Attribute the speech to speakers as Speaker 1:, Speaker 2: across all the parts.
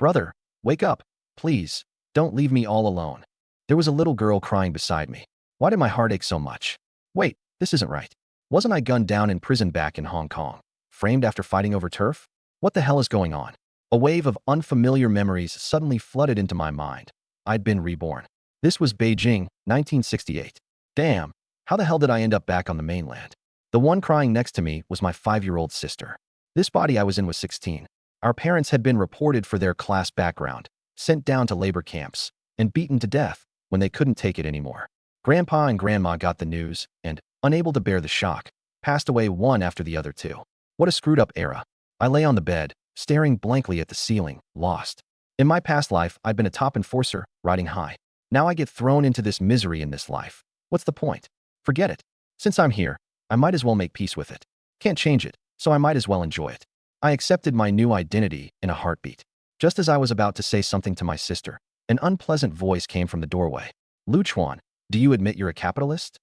Speaker 1: Brother, wake up. Please, don't leave me all alone. There was a little girl crying beside me. Why did my heart ache so much? Wait, this isn't right. Wasn't I gunned down in prison back in Hong Kong? Framed after fighting over turf? What the hell is going on? A wave of unfamiliar memories suddenly flooded into my mind. I'd been reborn. This was Beijing, 1968. Damn, how the hell did I end up back on the mainland? The one crying next to me was my 5-year-old sister. This body I was in was 16. Our parents had been reported for their class background, sent down to labor camps, and beaten to death when they couldn't take it anymore. Grandpa and Grandma got the news and, unable to bear the shock, passed away one after the other too. What a screwed-up era. I lay on the bed, staring blankly at the ceiling, lost. In my past life, I'd been a top enforcer, riding high. Now I get thrown into this misery in this life. What's the point? Forget it. Since I'm here, I might as well make peace with it. Can't change it, so I might as well enjoy it. I accepted my new identity in a heartbeat. Just as I was about to say something to my sister, an unpleasant voice came from the doorway. Lu Chuan, do you admit you're a capitalist?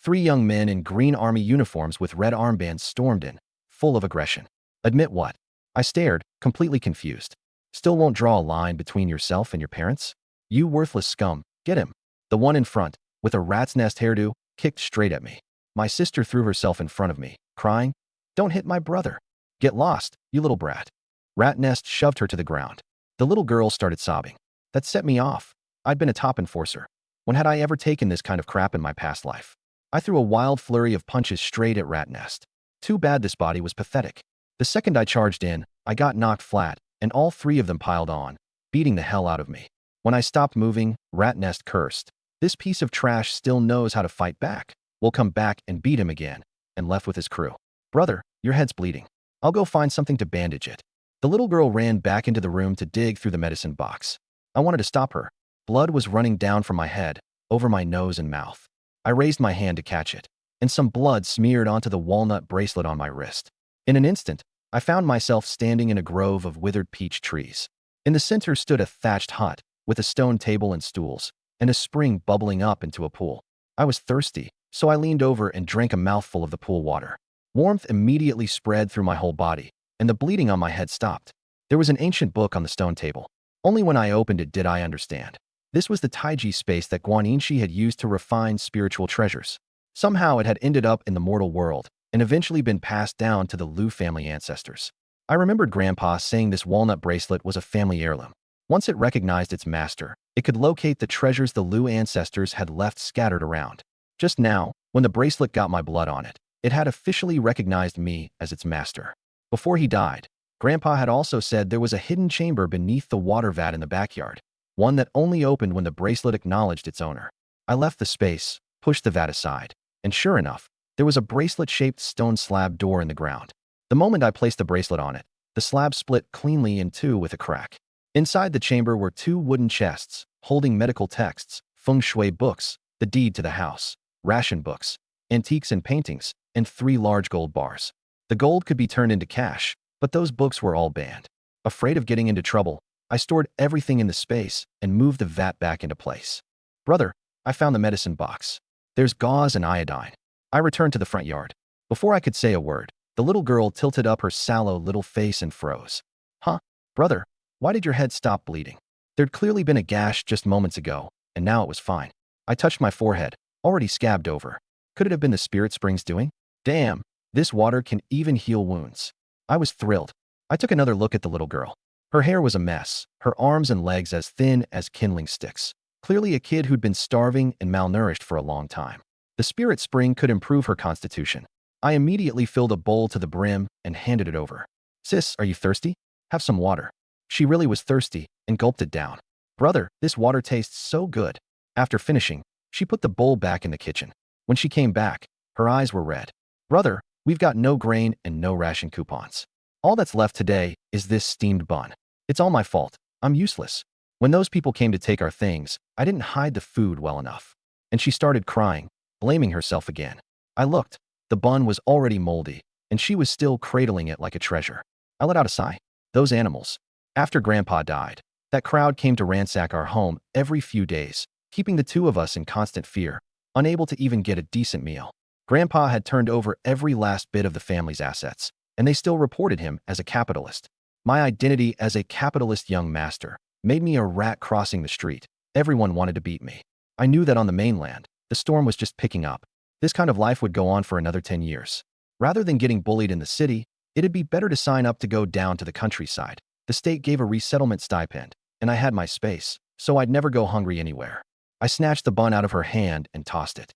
Speaker 1: 3 young men in green army uniforms with red armbands stormed in, full of aggression. Admit what? I stared, completely confused. Still won't draw a line between yourself and your parents? You worthless scum, get him. The one in front, with a rat's nest hairdo, kicked straight at me. My sister threw herself in front of me, crying, "Don't hit my brother. Get lost, you little brat." Rat Nest shoved her to the ground. The little girl started sobbing. That set me off. I'd been a top enforcer. When had I ever taken this kind of crap in my past life? I threw a wild flurry of punches straight at Rat Nest. Too bad this body was pathetic. The second I charged in, I got knocked flat, and all 3 of them piled on, beating the hell out of me. When I stopped moving, Rat Nest cursed. This piece of trash still knows how to fight back. We'll come back and beat him again, and left with his crew. Brother, your head's bleeding. I'll go find something to bandage it. The little girl ran back into the room to dig through the medicine box. I wanted to stop her. Blood was running down from my head, over my nose and mouth. I raised my hand to catch it, and some blood smeared onto the walnut bracelet on my wrist. In an instant, I found myself standing in a grove of withered peach trees. In the center stood a thatched hut, with a stone table and stools, and a spring bubbling up into a pool. I was thirsty, so I leaned over and drank a mouthful of the pool water. Warmth immediately spread through my whole body, and the bleeding on my head stopped. There was an ancient book on the stone table. Only when I opened it did I understand. This was the Taiji space that Guanyin had used to refine spiritual treasures. Somehow it had ended up in the mortal world, and eventually been passed down to the Liu family ancestors. I remembered Grandpa saying this walnut bracelet was a family heirloom. Once it recognized its master, it could locate the treasures the Liu ancestors had left scattered around. Just now, when the bracelet got my blood on it, it had officially recognized me as its master. Before he died, Grandpa had also said there was a hidden chamber beneath the water vat in the backyard, one that only opened when the bracelet acknowledged its owner. I left the space, pushed the vat aside, and sure enough, there was a bracelet-shaped stone slab door in the ground. The moment I placed the bracelet on it, the slab split cleanly in 2 with a crack. Inside the chamber were 2 wooden chests, holding medical texts, feng shui books, the deed to the house, ration books, antiques and paintings, and 3 large gold bars. The gold could be turned into cash, but those books were all banned. Afraid of getting into trouble, I stored everything in the space and moved the vat back into place. Brother, I found the medicine box. There's gauze and iodine. I returned to the front yard. Before I could say a word, the little girl tilted up her sallow little face and froze. Huh? Brother, why did your head stop bleeding? There'd clearly been a gash just moments ago, and now it was fine. I touched my forehead, already scabbed over. Could it have been the spirit spring's doing? Damn, this water can even heal wounds. I was thrilled. I took another look at the little girl. Her hair was a mess, her arms and legs as thin as kindling sticks. Clearly a kid who'd been starving and malnourished for a long time. The spirit spring could improve her constitution. I immediately filled a bowl to the brim and handed it over. Sis, are you thirsty? Have some water. She really was thirsty and gulped it down. Brother, this water tastes so good. After finishing, she put the bowl back in the kitchen. When she came back, her eyes were red. Brother, we've got no grain and no ration coupons. All that's left today is this steamed bun. It's all my fault. I'm useless. When those people came to take our things, I didn't hide the food well enough. And she started crying, blaming herself again. I looked. The bun was already moldy, and she was still cradling it like a treasure. I let out a sigh. Those animals. After Grandpa died, that crowd came to ransack our home every few days, keeping the 2 of us in constant fear, unable to even get a decent meal. Grandpa had turned over every last bit of the family's assets, and they still reported him as a capitalist. My identity as a capitalist young master made me a rat crossing the street. Everyone wanted to beat me. I knew that on the mainland, the storm was just picking up. This kind of life would go on for another 10 years. Rather than getting bullied in the city, it'd be better to sign up to go down to the countryside. The state gave a resettlement stipend, and I had my space, so I'd never go hungry anywhere. I snatched the bun out of her hand and tossed it.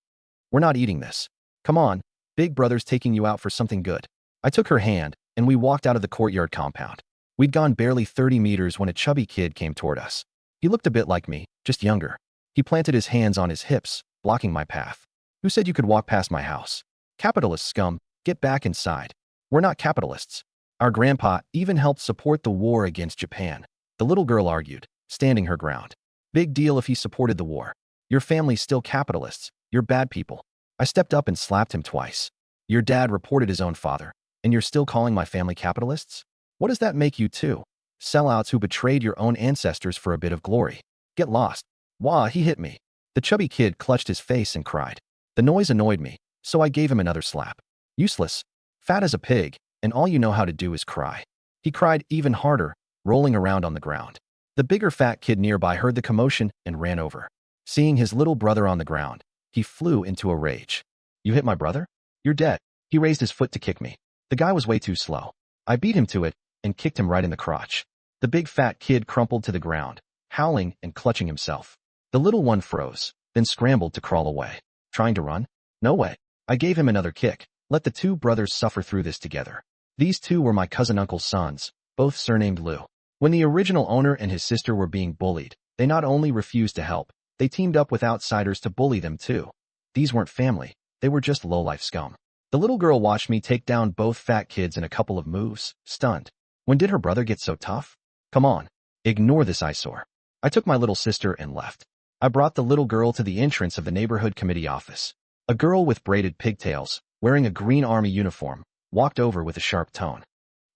Speaker 1: We're not eating this. Come on, Big Brother's taking you out for something good. I took her hand, and we walked out of the courtyard compound. We'd gone barely 30 meters when a chubby kid came toward us. He looked a bit like me, just younger. He planted his hands on his hips, blocking my path. Who said you could walk past my house? Capitalist scum, get back inside. We're not capitalists. Our grandpa even helped support the war against Japan. The little girl argued, standing her ground. Big deal if he supported the war. Your family's still capitalists. You're bad people. I stepped up and slapped him twice. Your dad reported his own father, and you're still calling my family capitalists? What does that make you two? Sellouts who betrayed your own ancestors for a bit of glory. Get lost. Wah, he hit me. The chubby kid clutched his face and cried. The noise annoyed me, so I gave him another slap. Useless. Fat as a pig, and all you know how to do is cry. He cried even harder, rolling around on the ground. The bigger fat kid nearby heard the commotion and ran over. Seeing his little brother on the ground, he flew into a rage. You hit my brother? You're dead. He raised his foot to kick me. The guy was way too slow. I beat him to it and kicked him right in the crotch. The big fat kid crumpled to the ground, howling and clutching himself. The little one froze, then scrambled to crawl away. Trying to run? No way. I gave him another kick. Let the two brothers suffer through this together. These two were my cousin-uncle's sons, both surnamed Lou. When the original owner and his sister were being bullied, they not only refused to help, they teamed up with outsiders to bully them too. These weren't family. They were just low-life scum. The little girl watched me take down both fat kids in a couple of moves, stunned. When did her brother get so tough? Come on. Ignore this eyesore. I took my little sister and left. I brought the little girl to the entrance of the neighborhood committee office. A girl with braided pigtails, wearing a green army uniform, walked over with a sharp tone.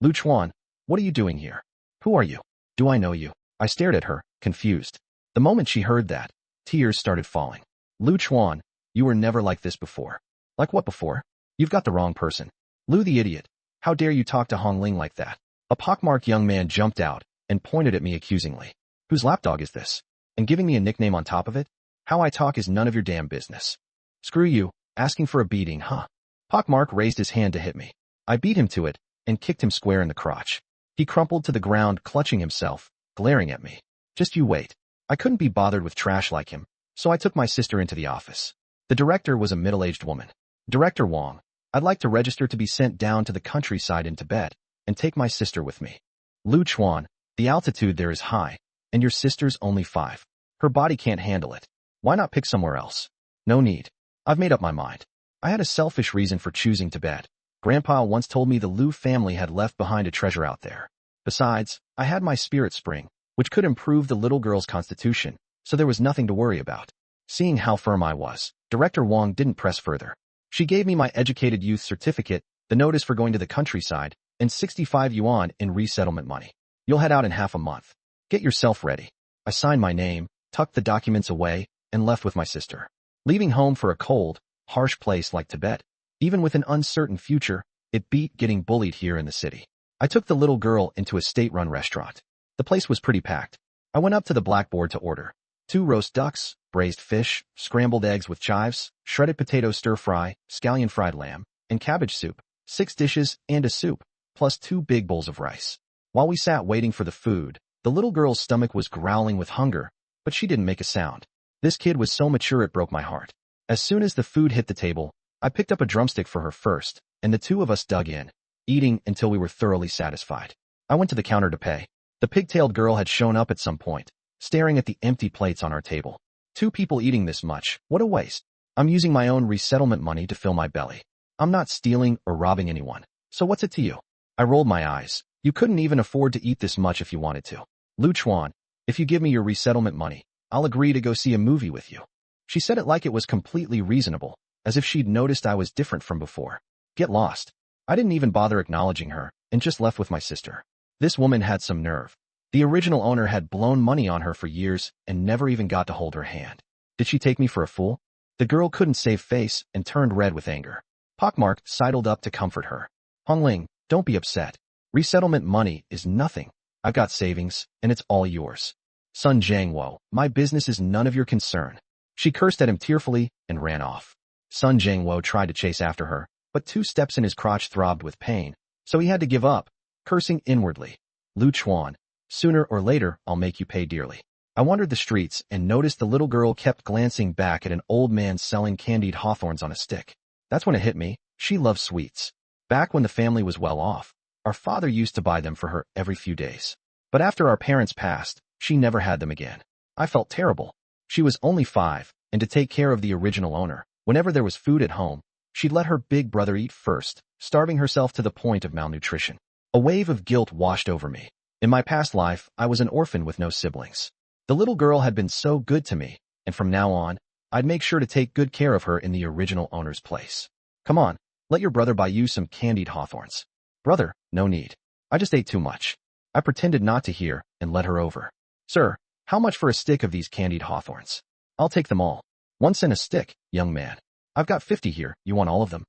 Speaker 1: Lu Chuan, what are you doing here? Who are you? Do I know you? I stared at her, confused. The moment she heard that, tears started falling. Lu Chuan, you were never like this before. Like what before? You've got the wrong person. Lu the idiot. How dare you talk to Hong Ling like that? A pockmarked young man jumped out and pointed at me accusingly. Whose lapdog is this? And giving me a nickname on top of it? How I talk is none of your damn business. Screw you, asking for a beating, huh? Pockmark raised his hand to hit me. I beat him to it and kicked him square in the crotch. He crumpled to the ground, clutching himself, glaring at me. Just you wait. I couldn't be bothered with trash like him, so I took my sister into the office. The director was a middle-aged woman. Director Wong, I'd like to register to be sent down to the countryside in Tibet and take my sister with me. Lu Chuan, the altitude there is high, and your sister's only 5. Her body can't handle it. Why not pick somewhere else? No need. I've made up my mind. I had a selfish reason for choosing Tibet. Grandpa once told me the Lu family had left behind a treasure out there. Besides, I had my spirit spring, which could improve the little girl's constitution, so there was nothing to worry about. Seeing how firm I was, Director Wong didn't press further. She gave me my educated youth certificate, the notice for going to the countryside, and 65 yuan in resettlement money. You'll head out in half a month. Get yourself ready. I signed my name, tucked the documents away, and left with my sister. Leaving home for a cold, harsh place like Tibet, even with an uncertain future, it beat getting bullied here in the city. I took the little girl into a state-run restaurant. The place was pretty packed. I went up to the blackboard to order 2 roast ducks, braised fish, scrambled eggs with chives, shredded potato stir-fry, scallion fried lamb, and cabbage soup, 6 dishes and a soup, plus 2 big bowls of rice. While we sat waiting for the food, the little girl's stomach was growling with hunger, but she didn't make a sound. This kid was so mature it broke my heart. As soon as the food hit the table, I picked up a drumstick for her first, and the two of us dug in, eating until we were thoroughly satisfied. I went to the counter to pay. The pigtailed girl had shown up at some point, staring at the empty plates on our table. 2 people eating this much, what a waste. I'm using my own resettlement money to fill my belly. I'm not stealing or robbing anyone, so what's it to you? I rolled my eyes. You couldn't even afford to eat this much if you wanted to. Lu Chuan, if you give me your resettlement money, I'll agree to go see a movie with you. She said it like it was completely reasonable, as if she'd noticed I was different from before. Get lost. I didn't even bother acknowledging her, and just left with my sister. This woman had some nerve. The original owner had blown money on her for years and never even got to hold her hand. Did she take me for a fool? The girl couldn't save face and turned red with anger. Pockmark sidled up to comfort her. Hong Ling, don't be upset. Resettlement money is nothing. I've got savings, and it's all yours. Sun Jiangwo, my business is none of your concern. She cursed at him tearfully and ran off. Sun Jiangwo tried to chase after her, but 2 steps in his crotch throbbed with pain, so he had to give up, cursing inwardly. Lu Chuan, sooner or later, I'll make you pay dearly. I wandered the streets and noticed the little girl kept glancing back at an old man selling candied hawthorns on a stick. That's when it hit me. She loved sweets. Back when the family was well off, our father used to buy them for her every few days. But after our parents passed, she never had them again. I felt terrible. She was only 5, and to take care of the original owner, whenever there was food at home, she'd let her big brother eat first, starving herself to the point of malnutrition. A wave of guilt washed over me. In my past life, I was an orphan with no siblings. The little girl had been so good to me, and from now on, I'd make sure to take good care of her in the original owner's place. Come on, let your brother buy you some candied hawthorns. Brother, no need. I just ate too much. I pretended not to hear and led her over. Sir, how much for a stick of these candied hawthorns? I'll take them all. 1 cent a stick, young man. I've got 50 here. You want all of them?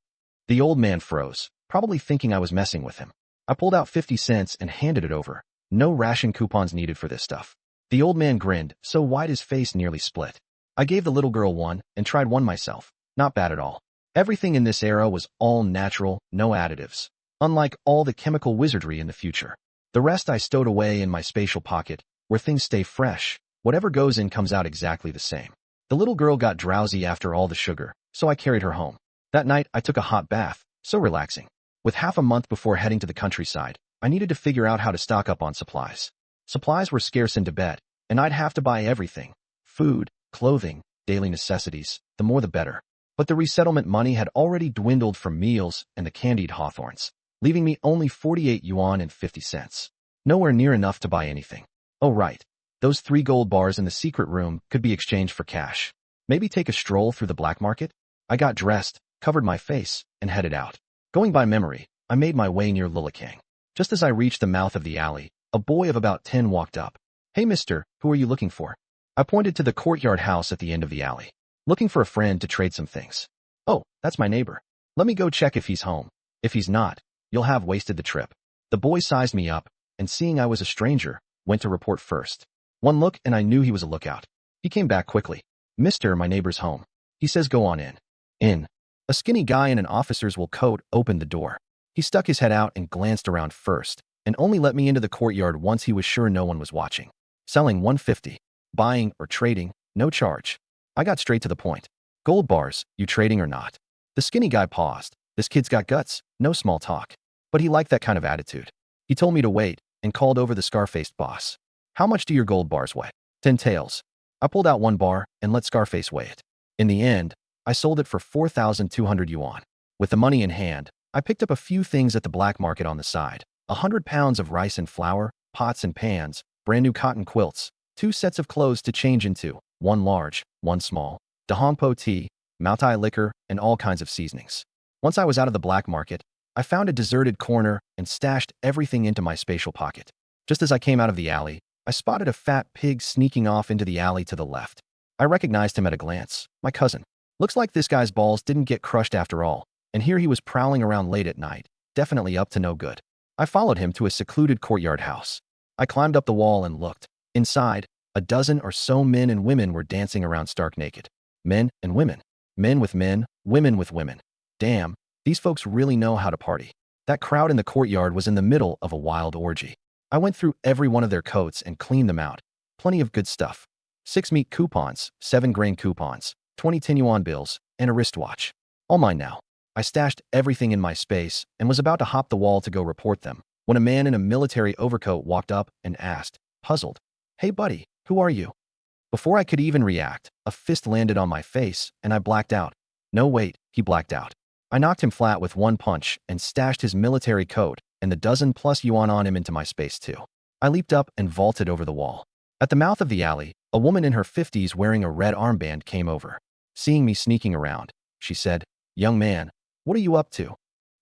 Speaker 1: The old man froze, probably thinking I was messing with him. I pulled out 50 cents and handed it over. No ration coupons needed for this stuff. The old man grinned, so wide his face nearly split. I gave the little girl one and tried one myself. Not bad at all. Everything in this era was all natural, no additives. Unlike all the chemical wizardry in the future. The rest I stowed away in my spatial pocket, where things stay fresh. Whatever goes in comes out exactly the same. The little girl got drowsy after all the sugar, so I carried her home. That night, I took a hot bath, so relaxing. With half a month before heading to the countryside, I needed to figure out how to stock up on supplies. Supplies were scarce in Tibet, and I'd have to buy everything. Food, clothing, daily necessities, the more the better. But the resettlement money had already dwindled from meals and the candied hawthorns, leaving me only 48 yuan and 50 cents. Nowhere near enough to buy anything. Oh right, those 3 gold bars in the secret room could be exchanged for cash. Maybe take a stroll through the black market? I got dressed, covered my face, and headed out. Going by memory, I made my way near Lilikang. Just as I reached the mouth of the alley, a boy of about 10 walked up. Hey mister, who are you looking for? I pointed to the courtyard house at the end of the alley. Looking for a friend to trade some things. Oh, that's my neighbor. Let me go check if he's home. If he's not, you'll have wasted the trip. The boy sized me up, and seeing I was a stranger, went to report first. One look and I knew he was a lookout. He came back quickly. Mister, my neighbor's home. He says go on in. In. A skinny guy in an officer's wool coat opened the door. He stuck his head out and glanced around first, and only let me into the courtyard once he was sure no one was watching. Selling 150. Buying or trading, no charge. I got straight to the point. Gold bars, you trading or not? The skinny guy paused. This kid's got guts, no small talk. But he liked that kind of attitude. He told me to wait and called over the scar-faced boss. How much do your gold bars weigh? 10 taels. I pulled out 1 bar and let Scarface weigh it. In the end, I sold it for 4,200 yuan. With the money in hand, I picked up a few things at the black market on the side. 100 pounds of rice and flour, pots and pans, brand new cotton quilts, 2 sets of clothes to change into, 1 large, 1 small, Dahongpo tea, Maotai liquor, and all kinds of seasonings. Once I was out of the black market, I found a deserted corner and stashed everything into my spatial pocket. Just as I came out of the alley, I spotted a fat pig sneaking off into the alley to the left. I recognized him at a glance, my cousin. Looks like this guy's balls didn't get crushed after all, and here he was prowling around late at night, definitely up to no good. I followed him to a secluded courtyard house. I climbed up the wall and looked. Inside, a dozen or so men and women were dancing around stark naked. Men and women. Men with men, women with women. Damn, these folks really know how to party. That crowd in the courtyard was in the middle of a wild orgy. I went through every one of their coats and cleaned them out. Plenty of good stuff. 6 meat coupons, 7 grain coupons, 20 10 yuan bills, and a wristwatch. All mine now. I stashed everything in my space and was about to hop the wall to go report them, when a man in a military overcoat walked up and asked, puzzled, "Hey buddy, who are you?" Before I could even react, a fist landed on my face and I blacked out. No wait, he blacked out. I knocked him flat with 1 punch and stashed his military coat and the dozen-plus yuan on him into my space too. I leaped up and vaulted over the wall. At the mouth of the alley, a woman in her 50s wearing a red armband came over. Seeing me sneaking around, she said, "Young man, what are you up to?"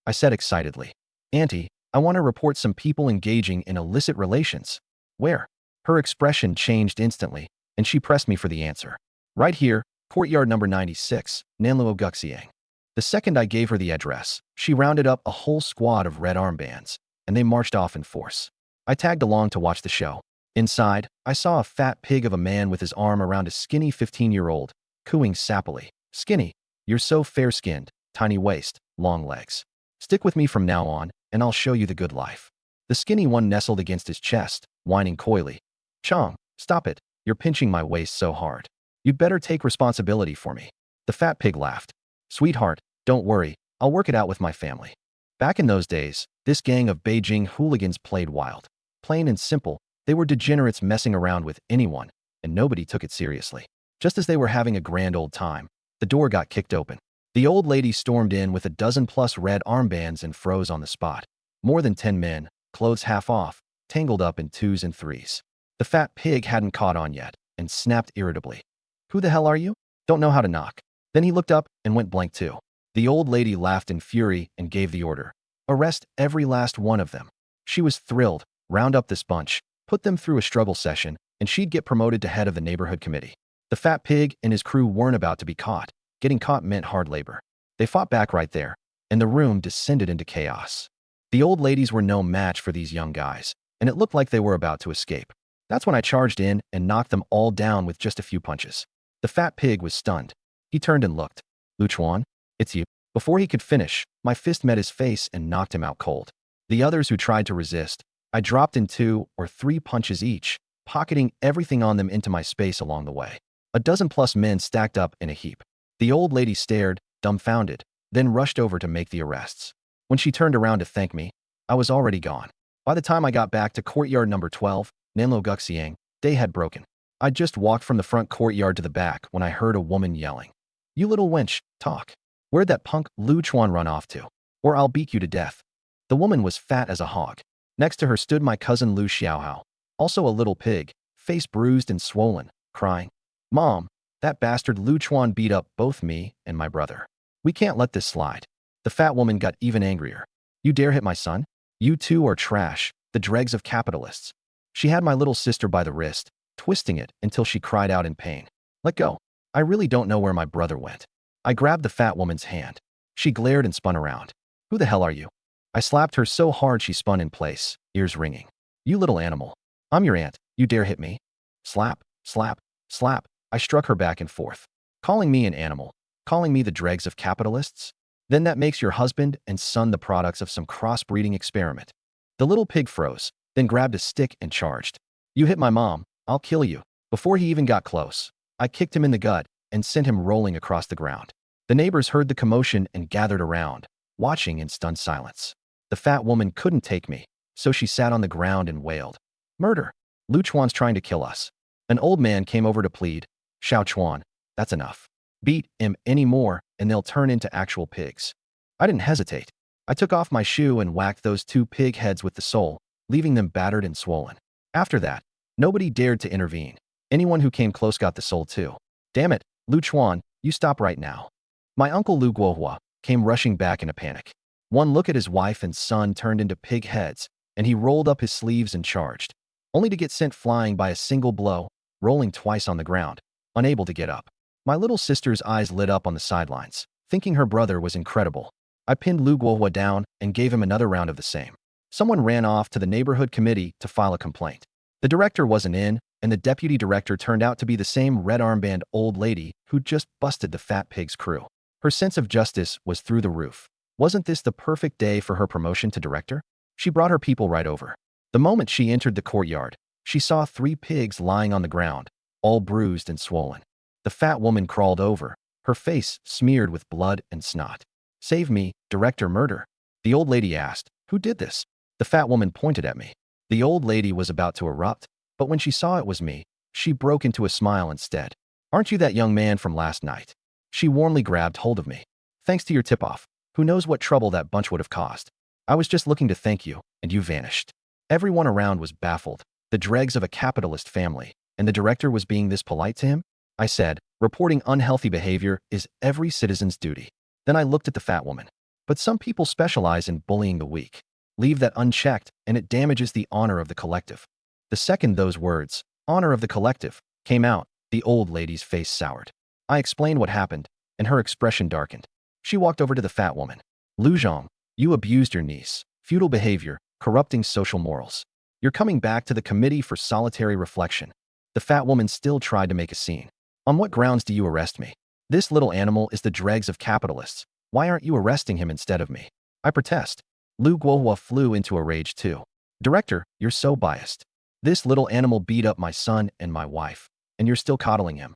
Speaker 1: I said excitedly, "Auntie, I want to report some people engaging in illicit relations." "Where?" Her expression changed instantly, and she pressed me for the answer. "Right here, courtyard number 96, Nanluo Guxiang." The second I gave her the address, she rounded up a whole squad of red armbands. and they marched off in force. I tagged along to watch the show. Inside, I saw a fat pig of a man with his arm around a skinny 15-year-old, cooing sappily. Skinny, you're so fair-skinned, tiny waist, long legs. Stick with me from now on, and I'll show you the good life. The skinny one nestled against his chest, whining coyly. Chong, stop it, you're pinching my waist so hard. You'd better take responsibility for me. The fat pig laughed. Sweetheart, don't worry, I'll work it out with my family. Back in those days, this gang of Beijing hooligans played wild. Plain and simple, they were degenerates messing around with anyone, and nobody took it seriously. Just as they were having a grand old time, the door got kicked open. The old lady stormed in with a dozen-plus red armbands and froze on the spot. More than 10 men, clothes half off, tangled up in 2s and 3s. The fat pig hadn't caught on yet, and snapped irritably. Who the hell are you? Don't know how to knock. Then he looked up and went blank too. The old lady laughed in fury and gave the order. Arrest every last one of them. She was thrilled. Round up this bunch, put them through a struggle session, and she'd get promoted to head of the neighborhood committee. The fat pig and his crew weren't about to be caught. Getting caught meant hard labor. They fought back right there, and the room descended into chaos. The old ladies were no match for these young guys, and it looked like they were about to escape. That's when I charged in and knocked them all down with just a few punches. The fat pig was stunned. He turned and looked. Lu Chuan, it's you. Before he could finish, my fist met his face and knocked him out cold. The others who tried to resist, I dropped in 2 or 3 punches each, pocketing everything on them into my space along the way. A dozen-plus men stacked up in a heap. The old lady stared, dumbfounded, then rushed over to make the arrests. When she turned around to thank me, I was already gone. By the time I got back to courtyard number 12, Nanlo Guxiang, day had broken. I'd just walked from the front courtyard to the back when I heard a woman yelling. You little wench, talk. Where'd that punk Lu Chuan run off to? Or I'll beat you to death. The woman was fat as a hog. Next to her stood my cousin Lu Xiaohao, also a little pig, face bruised and swollen, crying. Mom, that bastard Lu Chuan beat up both me and my brother. We can't let this slide. The fat woman got even angrier. You dare hit my son? You two are trash, the dregs of capitalists. She had my little sister by the wrist, twisting it until she cried out in pain. Let go. I really don't know where my brother went. I grabbed the fat woman's hand. She glared and spun around. Who the hell are you? I slapped her so hard she spun in place, ears ringing. You little animal. I'm your aunt. You dare hit me? Slap, slap, slap. I struck her back and forth. Calling me an animal. Calling me the dregs of capitalists? Then that makes your husband and son the products of some crossbreeding experiment. The little pig froze, then grabbed a stick and charged. You hit my mom, I'll kill you. Before he even got close, I kicked him in the gut and sent him rolling across the ground. The neighbors heard the commotion and gathered around, watching in stunned silence. The fat woman couldn't take me, so she sat on the ground and wailed. Murder! Lu Chuan's trying to kill us. An old man came over to plead. Xiao Chuan, that's enough. Beat him any more, and they'll turn into actual pigs. I didn't hesitate. I took off my shoe and whacked those 2 pig heads with the sole, leaving them battered and swollen. After that, nobody dared to intervene. Anyone who came close got the sole too. Damn it, Lu Chuan, you stop right now. My uncle Lu Guohua came rushing back in a panic. One look at his wife and son turned into pig heads, and he rolled up his sleeves and charged, only to get sent flying by a single blow, rolling twice on the ground, unable to get up. My little sister's eyes lit up on the sidelines, thinking her brother was incredible. I pinned Lu Guohua down and gave him another round of the same. Someone ran off to the neighborhood committee to file a complaint. The director wasn't in, and the deputy director turned out to be the same red armband old lady who'd just busted the fat pig's crew. Her sense of justice was through the roof. Wasn't this the perfect day for her promotion to director? She brought her people right over. The moment she entered the courtyard, she saw 3 pigs lying on the ground, all bruised and swollen. The fat woman crawled over, her face smeared with blood and snot. Save me, Director Murder. The old lady asked, who did this? The fat woman pointed at me. The old lady was about to erupt, but when she saw it was me, she broke into a smile instead. Aren't you that young man from last night? She warmly grabbed hold of me. Thanks to your tip-off. Who knows what trouble that bunch would have caused? I was just looking to thank you, and you vanished. Everyone around was baffled, the dregs of a capitalist family, and the director was being this polite to him? I said, reporting unhealthy behavior is every citizen's duty. Then I looked at the fat woman. But some people specialize in bullying the weak. Leave that unchecked, and it damages the honor of the collective. The second those words, honor of the collective, came out, the old lady's face soured. I explained what happened, and her expression darkened. She walked over to the fat woman. Lu Zhong, you abused your niece. Feudal behavior, corrupting social morals. You're coming back to the committee for solitary reflection. The fat woman still tried to make a scene. On what grounds do you arrest me? This little animal is the dregs of capitalists. Why aren't you arresting him instead of me? I protest. Lu Guohua flew into a rage too. Director, you're so biased. This little animal beat up my son and my wife, and you're still coddling him.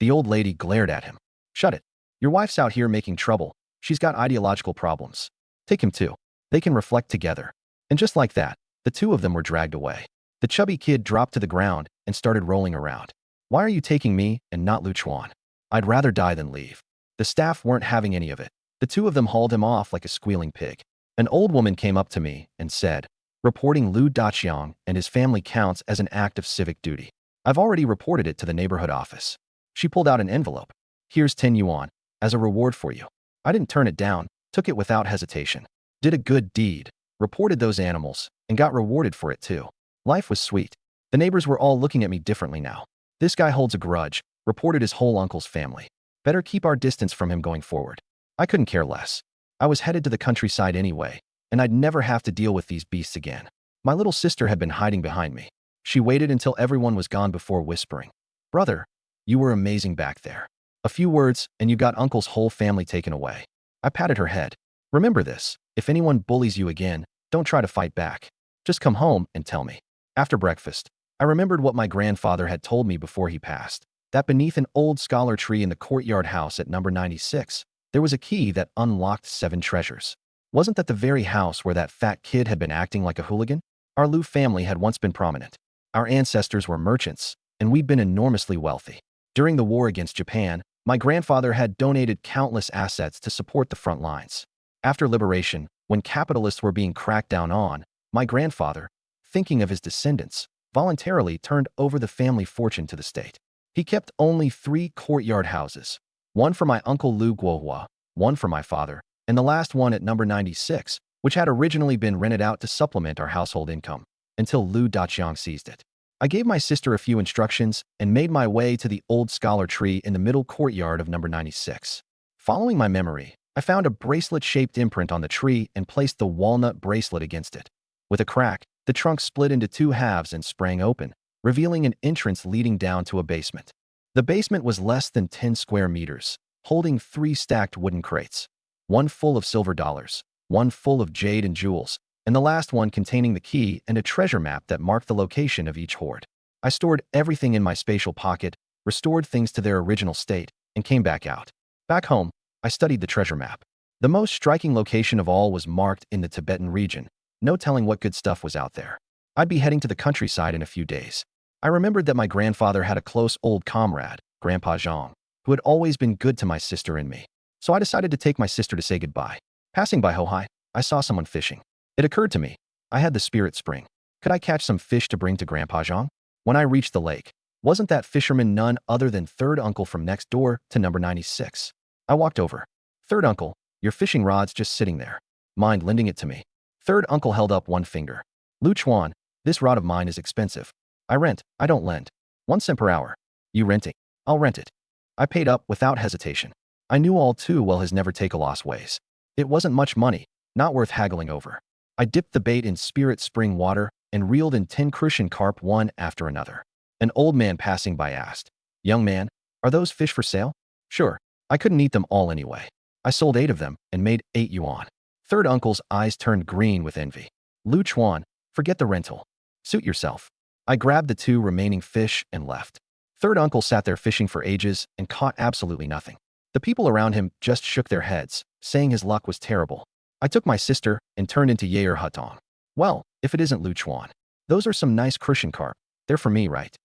Speaker 1: The old lady glared at him. Shut it. Your wife's out here making trouble. She's got ideological problems. Take him too. They can reflect together. And just like that, the two of them were dragged away. The chubby kid dropped to the ground and started rolling around. Why are you taking me and not Lu Chuan? I'd rather die than leave. The staff weren't having any of it. The two of them hauled him off like a squealing pig. An old woman came up to me and said, reporting Lu Daqiang and his family counts as an act of civic duty. I've already reported it to the neighborhood office. She pulled out an envelope. Here's 10 yuan, as a reward for you. I didn't turn it down, took it without hesitation. Did a good deed, reported those animals, and got rewarded for it too. Life was sweet. The neighbors were all looking at me differently now. This guy holds a grudge, reported his whole uncle's family. Better keep our distance from him going forward. I couldn't care less. I was headed to the countryside anyway, and I'd never have to deal with these beasts again. My little sister had been hiding behind me. She waited until everyone was gone before whispering, brother, you were amazing back there. A few words, and you got uncle's whole family taken away. I patted her head. Remember this, if anyone bullies you again, don't try to fight back. Just come home and tell me. After breakfast, I remembered what my grandfather had told me before he passed, that beneath an old scholar tree in the courtyard house at number 96, there was a key that unlocked 7 treasures. Wasn't that the very house where that fat kid had been acting like a hooligan? Our Lu family had once been prominent. Our ancestors were merchants, and we'd been enormously wealthy. During the war against Japan, my grandfather had donated countless assets to support the front lines. After liberation, when capitalists were being cracked down on, my grandfather, thinking of his descendants, voluntarily turned over the family fortune to the state. He kept only 3 courtyard houses, one for my uncle Lu Guohua, one for my father, and the last one at number 96, which had originally been rented out to supplement our household income, until Lu Daqiang seized it. I gave my sister a few instructions and made my way to the old scholar tree in the middle courtyard of number 96. Following my memory, I found a bracelet-shaped imprint on the tree and placed the walnut bracelet against it. With a crack, the trunk split into 2 halves and sprang open, revealing an entrance leading down to a basement. The basement was less than 10 square meters, holding 3 stacked wooden crates, one full of silver dollars, one full of jade and jewels, and the last one containing the key and a treasure map that marked the location of each hoard. I stored everything in my spatial pocket, restored things to their original state, and came back out. Back home, I studied the treasure map. The most striking location of all was marked in the Tibetan region. No telling what good stuff was out there. I'd be heading to the countryside in a few days. I remembered that my grandfather had a close old comrade, Grandpa Zhang, who had always been good to my sister and me. So I decided to take my sister to say goodbye. Passing by Hohai, I saw someone fishing. It occurred to me, I had the spirit spring. Could I catch some fish to bring to Grandpa Zhang? When I reached the lake, wasn't that fisherman none other than third uncle from next door to number 96? I walked over. Third uncle, your fishing rod's just sitting there. Mind lending it to me? Third uncle held up one finger. Lu Chuan, this rod of mine is expensive. I rent, I don't lend. 1 cent per hour. You renting? I'll rent it. I paid up without hesitation. I knew all too well his never take a loss ways. It wasn't much money, not worth haggling over. I dipped the bait in spirit spring water and reeled in 10 crucian carp one after another. An old man passing by asked, young man, are those fish for sale? Sure, I couldn't eat them all anyway. I sold 8 of them and made 8 yuan. Third uncle's eyes turned green with envy. Lu Chuan, forget the rental. Suit yourself. I grabbed the 2 remaining fish and left. Third uncle sat there fishing for ages and caught absolutely nothing. The people around him just shook their heads, saying his luck was terrible. I took my sister and turned into Yair Hutong. Well, if it isn't Lu Chuan. Those are some nice crucian carp. They're for me, right?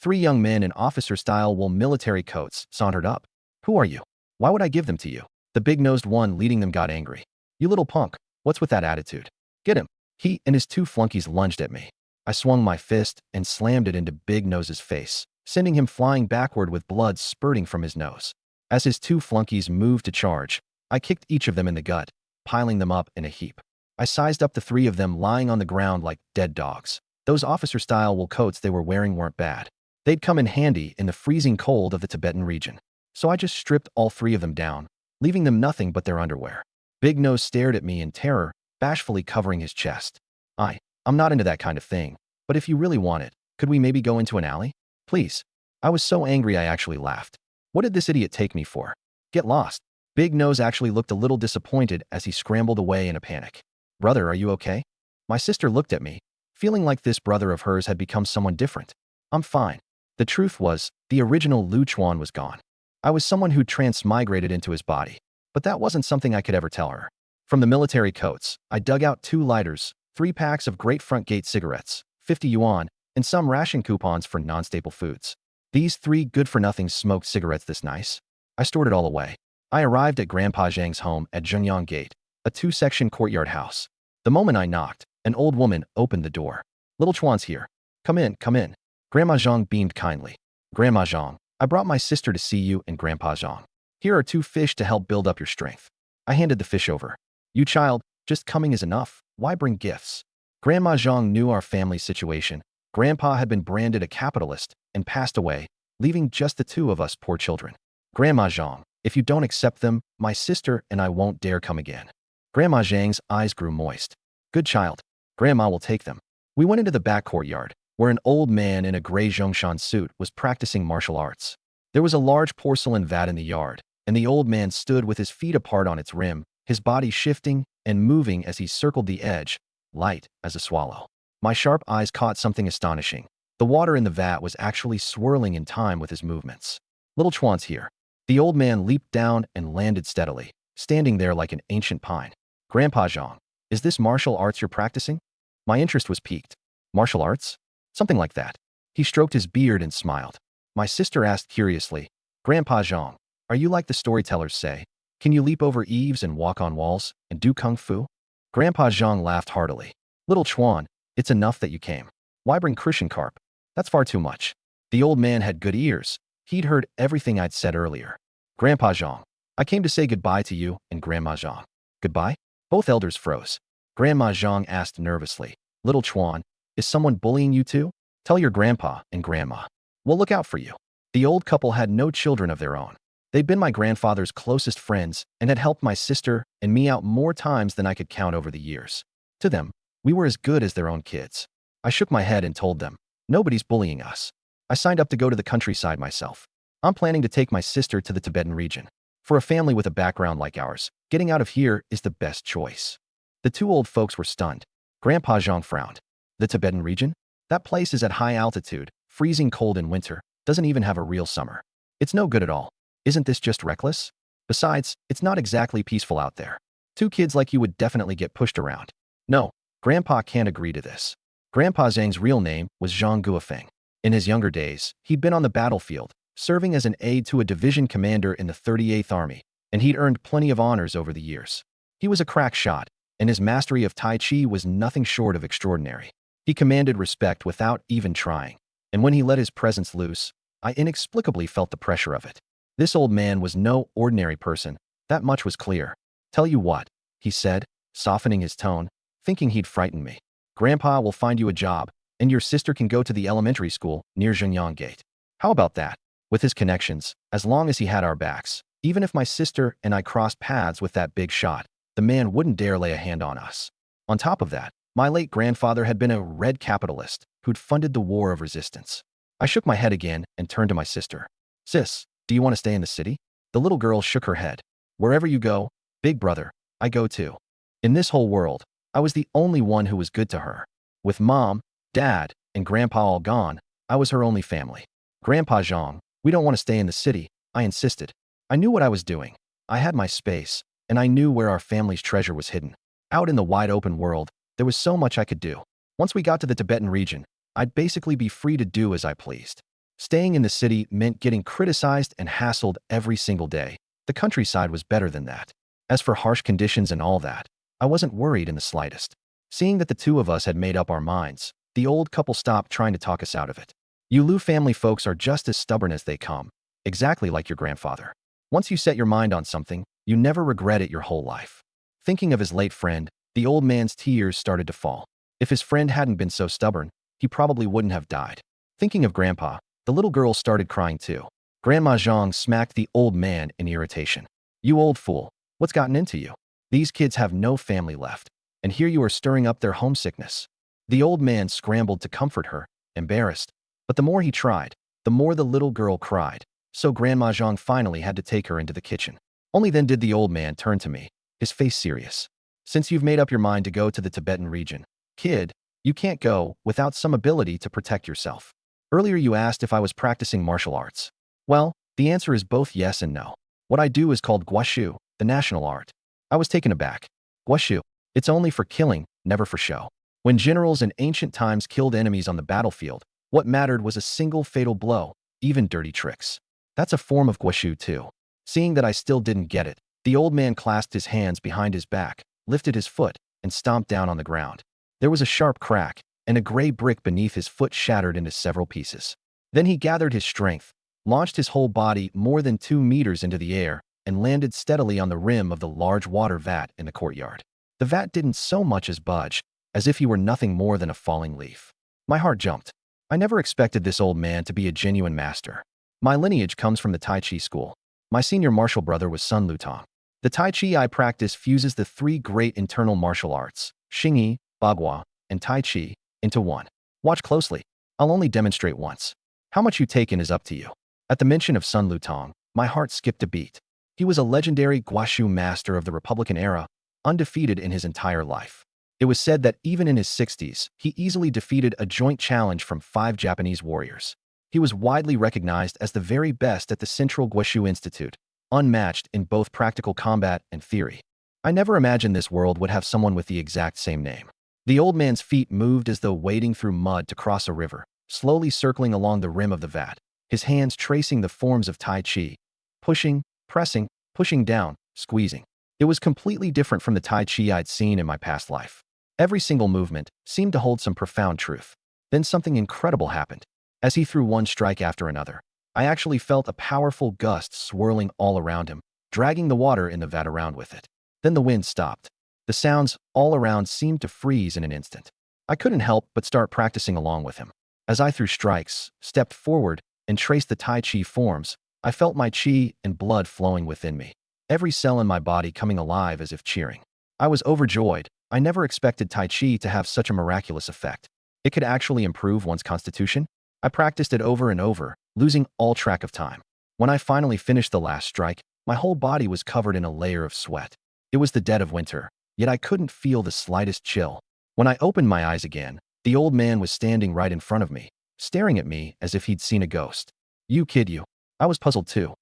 Speaker 1: 3 young men in officer-style wool military coats sauntered up. Who are you? Why would I give them to you? The big-nosed one leading them got angry. You little punk, what's with that attitude? Get him. He and his 2 flunkies lunged at me. I swung my fist and slammed it into Big Nose's face, sending him flying backward with blood spurting from his nose. As his 2 flunkies moved to charge, I kicked each of them in the gut, piling them up in a heap. I sized up the 3 of them lying on the ground like dead dogs. Those officer-style wool coats they were wearing weren't bad. They'd come in handy in the freezing cold of the Tibetan region. So I just stripped all 3 of them down, leaving them nothing but their underwear. Big Nose stared at me in terror, bashfully covering his chest. I, I'm not into that kind of thing, but if you really want it, could we maybe go into an alley? Please. I was so angry I actually laughed. What did this idiot take me for? Get lost. Big Nose actually looked a little disappointed as he scrambled away in a panic. Brother, are you okay? My sister looked at me, feeling like this brother of hers had become someone different. I'm fine. The truth was, the original Lu Chuan was gone. I was someone who transmigrated into his body, but that wasn't something I could ever tell her. From the military coats, I dug out 2 lighters, 3 packs of Great Front Gate cigarettes, 50 yuan, and some ration coupons for non-staple foods. These 3 good-for-nothing smoked cigarettes this nice. I stored it all away. I arrived at Grandpa Zhang's home at Zhenyang Gate, a 2-section courtyard house. The moment I knocked, an old woman opened the door. Little Chuan's here. Come in, come in. Grandma Zhang beamed kindly. Grandma Zhang, I brought my sister to see you and Grandpa Zhang. Here are 2 fish to help build up your strength. I handed the fish over. You child, just coming is enough. Why bring gifts? Grandma Zhang knew our family's situation. Grandpa had been branded a capitalist and passed away, leaving just the 2 of us poor children. Grandma Zhang, if you don't accept them, my sister and I won't dare come again. Grandma Zhang's eyes grew moist. Good child. Grandma will take them. We went into the back courtyard, where an old man in a gray Zhongshan suit was practicing martial arts. There was a large porcelain vat in the yard, and the old man stood with his feet apart on its rim, his body shifting and moving as he circled the edge, light as a swallow. My sharp eyes caught something astonishing. The water in the vat was actually swirling in time with his movements. Little Chuan's here. The old man leaped down and landed steadily, standing there like an ancient pine. Grandpa Zhang, is this martial arts you're practicing? My interest was piqued. Martial arts? Something like that. He stroked his beard and smiled. My sister asked curiously, Grandpa Zhang, are you like the storytellers say? Can you leap over eaves and walk on walls and do kung fu? Grandpa Zhang laughed heartily. Little Chuan, it's enough that you came. Why bring Christian carp? That's far too much. The old man had good ears. He'd heard everything I'd said earlier. Grandpa Zhang, I came to say goodbye to you and Grandma Zhang. Goodbye? Both elders froze. Grandma Zhang asked nervously, Little Chuan, is someone bullying you too? Tell your grandpa and grandma. We'll look out for you. The old couple had no children of their own. They'd been my grandfather's closest friends and had helped my sister and me out more times than I could count over the years. To them, we were as good as their own kids. I shook my head and told them, nobody's bullying us. I signed up to go to the countryside myself. I'm planning to take my sister to the Tibetan region. For a family with a background like ours, getting out of here is the best choice. The 2 old folks were stunned. Grandpa Zhang frowned. The Tibetan region? That place is at high altitude, freezing cold in winter, doesn't even have a real summer. It's no good at all. Isn't this just reckless? Besides, it's not exactly peaceful out there. 2 kids like you would definitely get pushed around. No, Grandpa can't agree to this. Grandpa Zhang's real name was Zhang Guofeng. In his younger days, he'd been on the battlefield, serving as an aide to a division commander in the 38th Army, and he'd earned plenty of honors over the years. He was a crack shot, and his mastery of Tai Chi was nothing short of extraordinary. He commanded respect without even trying, and when he let his presence loose, I inexplicably felt the pressure of it. This old man was no ordinary person, that much was clear. Tell you what, he said, softening his tone, thinking he'd frighten me. Grandpa will find you a job, and your sister can go to the elementary school near Zhenyang Gate. How about that? With his connections, as long as he had our backs, even if my sister and I crossed paths with that big shot, the man wouldn't dare lay a hand on us. On top of that, my late grandfather had been a red capitalist who'd funded the war of resistance. I shook my head again and turned to my sister. Sis, do you want to stay in the city? The little girl shook her head. Wherever you go, big brother, I go too. In this whole world, I was the only one who was good to her. With mom, dad, and grandpa all gone, I was her only family. Grandpa Zhang, we don't want to stay in the city, I insisted. I knew what I was doing. I had my space, and I knew where our family's treasure was hidden. Out in the wide open world, there was so much I could do. Once we got to the Tibetan region, I'd basically be free to do as I pleased. Staying in the city meant getting criticized and hassled every single day. The countryside was better than that. As for harsh conditions and all that, I wasn't worried in the slightest. Seeing that the 2 of us had made up our minds, the old couple stopped trying to talk us out of it. You Lu family folks are just as stubborn as they come, exactly like your grandfather. Once you set your mind on something, you never regret it your whole life. Thinking of his late friend, the old man's tears started to fall. If his friend hadn't been so stubborn, he probably wouldn't have died. Thinking of Grandpa, the little girl started crying too. Grandma Zhang smacked the old man in irritation. You old fool, what's gotten into you? These kids have no family left. and here you are stirring up their homesickness." The old man scrambled to comfort her, embarrassed. But the more he tried, the more the little girl cried. So Grandma Zhang finally had to take her into the kitchen. Only then did the old man turn to me, his face serious. "Since you've made up your mind to go to the Tibetan region, kid, you can't go without some ability to protect yourself. Earlier you asked if I was practicing martial arts. Well, the answer is both yes and no. What I do is called guashu, the national art." I was taken aback. Guashu, it's only for killing, never for show. When generals in ancient times killed enemies on the battlefield, what mattered was a single fatal blow, even dirty tricks. That's a form of guashu too. Seeing that I still didn't get it, the old man clasped his hands behind his back, lifted his foot, and stomped down on the ground. There was a sharp crack, and a gray brick beneath his foot shattered into several pieces. Then he gathered his strength, launched his whole body more than 2 meters into the air, and landed steadily on the rim of the large water vat in the courtyard. The vat didn't so much as budge, as if he were nothing more than a falling leaf. My heart jumped. I never expected this old man to be a genuine master. My lineage comes from the Tai Chi school. My senior martial brother was Sun Lutong. The Tai Chi I practice fuses the 3 great internal martial arts, Xingyi, Bagua, and Tai Chi, into one. Watch closely. I'll only demonstrate once. How much you take in is up to you. At the mention of Sun Lutong, my heart skipped a beat. He was a legendary guashu master of the Republican era, undefeated in his entire life. It was said that even in his 60s, he easily defeated a joint challenge from 5 Japanese warriors. He was widely recognized as the very best at the Central Guashu Institute, unmatched in both practical combat and theory. I never imagined this world would have someone with the exact same name. The old man's feet moved as though wading through mud to cross a river, slowly circling along the rim of the vat, his hands tracing the forms of Tai Chi, pushing, pressing, pushing down, squeezing. It was completely different from the Tai Chi I'd seen in my past life. Every single movement seemed to hold some profound truth. Then something incredible happened. As he threw one strike after another, I actually felt a powerful gust swirling all around him, dragging the water in the vat around with it. Then the wind stopped. The sounds all around seemed to freeze in an instant. I couldn't help but start practicing along with him. As I threw strikes, stepped forward, and traced the Tai Chi forms, I felt my chi and blood flowing within me, every cell in my body coming alive as if cheering. I was overjoyed. I never expected Tai Chi to have such a miraculous effect. It could actually improve one's constitution. I practiced it over and over, losing all track of time. When I finally finished the last strike, my whole body was covered in a layer of sweat. It was the dead of winter, yet I couldn't feel the slightest chill. When I opened my eyes again, the old man was standing right in front of me, staring at me as if he'd seen a ghost. "You kid, you." I was puzzled too.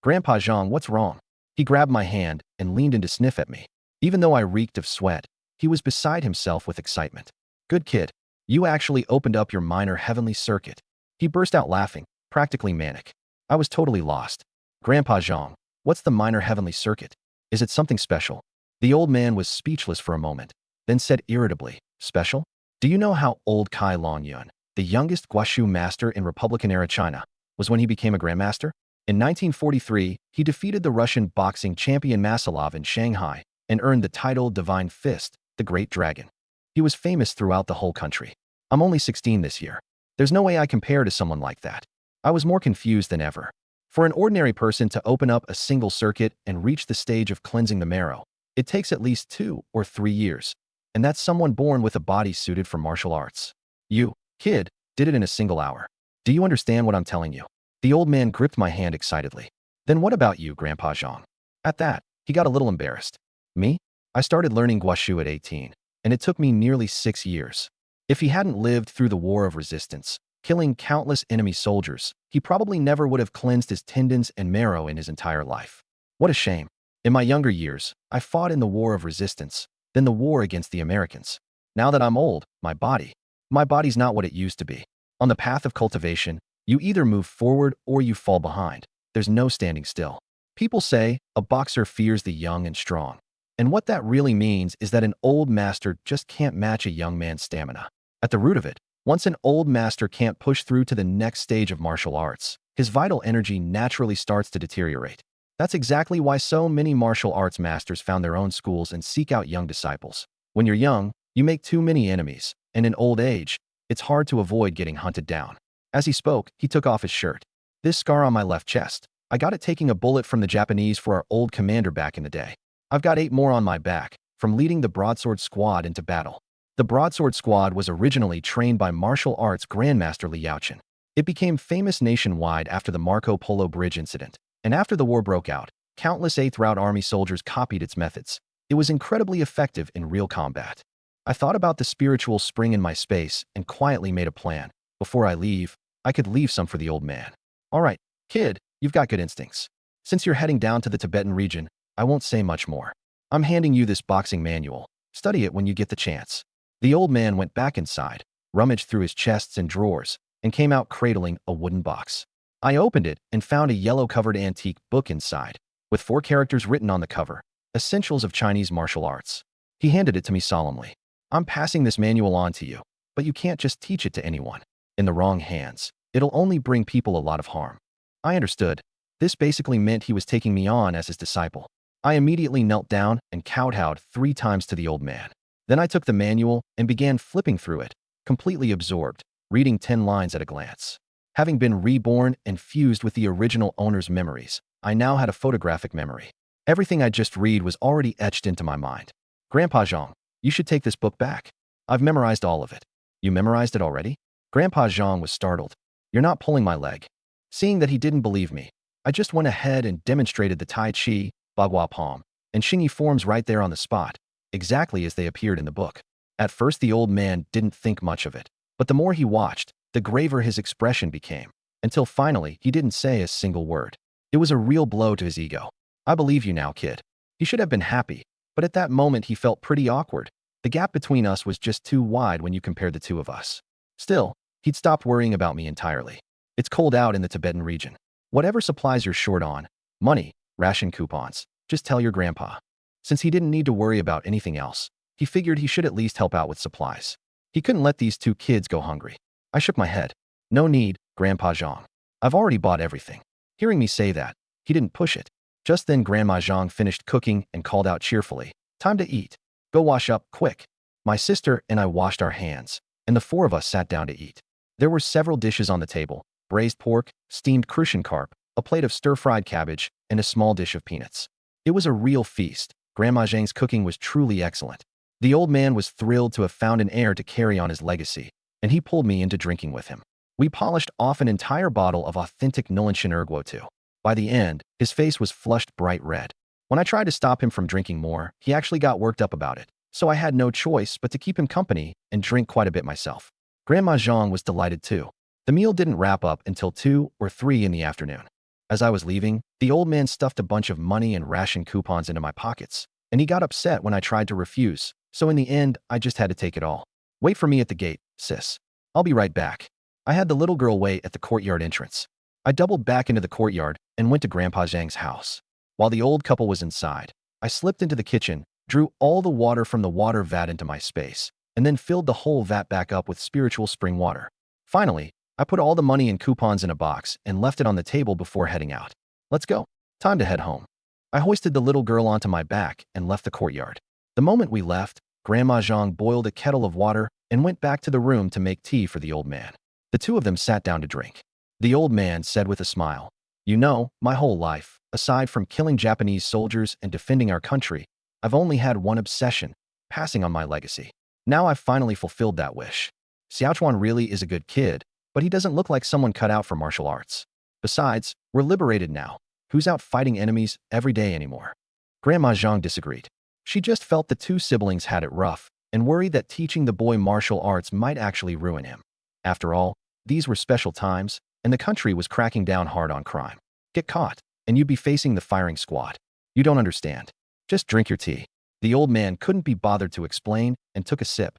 Speaker 1: "Grandpa Zhang, what's wrong?" He grabbed my hand and leaned in to sniff at me. Even though I reeked of sweat, he was beside himself with excitement. "Good kid. You actually opened up your minor heavenly circuit." He burst out laughing, practically manic. I was totally lost. "Grandpa Zhang, what's the minor heavenly circuit? Is it something special?" The old man was speechless for a moment, then said irritably, "Special? Do you know how old Kai Long Yun, the youngest Guashu master in Republican-era China, was when he became a grandmaster? In 1943, he defeated the Russian boxing champion Masalov in Shanghai and earned the title Divine Fist, the Great Dragon. He was famous throughout the whole country. I'm only 16 this year. There's no way I compare to someone like that." I was more confused than ever. For an ordinary person to open up a single circuit and reach the stage of cleansing the marrow, it takes at least 2 or 3 years. And that's someone born with a body suited for martial arts. "You, kid, did it in a single hour. Do you understand what I'm telling you?" The old man gripped my hand excitedly. "Then what about you, Grandpa Zhang?" At that, he got a little embarrassed. "Me? I started learning Guashu at 18, and it took me nearly 6 years. If he hadn't lived through the War of Resistance, killing countless enemy soldiers, he probably never would have cleansed his tendons and marrow in his entire life. What a shame. In my younger years, I fought in the War of Resistance, then the war against the Americans. Now that I'm old, my body's not what it used to be. On the path of cultivation, you either move forward or you fall behind. There's no standing still. People say a boxer fears the young and strong. And what that really means is that an old master just can't match a young man's stamina. At the root of it, once an old master can't push through to the next stage of martial arts, his vital energy naturally starts to deteriorate. That's exactly why so many martial arts masters found their own schools and seek out young disciples. When you're young, you make too many enemies, and in old age, it's hard to avoid getting hunted down. As he spoke, he took off his shirt. "This scar on my left chest, I got it taking a bullet from the Japanese for our old commander back in the day. I've got 8 more on my back, from leading the broadsword squad into battle. The broadsword squad was originally trained by martial arts grandmaster Li Yaochen. It became famous nationwide after the Marco Polo Bridge incident, and after the war broke out, countless Eighth Route Army soldiers copied its methods. It was incredibly effective in real combat. I thought about the spiritual spring in my space and quietly made a plan. Before I leave, I could leave some for the old man. All right, kid, you've got good instincts. Since you're heading down to the Tibetan region, I won't say much more. I'm handing you this boxing manual. Study it when you get the chance. The old man went back inside, rummaged through his chests and drawers, and came out cradling a wooden box. I opened it and found a yellow-covered antique book inside, with 4 characters written on the cover, Essentials of Chinese Martial Arts. He handed it to me solemnly. I'm passing this manual on to you, but you can't just teach it to anyone. In the wrong hands, it'll only bring people a lot of harm. I understood. This basically meant he was taking me on as his disciple. I immediately knelt down and kowtowed 3 times to the old man. Then I took the manual and began flipping through it, completely absorbed, reading 10 lines at a glance. Having been reborn and fused with the original owner's memories, I now had a photographic memory. Everything I just read was already etched into my mind. Grandpa Zhang, you should take this book back. I've memorized all of it. You memorized it already? Grandpa Zhang was startled. You're not pulling my leg. Seeing that he didn't believe me, I just went ahead and demonstrated the Tai Chi, Bagua Palm, and Xingyi forms right there on the spot, exactly as they appeared in the book. At first, the old man didn't think much of it, but the more he watched, the graver his expression became, until finally he didn't say a single word. It was a real blow to his ego. I believe you now, kid. He should have been happy, but at that moment he felt pretty awkward. The gap between us was just too wide when you compared the two of us. Still, he'd stopped worrying about me entirely. It's cold out in the Tibetan region. Whatever supplies you're short on, money, ration coupons, just tell your grandpa. Since he didn't need to worry about anything else, he figured he should at least help out with supplies. He couldn't let these 2 kids go hungry. I shook my head. No need, Grandpa Zhang. I've already bought everything. Hearing me say that, he didn't push it. Just then Grandma Zhang finished cooking and called out cheerfully, "Time to eat. Go wash up, quick." My sister and I washed our hands, and the 4 of us sat down to eat. There were several dishes on the table: braised pork, steamed crucian carp, a plate of stir-fried cabbage, and a small dish of peanuts. It was a real feast. Grandma Zhang's cooking was truly excellent. The old man was thrilled to have found an heir to carry on his legacy, and he pulled me into drinking with him. We polished off an entire bottle of authentic Nulanshan Erguo too. By the end, his face was flushed bright red. When I tried to stop him from drinking more, he actually got worked up about it, so I had no choice but to keep him company and drink quite a bit myself. Grandma Zhang was delighted too. The meal didn't wrap up until 2 or 3 in the afternoon. As I was leaving, the old man stuffed a bunch of money and ration coupons into my pockets, and he got upset when I tried to refuse, so in the end, I just had to take it all. Wait for me at the gate, sis. I'll be right back. I had the little girl wait at the courtyard entrance. I doubled back into the courtyard and went to Grandpa Zhang's house. While the old couple was inside, I slipped into the kitchen, drew all the water from the water vat into my space, and then filled the whole vat back up with spiritual spring water. Finally, I put all the money and coupons in a box and left it on the table before heading out. Let's go. Time to head home. I hoisted the little girl onto my back and left the courtyard. The moment we left, Grandma Zhang boiled a kettle of water and went back to the room to make tea for the old man. The 2 of them sat down to drink. The old man said with a smile, "You know, my whole life, aside from killing Japanese soldiers and defending our country, I've only had one obsession: passing on my legacy. Now I've finally fulfilled that wish. Xiaochuan really is a good kid, but he doesn't look like someone cut out for martial arts. Besides, we're liberated now. Who's out fighting enemies every day anymore?" Grandma Zhang disagreed. She just felt the 2 siblings had it rough and worried that teaching the boy martial arts might actually ruin him. After all, these were special times, and the country was cracking down hard on crime. Get caught, and you'd be facing the firing squad. You don't understand. Just drink your tea. The old man couldn't be bothered to explain and took a sip.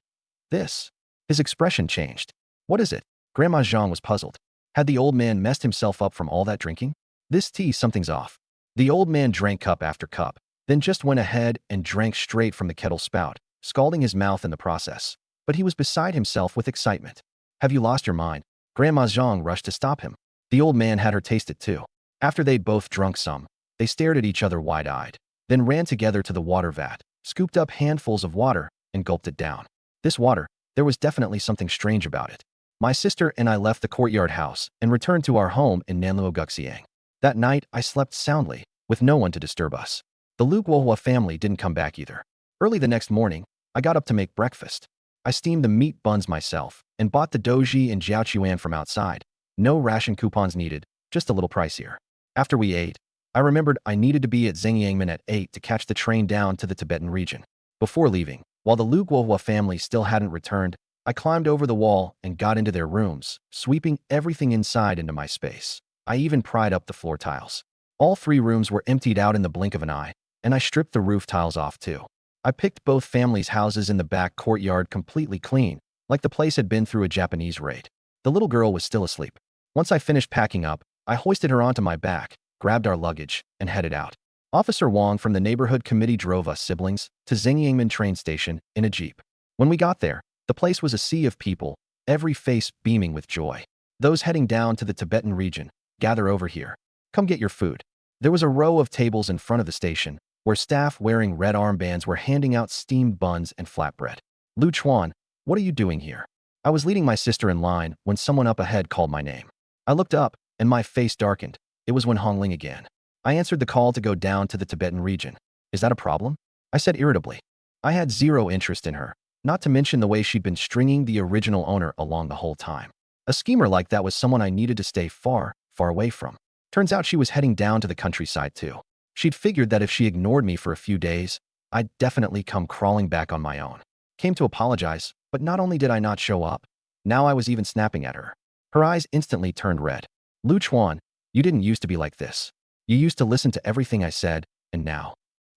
Speaker 1: This. His expression changed. What is it? Grandma Zhang was puzzled. Had the old man messed himself up from all that drinking? This tea, something's off. The old man drank cup after cup, then just went ahead and drank straight from the kettle spout, scalding his mouth in the process. But he was beside himself with excitement. Have you lost your mind? Grandma Zhang rushed to stop him. The old man had her taste it too. After they'd both drunk some, they stared at each other wide-eyed, then ran together to the water vat, scooped up handfuls of water, and gulped it down. This water, there was definitely something strange about it. My sister and I left the courtyard house and returned to our home in Nanluo Guxiang. That night, I slept soundly, with no one to disturb us. The Lu Guohua family didn't come back either. Early the next morning, I got up to make breakfast. I steamed the meat buns myself and bought the doji and jiaochuan from outside. No ration coupons needed, just a little pricier. After we ate, I remembered I needed to be at Zhengyangmen at 8 to catch the train down to the Tibetan region. Before leaving, while the Lu Guohua family still hadn't returned, I climbed over the wall and got into their rooms, sweeping everything inside into my space. I even pried up the floor tiles. All 3 rooms were emptied out in the blink of an eye, and I stripped the roof tiles off too. I picked both families' houses in the back courtyard completely clean, like the place had been through a Japanese raid. The little girl was still asleep. Once I finished packing up, I hoisted her onto my back, grabbed our luggage, and headed out. Officer Wong from the neighborhood committee drove us siblings to Zhengyangmen train station in a jeep. When we got there, the place was a sea of people, every face beaming with joy. Those heading down to the Tibetan region, gather over here. Come get your food. There was a row of tables in front of the station, where staff wearing red armbands were handing out steamed buns and flatbread. Lu Chuan, what are you doing here? I was leading my sister in line when someone up ahead called my name. I looked up, and my face darkened. It was Wen Hongling again. I answered the call to go down to the Tibetan region. Is that a problem? I said irritably. I had zero interest in her, not to mention the way she'd been stringing the original owner along the whole time. A schemer like that was someone I needed to stay far, far away from. Turns out she was heading down to the countryside too. She'd figured that if she ignored me for a few days, I'd definitely come crawling back on my own. Came to apologize, but not only did I not show up, now I was even snapping at her. Her eyes instantly turned red. Lu Chuan, you didn't used to be like this. You used to listen to everything I said, and now.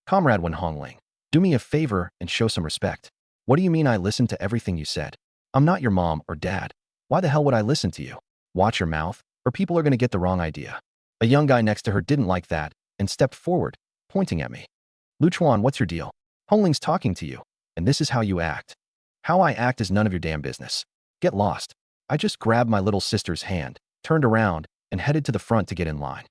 Speaker 1: Comrade Wen Hongling, do me a favor and show some respect. What do you mean I listened to everything you said? I'm not your mom or dad. Why the hell would I listen to you? Watch your mouth, or people are going to get the wrong idea. A young guy next to her didn't like that and stepped forward, pointing at me. Lu Chuan, what's your deal? Hongling's talking to you, and this is how you act. How I act is none of your damn business. Get lost. I just grabbed my little sister's hand, turned around, and headed to the front to get in line.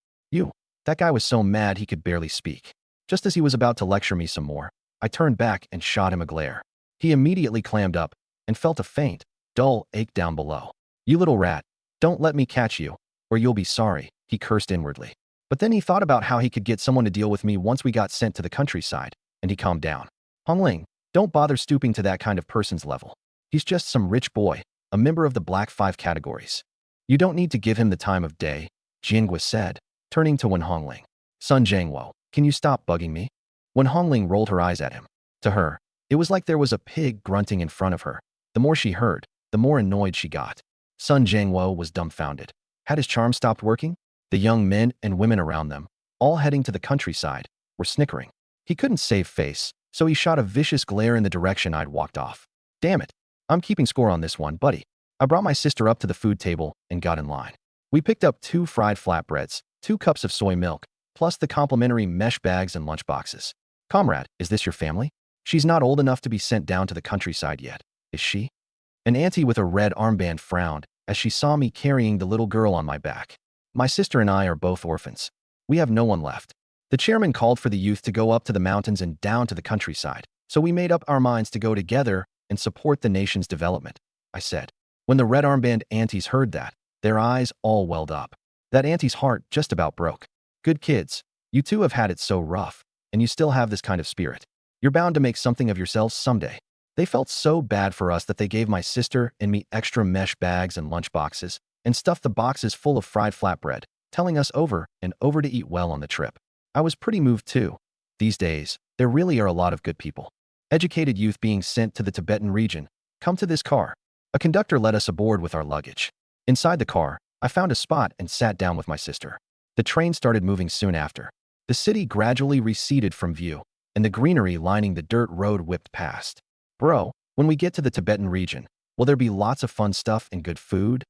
Speaker 1: That guy was so mad he could barely speak. Just as he was about to lecture me some more, I turned back and shot him a glare. He immediately clammed up and felt a faint, dull ache down below. You little rat, don't let me catch you, or you'll be sorry, he cursed inwardly. But then he thought about how he could get someone to deal with me once we got sent to the countryside, and he calmed down. Hongling, don't bother stooping to that kind of person's level. He's just some rich boy, a member of the Black 5 categories. You don't need to give him the time of day, Jiangua said, turning to Wen Hongling. Sun Jiangwo, can you stop bugging me? Wen Hongling rolled her eyes at him. To her, it was like there was a pig grunting in front of her. The more she heard, the more annoyed she got. Sun Jiangwo was dumbfounded. Had his charm stopped working? The young men and women around them, all heading to the countryside, were snickering. He couldn't save face, so he shot a vicious glare in the direction I'd walked off. Damn it, I'm keeping score on this one, buddy. I brought my sister up to the food table and got in line. We picked up 2 fried flatbreads, 2 cups of soy milk, plus the complimentary mesh bags and lunchboxes. Comrade, is this your family? She's not old enough to be sent down to the countryside yet, is she? An auntie with a red armband frowned as she saw me carrying the little girl on my back. My sister and I are both orphans. We have no one left. The chairman called for the youth to go up to the mountains and down to the countryside, so we made up our minds to go together and support the nation's development, I said. When the red armband aunties heard that, their eyes all welled up. That auntie's heart just about broke. Good kids, you two have had it so rough, and you still have this kind of spirit. You're bound to make something of yourselves someday. They felt so bad for us that they gave my sister and me extra mesh bags and lunch boxes, and stuffed the boxes full of fried flatbread, telling us over and over to eat well on the trip. I was pretty moved too. These days, there really are a lot of good people. Educated youth being sent to the Tibetan region. Come to this car. A conductor led us aboard with our luggage. Inside the car, I found a spot and sat down with my sister. The train started moving soon after. The city gradually receded from view, and the greenery lining the dirt road whipped past. Bro, when we get to the Tibetan region, will there be lots of fun stuff and good food?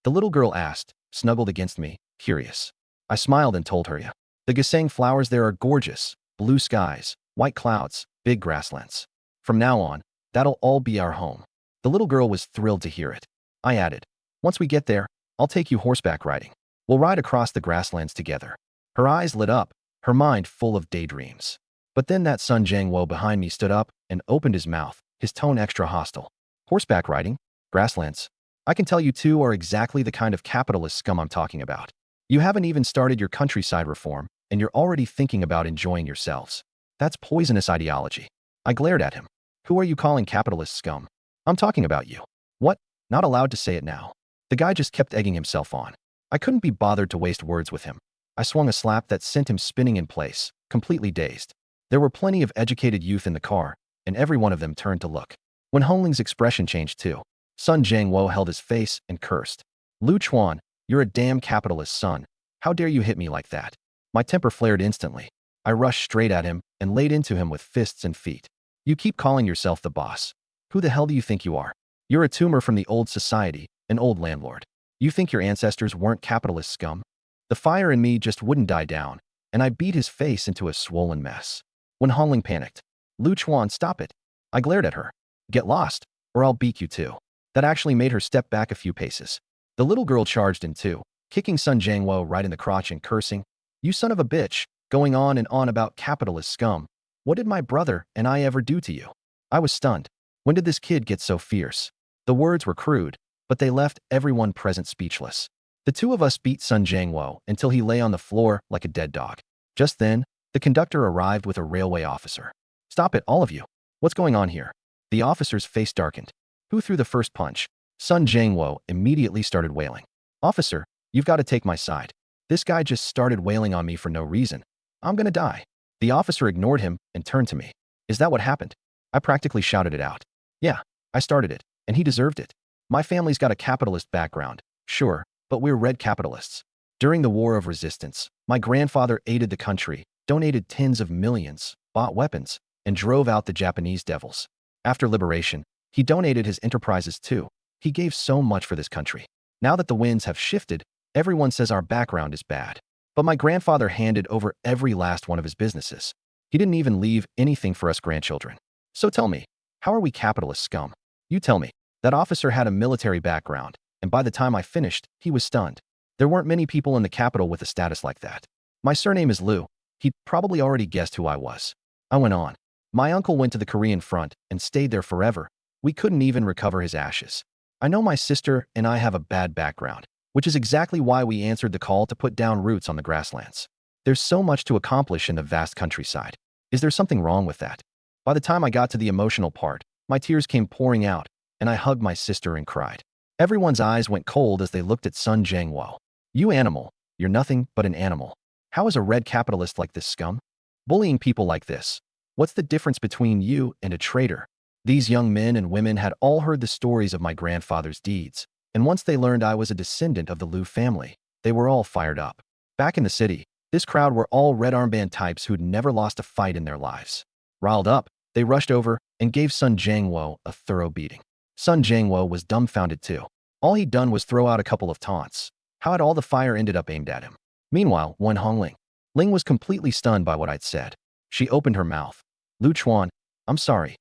Speaker 1: The little girl asked, snuggled against me, curious. I smiled and told her, yeah. The Gesang flowers there are gorgeous, blue skies, white clouds, big grasslands. From now on, that'll all be our home. The little girl was thrilled to hear it. I added, once we get there, I'll take you horseback riding. We'll ride across the grasslands together. Her eyes lit up, her mind full of daydreams. But then that Sun Jiangwo behind me stood up and opened his mouth, his tone extra hostile. Horseback riding? Grasslands? I can tell you two are exactly the kind of capitalist scum I'm talking about. You haven't even started your countryside reform, and you're already thinking about enjoying yourselves. That's poisonous ideology. I glared at him. Who are you calling capitalist scum? I'm talking about you. What? Not allowed to say it now. The guy just kept egging himself on. I couldn't be bothered to waste words with him. I swung a slap that sent him spinning in place, completely dazed. There were plenty of educated youth in the car, and every one of them turned to look. When Hongling's expression changed too, Sun Jiangwo held his face and cursed. Lu Chuan, you're a damn capitalist son. How dare you hit me like that? My temper flared instantly. I rushed straight at him and laid into him with fists and feet. You keep calling yourself the boss. Who the hell do you think you are? You're a tumor from the old society, an old landlord. You think your ancestors weren't capitalist scum? The fire in me just wouldn't die down, and I beat his face into a swollen mess. When Hongling panicked, Lu Chuan, stop it. I glared at her. Get lost, or I'll beat you too. That actually made her step back a few paces. The little girl charged in too, kicking Sun Jiangwo right in the crotch and cursing, you son of a bitch, going on and on about capitalist scum. What did my brother and I ever do to you? I was stunned. When did this kid get so fierce? The words were crude, but they left everyone present speechless. The two of us beat Sun Jiangwo until he lay on the floor like a dead dog. Just then, the conductor arrived with a railway officer. Stop it, all of you. What's going on here? The officer's face darkened. Who threw the first punch? Sun Jiangwo immediately started wailing. Officer, you've got to take my side. This guy just started wailing on me for no reason. I'm gonna die. The officer ignored him and turned to me. Is that what happened? I practically shouted it out. Yeah, I started it, and he deserved it. My family's got a capitalist background, sure, but we're red capitalists. During the War of Resistance, my grandfather aided the country, donated tens of millions, bought weapons, and drove out the Japanese devils. After liberation, he donated his enterprises too. He gave so much for this country. Now that the winds have shifted, everyone says our background is bad. But my grandfather handed over every last one of his businesses. He didn't even leave anything for us grandchildren. So tell me, how are we capitalist scum? You tell me. That officer had a military background, and by the time I finished, he was stunned. There weren't many people in the capital with a status like that. My surname is Liu. He'd probably already guessed who I was. I went on. My uncle went to the Korean front and stayed there forever. We couldn't even recover his ashes. I know my sister and I have a bad background, which is exactly why we answered the call to put down roots on the grasslands. There's so much to accomplish in the vast countryside. Is there something wrong with that? By the time I got to the emotional part, my tears came pouring out, and I hugged my sister and cried. Everyone's eyes went cold as they looked at Sun Jiangwo. You animal, you're nothing but an animal. How is a red capitalist like this scum? Bullying people like this. What's the difference between you and a traitor? These young men and women had all heard the stories of my grandfather's deeds, and once they learned I was a descendant of the Liu family, they were all fired up. Back in the city, this crowd were all red armband types who'd never lost a fight in their lives. Riled up, they rushed over and gave Sun Jiangwo a thorough beating. Sun Jiangwo was dumbfounded too. All he'd done was throw out a couple of taunts. How had all the fire ended up aimed at him? Meanwhile, Wen Hongling. Ling was completely stunned by what I'd said. She opened her mouth. Lu Chuan, I'm sorry.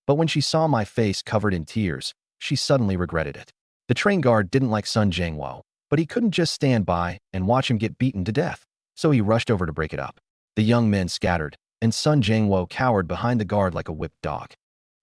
Speaker 1: But when she saw my face covered in tears, she suddenly regretted it. The train guard didn't like Sun Jiangwo, but he couldn't just stand by and watch him get beaten to death, so he rushed over to break it up. The young men scattered, and Sun Jiangwo cowered behind the guard like a whipped dog.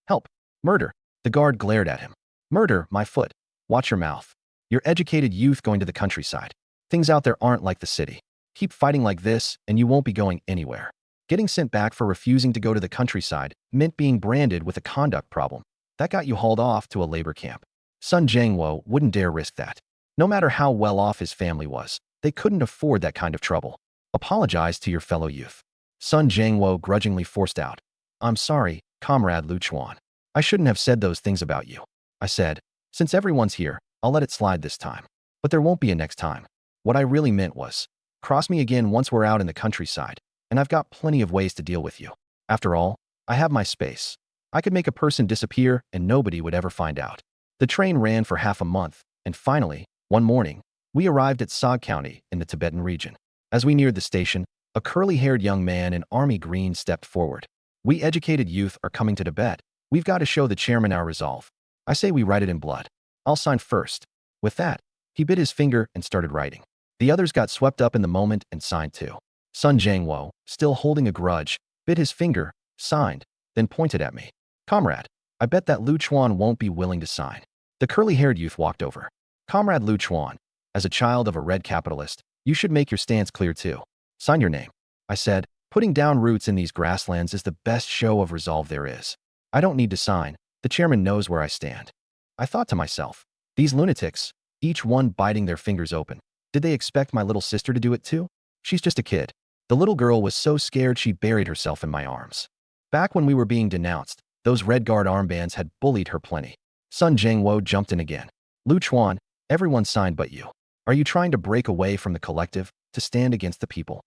Speaker 1: Help! Murder! The guard glared at him. Murder, my foot. Watch your mouth. You're educated youth going to the countryside. Things out there aren't like the city. Keep fighting like this, and you won't be going anywhere. Getting sent back for refusing to go to the countryside meant being branded with a conduct problem. That got you hauled off to a labor camp. Sun Jiangwo wouldn't dare risk that. No matter how well off his family was, they couldn't afford that kind of trouble. Apologize to your fellow youth. Sun Jiangwo grudgingly forced out. I'm sorry, Comrade Lu Chuan. I shouldn't have said those things about you. I said, since everyone's here, I'll let it slide this time. But there won't be a next time. What I really meant was, cross me again once we're out in the countryside, and I've got plenty of ways to deal with you. After all, I have my space. I could make a person disappear and nobody would ever find out. The train ran for half a month, and finally, one morning, we arrived at Sog County in the Tibetan region. As we neared the station, a curly-haired young man in army green stepped forward. We educated youth are coming to Tibet. We've got to show the chairman our resolve. I say we write it in blood. I'll sign first. With that, he bit his finger and started writing. The others got swept up in the moment and signed too. Sun Jiangwo, still holding a grudge, bit his finger, signed, then pointed at me. Comrade, I bet that Lu Chuan won't be willing to sign. The curly-haired youth walked over. Comrade Lu Chuan, as a child of a red capitalist, you should make your stance clear too. Sign your name, I said, Putting down roots in these grasslands is the best show of resolve there is. I don't need to sign. The chairman knows where I stand. I thought to myself, these lunatics, each one biting their fingers open. Did they expect my little sister to do it too? She's just a kid. The little girl was so scared she buried herself in my arms. Back when we were being denounced, those Red Guard armbands had bullied her plenty. Sun Jiangwo jumped in again. Lu Chuan, everyone signed but you. Are you trying to break away from the collective, to stand against the people?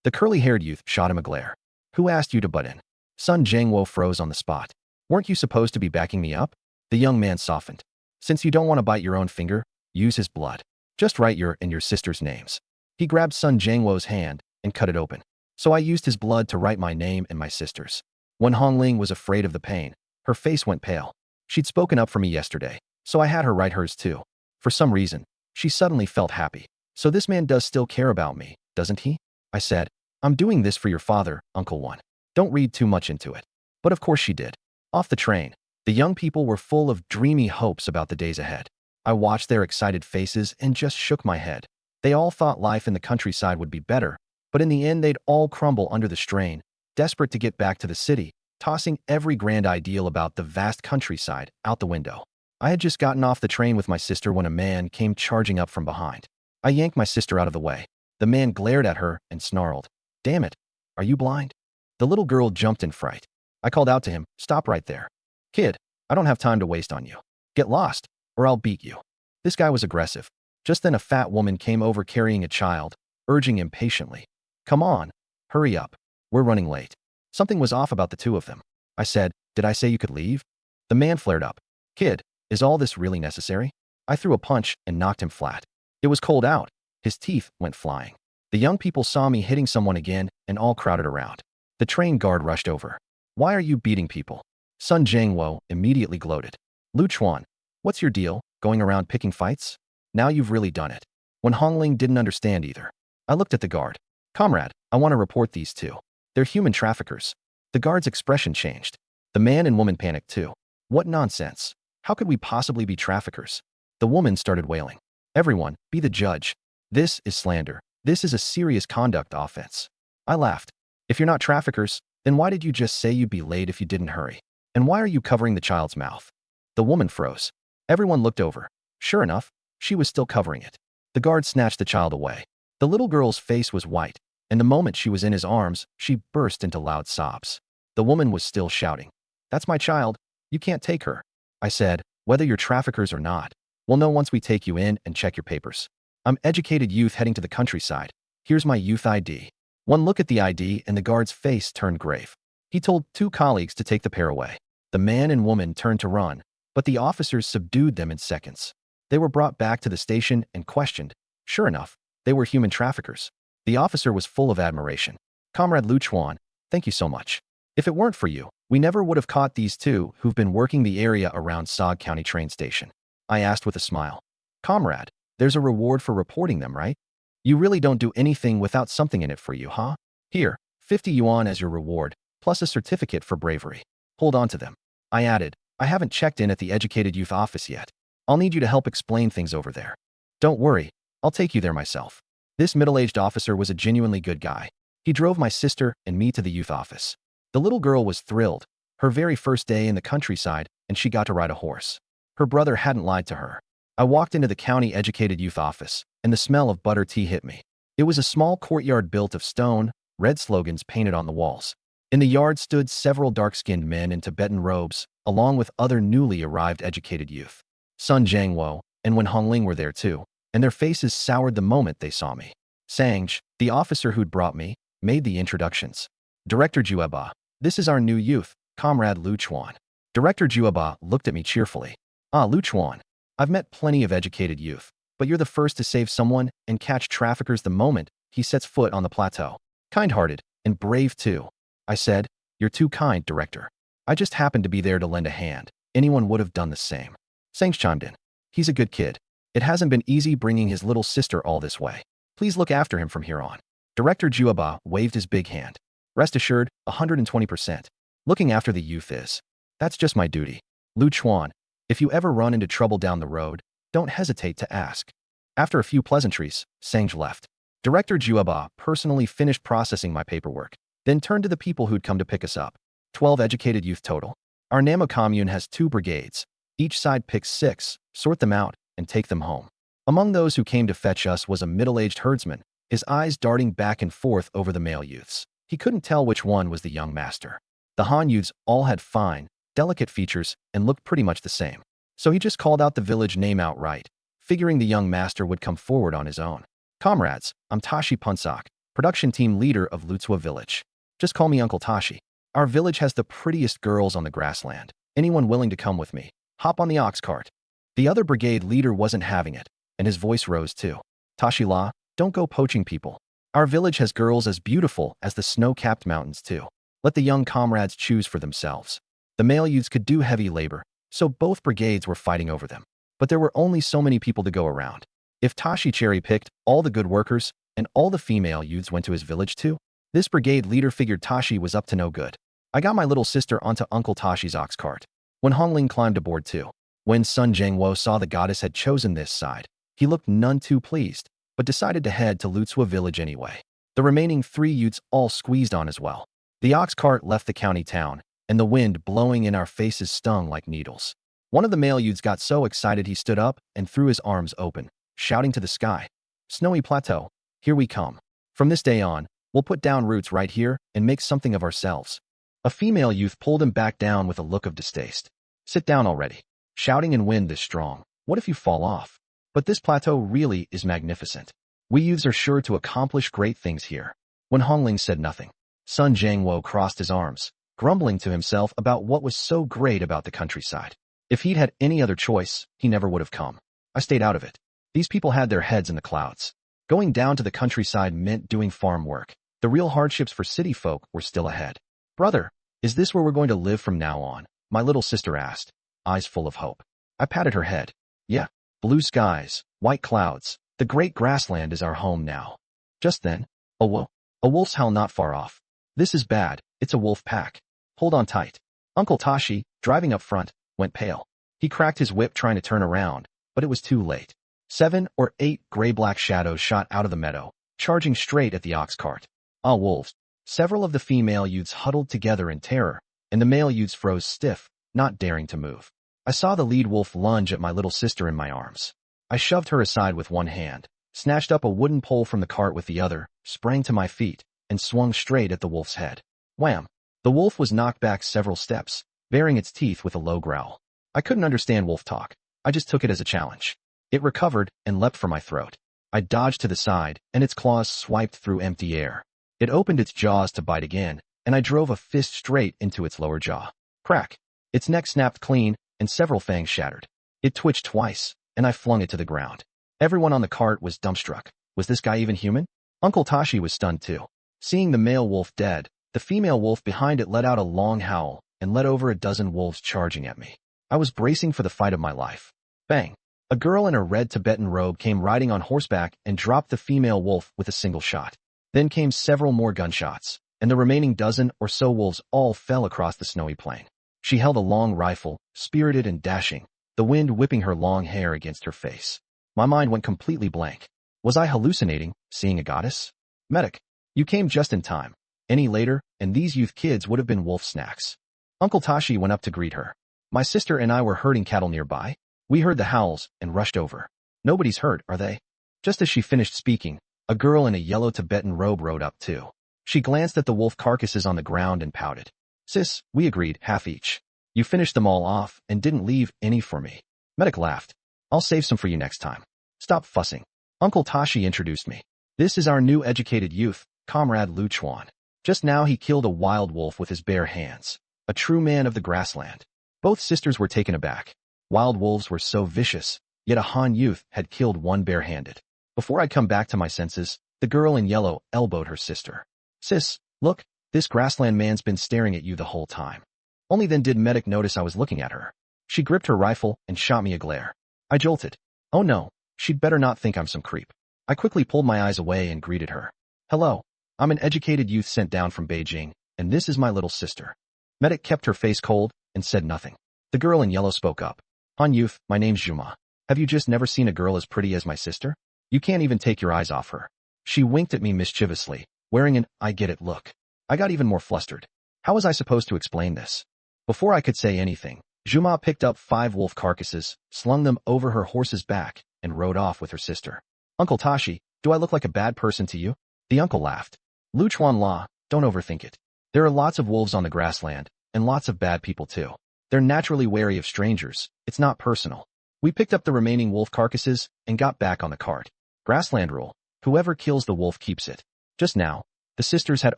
Speaker 1: The curly-haired youth shot him a glare. Who asked you to butt in? Sun Jiangwo froze on the spot. Weren't you supposed to be backing me up? The young man softened. Since you don't want to bite your own finger, use his blood. Just write your and your sister's names. He grabbed Sun Jiangwo's hand and cut it open. So I used his blood to write my name and my sister's. When Hongling was afraid of the pain, her face went pale. She'd spoken up for me yesterday, so I had her write hers too. For some reason, she suddenly felt happy. So this man does still care about me, doesn't he? I said, I'm doing this for your father, Uncle One. Don't read too much into it. But of course she did. Off the train, the young people were full of dreamy hopes about the days ahead. I watched their excited faces and just shook my head. They all thought life in the countryside would be better, but in the end they'd all crumble under the strain, desperate to get back to the city, tossing every grand ideal about the vast countryside out the window. I had just gotten off the train with my sister when a man came charging up from behind. I yanked my sister out of the way. The man glared at her and snarled, "Damn it, are you blind?" The little girl jumped in fright. I called out to him, "Stop right there. Kid, I don't have time to waste on you. Get lost, or I'll beat you." This guy was aggressive. Just then a fat woman came over carrying a child, urging impatiently, "Come on, hurry up. We're running late." Something was off about the two of them. I said, "Did I say you could leave?" The man flared up. "Kid, is all this really necessary?" I threw a punch and knocked him flat. It was cold out. His teeth went flying. The young people saw me hitting someone again and all crowded around. The train guard rushed over. "Why are you beating people?" Sun Jiangwo immediately gloated. "Lu Chuan, what's your deal, going around picking fights? Now you've really done it." When Hongling didn't understand either. I looked at the guard. "Comrade, I want to report these two. They're human traffickers." The guard's expression changed. The man and woman panicked too. "What nonsense. How could we possibly be traffickers?" The woman started wailing. "Everyone, be the judge. This is slander. This is a serious conduct offense." I laughed. "If you're not traffickers, then why did you just say you'd be late if you didn't hurry? And why are you covering the child's mouth?" The woman froze. Everyone looked over. Sure enough, she was still covering it. The guard snatched the child away. The little girl's face was white, and the moment she was in his arms, she burst into loud sobs. The woman was still shouting, "That's my child. You can't take her." I said, "Whether you're traffickers or not, we'll know once we take you in and check your papers. I'm educated youth heading to the countryside. Here's my youth ID." One look at the ID and the guard's face turned grave. He told two colleagues to take the pair away. The man and woman turned to run, but the officers subdued them in seconds. They were brought back to the station and questioned. Sure enough, they were human traffickers. The officer was full of admiration. "Comrade Lu Chuan, thank you so much. If it weren't for you, we never would have caught these two who've been working the area around Sog County train station." I asked with a smile. "Comrade, there's a reward for reporting them, right? You really don't do anything without something in it for you, huh? Here, 50 yuan as your reward, plus a certificate for bravery. Hold on to them." I added, "I haven't checked in at the Educated Youth office yet. I'll need you to help explain things over there." "Don't worry, I'll take you there myself." This middle-aged officer was a genuinely good guy. He drove my sister and me to the youth office. The little girl was thrilled. Her very first day in the countryside, and she got to ride a horse. Her brother hadn't lied to her. I walked into the county educated youth office, and the smell of butter tea hit me. It was a small courtyard built of stone, red slogans painted on the walls. In the yard stood several dark-skinned men in Tibetan robes, along with other newly arrived educated youth. Sun Jiangwo and Wen Hongling were there too, and their faces soured the moment they saw me. Sanj, the officer who'd brought me, made the introductions. "Director Jueba, this is our new youth, Comrade Lu Chuan." Director Jueba looked at me cheerfully. "Ah, Lu Chuan, I've met plenty of educated youth, but you're the first to save someone and catch traffickers the moment he sets foot on the plateau. Kind-hearted and brave too." I said, "You're too kind, Director. I just happened to be there to lend a hand. Anyone would have done the same." Sanj chimed in. "He's a good kid. It hasn't been easy bringing his little sister all this way. Please look after him from here on." Director Juaba waved his big hand. "Rest assured, 120%. Looking after the youth is. That's just my duty. Lu Chuan, if you ever run into trouble down the road, don't hesitate to ask." After a few pleasantries, Sanj left. Director Juaba personally finished processing my paperwork. then turned to the people who'd come to pick us up. 12 educated youth total. Our Nama commune has 2 brigades. Each side picks 6, sort them out, and take them home. Among those who came to fetch us was a middle-aged herdsman, his eyes darting back and forth over the male youths. He couldn't tell which one was the young master. The Han youths all had fine, delicate features and looked pretty much the same. So he just called out the village name outright, figuring the young master would come forward on his own. Comrades, I'm Tashi Punsak, production team leader of Lutsua village. Just call me Uncle Tashi. Our village has the prettiest girls on the grassland. Anyone willing to come with me? Hop on the ox cart. The other brigade leader wasn't having it, and his voice rose too. Tashi-la, don't go poaching people. Our village has girls as beautiful as the snow-capped mountains too. Let the young comrades choose for themselves. The male youths could do heavy labor, so both brigades were fighting over them. But there were only so many people to go around. If Tashi cherry-picked all the good workers and all the female youths went to his village too, this brigade leader figured Tashi was up to no good. I got my little sister onto Uncle Tashi's ox cart. When Hongling climbed aboard too. When Sun Jiangwo saw the goddess had chosen this side, he looked none too pleased, but decided to head to Lutsua village anyway. The remaining 3 youths all squeezed on as well. The ox cart left the county town, and the wind blowing in our faces stung like needles. One of the male youths got so excited he stood up and threw his arms open, shouting to the sky, "Snowy Plateau, here we come. From this day on, we'll put down roots right here and make something of ourselves." A female youth pulled him back down with a look of distaste. "Sit down already. Shouting in wind this strong, what if you fall off? But this plateau really is magnificent. We youths are sure to accomplish great things here." When Hongling said nothing, Sun Jiangwo crossed his arms, grumbling to himself about what was so great about the countryside. If he'd had any other choice, he never would have come. I stayed out of it. These people had their heads in the clouds. Going down to the countryside meant doing farm work. The real hardships for city folk were still ahead. "Brother, is this where we're going to live from now on?" my little sister asked, eyes full of hope. I patted her head. "Yeah, blue skies, white clouds. The great grassland is our home now." Just then, a wolf's howl not far off. "This is bad, it's a wolf pack. Hold on tight." Uncle Tashi, driving up front, went pale. He cracked his whip trying to turn around, but it was too late. 7 or 8 gray-black shadows shot out of the meadow, charging straight at the ox cart. Ah, wolves. Several of the female youths huddled together in terror, and the male youths froze stiff, not daring to move. I saw the lead wolf lunge at my little sister in my arms. I shoved her aside with one hand, snatched up a wooden pole from the cart with the other, sprang to my feet, and swung straight at the wolf's head. Wham! The wolf was knocked back several steps, baring its teeth with a low growl. I couldn't understand wolf talk. I just took it as a challenge. It recovered and leapt for my throat. I dodged to the side, and its claws swiped through empty air. It opened its jaws to bite again, and I drove a fist straight into its lower jaw. Crack! Its neck snapped clean, and several fangs shattered. It twitched twice, and I flung it to the ground. Everyone on the cart was dumbstruck. Was this guy even human? Uncle Tashi was stunned too. Seeing the male wolf dead, the female wolf behind it let out a long howl and led over a dozen wolves charging at me. I was bracing for the fight of my life. Bang! A girl in a red Tibetan robe came riding on horseback and dropped the female wolf with a single shot. Then came several more gunshots, and the remaining dozen or so wolves all fell across the snowy plain. She held a long rifle, spirited and dashing, the wind whipping her long hair against her face. My mind went completely blank. Was I hallucinating, seeing a goddess? Medic, you came just in time. Any later, and these youth kids would have been wolf snacks. Uncle Tashi went up to greet her. My sister and I were herding cattle nearby. We heard the howls and rushed over. Nobody's hurt, are they? Just as she finished speaking, a girl in a yellow Tibetan robe rode up too. She glanced at the wolf carcasses on the ground and pouted. Sis, we agreed, half each. You finished them all off and didn't leave any for me. Medic laughed. I'll save some for you next time. Stop fussing. Uncle Tashi introduced me. This is our new educated youth, Comrade Lu Chuan. Just now he killed a wild wolf with his bare hands. A true man of the grassland. Both sisters were taken aback. Wild wolves were so vicious, yet a Han youth had killed one barehanded. Before I'd come back to my senses, the girl in yellow elbowed her sister. Sis, look, this grassland man's been staring at you the whole time. Only then did Medic notice I was looking at her. She gripped her rifle and shot me a glare. I jolted. Oh no, she'd better not think I'm some creep. I quickly pulled my eyes away and greeted her. Hello, I'm an educated youth sent down from Beijing, and this is my little sister. Medic kept her face cold and said nothing. The girl in yellow spoke up. Han youth, my name's Juma. Have you just never seen a girl as pretty as my sister? You can't even take your eyes off her. She winked at me mischievously, wearing an I get it look. I got even more flustered. How was I supposed to explain this? Before I could say anything, Juma picked up 5 wolf carcasses, slung them over her horse's back, and rode off with her sister. Uncle Tashi, do I look like a bad person to you? The uncle laughed. Lu Chuan, don't overthink it. There are lots of wolves on the grassland, and lots of bad people too. They're naturally wary of strangers. It's not personal. We picked up the remaining wolf carcasses and got back on the cart. Grassland rule. Whoever kills the wolf keeps it. Just now, the sisters had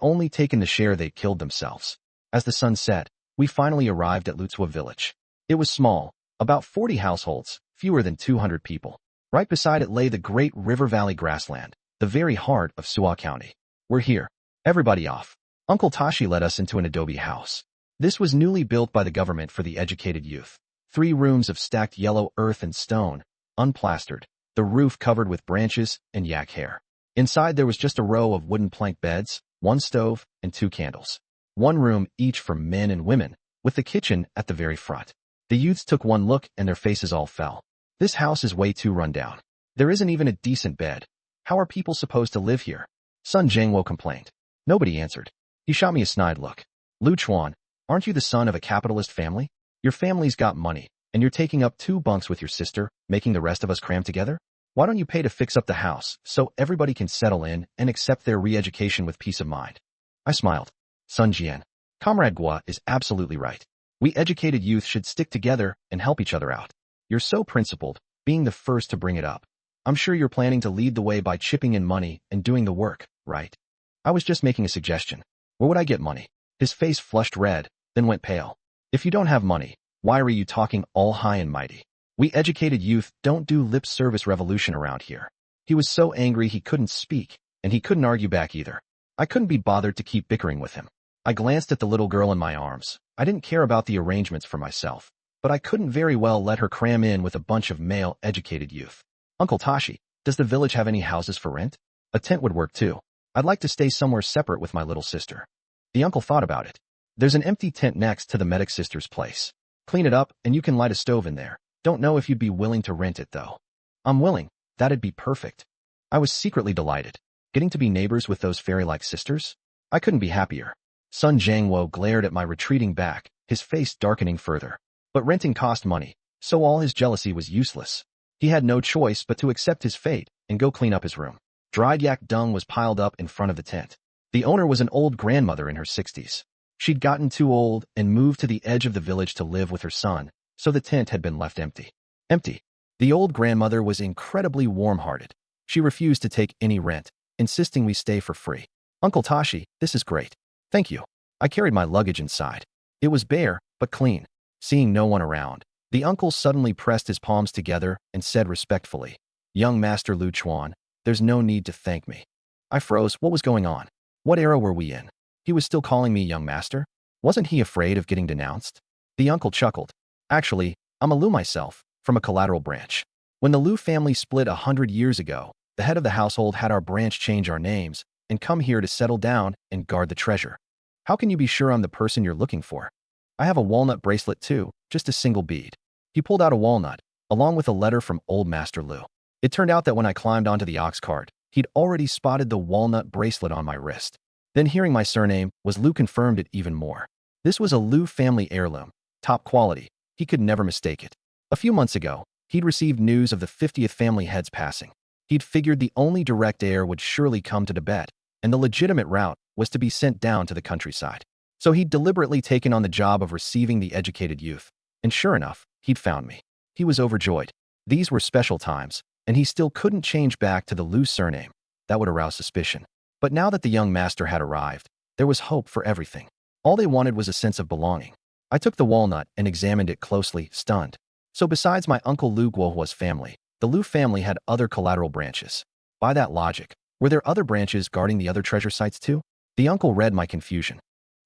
Speaker 1: only taken the share they'd killed themselves. As the sun set, we finally arrived at Lutsua village. It was small, about 40 households, fewer than 200 people. Right beside it lay the great River Valley grassland, the very heart of Suwa County. We're here. Everybody off. Uncle Tashi led us into an adobe house. This was newly built by the government for the educated youth. 3 rooms of stacked yellow earth and stone, unplastered, the roof covered with branches and yak hair. Inside there was just a row of wooden plank beds, 1 stove, and 2 candles. 1 room each for men and women, with the kitchen at the very front. The youths took one look and their faces all fell. This house is way too run down. There isn't even a decent bed. How are people supposed to live here? Sun Jiangwo complained. Nobody answered. He shot me a snide look. Lu Chuan, aren't you the son of a capitalist family? Your family's got money, and you're taking up 2 bunks with your sister, making the rest of us cram together? Why don't you pay to fix up the house, so everybody can settle in and accept their re-education with peace of mind? I smiled. Sun Jian, Comrade Gua is absolutely right. We educated youth should stick together and help each other out. You're so principled, being the first to bring it up. I'm sure you're planning to lead the way by chipping in money and doing the work, right? I was just making a suggestion. Where would I get money? His face flushed red, then went pale. If you don't have money, why are you talking all high and mighty? We educated youth don't do lip service revolution around here. He was so angry he couldn't speak, and he couldn't argue back either. I couldn't be bothered to keep bickering with him. I glanced at the little girl in my arms. I didn't care about the arrangements for myself, but I couldn't very well let her cram in with a bunch of male educated youth. Uncle Tashi, does the village have any houses for rent? A tent would work too. I'd like to stay somewhere separate with my little sister. The uncle thought about it. There's an empty tent next to the medic sister's place. Clean it up and you can light a stove in there. Don't know if you'd be willing to rent it though. I'm willing. That'd be perfect. I was secretly delighted. Getting to be neighbors with those fairy-like sisters? I couldn't be happier. Sun Jiangwo glared at my retreating back, his face darkening further. But renting cost money, so all his jealousy was useless. He had no choice but to accept his fate and go clean up his room. Dried yak dung was piled up in front of the tent. The owner was an old grandmother in her 60s. She'd gotten too old and moved to the edge of the village to live with her son, so the tent had been left empty. Empty. The old grandmother was incredibly warm-hearted. She refused to take any rent, insisting we stay for free. Uncle Tashi, this is great. Thank you. I carried my luggage inside. It was bare, but clean. Seeing no one around, the uncle suddenly pressed his palms together and said respectfully, Young Master Lu Chuan, there's no need to thank me. I froze. What was going on? What era were we in? He was still calling me young master? Wasn't he afraid of getting denounced? The uncle chuckled. Actually, I'm a Lu myself, from a collateral branch. When the Lu family split 100 years ago, the head of the household had our branch change our names and come here to settle down and guard the treasure. How can you be sure I'm the person you're looking for? I have a walnut bracelet too, just a single bead. He pulled out a walnut, along with a letter from old Master Lu. It turned out that when I climbed onto the ox cart, he'd already spotted the walnut bracelet on my wrist. Then hearing my surname was Lu confirmed it even more. This was a Lu family heirloom, top quality. He could never mistake it. A few months ago, he'd received news of the 50th family head's passing. He'd figured the only direct heir would surely come to Tibet, and the legitimate route was to be sent down to the countryside. So he'd deliberately taken on the job of receiving the educated youth. And sure enough, he'd found me. He was overjoyed. These were special times, and he still couldn't change back to the Lu surname. That would arouse suspicion. But now that the young master had arrived, there was hope for everything. All they wanted was a sense of belonging. I took the walnut and examined it closely, stunned. So besides my uncle Lu Guohua's family, the Lu family had other collateral branches. By that logic, were there other branches guarding the other treasure sites too? The uncle read my confusion.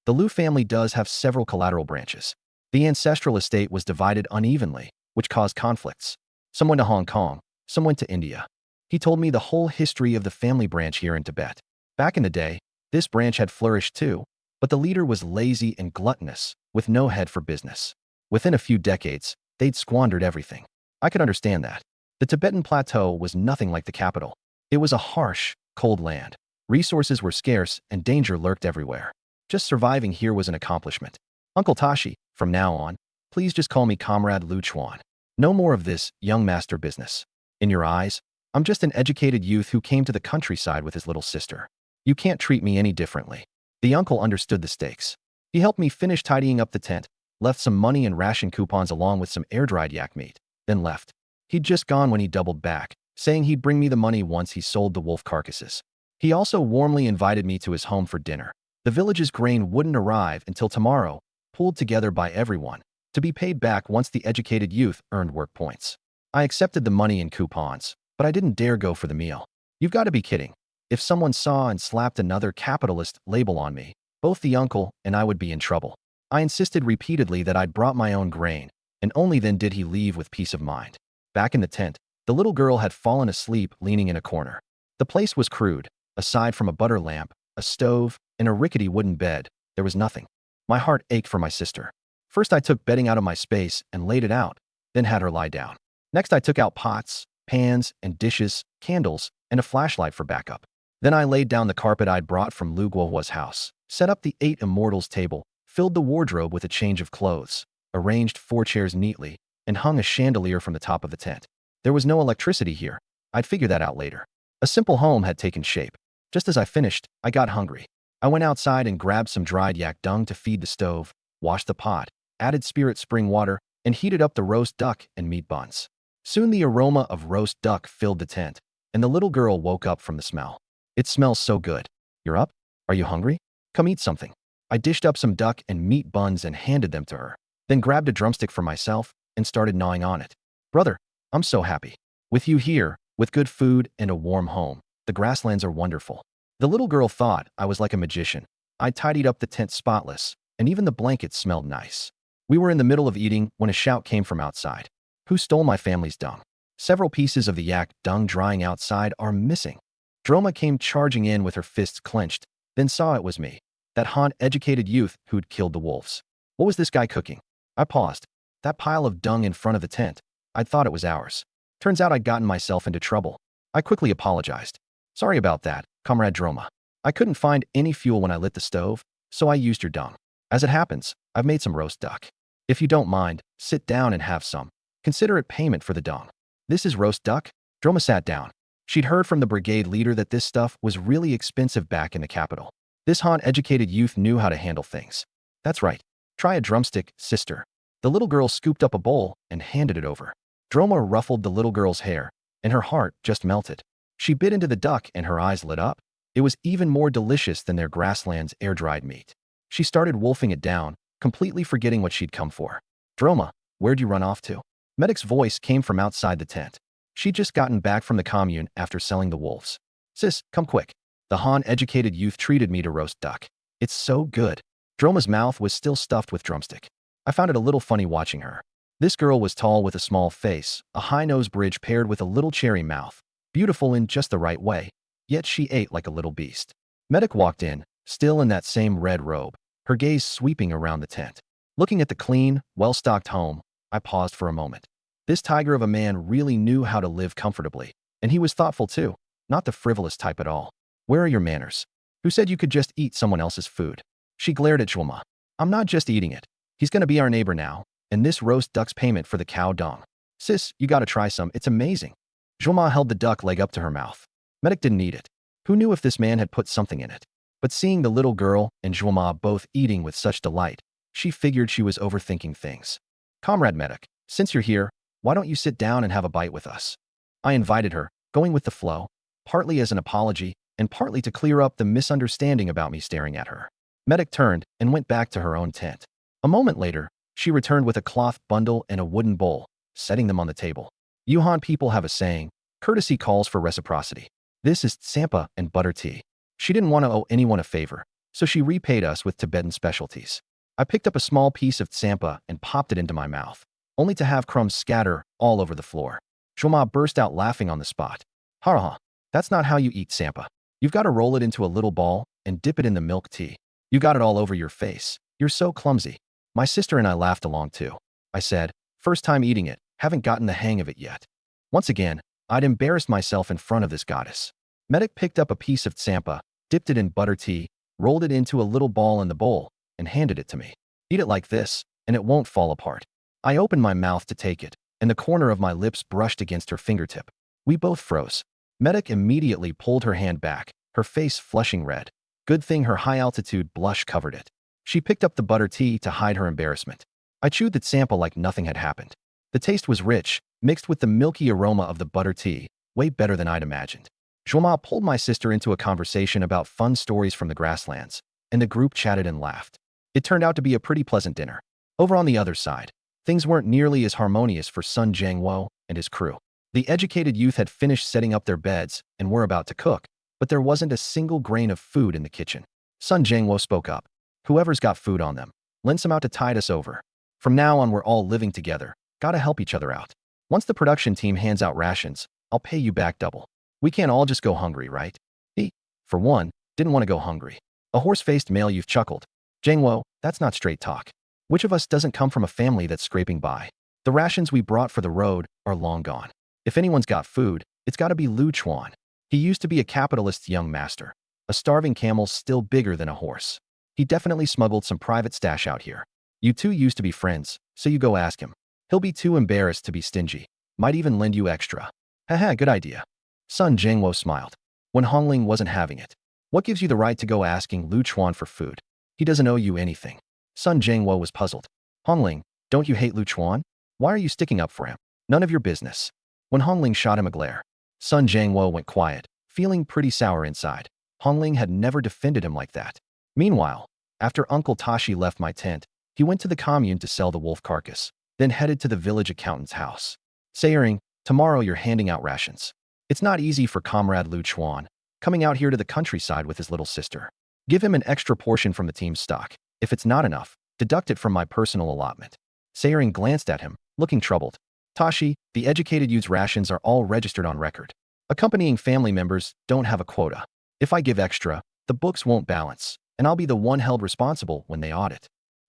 Speaker 1: The Lu family does have several collateral branches. The ancestral estate was divided unevenly, which caused conflicts. Some went to Hong Kong, some went to India. He told me the whole history of the family branch here in Tibet. Back in the day, this branch had flourished too, but the leader was lazy and gluttonous, with no head for business. Within a few decades, they'd squandered everything. I could understand that. The Tibetan plateau was nothing like the capital. It was a harsh, cold land. Resources were scarce and danger lurked everywhere. Just surviving here was an accomplishment. Uncle Tashi, from now on, please just call me Comrade Lu Chuan. No more of this young master business. In your eyes, I'm just an educated youth who came to the countryside with his little sister. You can't treat me any differently. The uncle understood the stakes. He helped me finish tidying up the tent, left some money and ration coupons along with some air-dried yak meat, then left. He'd just gone when he doubled back, saying he'd bring me the money once he sold the wolf carcasses. He also warmly invited me to his home for dinner. The village's grain wouldn't arrive until tomorrow, pooled together by everyone, to be paid back once the educated youth earned work points. I accepted the money and coupons, but I didn't dare go for the meal. You've got to be kidding. If someone saw and slapped another capitalist label on me, both the uncle and I would be in trouble. I insisted repeatedly that I'd brought my own grain, and only then did he leave with peace of mind. Back in the tent, the little girl had fallen asleep leaning in a corner. The place was crude. Aside from a butter lamp, a stove, and a rickety wooden bed, there was nothing. My heart ached for my sister. First I took bedding out of my space and laid it out, then had her lie down. Next I took out pots, pans, and dishes, candles, and a flashlight for backup. Then I laid down the carpet I'd brought from Lu Guohua's house, set up the 8 immortals table, filled the wardrobe with a change of clothes, arranged 4 chairs neatly, and hung a chandelier from the top of the tent. There was no electricity here. I'd figure that out later. A simple home had taken shape. Just as I finished, I got hungry. I went outside and grabbed some dried yak dung to feed the stove, washed the pot, added spirit spring water, and heated up the roast duck and meat buns. Soon the aroma of roast duck filled the tent, and the little girl woke up from the smell. It smells so good. You're up? Are you hungry? Come eat something. I dished up some duck and meat buns and handed them to her, then grabbed a drumstick for myself and started gnawing on it. Brother, I'm so happy. With you here, with good food and a warm home, the grasslands are wonderful. The little girl thought I was like a magician. I tidied up the tent spotless, and even the blankets smelled nice. We were in the middle of eating when a shout came from outside. Who stole my family's dung? Several pieces of the yak dung drying outside are missing. Droma came charging in with her fists clenched, then saw it was me, that educated youth who'd killed the wolves. What was this guy cooking? I paused. That pile of dung in front of the tent. I'd thought it was ours. Turns out I'd gotten myself into trouble. I quickly apologized. Sorry about that, Comrade Droma. I couldn't find any fuel when I lit the stove, so I used your dung. As it happens, I've made some roast duck. If you don't mind, sit down and have some. Consider it payment for the dung. This is roast duck? Droma sat down. She'd heard from the brigade leader that this stuff was really expensive back in the capital. This educated youth knew how to handle things. That's right. Try a drumstick, sister. The little girl scooped up a bowl and handed it over. Droma ruffled the little girl's hair, and her heart just melted. She bit into the duck and her eyes lit up. It was even more delicious than their grassland's air-dried meat. She started wolfing it down, completely forgetting what she'd come for. Droma, where'd you run off to? Medic's voice came from outside the tent. She'd just gotten back from the commune after selling the wolves. Sis, come quick. The educated youth treated me to roast duck. It's so good. Droma's mouth was still stuffed with drumstick. I found it a little funny watching her. This girl was tall with a small face, a high nose bridge paired with a little cherry mouth, beautiful in just the right way, yet she ate like a little beast. Medic walked in, still in that same red robe, her gaze sweeping around the tent. Looking at the clean, well-stocked home, I paused for a moment. This tiger of a man really knew how to live comfortably, and he was thoughtful too, not the frivolous type at all. Where are your manners? Who said you could just eat someone else's food? She glared at Julma. I'm not just eating it. He's gonna be our neighbor now, and this roast duck's payment for the cow dung. Sis, you gotta try some, it's amazing. Julma held the duck leg up to her mouth. Medic didn't eat it. Who knew if this man had put something in it? But seeing the little girl and Julma both eating with such delight, she figured she was overthinking things. Comrade Medic, since you're here, why don't you sit down and have a bite with us? I invited her, going with the flow, partly as an apology and partly to clear up the misunderstanding about me staring at her. Medic turned and went back to her own tent. A moment later, she returned with a cloth bundle and a wooden bowl, setting them on the table. Yuhan people have a saying, courtesy calls for reciprocity. This is tsampa and butter tea. She didn't want to owe anyone a favor, so she repaid us with Tibetan specialties. I picked up a small piece of tsampa and popped it into my mouth, only to have crumbs scatter all over the floor. Shoma burst out laughing on the spot. Ha, that's not how you eat tsampa. You've got to roll it into a little ball and dip it in the milk tea. You got it all over your face. You're so clumsy. My sister and I laughed along too. I said, first time eating it, haven't gotten the hang of it yet. Once again, I'd embarrassed myself in front of this goddess. Medic picked up a piece of tsampa, dipped it in butter tea, rolled it into a little ball in the bowl, and handed it to me. Eat it like this, and it won't fall apart. I opened my mouth to take it, and the corner of my lips brushed against her fingertip. We both froze. Medic immediately pulled her hand back, her face flushing red. Good thing her high-altitude blush covered it. She picked up the butter tea to hide her embarrassment. I chewed the sample like nothing had happened. The taste was rich, mixed with the milky aroma of the butter tea, way better than I'd imagined. Joama pulled my sister into a conversation about fun stories from the grasslands, and the group chatted and laughed. It turned out to be a pretty pleasant dinner. Over on the other side, things weren't nearly as harmonious for Sun Jiangwo and his crew. The educated youth had finished setting up their beds and were about to cook, but there wasn't a single grain of food in the kitchen. Sun Jiangwo spoke up. Whoever's got food on them, lend some out to tide us over. From now on, we're all living together. Gotta help each other out. Once the production team hands out rations, I'll pay you back double. We can't all just go hungry, right? He, for one, didn't want to go hungry. A horse-faced male youth chuckled. Jiangwo, that's not straight talk. Which of us doesn't come from a family that's scraping by? The rations we brought for the road are long gone. If anyone's got food, it's gotta be Lu Chuan. He used to be a capitalist's young master. A starving camel still bigger than a horse. He definitely smuggled some private stash out here. You two used to be friends, so you go ask him. He'll be too embarrassed to be stingy. Might even lend you extra. Haha, good idea. Sun Jiangwo smiled. When Hongling wasn't having it. What gives you the right to go asking Lu Chuan for food? He doesn't owe you anything. Sun Jiangwo was puzzled. Hongling, don't you hate Lu Chuan? Why are you sticking up for him? None of your business. When Hongling shot him a glare, Sun Jiangwo went quiet, feeling pretty sour inside. Hongling had never defended him like that. Meanwhile, after Uncle Tashi left my tent, he went to the commune to sell the wolf carcass, then headed to the village accountant's house. Saying, tomorrow you're handing out rations. It's not easy for Comrade Lu Chuan, coming out here to the countryside with his little sister. Give him an extra portion from the team's stock. If it's not enough, deduct it from my personal allotment. Sayering glanced at him, looking troubled. Tashi, the educated youth's rations are all registered on record. Accompanying family members don't have a quota. If I give extra, the books won't balance, and I'll be the one held responsible when they audit.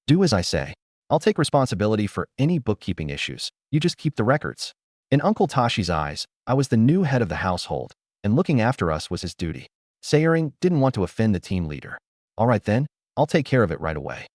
Speaker 1: Do as I say. I'll take responsibility for any bookkeeping issues. You just keep the records. In Uncle Tashi's eyes, I was the new head of the household, and looking after us was his duty. Sayering didn't want to offend the team leader. All right then, I'll take care of it right away.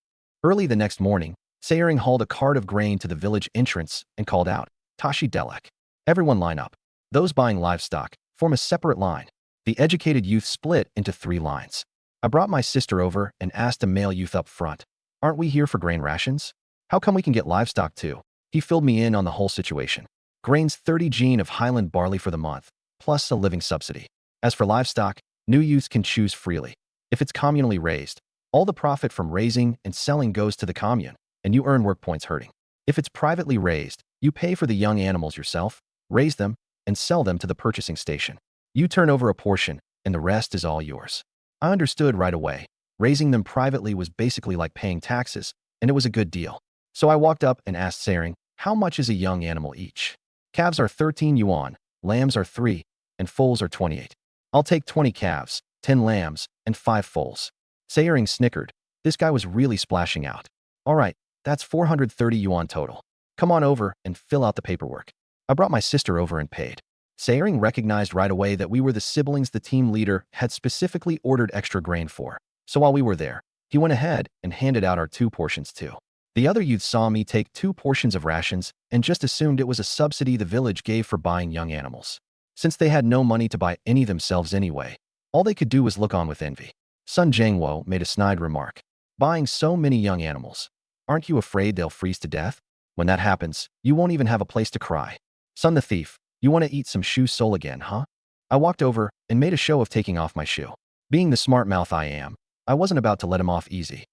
Speaker 1: Early the next morning, Sayering hauled a cart of grain to the village entrance and called out, Tashi Delek. Everyone line up. Those buying livestock, form a separate line. The educated youth split into 3 lines. I brought my sister over and asked a male youth up front, aren't we here for grain rations? How come we can get livestock too? He filled me in on the whole situation. Grain's 30 gene of Highland barley for the month, plus a living subsidy. As for livestock, new youths can choose freely. If it's communally raised, all the profit from raising and selling goes to the commune, and you earn work points herding. If it's privately raised, you pay for the young animals yourself, raise them, and sell them to the purchasing station. You turn over a portion, and the rest is all yours. I understood right away. Raising them privately was basically like paying taxes, and it was a good deal. So I walked up and asked Sayering, how much is a young animal each? Calves are 13 yuan, lambs are 3, and foals are 28. I'll take 20 calves, 10 lambs, and 5 foals. Sayering snickered. This guy was really splashing out. All right, that's 430 yuan total. Come on over and fill out the paperwork. I brought my sister over and paid. Sayering recognized right away that we were the siblings the team leader had specifically ordered extra grain for. So while we were there, he went ahead and handed out our 2 portions too. The other youths saw me take 2 portions of rations and just assumed it was a subsidy the village gave for buying young animals. Since they had no money to buy any themselves anyway, all they could do was look on with envy. Sun Jiangwo made a snide remark. Buying so many young animals. Aren't you afraid they'll freeze to death? When that happens, you won't even have a place to cry. Sun the thief, you want to eat some shoe sole again, huh? I walked over and made a show of taking off my shoe. Being the smart mouth I am, I wasn't about to let him off easy.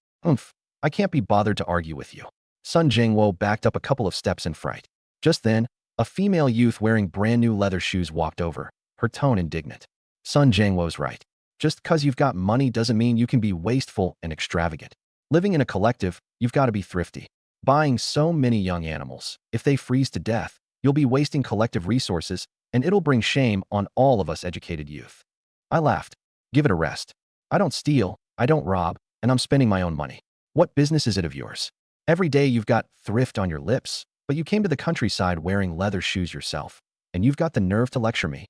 Speaker 1: I can't be bothered to argue with you. Sun Jiangwo backed up a couple of steps in fright. Just then, a female youth wearing brand new leather shoes walked over, her tone indignant. Sun Jiangwo's right. Just 'cause you've got money doesn't mean you can be wasteful and extravagant. Living in a collective, you've got to be thrifty. Buying so many young animals, if they freeze to death, you'll be wasting collective resources, and it'll bring shame on all of us educated youth. I laughed. Give it a rest. I don't steal, I don't rob, and I'm spending my own money. What business is it of yours? Every day you've got thrift on your lips, but you came to the countryside wearing leather shoes yourself, and you've got the nerve to lecture me.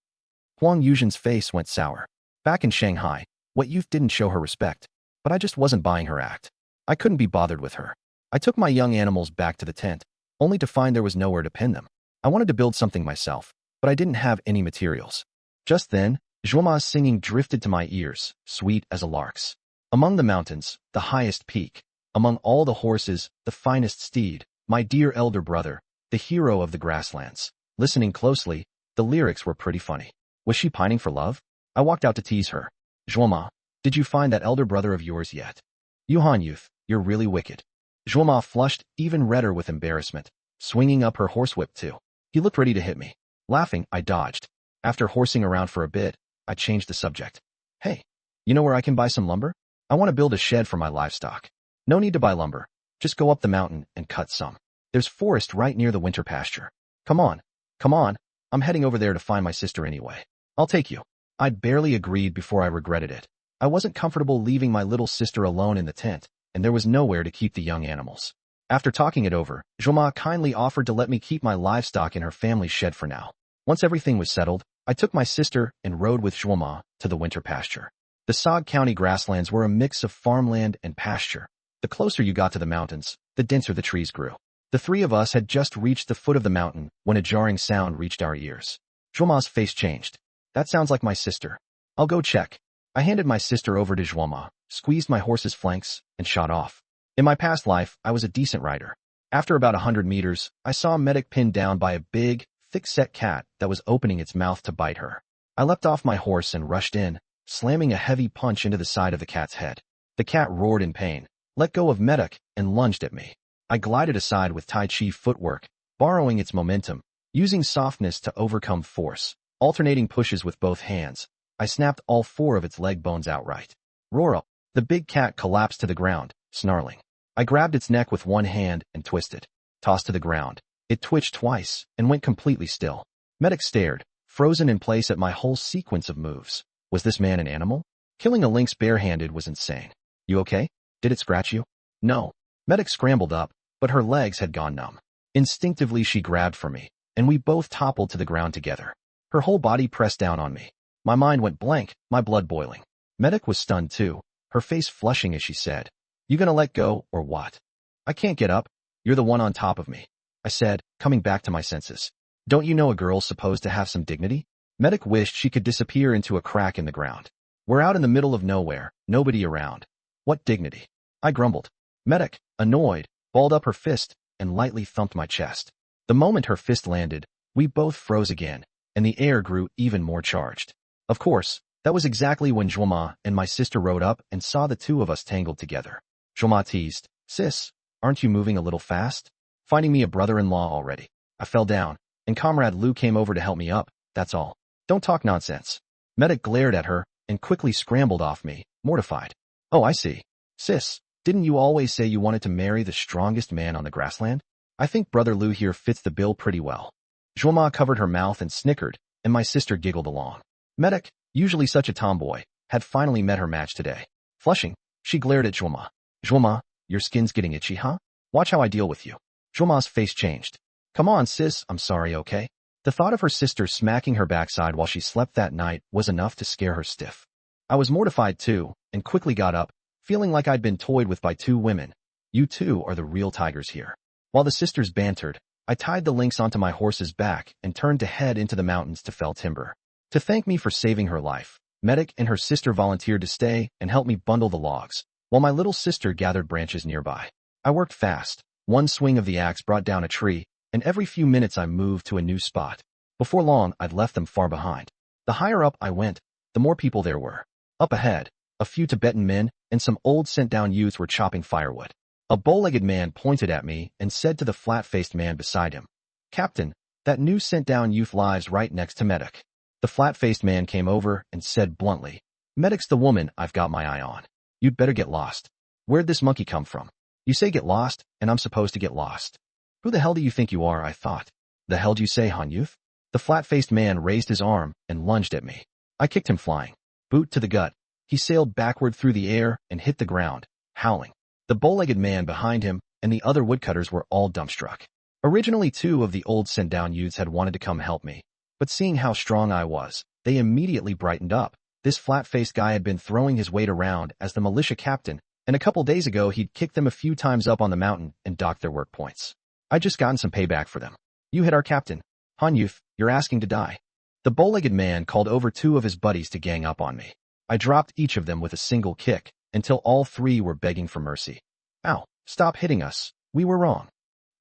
Speaker 1: Huang Yuzhen's face went sour. Back in Shanghai, what youth didn't show her respect? but I just wasn't buying her act. I couldn't be bothered with her. I took my young animals back to the tent, only to find there was nowhere to pin them. I wanted to build something myself, but I didn't have any materials. Just then, Zhuoma's singing drifted to my ears, sweet as a lark's. Among the mountains, the highest peak, among all the horses, the finest steed, my dear elder brother, the hero of the grasslands. Listening closely, the lyrics were pretty funny. Was she pining for love? I walked out to tease her. Zhuoma, did you find that elder brother of yours yet? Yuhan youth, you're really wicked. Zhuoma flushed even redder with embarrassment, swinging up her horsewhip too. He looked ready to hit me. Laughing, I dodged. After horsing around for a bit, I changed the subject. Hey, you know where I can buy some lumber? I want to build a shed for my livestock. No need to buy lumber. Just go up the mountain and cut some. There's forest right near the winter pasture. Come on. Come on. I'm heading over there to find my sister anyway. I'll take you. I barely agreed before I regretted it. I wasn't comfortable leaving my little sister alone in the tent, and there was nowhere to keep the young animals. After talking it over, Zhuoma kindly offered to let me keep my livestock in her family's shed for now. Once everything was settled, I took my sister and rode with Zhuoma to the winter pasture. The Sog County grasslands were a mix of farmland and pasture. The closer you got to the mountains, the denser the trees grew. The three of us had just reached the foot of the mountain when a jarring sound reached our ears. Zhuoma's face changed. That sounds like my sister. I'll go check. I handed my sister over to Zhuoma, squeezed my horse's flanks, and shot off. In my past life, I was a decent rider. After about 100 meters, I saw a medic pinned down by a big, thick-set cat that was opening its mouth to bite her. I leapt off my horse and rushed in, slamming a heavy punch into the side of the cat's head. The cat roared in pain, let go of medic, and lunged at me. I glided aside with Tai Chi footwork, borrowing its momentum, using softness to overcome force, alternating pushes with both hands. I snapped all 4 of its leg bones outright. Roar! The big cat collapsed to the ground, snarling. I grabbed its neck with one hand and twisted. Tossed to the ground. It twitched twice and went completely still. Medic stared, frozen in place at my whole sequence of moves. Was this man an animal? Killing a lynx barehanded was insane. You okay? Did it scratch you? No. Medic scrambled up, but her legs had gone numb. Instinctively she grabbed for me, and we both toppled to the ground together. Her whole body pressed down on me. My mind went blank, my blood boiling. Medic was stunned too, her face flushing as she said, "You gonna let go, or what?" "I can't get up. You're the one on top of me," I said, coming back to my senses. "Don't you know a girl's supposed to have some dignity?" Medic wished she could disappear into a crack in the ground. We're out in the middle of nowhere, nobody around. What dignity? I grumbled. Medic, annoyed, balled up her fist and lightly thumped my chest. The moment her fist landed, we both froze again, and the air grew even more charged. Of course, that was exactly when Zhuoma and my sister rode up and saw the two of us tangled together. Zhuoma teased, "Sis, aren't you moving a little fast? Finding me a brother-in-law already." I fell down, and Comrade Lu came over to help me up, that's all. Don't talk nonsense. Medic glared at her and quickly scrambled off me, mortified. Oh, I see. Sis, didn't you always say you wanted to marry the strongest man on the grassland? I think Brother Lu here fits the bill pretty well. Zhuoma covered her mouth and snickered, and my sister giggled along. Medic, usually such a tomboy, had finally met her match today. Flushing, she glared at Zhuoma. Zhuoma, your skin's getting itchy, huh? Watch how I deal with you. Zhuoma's face changed. Come on, sis, I'm sorry, okay? The thought of her sister smacking her backside while she slept that night was enough to scare her stiff. I was mortified too, and quickly got up, feeling like I'd been toyed with by 2 women. You two are the real tigers here. While the sisters bantered, I tied the lynx onto my horse's back and turned to head into the mountains to fell timber. To thank me for saving her life, Medic and her sister volunteered to stay and help me bundle the logs, while my little sister gathered branches nearby. I worked fast. One swing of the axe brought down a tree, and every few minutes I moved to a new spot. Before long, I'd left them far behind. The higher up I went, the more people there were. Up ahead, a few Tibetan men and some old sent-down youths were chopping firewood. A bow-legged man pointed at me and said to the flat-faced man beside him, "Captain, that new sent-down youth lives right next to Medic." The flat-faced man came over and said bluntly, "Medic's the woman I've got my eye on. You'd better get lost." "Where'd this monkey come from? You say get lost, and I'm supposed to get lost." "Who the hell do you think you are?" I thought. "The hell do you say, Han youth?" The flat-faced man raised his arm and lunged at me. I kicked him flying. Boot to the gut. He sailed backward through the air and hit the ground, howling. The bow-legged man behind him and the other woodcutters were all dumbstruck. Originally 2 of the old sent-down youths had wanted to come help me, but seeing how strong I was, they immediately brightened up. This flat-faced guy had been throwing his weight around as the militia captain, and a couple days ago he'd kicked them a few times up on the mountain and docked their work points. I'd just gotten some payback for them. You hit our captain. Han Youth, you're asking to die. The bow-legged man called over 2 of his buddies to gang up on me. I dropped each of them with a single kick, until all 3 were begging for mercy. Ow, stop hitting us. We were wrong.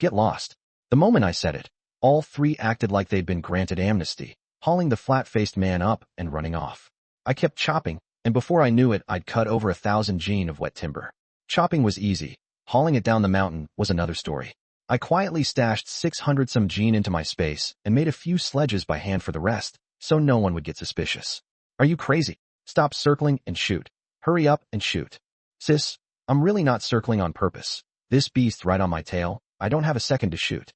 Speaker 1: Get lost. The moment I said it, all 3 acted like they'd been granted amnesty, hauling the flat-faced man up and running off. I kept chopping, and before I knew it, I'd cut over 1,000 jean of wet timber. Chopping was easy. Hauling it down the mountain was another story. I quietly stashed 600 some jean into my space and made a few sledges by hand for the rest, so no one would get suspicious. Are you crazy? Stop circling and shoot. Hurry up and shoot. Sis, I'm really not circling on purpose. This beast right on my tail, I don't have a second to shoot.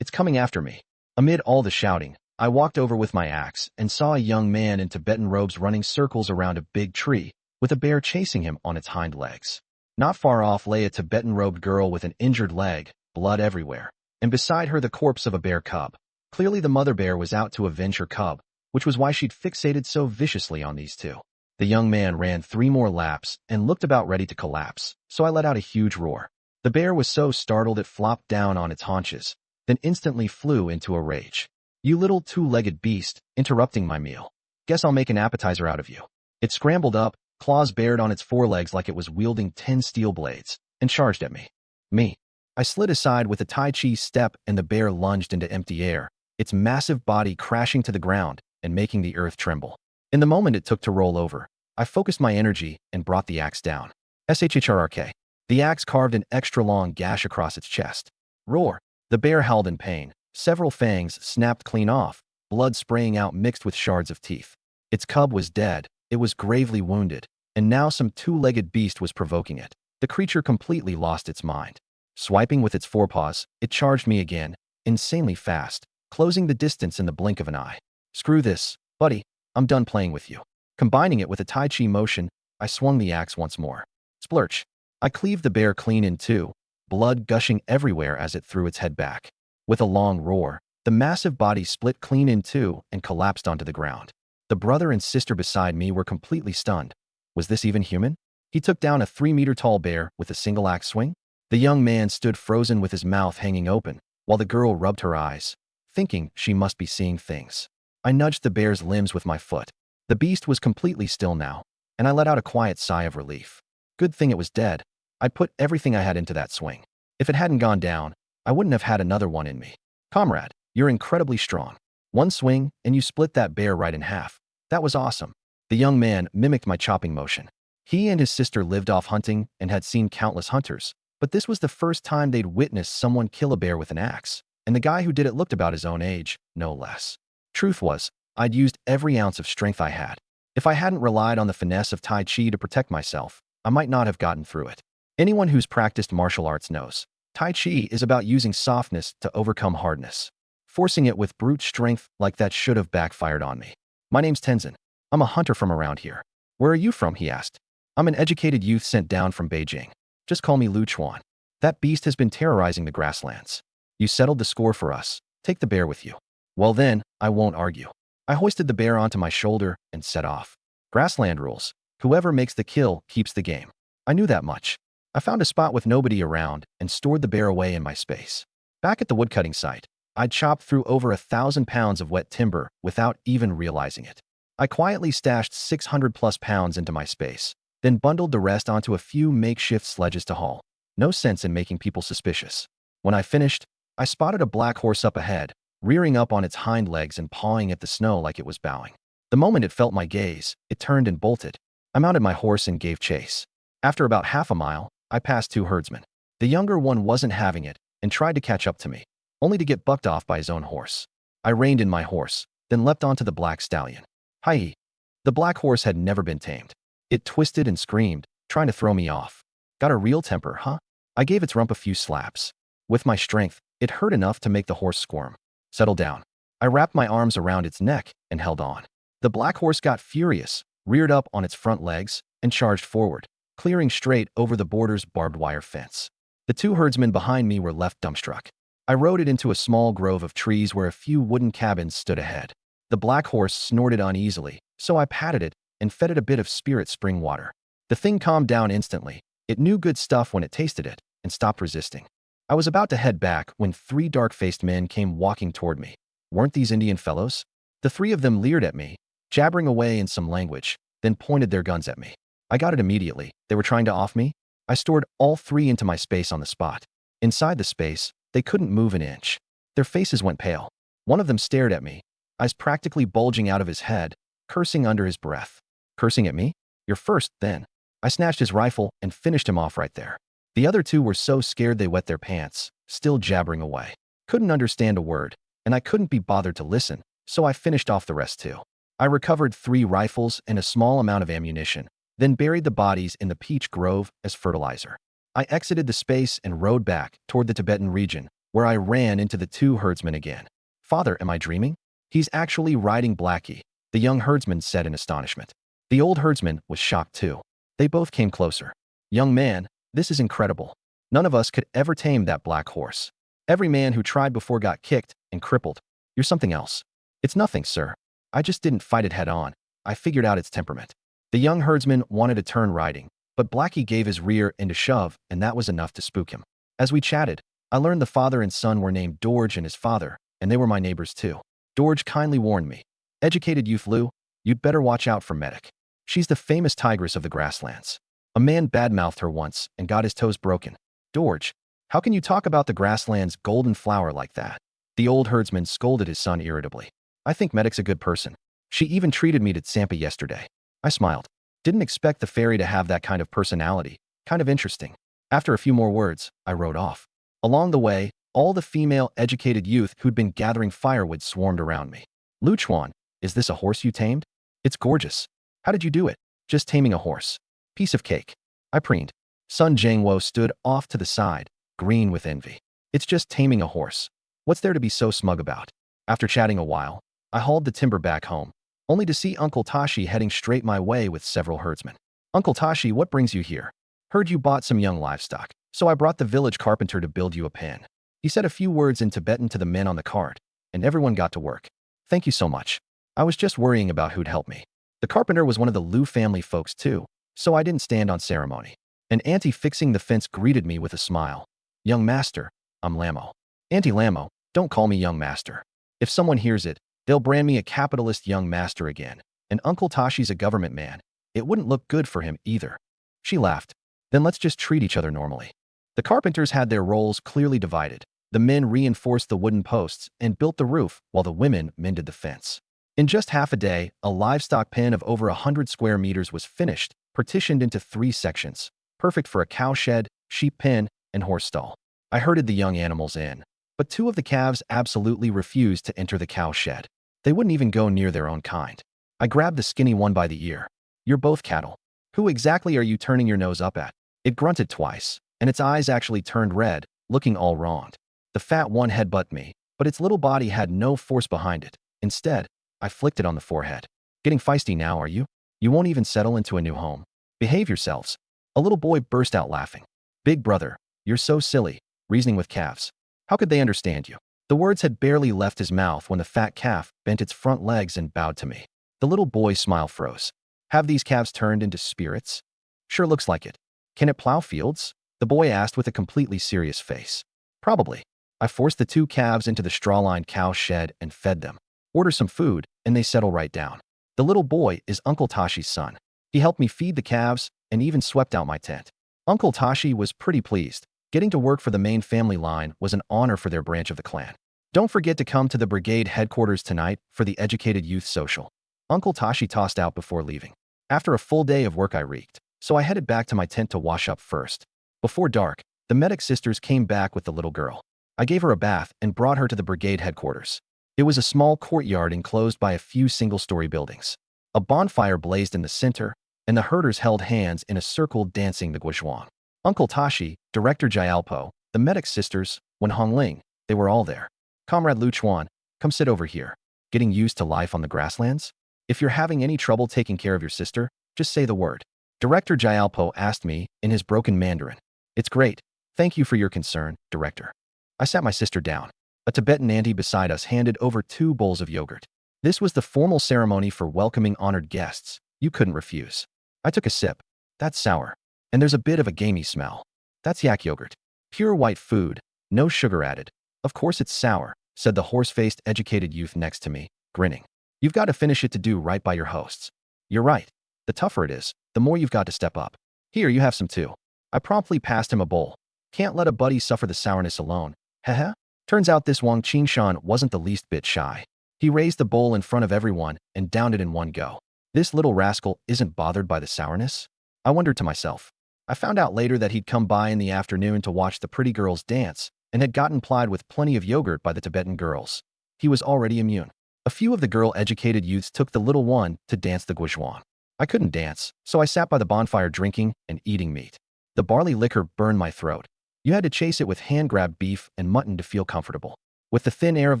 Speaker 1: It's coming after me. Amid all the shouting, I walked over with my axe and saw a young man in Tibetan robes running circles around a big tree, with a bear chasing him on its hind legs. Not far off lay a Tibetan-robed girl with an injured leg, blood everywhere, and beside her the corpse of a bear cub. Clearly the mother bear was out to avenge her cub, which was why she'd fixated so viciously on these 2. The young man ran 3 more laps and looked about ready to collapse, so I let out a huge roar. The bear was so startled it flopped down on its haunches, then instantly flew into a rage. You little 2-legged beast, interrupting my meal. Guess I'll make an appetizer out of you. It scrambled up, claws bared on its forelegs like it was wielding 10 steel blades, and charged at me. I slid aside with a Tai Chi step and the bear lunged into empty air, its massive body crashing to the ground and making the earth tremble. In the moment it took to roll over, I focused my energy and brought the axe down. SHRRK. The axe carved an extra long gash across its chest. Roar. The bear howled in pain. Several fangs snapped clean off, blood spraying out mixed with shards of teeth. Its cub was dead, it was gravely wounded, and now some 2-legged beast was provoking it. The creature completely lost its mind. Swiping with its forepaws, it charged me again, insanely fast, closing the distance in the blink of an eye. Screw this, buddy, I'm done playing with you. Combining it with a Tai Chi motion, I swung the axe once more. Splurch. I cleaved the bear clean in 2, blood gushing everywhere as it threw its head back. With a long roar, the massive body split clean in 2 and collapsed onto the ground. The brother and sister beside me were completely stunned. Was this even human? He took down a 3-meter-tall bear with a single axe swing? The young man stood frozen with his mouth hanging open, while the girl rubbed her eyes, thinking she must be seeing things. I nudged the bear's limbs with my foot. The beast was completely still now, and I let out a quiet sigh of relief. Good thing it was dead. I'd put everything I had into that swing. If it hadn't gone down, I wouldn't have had another one in me. Comrade, you're incredibly strong. One swing, and you split that bear right in half. That was awesome. The young man mimicked my chopping motion. He and his sister lived off hunting and had seen countless hunters, but this was the first time they'd witnessed someone kill a bear with an axe, and the guy who did it looked about his own age, no less. Truth was, I'd used every ounce of strength I had. If I hadn't relied on the finesse of Tai Chi to protect myself, I might not have gotten through it. Anyone who's practiced martial arts knows. Tai Chi is about using softness to overcome hardness. Forcing it with brute strength like that should have backfired on me. My name's Tenzin. I'm a hunter from around here. Where are you from? He asked. I'm an educated youth sent down from Beijing. Just call me Lu Chuan. That beast has been terrorizing the grasslands. You settled the score for us. Take the bear with you. Well then, I won't argue. I hoisted the bear onto my shoulder and set off. Grassland rules. Whoever makes the kill keeps the game. I knew that much. I found a spot with nobody around and stored the bear away in my space. Back at the woodcutting site, I'd chopped through over 1,000 pounds of wet timber without even realizing it. I quietly stashed 600+ pounds into my space, then bundled the rest onto a few makeshift sledges to haul. No sense in making people suspicious. When I finished, I spotted a black horse up ahead, rearing up on its hind legs and pawing at the snow like it was bowing. The moment it felt my gaze, it turned and bolted. I mounted my horse and gave chase. After about half a mile, I passed 2 herdsmen. The younger one wasn't having it and tried to catch up to me, only to get bucked off by his own horse. I reined in my horse, then leapt onto the black stallion. Hi! The black horse had never been tamed. It twisted and screamed, trying to throw me off. Got a real temper, huh? I gave its rump a few slaps. With my strength, it hurt enough to make the horse squirm. Settle down. I wrapped my arms around its neck and held on. The black horse got furious, reared up on its front legs, and charged forward, clearing straight over the border's barbed wire fence. The 2 herdsmen behind me were left dumbstruck. I rode it into a small grove of trees where a few wooden cabins stood ahead. The black horse snorted uneasily, so I patted it, and fed it a bit of spirit spring water. The thing calmed down instantly. It knew good stuff when it tasted it, and stopped resisting. I was about to head back when 3 dark-faced men came walking toward me. Weren't these Indian fellows? The 3 of them leered at me, jabbering away in some language, then pointed their guns at me. I got it immediately. They were trying to off me. I stored all 3 into my space on the spot. Inside the space, they couldn't move an inch. Their faces went pale. One of them stared at me, eyes practically bulging out of his head, cursing under his breath. Cursing at me? You're first, then. I snatched his rifle and finished him off right there. The other 2 were so scared they wet their pants, still jabbering away. Couldn't understand a word, and I couldn't be bothered to listen, so I finished off the rest too. I recovered 3 rifles and a small amount of ammunition, then buried the bodies in the peach grove as fertilizer. I exited the space and rode back toward the Tibetan region, where I ran into the 2 herdsmen again. Father, am I dreaming? He's actually riding Blackie, the young herdsman said in astonishment. The old herdsman was shocked too. They both came closer. Young man, this is incredible. None of us could ever tame that black horse. Every man who tried before got kicked and crippled. You're something else. It's nothing, sir. I just didn't fight it head on. I figured out its temperament. The young herdsman wanted to turn riding, but Blackie gave his rear end a shove, and that was enough to spook him. As we chatted, I learned the father and son were named Dorge and his father, and they were my neighbors too. Dorge kindly warned me. Educated youth Lou, you'd better watch out for Medic. She's the famous tigress of the grasslands. A man badmouthed her once and got his toes broken. Dorge, how can you talk about the grassland's golden flower like that? The old herdsman scolded his son irritably. I think Medic's a good person. She even treated me to Tsampa yesterday. I smiled. Didn't expect the fairy to have that kind of personality. Kind of interesting. After a few more words, I rode off. Along the way, all the female educated youth who'd been gathering firewood swarmed around me. Luchuan, is this a horse you tamed? It's gorgeous. How did you do it? Just taming a horse. Piece of cake. I preened. Sun Jangwo stood off to the side, green with envy. It's just taming a horse. What's there to be so smug about? After chatting a while, I hauled the timber back home, only to see Uncle Tashi heading straight my way with several herdsmen. Uncle Tashi, what brings you here? Heard you bought some young livestock, so I brought the village carpenter to build you a pen. He said a few words in Tibetan to the men on the cart, and everyone got to work. Thank you so much. I was just worrying about who'd help me. The carpenter was one of the Liu family folks too, so I didn't stand on ceremony. An auntie fixing the fence greeted me with a smile. Young master, I'm Lamo. Auntie Lamo, don't call me young master. If someone hears it, they'll brand me a capitalist young master again. And Uncle Tashi's a government man. It wouldn't look good for him either. She laughed. Then let's just treat each other normally. The carpenters had their roles clearly divided. The men reinforced the wooden posts and built the roof, while the women mended the fence. In just half a day, a livestock pen of over 100 square meters was finished, partitioned into 3 sections, perfect for a cow shed, sheep pen, and horse stall. I herded the young animals in, but 2 of the calves absolutely refused to enter the cow shed. They wouldn't even go near their own kind. I grabbed the skinny one by the ear. You're both cattle. Who exactly are you turning your nose up at? It grunted twice, and its eyes actually turned red, looking all wronged. The fat one headbutted me, but its little body had no force behind it. Instead, I flicked it on the forehead. Getting feisty now, are you? You won't even settle into a new home. Behave yourselves. A little boy burst out laughing. Big brother, you're so silly, reasoning with calves. How could they understand you? The words had barely left his mouth when the fat calf bent its front legs and bowed to me. The little boy's smile froze. Have these calves turned into spirits? Sure looks like it. Can it plow fields? The boy asked with a completely serious face. Probably. I forced the 2 calves into the straw-lined cow shed and fed them. Order some food, and they settle right down. The little boy is Uncle Tashi's son. He helped me feed the calves and even swept out my tent. Uncle Tashi was pretty pleased. Getting to work for the main family line was an honor for their branch of the clan. Don't forget to come to the brigade headquarters tonight for the educated youth social. Uncle Tashi tossed out before leaving. After a full day of work, I reeked, so I headed back to my tent to wash up first. Before dark, the medic sisters came back with the little girl. I gave her a bath and brought her to the brigade headquarters. It was a small courtyard enclosed by a few single-story buildings. A bonfire blazed in the center, and the herders held hands in a circle dancing the guizhuang. Uncle Tashi, Director Jialpo, the medic sisters, Wen Hongling, they were all there. Comrade Luchuan, come sit over here. Getting used to life on the grasslands? If you're having any trouble taking care of your sister, just say the word. Director Jialpo asked me in his broken Mandarin. It's great. Thank you for your concern, Director. I sat my sister down. A Tibetan auntie beside us handed over 2 bowls of yogurt. This was the formal ceremony for welcoming honored guests. You couldn't refuse. I took a sip. That's sour. And there's a bit of a gamey smell. That's yak yogurt. Pure white food. No sugar added. Of course it's sour, said the horse-faced educated youth next to me, grinning. You've got to finish it to do right by your hosts. You're right. The tougher it is, the more you've got to step up. Here, you have some too. I promptly passed him a bowl. Can't let a buddy suffer the sourness alone. Heh. Turns out this Wang Qingshan wasn't the least bit shy. He raised the bowl in front of everyone and downed it in one go. This little rascal isn't bothered by the sourness? I wondered to myself. I found out later that he'd come by in the afternoon to watch the pretty girls dance and had gotten plied with plenty of yogurt by the Tibetan girls. He was already immune. A few of the girl-educated youths took the little one to dance the guzhwang. I couldn't dance, so I sat by the bonfire drinking and eating meat. The barley liquor burned my throat. You had to chase it with hand-grabbed beef and mutton to feel comfortable. With the thin air of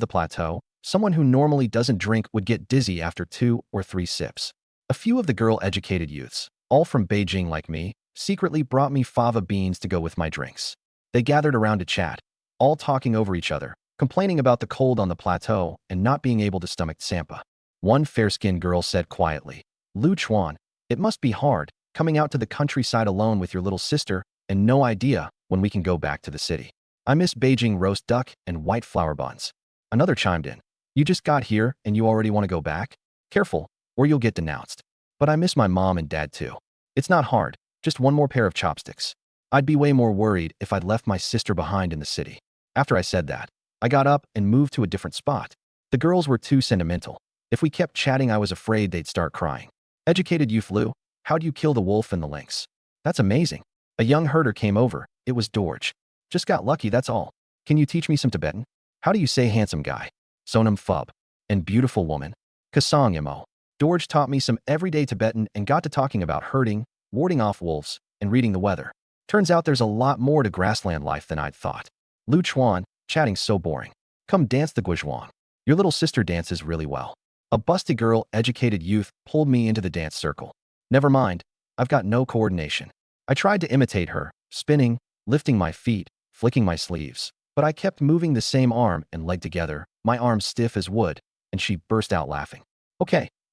Speaker 1: the plateau, someone who normally doesn't drink would get dizzy after 2 or 3 sips. A few of the girl-educated youths, all from Beijing like me, secretly brought me fava beans to go with my drinks. They gathered around to chat, all talking over each other, complaining about the cold on the plateau and not being able to stomach tsampa. One fair-skinned girl said quietly, Lu Chuan, it must be hard, coming out to the countryside alone with your little sister and no idea when we can go back to the city. I miss Beijing roast duck and white flour buns. Another chimed in, you just got here and you already want to go back? Careful, or you'll get denounced. But I miss my mom and dad too. It's not hard, just one more pair of chopsticks. I'd be way more worried if I'd left my sister behind in the city. After I said that, I got up and moved to a different spot. The girls were too sentimental. If we kept chatting, I was afraid they'd start crying. Educated youth Lu, how do you kill the wolf and the lynx? That's amazing. A young herder came over. It was Dorj. Just got lucky, that's all. Can you teach me some Tibetan? How do you say handsome guy? Sonam Phub. And beautiful woman? Kasong Mo. Dorj taught me some everyday Tibetan and got to talking about herding, warding off wolves, and reading the weather. Turns out there's a lot more to grassland life than I'd thought. Lu Chuan, chatting's so boring. Come dance the guzhwang. Your little sister dances really well. A busty girl, educated youth, pulled me into the dance circle. Never mind, I've got no coordination. I tried to imitate her, spinning, lifting my feet, flicking my sleeves, but I kept moving the same arm and leg together, my arms stiff as wood, and she burst out laughing.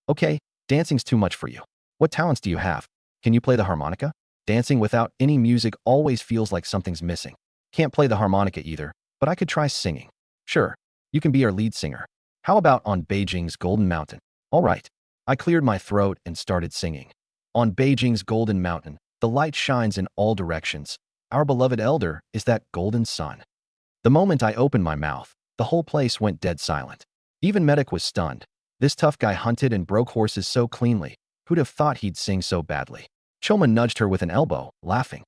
Speaker 1: Okay, dancing's too much for you. What talents do you have? Can you play the harmonica? Dancing without any music always feels like something's missing. Can't play the harmonica either, but I could try singing. Sure, you can be our lead singer. How about On Beijing's Golden Mountain? All right. I cleared my throat and started singing. On Beijing's Golden Mountain, the light shines in all directions. Our beloved elder is that golden sun. The moment I opened my mouth, the whole place went dead silent. Even Medic was stunned. This tough guy hunted and broke horses so cleanly. Who'd have thought he'd sing so badly? Choma nudged her with an elbow, laughing.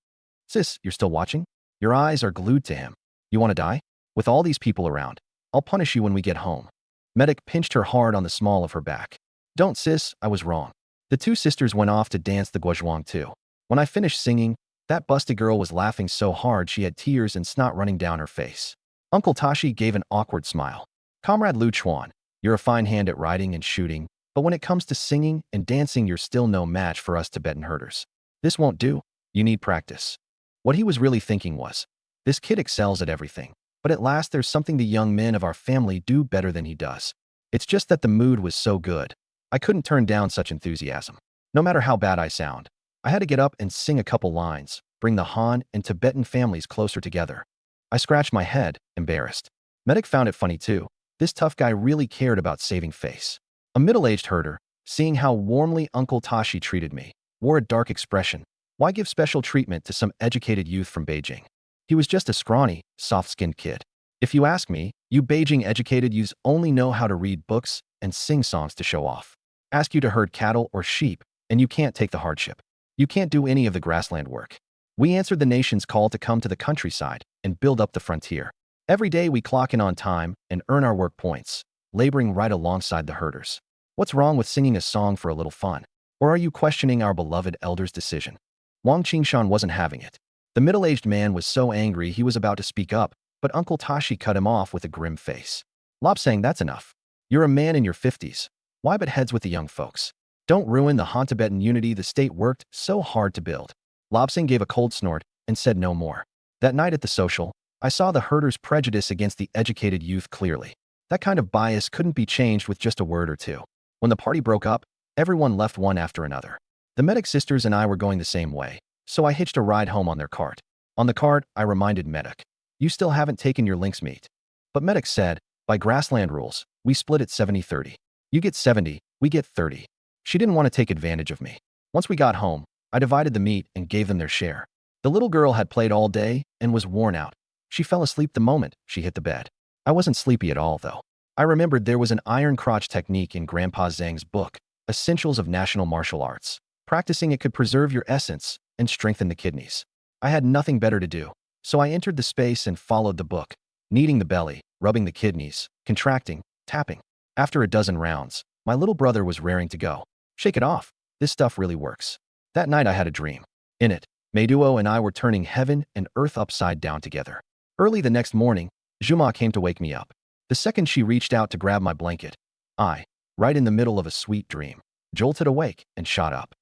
Speaker 1: Sis, you're still watching? Your eyes are glued to him. You want to die? With all these people around, I'll punish you when we get home. Medic pinched her hard on the small of her back. Don't, sis, I was wrong. The two sisters went off to dance the guzhwang too. When I finished singing, that busty girl was laughing so hard she had tears and snot running down her face. Uncle Tashi gave an awkward smile. Comrade Lu Chuan, you're a fine hand at riding and shooting, but when it comes to singing and dancing, you're still no match for us Tibetan herders. This won't do. You need practice. What he was really thinking was, this kid excels at everything, but at last there's something the young men of our family do better than he does. It's just that the mood was so good. I couldn't turn down such enthusiasm. No matter how bad I sound, I had to get up and sing a couple lines, bring the Han and Tibetan families closer together. I scratched my head, embarrassed. Medic found it funny too. This tough guy really cared about saving face. A middle-aged herder, seeing how warmly Uncle Tashi treated me, wore a dark expression. Why give special treatment to some educated youth from Beijing? He was just a scrawny, soft-skinned kid. If you ask me, you Beijing educated youths only know how to read books and sing songs to show off. Ask you to herd cattle or sheep, and you can't take the hardship. You can't do any of the grassland work. We answered the nation's call to come to the countryside and build up the frontier. Every day we clock in on time and earn our work points, laboring right alongside the herders. What's wrong with singing a song for a little fun? Or are you questioning our beloved elder's decision? Wang Qingshan wasn't having it. The middle-aged man was so angry he was about to speak up, but Uncle Tashi cut him off with a grim face. Lobsang, that's enough. You're a man in your 50s. Why butt heads with the young folks? Don't ruin the Han-Tibetan unity the state worked so hard to build. Lobsang gave a cold snort and said no more. That night at the social, I saw the herders' prejudice against the educated youth clearly. That kind of bias couldn't be changed with just a word or two. When the party broke up, Everyone left one after another. The medic sisters and I were going the same way, so I hitched a ride home on their cart. On the cart, I reminded Medic, "You still haven't taken your lynx meat." But Medic said, "By grassland rules, we split it 70-30. You get 70, we get 30. She didn't want to take advantage of me. Once we got home, I divided the meat and gave them their share. The little girl had played all day and was worn out. She fell asleep the moment she hit the bed. I wasn't sleepy at all, though. I remembered there was an iron crotch technique in Grandpa Zhang's book, Essentials of National Martial Arts. Practicing it could preserve your essence and strengthen the kidneys. I had nothing better to do, so I entered the space and followed the book, kneading the belly, rubbing the kidneys, contracting, tapping. After a dozen rounds, my little brother was raring to go. "Shake it off. This stuff really works." That night I had a dream. In it, Meiduo and I were turning heaven and earth upside down together. Early the next morning, Juma came to wake me up. The second she reached out to grab my blanket, I, right in the middle of a sweet dream, jolted awake and shot up.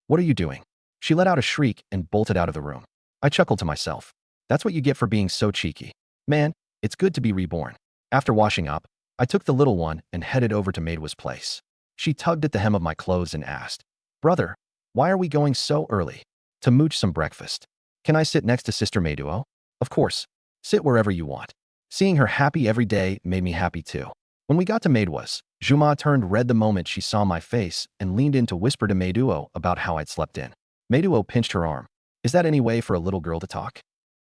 Speaker 1: What are you doing?" She let out a shriek and bolted out of the room. I chuckled to myself. That's what you get for being so cheeky. Man, it's good to be reborn. After washing up, I took the little one and headed over to Meiduo's place. She tugged at the hem of my clothes and asked, "Brother, why are we going so early?" "To mooch some breakfast." "Can I sit next to Sister Meiduo?" "Of course. Sit wherever you want." Seeing her happy every day made me happy too. When we got to Meiduo's, Juma turned red the moment she saw my face and leaned in to whisper to Meiduo about how I'd slept in. Meiduo pinched her arm. "Is that any way for a little girl to talk?"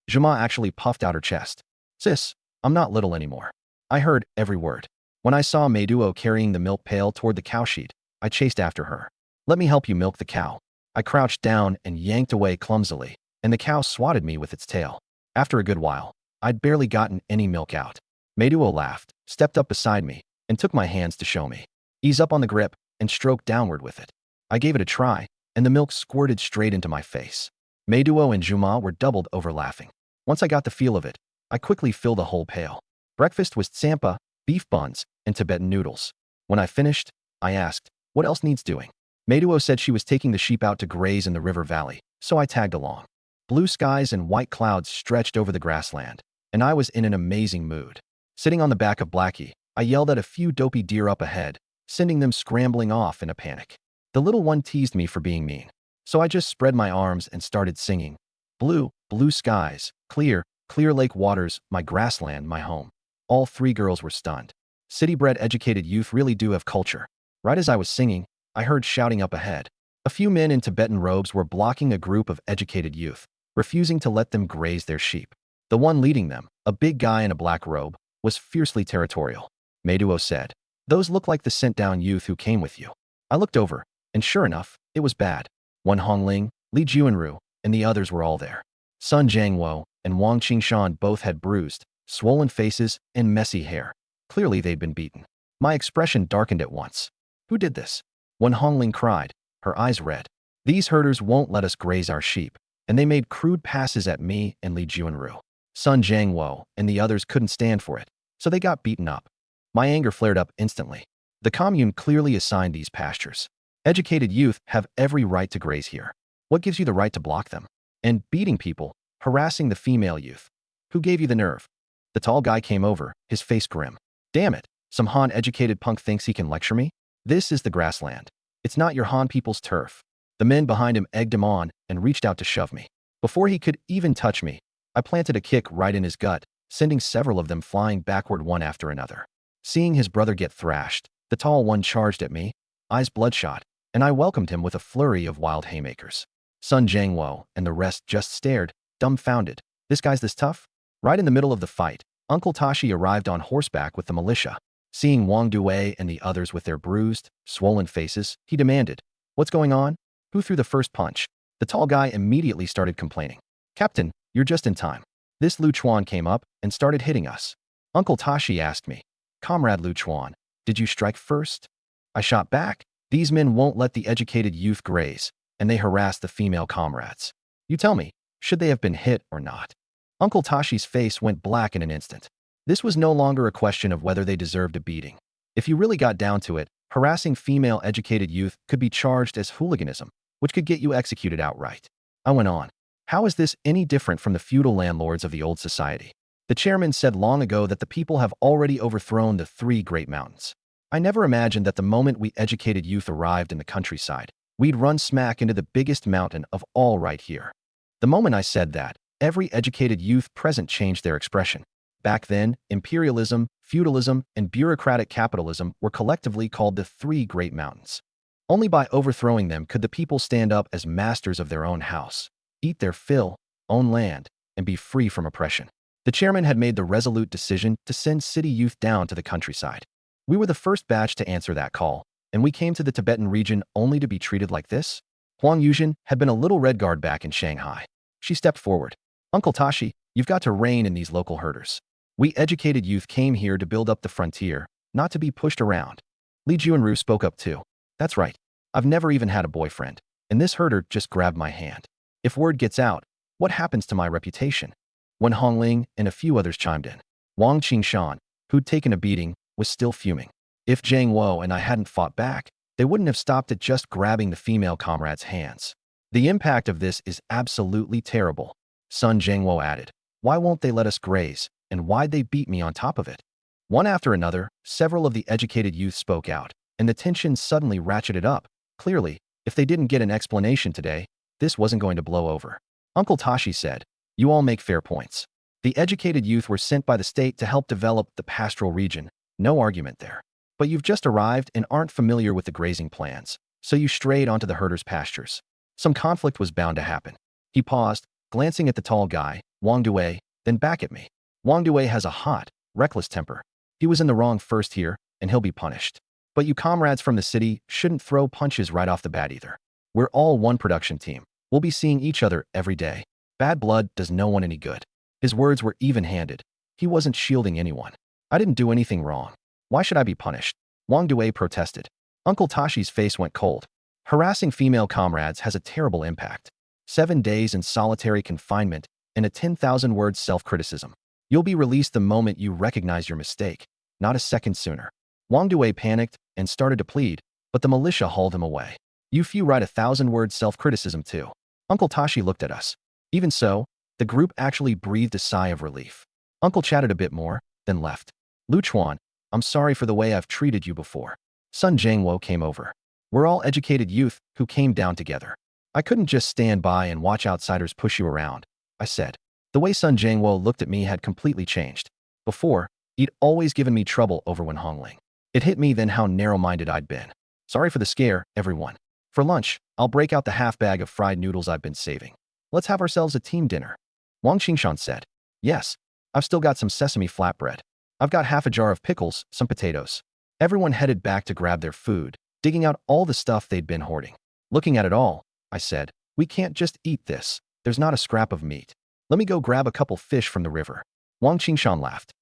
Speaker 1: Juma actually puffed out her chest. "Sis, I'm not little anymore." I heard every word. When I saw Meiduo carrying the milk pail toward the cow sheet, I chased after her. "Let me help you milk the cow." I crouched down and yanked away clumsily, and the cow swatted me with its tail. After a good while, I'd barely gotten any milk out. Meiduo laughed, stepped up beside me, and took my hands to show me. "Ease up on the grip and stroke downward with it." I gave it a try, and the milk squirted straight into my face. Meiduo and Juma were doubled over laughing. Once I got the feel of it, I quickly filled a whole pail. Breakfast was tsampa, beef buns, and Tibetan noodles. When I finished, I asked, "What else needs doing?" Meiduo said she was taking the sheep out to graze in the river valley, so I tagged along. Blue skies and white clouds stretched over the grassland, and I was in an amazing mood. Sitting on the back of Blackie, I yelled at a few dopey deer up ahead, sending them scrambling off in a panic. The little one teased me for being mean, so I just spread my arms and started singing. "Blue, blue skies, clear, clear lake waters, my grassland, my home." All three girls were stunned. City-bred educated youth really do have culture. Right as I was singing, I heard shouting up ahead. A few men in Tibetan robes were blocking a group of educated youth, refusing to let them graze their sheep. The one leading them, a big guy in a black robe, was fiercely territorial. Meiduo said, "Those look like the sent-down youth who came with you." I looked over, and sure enough, it was bad. Wen Hongling, Li Juanru, and the others were all there. Sun Jiangwo and Wang Qingshan both had bruised, swollen faces and messy hair. Clearly they'd been beaten. My expression darkened at once. "Who did this?" Wen Hongling cried, her eyes red. "These herders won't let us graze our sheep," and they made crude passes at me and Li Juanru. Sun Jiangwo and the others couldn't stand for it, so they got beaten up. My anger flared up instantly. The commune clearly assigned these pastures. Educated youth have every right to graze here. What gives you the right to block them? And beating people, harassing the female youth. Who gave you the nerve? The tall guy came over, his face grim. "Damn it, some Han educated punk thinks he can lecture me? This is the grassland. It's not your Han people's turf." The men behind him egged him on and reached out to shove me. Before he could even touch me, I planted a kick right in his gut, sending several of them flying backward one after another. Seeing his brother get thrashed, the tall one charged at me, eyes bloodshot, and I welcomed him with a flurry of wild haymakers. Sun Jiangwo and the rest just stared, dumbfounded. "This guy's this tough?" Right in the middle of the fight, Uncle Tashi arrived on horseback with the militia. Seeing Wang Due and the others with their bruised, swollen faces, he demanded, "What's going on? Who threw the first punch?" The tall guy immediately started complaining. "Captain, you're just in time. This Lu Chuan came up and started hitting us." Uncle Tashi asked me, "Comrade Lu Chuan, did you strike first?" I shot back. "These men won't let the educated youth graze, and they harass the female comrades. You tell me, should they have been hit or not?" Uncle Tashi's face went black in an instant. This was no longer a question of whether they deserved a beating. If you really got down to it, harassing female educated youth could be charged as hooliganism, which could get you executed outright. I went on. "How is this any different from the feudal landlords of the old society? The chairman said long ago that the people have already overthrown the three great mountains. I never imagined that the moment we educated youth arrived in the countryside, we'd run smack into the biggest mountain of all right here. The moment I said that, every educated youth present changed their expression. Back then, imperialism, feudalism, and bureaucratic capitalism were collectively called the three great mountains. Only by overthrowing them could the people stand up as masters of their own house, eat their fill, own land, and be free from oppression. The chairman had made the resolute decision to send city youth down to the countryside. We were the first batch to answer that call, and we came to the Tibetan region only to be treated like this. Huang Yuzhen had been a little red guard back in Shanghai. She stepped forward. Uncle Tashi, you've got to rein in these local herders. We educated youth came here to build up the frontier, not to be pushed around. Li Juanru spoke up too. That's right. I've never even had a boyfriend, and this herder just grabbed my hand. If word gets out, what happens to my reputation? When Hongling and a few others chimed in, Wang Qingshan, who'd taken a beating, was still fuming. If Zhang Wo and I hadn't fought back, they wouldn't have stopped at just grabbing the female comrade's hands. The impact of this is absolutely terrible. Sun Zhangwo added. Why won't they let us graze, and why'd they beat me on top of it? One after another, several of the educated youth spoke out, and the tension suddenly ratcheted up. Clearly, if they didn't get an explanation today, this wasn't going to blow over. Uncle Tashi said, you all make fair points. The educated youth were sent by the state to help develop the pastoral region. No argument there. But you've just arrived and aren't familiar with the grazing plans, so you strayed onto the herders' pastures. Some conflict was bound to happen. He paused, glancing at the tall guy, Wang Due, then back at me. Wang Due has a hot, reckless temper. He was in the wrong first here, and he'll be punished. But you comrades from the city shouldn't throw punches right off the bat either. We're all one production team. We'll be seeing each other every day. Bad blood does no one any good. His words were even-handed. He wasn't shielding anyone. I didn't do anything wrong. Why should I be punished? Wang Due protested. Uncle Tashi's face went cold. Harassing female comrades has a terrible impact. 7 days in solitary confinement and a 10,000-word self-criticism. You'll be released the moment you recognize your mistake, not a second sooner. Wang Due panicked and started to plead, but the militia hauled him away. You few write 1,000-word self-criticism too. Uncle Tashi looked at us. Even so, the group actually breathed a sigh of relief. Uncle chatted a bit more, then left. Lu Chuan, I'm sorry for the way I've treated you before. Sun Zhangwo came over. We're all educated youth who came down together. I couldn't just stand by and watch outsiders push you around, I said. The way Sun Zhangwo looked at me had completely changed. Before, he'd always given me trouble over Wen Hongling. It hit me then how narrow-minded I'd been. Sorry for the scare, everyone. For lunch, I'll break out the half bag of fried noodles I've been saving. Let's have ourselves a team dinner. Wang Qingshan said. Yes, I've still got some sesame flatbread. I've got half a jar of pickles, some potatoes. Everyone headed back to grab their food, digging out all the stuff they'd been hoarding. Looking at it all, I said, we can't just eat this. There's not a scrap of meat. Let me go grab a couple fish from the river. Wang Qingshan laughed.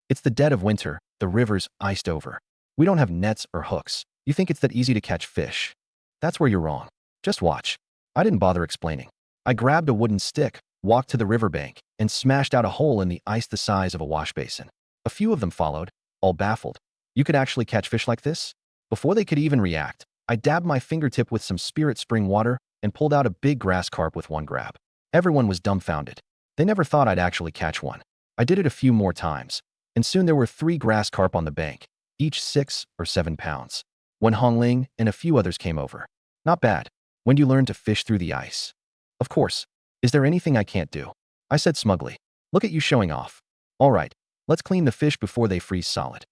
Speaker 1: It's the dead of winter, the river's iced over. We don't have nets or hooks. You think it's that easy to catch fish? That's where you're wrong. Just watch. I didn't bother explaining. I grabbed a wooden stick, walked to the riverbank, and smashed out a hole in the ice the size of a wash basin. A few of them followed, all baffled. You could actually catch fish like this? Before they could even react, I dabbed my fingertip with some spirit spring water and pulled out a big grass carp with one grab. Everyone was dumbfounded. They never thought I'd actually catch one. I did it a few more times, and soon there were 3 grass carp on the bank, each 6 or 7 pounds. When Hongling and a few others came over. Not bad. When do you learn to fish through the ice? Of course. Is there anything I can't do? I said smugly. Look at you showing off. All right, let's clean the fish before they freeze solid.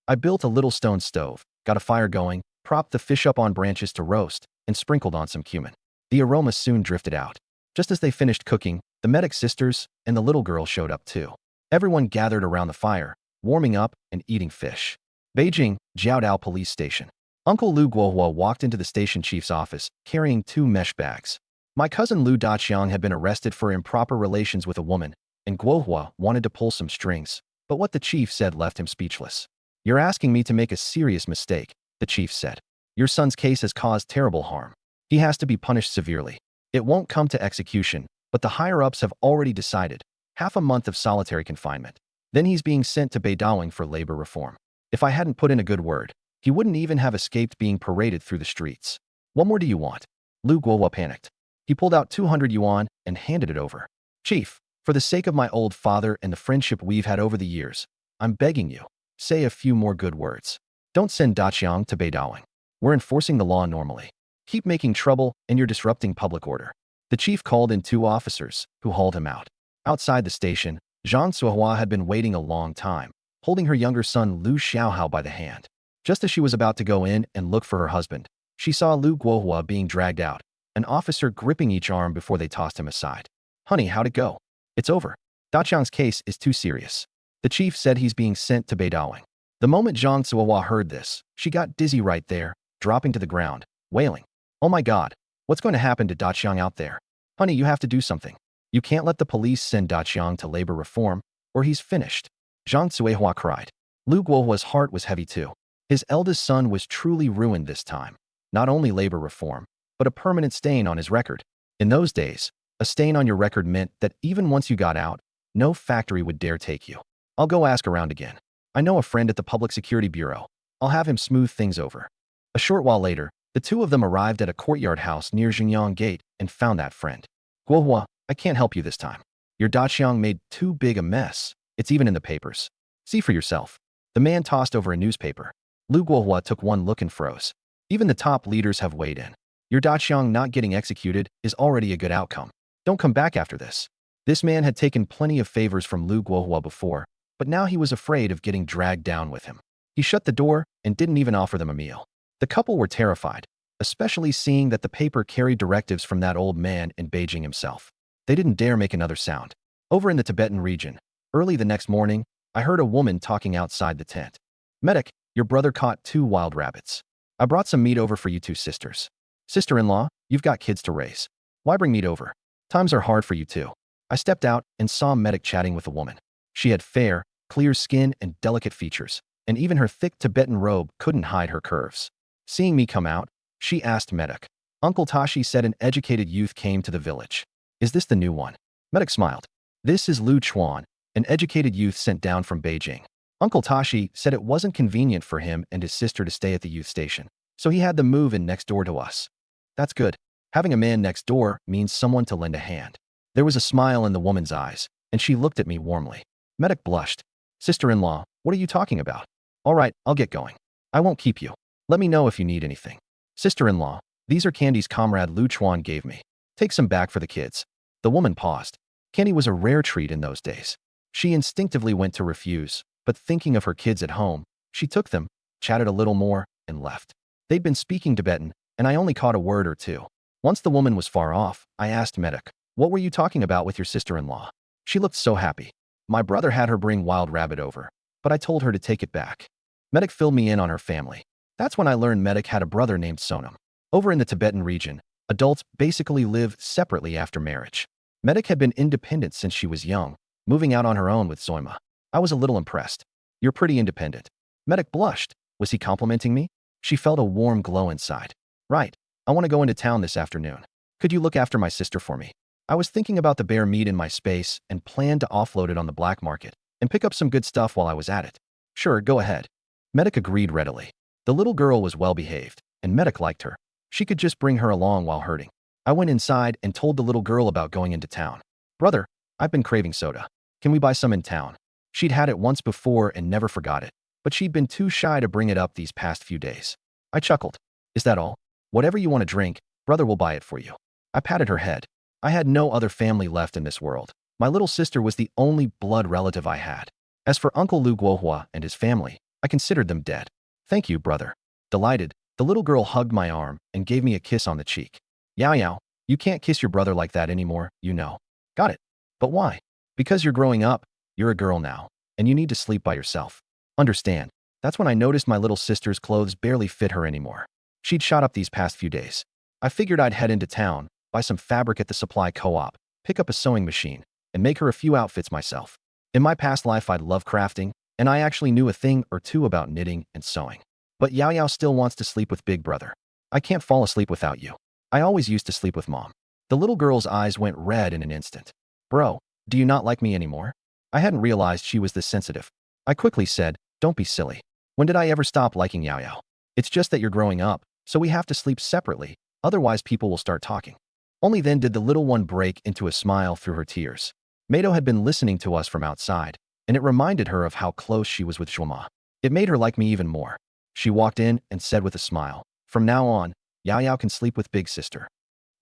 Speaker 1: I built a little stone stove, got a fire going, propped the fish up on branches to roast, and sprinkled on some cumin. The aroma soon drifted out. Just as they finished cooking, the medic sisters and the little girl showed up too. Everyone gathered around the fire, warming up and eating fish. Beijing, Jiaodao Police Station. Uncle Lu Guohua walked into the station chief's office, carrying 2 mesh bags. My cousin Lu Daqiang had been arrested for improper relations with a woman, and Guohua wanted to pull some strings, but what the chief said left him speechless. You're asking me to make a serious mistake, the chief said. Your son's case has caused terrible harm. He has to be punished severely. It won't come to execution, but the higher-ups have already decided. Half a month of solitary confinement. Then he's being sent to Beidawang for labor reform. If I hadn't put in a good word, he wouldn't even have escaped being paraded through the streets. What more do you want? Lu Guohua panicked. He pulled out 200 yuan and handed it over. Chief, for the sake of my old father and the friendship we've had over the years, I'm begging you, say a few more good words. Don't send Daqiang to Beidawang. We're enforcing the law normally. Keep making trouble and you're disrupting public order. The chief called in 2 officers, who hauled him out. Outside the station, Zhang Suohua had been waiting a long time, holding her younger son Lu Xiaohao by the hand. Just as she was about to go in and look for her husband, she saw Lu Guohua being dragged out, an officer gripping each arm before they tossed him aside. Honey, how'd it go? It's over. Daqiang's case is too serious. The chief said he's being sent to Beidawang. The moment Zhang Suohua heard this, she got dizzy right there, dropping to the ground, wailing. Oh my God, what's going to happen to Daqiang out there? Honey, you have to do something. You can't let the police send Daqiang to labor reform, or he's finished. Zhang Suohua cried. Lu Guohua's heart was heavy too. His eldest son was truly ruined this time. Not only labor reform, but a permanent stain on his record. In those days, a stain on your record meant that even once you got out, no factory would dare take you. I'll go ask around again. I know a friend at the Public Security Bureau. I'll have him smooth things over. A short while later, the 2 of them arrived at a courtyard house near Xingyang Gate and found that friend. Guohua, I can't help you this time. Your Daqiang made too big a mess. It's even in the papers. See for yourself. The man tossed over a newspaper. Lu Guohua took one look and froze. Even the top leaders have weighed in. Your Daqiang not getting executed is already a good outcome. Don't come back after this. This man had taken plenty of favors from Lu Guohua before, but now he was afraid of getting dragged down with him. He shut the door and didn't even offer them a meal. The couple were terrified, especially seeing that the paper carried directives from that old man in Beijing himself. They didn't dare make another sound. Over in the Tibetan region, early the next morning, I heard a woman talking outside the tent. Medic, your brother caught 2 wild rabbits. I brought some meat over for you 2 sisters. Sister-in-law, you've got kids to raise. Why bring meat over? Times are hard for you too. I stepped out and saw Medic chatting with a woman. She had fair, clear skin and delicate features, and even her thick Tibetan robe couldn't hide her curves. Seeing me come out, she asked Medic. Uncle Tashi said an educated youth came to the village. Is this the new one? Medic smiled. This is Lu Chuan, an educated youth sent down from Beijing. Uncle Tashi said it wasn't convenient for him and his sister to stay at the youth station, so he had them move in next door to us. That's good. Having a man next door means someone to lend a hand. There was a smile in the woman's eyes, and she looked at me warmly. Medic blushed. Sister-in-law, what are you talking about? All right, I'll get going. I won't keep you. Let me know if you need anything. Sister-in-law, these are candies comrade Lu Chuan gave me. Take some back for the kids. The woman paused. Candy was a rare treat in those days. She instinctively went to refuse, but thinking of her kids at home, she took them, chatted a little more, and left. They'd been speaking Tibetan, and I only caught a word or two. Once the woman was far off, I asked Medic, what were you talking about with your sister-in-law? She looked so happy. My brother had her bring wild rabbit over, but I told her to take it back. Medic filled me in on her family. That's when I learned Medic had a brother named Sonam. Over in the Tibetan region, adults basically live separately after marriage. Medic had been independent since she was young, moving out on her own with Zoima. I was a little impressed. You're pretty independent. Medic blushed. Was he complimenting me? She felt a warm glow inside. Right. I want to go into town this afternoon. Could you look after my sister for me? I was thinking about the bear meat in my space and planned to offload it on the black market and pick up some good stuff while I was at it. Sure, go ahead. Medic agreed readily. The little girl was well behaved, and Medic liked her. She could just bring her along while herding. I went inside and told the little girl about going into town. Brother, I've been craving soda. Can we buy some in town? She'd had it once before and never forgot it, but she'd been too shy to bring it up these past few days. I chuckled. Is that all? Whatever you want to drink, brother will buy it for you. I patted her head. I had no other family left in this world. My little sister was the only blood relative I had. As for Uncle Lu Guohua and his family, I considered them dead. Thank you, brother. Delighted, the little girl hugged my arm and gave me a kiss on the cheek. Yao Yao, you can't kiss your brother like that anymore, you know. Got it. But why? Because you're growing up, you're a girl now, and you need to sleep by yourself. Understand. That's when I noticed my little sister's clothes barely fit her anymore. She'd shot up these past few days. I figured I'd head into town, buy some fabric at the supply co-op, pick up a sewing machine, and make her a few outfits myself. In my past life, I'd love crafting, and I actually knew a thing or two about knitting and sewing. But Yao Yao still wants to sleep with Big Brother. I can't fall asleep without you. I always used to sleep with Mom. The little girl's eyes went red in an instant. Bro, do you not like me anymore? I hadn't realized she was this sensitive. I quickly said, don't be silly. When did I ever stop liking Yao Yao? It's just that you're growing up, so we have to sleep separately, otherwise people will start talking. Only then did the little one break into a smile through her tears. Mado had been listening to us from outside, and it reminded her of how close she was with Zhuoma. It made her like me even more. She walked in and said with a smile, "From now on, Yao Yao can sleep with big sister."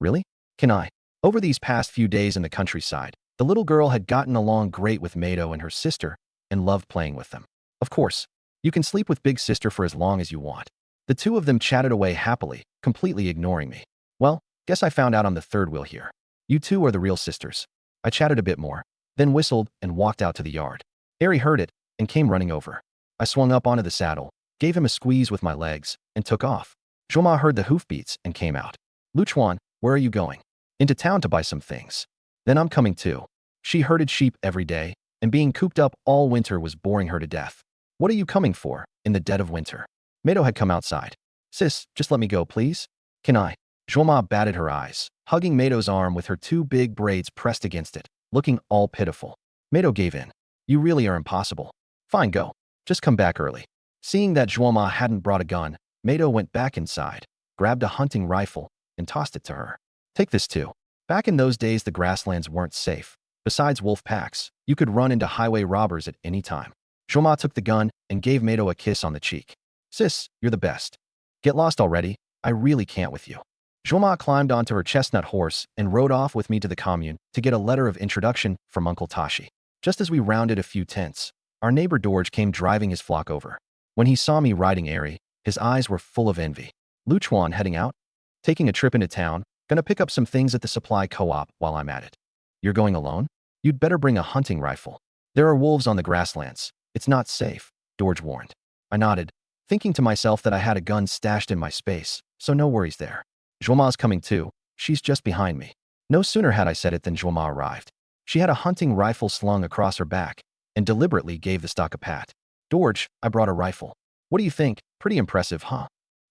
Speaker 1: Really? Can I? Over these past few days in the countryside, the little girl had gotten along great with Mado and her sister and loved playing with them. Of course, you can sleep with big sister for as long as you want. The two of them chatted away happily, completely ignoring me. Well, guess I found out I'm the third wheel here. You two are the real sisters. I chatted a bit more, then whistled and walked out to the yard. Ari heard it and came running over. I swung up onto the saddle, gave him a squeeze with my legs, and took off. Zhoma heard the hoofbeats and came out. "Luchuan, where are you going?" "Into town to buy some things." "Then I'm coming too." She herded sheep every day, and being cooped up all winter was boring her to death. "What are you coming for, in the dead of winter?" Mado had come outside. "Sis, just let me go, please." "Can I?" Zhoma batted her eyes, hugging Mado's arm with her two big braids pressed against it, looking all pitiful. Mado gave in. "You really are impossible." "Fine, go. Just come back early." Seeing that Zhoma hadn't brought a gun, Mado went back inside, grabbed a hunting rifle, and tossed it to her. "Take this too." Back in those days, the grasslands weren't safe. Besides wolf packs, you could run into highway robbers at any time. Zhoma took the gun and gave Mado a kiss on the cheek. "Sis, you're the best. Get lost already. I really can't with you." Zhoma climbed onto her chestnut horse and rode off with me to the commune to get a letter of introduction from Uncle Tashi. Just as we rounded a few tents, our neighbor Dorj came driving his flock over. When he saw me riding Ari, his eyes were full of envy. "Luchuan heading out? Taking a trip into town, gonna pick up some things at the supply co-op while I'm at it." "You're going alone? You'd better bring a hunting rifle. There are wolves on the grasslands. It's not safe," Dorj warned. I nodded, thinking to myself that I had a gun stashed in my space, so no worries there. "Zhoma's coming too. She's just behind me." No sooner had I said it than Zhoma arrived. She had a hunting rifle slung across her back and deliberately gave the stock a pat. "Dorj, I brought a rifle. What do you think? Pretty impressive, huh?"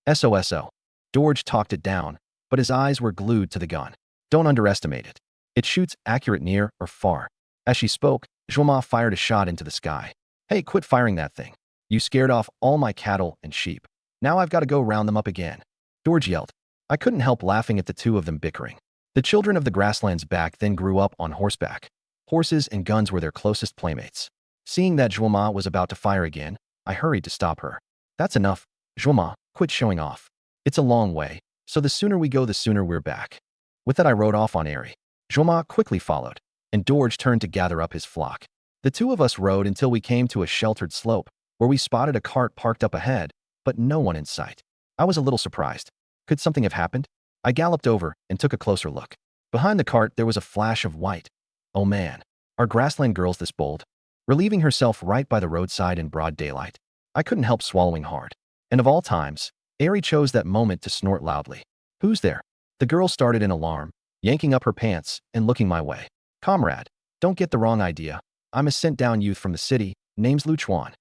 Speaker 1: "SOSO." Dorj talked it down, but his eyes were glued to the gun. "Don't underestimate it. It shoots accurate near or far." As she spoke, Zhoma fired a shot into the sky. "Hey, quit firing that thing. You scared off all my cattle and sheep. Now I've got to go round them up again." Dorj yelled. I couldn't help laughing at the two of them bickering. The children of the grasslands back then grew up on horseback. Horses and guns were their closest playmates. Seeing that Zhoma was about to fire again, I hurried to stop her. "That's enough. Zhoma, quit showing off. It's a long way, so the sooner we go, the sooner we're back." With that, I rode off on Ari. Zhoma quickly followed, and Dorj turned to gather up his flock. The two of us rode until we came to a sheltered slope, where we spotted a cart parked up ahead, but no one in sight. I was a little surprised. Could something have happened? I galloped over and took a closer look. Behind the cart, there was a flash of white. Oh man, are grassland girls this bold? Relieving herself right by the roadside in broad daylight. I couldn't help swallowing hard. And of all times, Ari chose that moment to snort loudly. "Who's there?" The girl started in alarm, yanking up her pants and looking my way. "Comrade, don't get the wrong idea. I'm a sent-down youth from the city, name's Luchuan."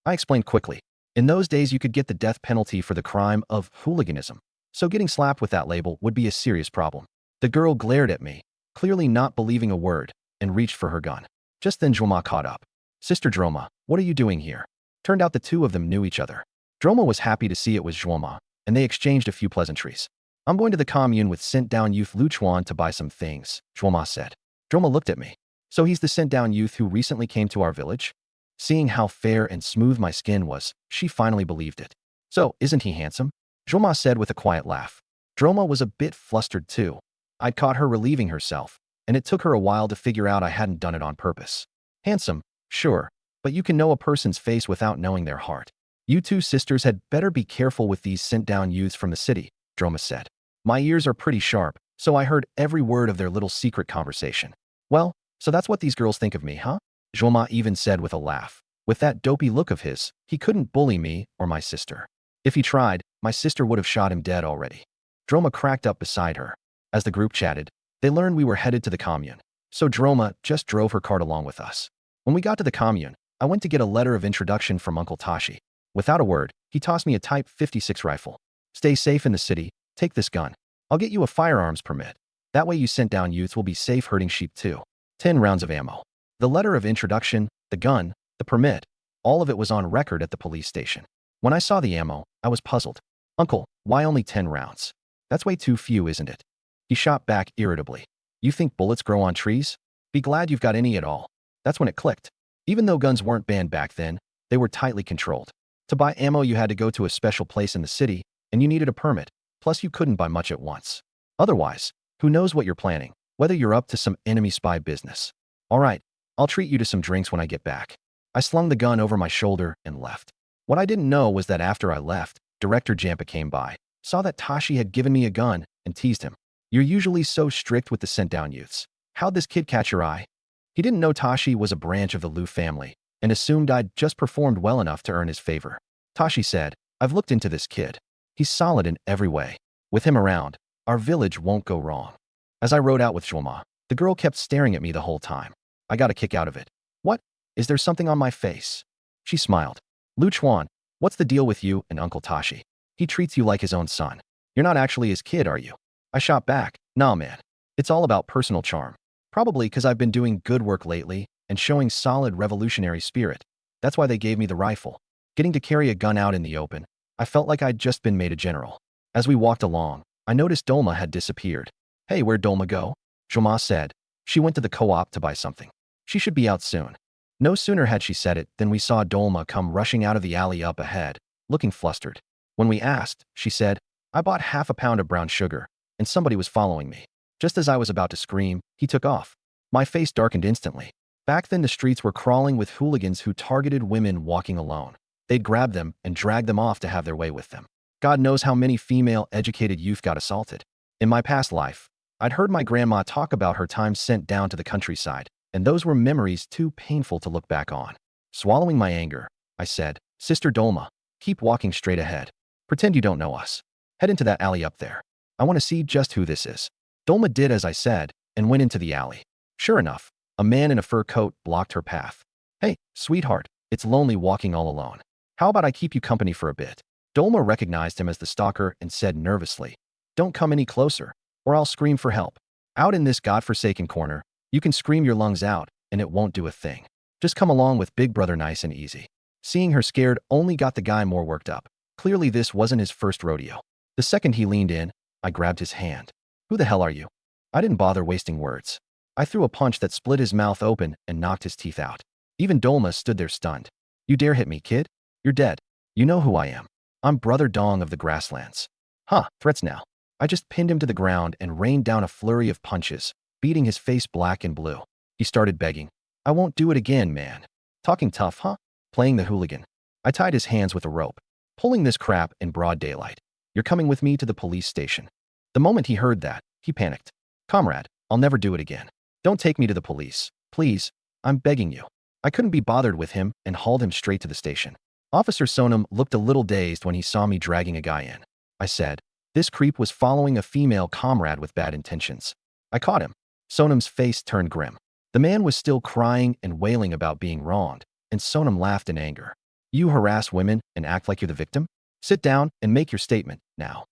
Speaker 1: I explained quickly. In those days, you could get the death penalty for the crime of hooliganism, so getting slapped with that label would be a serious problem. The girl glared at me, clearly not believing a word, and reached for her gun. Just then Zhoma caught up. "Sister Droma, what are you doing here?" Turned out the two of them knew each other. Droma was happy to see it was Zhoma, and they exchanged a few pleasantries. "I'm going to the commune with sent-down youth Luchuan to buy some things," Zhoma said. Droma looked at me. "So he's the sent-down youth who recently came to our village?" Seeing how fair and smooth my skin was, she finally believed it. "So, isn't he handsome?" Zhoma said with a quiet laugh. Droma was a bit flustered too. I'd caught her relieving herself, and it took her a while to figure out I hadn't done it on purpose. "Handsome, sure, but you can know a person's face without knowing their heart. You two sisters had better be careful with these sent-down youths from the city," Droma said. My ears are pretty sharp, so I heard every word of their little secret conversation. "Well, so that's what these girls think of me, huh?" Zhoma even said with a laugh. With that dopey look of his, he couldn't bully me or my sister. If he tried, my sister would have shot him dead already. Droma cracked up beside her. As the group chatted, they learned we were headed to the commune, so Droma just drove her cart along with us. When we got to the commune, I went to get a letter of introduction from Uncle Tashi. Without a word, he tossed me a Type 56 rifle. "Stay safe in the city. Take this gun. I'll get you a firearms permit. That way you sent-down youths will be safe herding sheep too." 10 rounds of ammo. The letter of introduction, the gun, the permit, all of it was on record at the police station. When I saw the ammo, I was puzzled. "Uncle, why only 10 rounds? That's way too few, isn't it?" He shot back irritably. "You think bullets grow on trees? Be glad you've got any at all." That's when it clicked. Even though guns weren't banned back then, they were tightly controlled. To buy ammo, you had to go to a special place in the city, and you needed a permit. Plus, you couldn't buy much at once. Otherwise, who knows what you're planning, whether you're up to some enemy spy business. All right, I'll treat you to some drinks when I get back. I slung the gun over my shoulder and left. What I didn't know was that after I left, Director Jampa came by, saw that Tashi had given me a gun, and teased him. You're usually so strict with the sent-down youths. How'd this kid catch your eye? He didn't know Tashi was a branch of the Liu family, and assumed I'd just performed well enough to earn his favor. Tashi said, I've looked into this kid. He's solid in every way. With him around, our village won't go wrong. As I rode out with Zhuoma, the girl kept staring at me the whole time. I got a kick out of it. What? Is there something on my face? She smiled. Lu Chuan, what's the deal with you and Uncle Tashi? He treats you like his own son. You're not actually his kid, are you? I shot back. Nah, man. It's all about personal charm. Probably because I've been doing good work lately and showing solid revolutionary spirit. That's why they gave me the rifle. Getting to carry a gun out in the open, I felt like I'd just been made a general. As we walked along, I noticed Dolma had disappeared. Hey, where'd Dolma go? Zhuoma said. She went to the co-op to buy something. She should be out soon. No sooner had she said it than we saw Dolma come rushing out of the alley up ahead, looking flustered. When we asked, she said, I bought half a pound of brown sugar, and somebody was following me. Just as I was about to scream, he took off. My face darkened instantly. Back then the streets were crawling with hooligans who targeted women walking alone. They'd grab them and drag them off to have their way with them. God knows how many female educated youth got assaulted. In my past life, I'd heard my grandma talk about her time sent down to the countryside, and those were memories too painful to look back on. Swallowing my anger, I said, Sister Dolma, keep walking straight ahead. Pretend you don't know us. Head into that alley up there. I want to see just who this is. Dolma did as I said and went into the alley. Sure enough, a man in a fur coat blocked her path. Hey, sweetheart, it's lonely walking all alone. How about I keep you company for a bit? Dolma recognized him as the stalker and said nervously, Don't come any closer, or I'll scream for help. Out in this godforsaken corner, you can scream your lungs out, and it won't do a thing. Just come along with Big Brother nice and easy. Seeing her scared only got the guy more worked up. Clearly this wasn't his first rodeo. The second he leaned in, I grabbed his hand. Who the hell are you? I didn't bother wasting words. I threw a punch that split his mouth open and knocked his teeth out. Even Dolma stood there stunned. You dare hit me, kid? You're dead. You know who I am. I'm Brother Dong of the Grasslands. Huh, threats now. I just pinned him to the ground and rained down a flurry of punches, beating his face black and blue. He started begging. I won't do it again, man. Talking tough, huh? Playing the hooligan. I tied his hands with a rope, pulling this crap in broad daylight. You're coming with me to the police station. The moment he heard that, he panicked. Comrade, I'll never do it again. Don't take me to the police. Please, I'm begging you. I couldn't be bothered with him and hauled him straight to the station. Officer Sonam looked a little dazed when he saw me dragging a guy in. I said, this creep was following a female comrade with bad intentions. I caught him. Sonam's face turned grim. The man was still crying and wailing about being wronged, and Sonam laughed in anger. You harass women and act like you're the victim? Sit down and make your statement, now.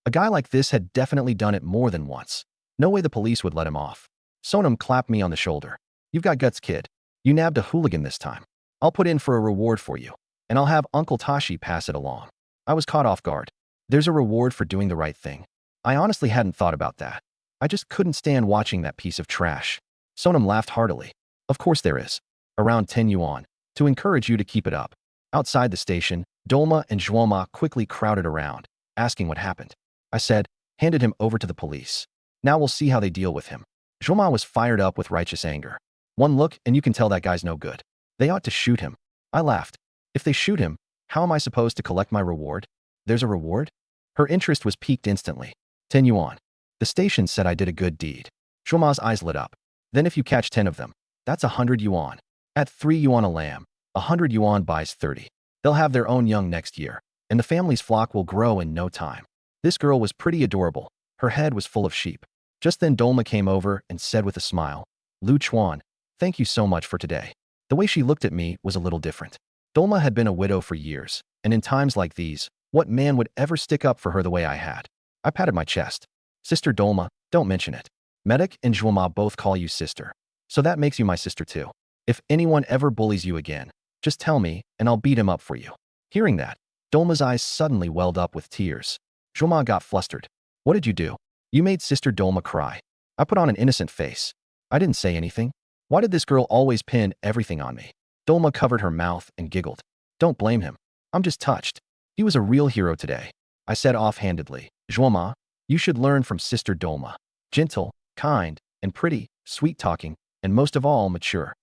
Speaker 1: A guy like this had definitely done it more than once. No way the police would let him off. Sonam clapped me on the shoulder. You've got guts, kid. You nabbed a hooligan this time. I'll put in for a reward for you, and I'll have Uncle Tashi pass it along. I was caught off guard. There's a reward for doing the right thing. I honestly hadn't thought about that. I just couldn't stand watching that piece of trash. Sonam laughed heartily. Of course there is. Around 10 yuan. To encourage you to keep it up. Outside the station, Dolma and Zhuoma quickly crowded around, asking what happened. I said, handed him over to the police. Now we'll see how they deal with him. Zhuoma was fired up with righteous anger. One look and you can tell that guy's no good. They ought to shoot him. I laughed. If they shoot him, how am I supposed to collect my reward? There's a reward? Her interest was piqued instantly. 10 yuan. The station said I did a good deed. Zhuoma's eyes lit up. Then if you catch 10 of them, that's 100 yuan. At 3 yuan a lamb, 100 yuan buys 30. They'll have their own young next year, and the family's flock will grow in no time. This girl was pretty adorable. Her head was full of sheep. Just then Dolma came over and said with a smile, Lu Chuan, thank you so much for today. The way she looked at me was a little different. Dolma had been a widow for years, and in times like these, what man would ever stick up for her the way I had? I patted my chest. Sister Dolma, don't mention it. Medic and Zhuoma both call you sister. So that makes you my sister too. If anyone ever bullies you again, just tell me and I'll beat him up for you. Hearing that, Dolma's eyes suddenly welled up with tears. Zhuoma got flustered. What did you do? You made Sister Dolma cry. I put on an innocent face. I didn't say anything. Why did this girl always pin everything on me? Dolma covered her mouth and giggled. Don't blame him. I'm just touched. He was a real hero today. I said offhandedly. Zhuoma, you should learn from Sister Dolma. Gentle, kind, and pretty, sweet-talking, and most of all, mature.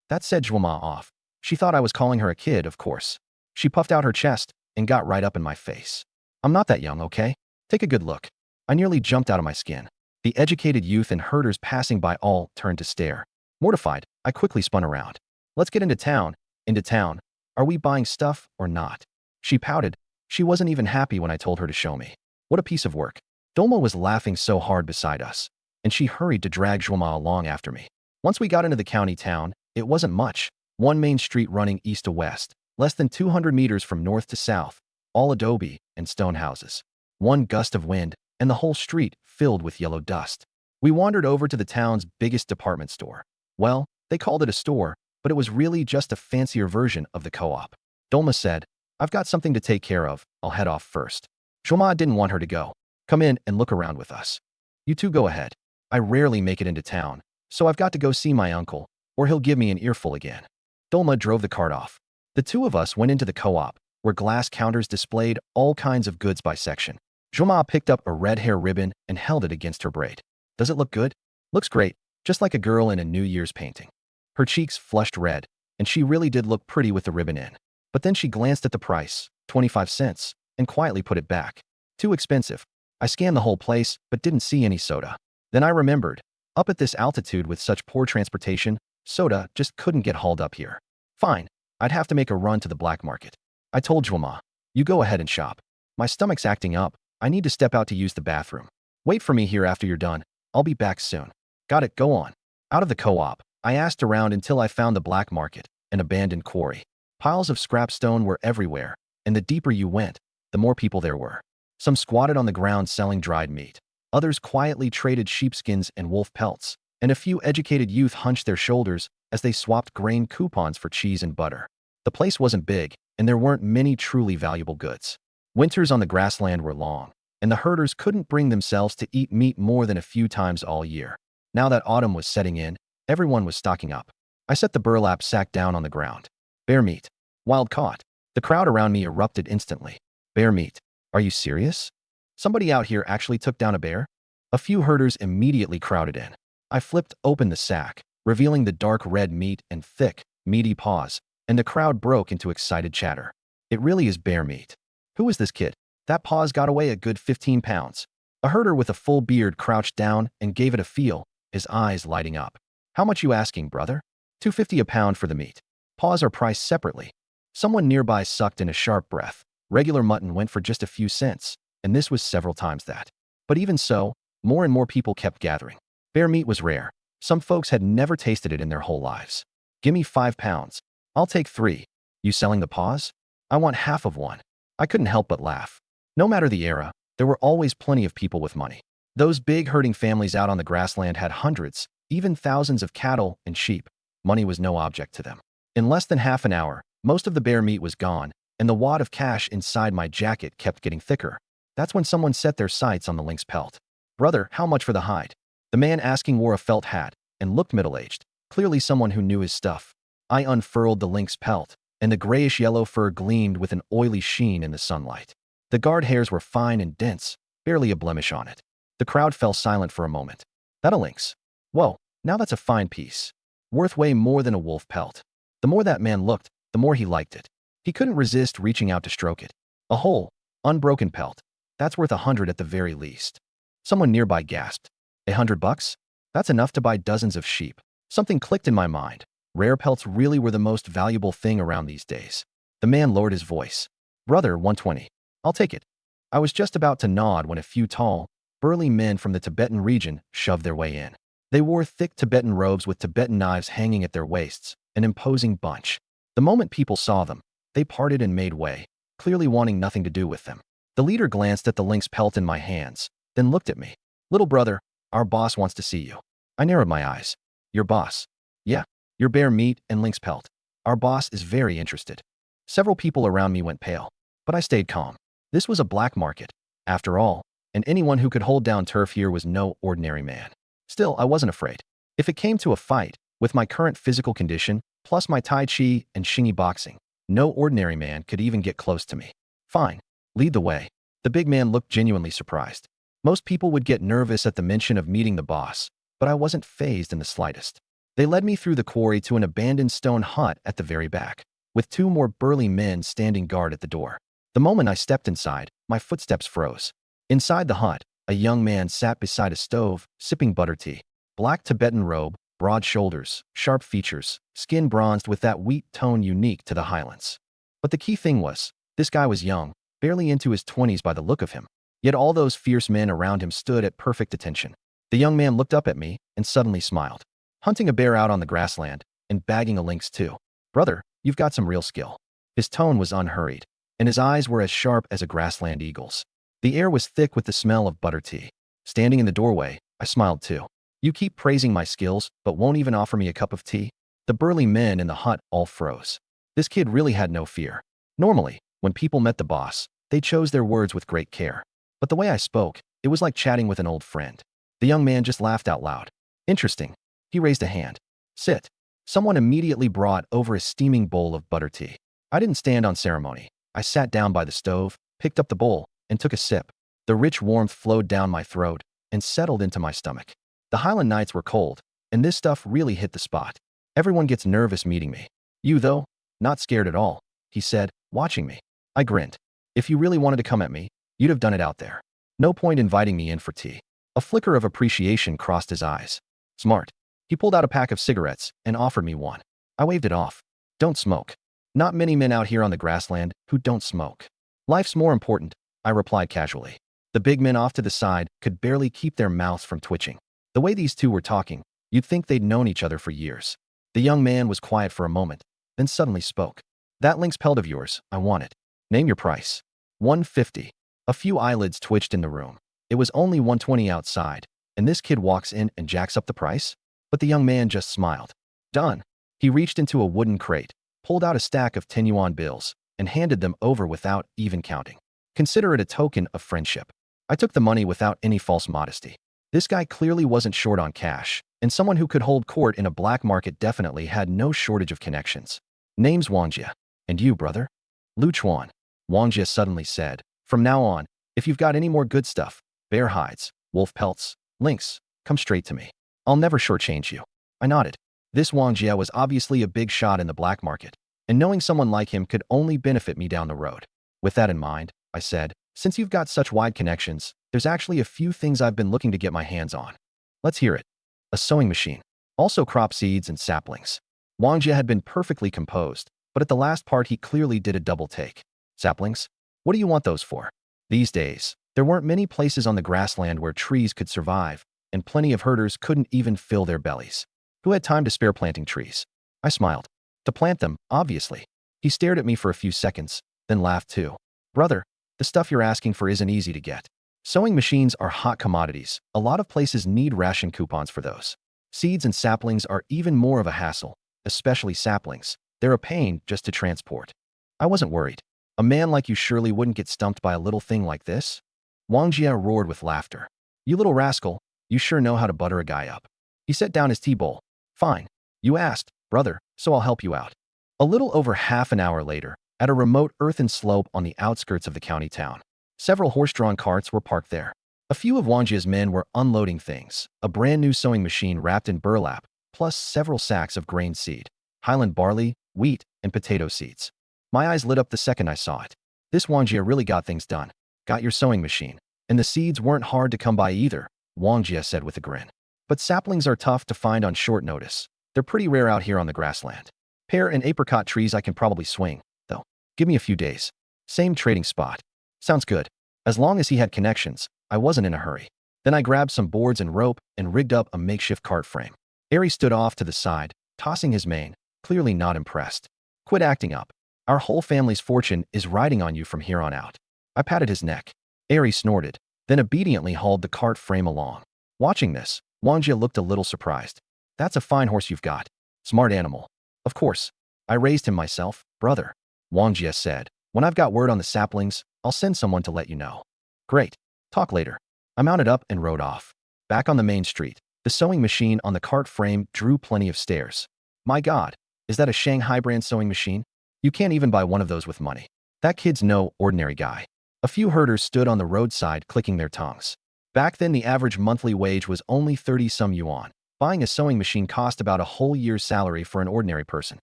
Speaker 1: That set Zhuoma off. She thought I was calling her a kid, of course. She puffed out her chest and got right up in my face. I'm not that young, okay? Take a good look. I nearly jumped out of my skin. The educated youth and herders passing by all turned to stare. Mortified, I quickly spun around. Let's get into town. Into town. Are we buying stuff or not? She pouted. She wasn't even happy when I told her to show me. What a piece of work. Dolma was laughing so hard beside us, and she hurried to drag Zhuoma along after me. Once we got into the county town, it wasn't much. One main street running east to west, less than 200 meters from north to south, all adobe and stone houses. One gust of wind, and the whole street filled with yellow dust. We wandered over to the town's biggest department store. Well, they called it a store, but it was really just a fancier version of the co-op. Dolma said, I've got something to take care of. I'll head off first. Zhuoma didn't want her to go. Come in and look around with us. You two go ahead. I rarely make it into town, so I've got to go see my uncle, or he'll give me an earful again. Dolma drove the cart off. The two of us went into the co-op, where glass counters displayed all kinds of goods by section. Zhuoma picked up a red hair ribbon and held it against her braid. Does it look good? Looks great, just like a girl in a New Year's painting. Her cheeks flushed red, and she really did look pretty with the ribbon in. But then she glanced at the price, 25 cents, and quietly put it back. Too expensive. I scanned the whole place, but didn't see any soda. Then I remembered, up at this altitude with such poor transportation, soda just couldn't get hauled up here. Fine, I'd have to make a run to the black market. I told Zhuoma, you go ahead and shop. My stomach's acting up. I need to step out to use the bathroom. Wait for me here after you're done. I'll be back soon. Got it, go on. Out of the co-op, I asked around until I found the black market, an abandoned quarry. Piles of scrap stone were everywhere, and the deeper you went, the more people there were. Some squatted on the ground selling dried meat. Others quietly traded sheepskins and wolf pelts, and a few educated youth hunched their shoulders as they swapped grain coupons for cheese and butter. The place wasn't big, and there weren't many truly valuable goods. Winters on the grassland were long, and the herders couldn't bring themselves to eat meat more than a few times all year. Now that autumn was setting in, everyone was stocking up. I set the burlap sack down on the ground. Bear meat. Wild caught. The crowd around me erupted instantly. Bear meat. Are you serious? Somebody out here actually took down a bear? A few herders immediately crowded in. I flipped open the sack, revealing the dark red meat and thick, meaty paws, and the crowd broke into excited chatter. It really is bear meat. Who is this kid? That paws got away a good 15 pounds. A herder with a full beard crouched down and gave it a feel, his eyes lighting up. How much you asking, brother? $2.50 a pound for the meat. Paws are priced separately. Someone nearby sucked in a sharp breath. Regular mutton went for just a few cents, and this was several times that. But even so, more and more people kept gathering. Bear meat was rare. Some folks had never tasted it in their whole lives. Gimme 5 pounds. I'll take 3. You selling the paws? I want half of one. I couldn't help but laugh. No matter the era, there were always plenty of people with money. Those big herding families out on the grassland had hundreds, even thousands of cattle and sheep. Money was no object to them. In less than half an hour, most of the bear meat was gone, and the wad of cash inside my jacket kept getting thicker. That's when someone set their sights on the lynx pelt. Brother, how much for the hide? The man asking wore a felt hat and looked middle-aged, clearly someone who knew his stuff. I unfurled the lynx pelt, and the grayish-yellow fur gleamed with an oily sheen in the sunlight. The guard hairs were fine and dense, barely a blemish on it. The crowd fell silent for a moment. That a lynx? Whoa, now that's a fine piece. Worth way more than a wolf pelt. The more that man looked, the more he liked it. He couldn't resist reaching out to stroke it. A whole, unbroken pelt. That's worth 100 at the very least. Someone nearby gasped. $100? That's enough to buy dozens of sheep. Something clicked in my mind. Rare pelts really were the most valuable thing around these days. The man lowered his voice. Brother, 120. I'll take it. I was just about to nod when a few tall, burly men from the Tibetan region shoved their way in. They wore thick Tibetan robes with Tibetan knives hanging at their waists, an imposing bunch. The moment people saw them, they parted and made way, clearly wanting nothing to do with them. The leader glanced at the lynx pelt in my hands, then looked at me. Little brother, our boss wants to see you. I narrowed my eyes. Your boss? Yeah, your bear meat and lynx pelt. Our boss is very interested. Several people around me went pale, but I stayed calm. This was a black market, after all, and anyone who could hold down turf here was no ordinary man. Still, I wasn't afraid. If it came to a fight, with my current physical condition, plus my Tai Chi and Xingyi boxing, No ordinary man could even get close to me. Fine. Lead the way. The big man looked genuinely surprised. Most people would get nervous at the mention of meeting the boss, but I wasn't fazed in the slightest. They led me through the quarry to an abandoned stone hut at the very back, with two more burly men standing guard at the door. The moment I stepped inside, my footsteps froze. Inside the hut, a young man sat beside a stove, sipping butter tea. Black Tibetan robe, broad shoulders, sharp features, skin bronzed with that wheat tone unique to the highlands. But the key thing was, this guy was young, barely into his 20s by the look of him. Yet all those fierce men around him stood at perfect attention. The young man looked up at me and suddenly smiled. Hunting a bear out on the grassland, and bagging a lynx too. Brother, you've got some real skill. His tone was unhurried, and his eyes were as sharp as a grassland eagle's. The air was thick with the smell of butter tea. Standing in the doorway, I smiled too. You keep praising my skills, but won't even offer me a cup of tea? The burly men in the hut all froze. This kid really had no fear. Normally, when people met the boss, they chose their words with great care. But the way I spoke, it was like chatting with an old friend. The young man just laughed out loud. Interesting. He raised a hand. Sit. Someone immediately brought over a steaming bowl of butter tea. I didn't stand on ceremony. I sat down by the stove, picked up the bowl, and took a sip. The rich warmth flowed down my throat and settled into my stomach. The Highland nights were cold, and this stuff really hit the spot. Everyone gets nervous meeting me. You, though? Not scared at all, he said, watching me. I grinned. If you really wanted to come at me, you'd have done it out there. No point inviting me in for tea. A flicker of appreciation crossed his eyes. Smart. He pulled out a pack of cigarettes and offered me one. I waved it off. Don't smoke. Not many men out here on the grassland who don't smoke. Life's more important, I replied casually. The big men off to the side could barely keep their mouths from twitching. The way these two were talking, you'd think they'd known each other for years. The young man was quiet for a moment, then suddenly spoke. That lynx pelt of yours, I want it. Name your price. $150. A few eyelids twitched in the room. It was only $120 outside, and this kid walks in and jacks up the price? But the young man just smiled. Done. He reached into a wooden crate, pulled out a stack of 10-yuan bills, and handed them over without even counting. Consider it a token of friendship. I took the money without any false modesty. This guy clearly wasn't short on cash, and someone who could hold court in a black market definitely had no shortage of connections. Name's Wangjia. And you, brother? Lu Chuan. Wangjia suddenly said. From now on, if you've got any more good stuff, bear hides, wolf pelts, lynx, come straight to me. I'll never shortchange you. I nodded. This Wangjia was obviously a big shot in the black market, and knowing someone like him could only benefit me down the road. With that in mind, I said, since you've got such wide connections, there's actually a few things I've been looking to get my hands on. Let's hear it. A sewing machine. Also crop seeds and saplings. Wangjia had been perfectly composed, but at the last part he clearly did a double take. Saplings? What do you want those for? These days, there weren't many places on the grassland where trees could survive, and plenty of herders couldn't even fill their bellies. Who had time to spare planting trees? I smiled. To plant them, obviously. He stared at me for a few seconds, then laughed too. Brother, the stuff you're asking for isn't easy to get. Sewing machines are hot commodities. A lot of places need ration coupons for those. Seeds and saplings are even more of a hassle, especially saplings. They're a pain just to transport. I wasn't worried. A man like you surely wouldn't get stumped by a little thing like this? Wangjia roared with laughter. You little rascal, you sure know how to butter a guy up. He set down his tea bowl. Fine. You asked, brother, so I'll help you out. A little over half an hour later, at a remote earthen slope on the outskirts of the county town, several horse-drawn carts were parked there. A few of Wangjia's men were unloading things, a brand new sewing machine wrapped in burlap, plus several sacks of grain seed, highland barley, wheat, and potato seeds. My eyes lit up the second I saw it. This Wangjia really got things done. Got your sewing machine. And the seeds weren't hard to come by either, Wangjia said with a grin. But saplings are tough to find on short notice. They're pretty rare out here on the grassland. Pear and apricot trees I can probably swing, though. Give me a few days. Same trading spot. Sounds good. As long as he had connections, I wasn't in a hurry. Then I grabbed some boards and rope and rigged up a makeshift cart frame. Ari stood off to the side, tossing his mane, clearly not impressed. Quit acting up. Our whole family's fortune is riding on you from here on out. I patted his neck. Ari snorted, then obediently hauled the cart frame along. Watching this, Wangjia looked a little surprised. That's a fine horse you've got. Smart animal. Of course. I raised him myself, brother. Wangjia said. When I've got word on the saplings, I'll send someone to let you know. Great. Talk later. I mounted up and rode off. Back on the main street, the sewing machine on the cart frame drew plenty of stares. My God, is that a Shanghai brand sewing machine? You can't even buy one of those with money. That kid's no ordinary guy. A few herders stood on the roadside clicking their tongues. Back then, the average monthly wage was only 30-some yuan. Buying a sewing machine cost about a whole year's salary for an ordinary person.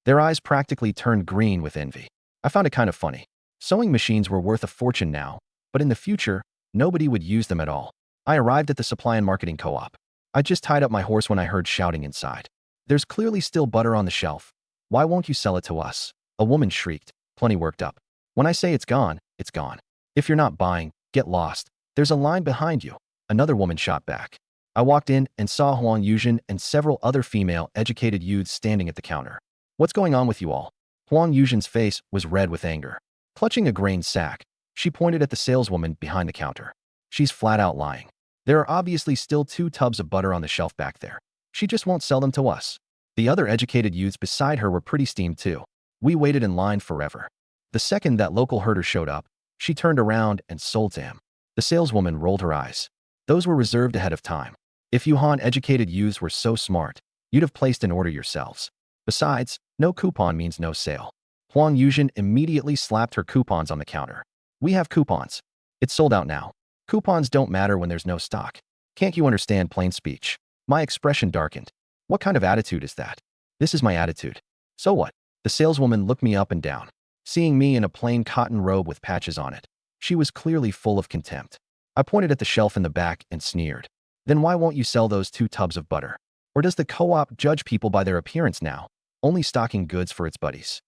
Speaker 1: Their eyes practically turned green with envy. I found it kind of funny. Sewing machines were worth a fortune now, but in the future, nobody would use them at all. I arrived at the supply and marketing co-op. I just tied up my horse when I heard shouting inside. There's clearly still butter on the shelf. Why won't you sell it to us? A woman shrieked, plenty worked up. When I say it's gone, it's gone. If you're not buying, get lost. There's a line behind you. Another woman shot back. I walked in and saw Huang Yuzhen and several other female educated youths standing at the counter. What's going on with you all? Huang Yuzhen's face was red with anger. Clutching a grain sack, she pointed at the saleswoman behind the counter. She's flat out lying. There are obviously still 2 tubs of butter on the shelf back there. She just won't sell them to us. The other educated youths beside her were pretty steamed too. We waited in line forever. The second that local herder showed up, she turned around and sold to him. The saleswoman rolled her eyes. Those were reserved ahead of time. If you Han educated youths were so smart, you'd have placed an order yourselves. Besides, no coupon means no sale. Huang Yuzhen immediately slapped her coupons on the counter. We have coupons. It's sold out now. Coupons don't matter when there's no stock. Can't you understand plain speech? My expression darkened. What kind of attitude is that? This is my attitude. So what? The saleswoman looked me up and down. Seeing me in a plain cotton robe with patches on it, she was clearly full of contempt. I pointed at the shelf in the back and sneered. Then why won't you sell those 2 tubs of butter? Or does the co-op judge people by their appearance now, only stocking goods for its buddies?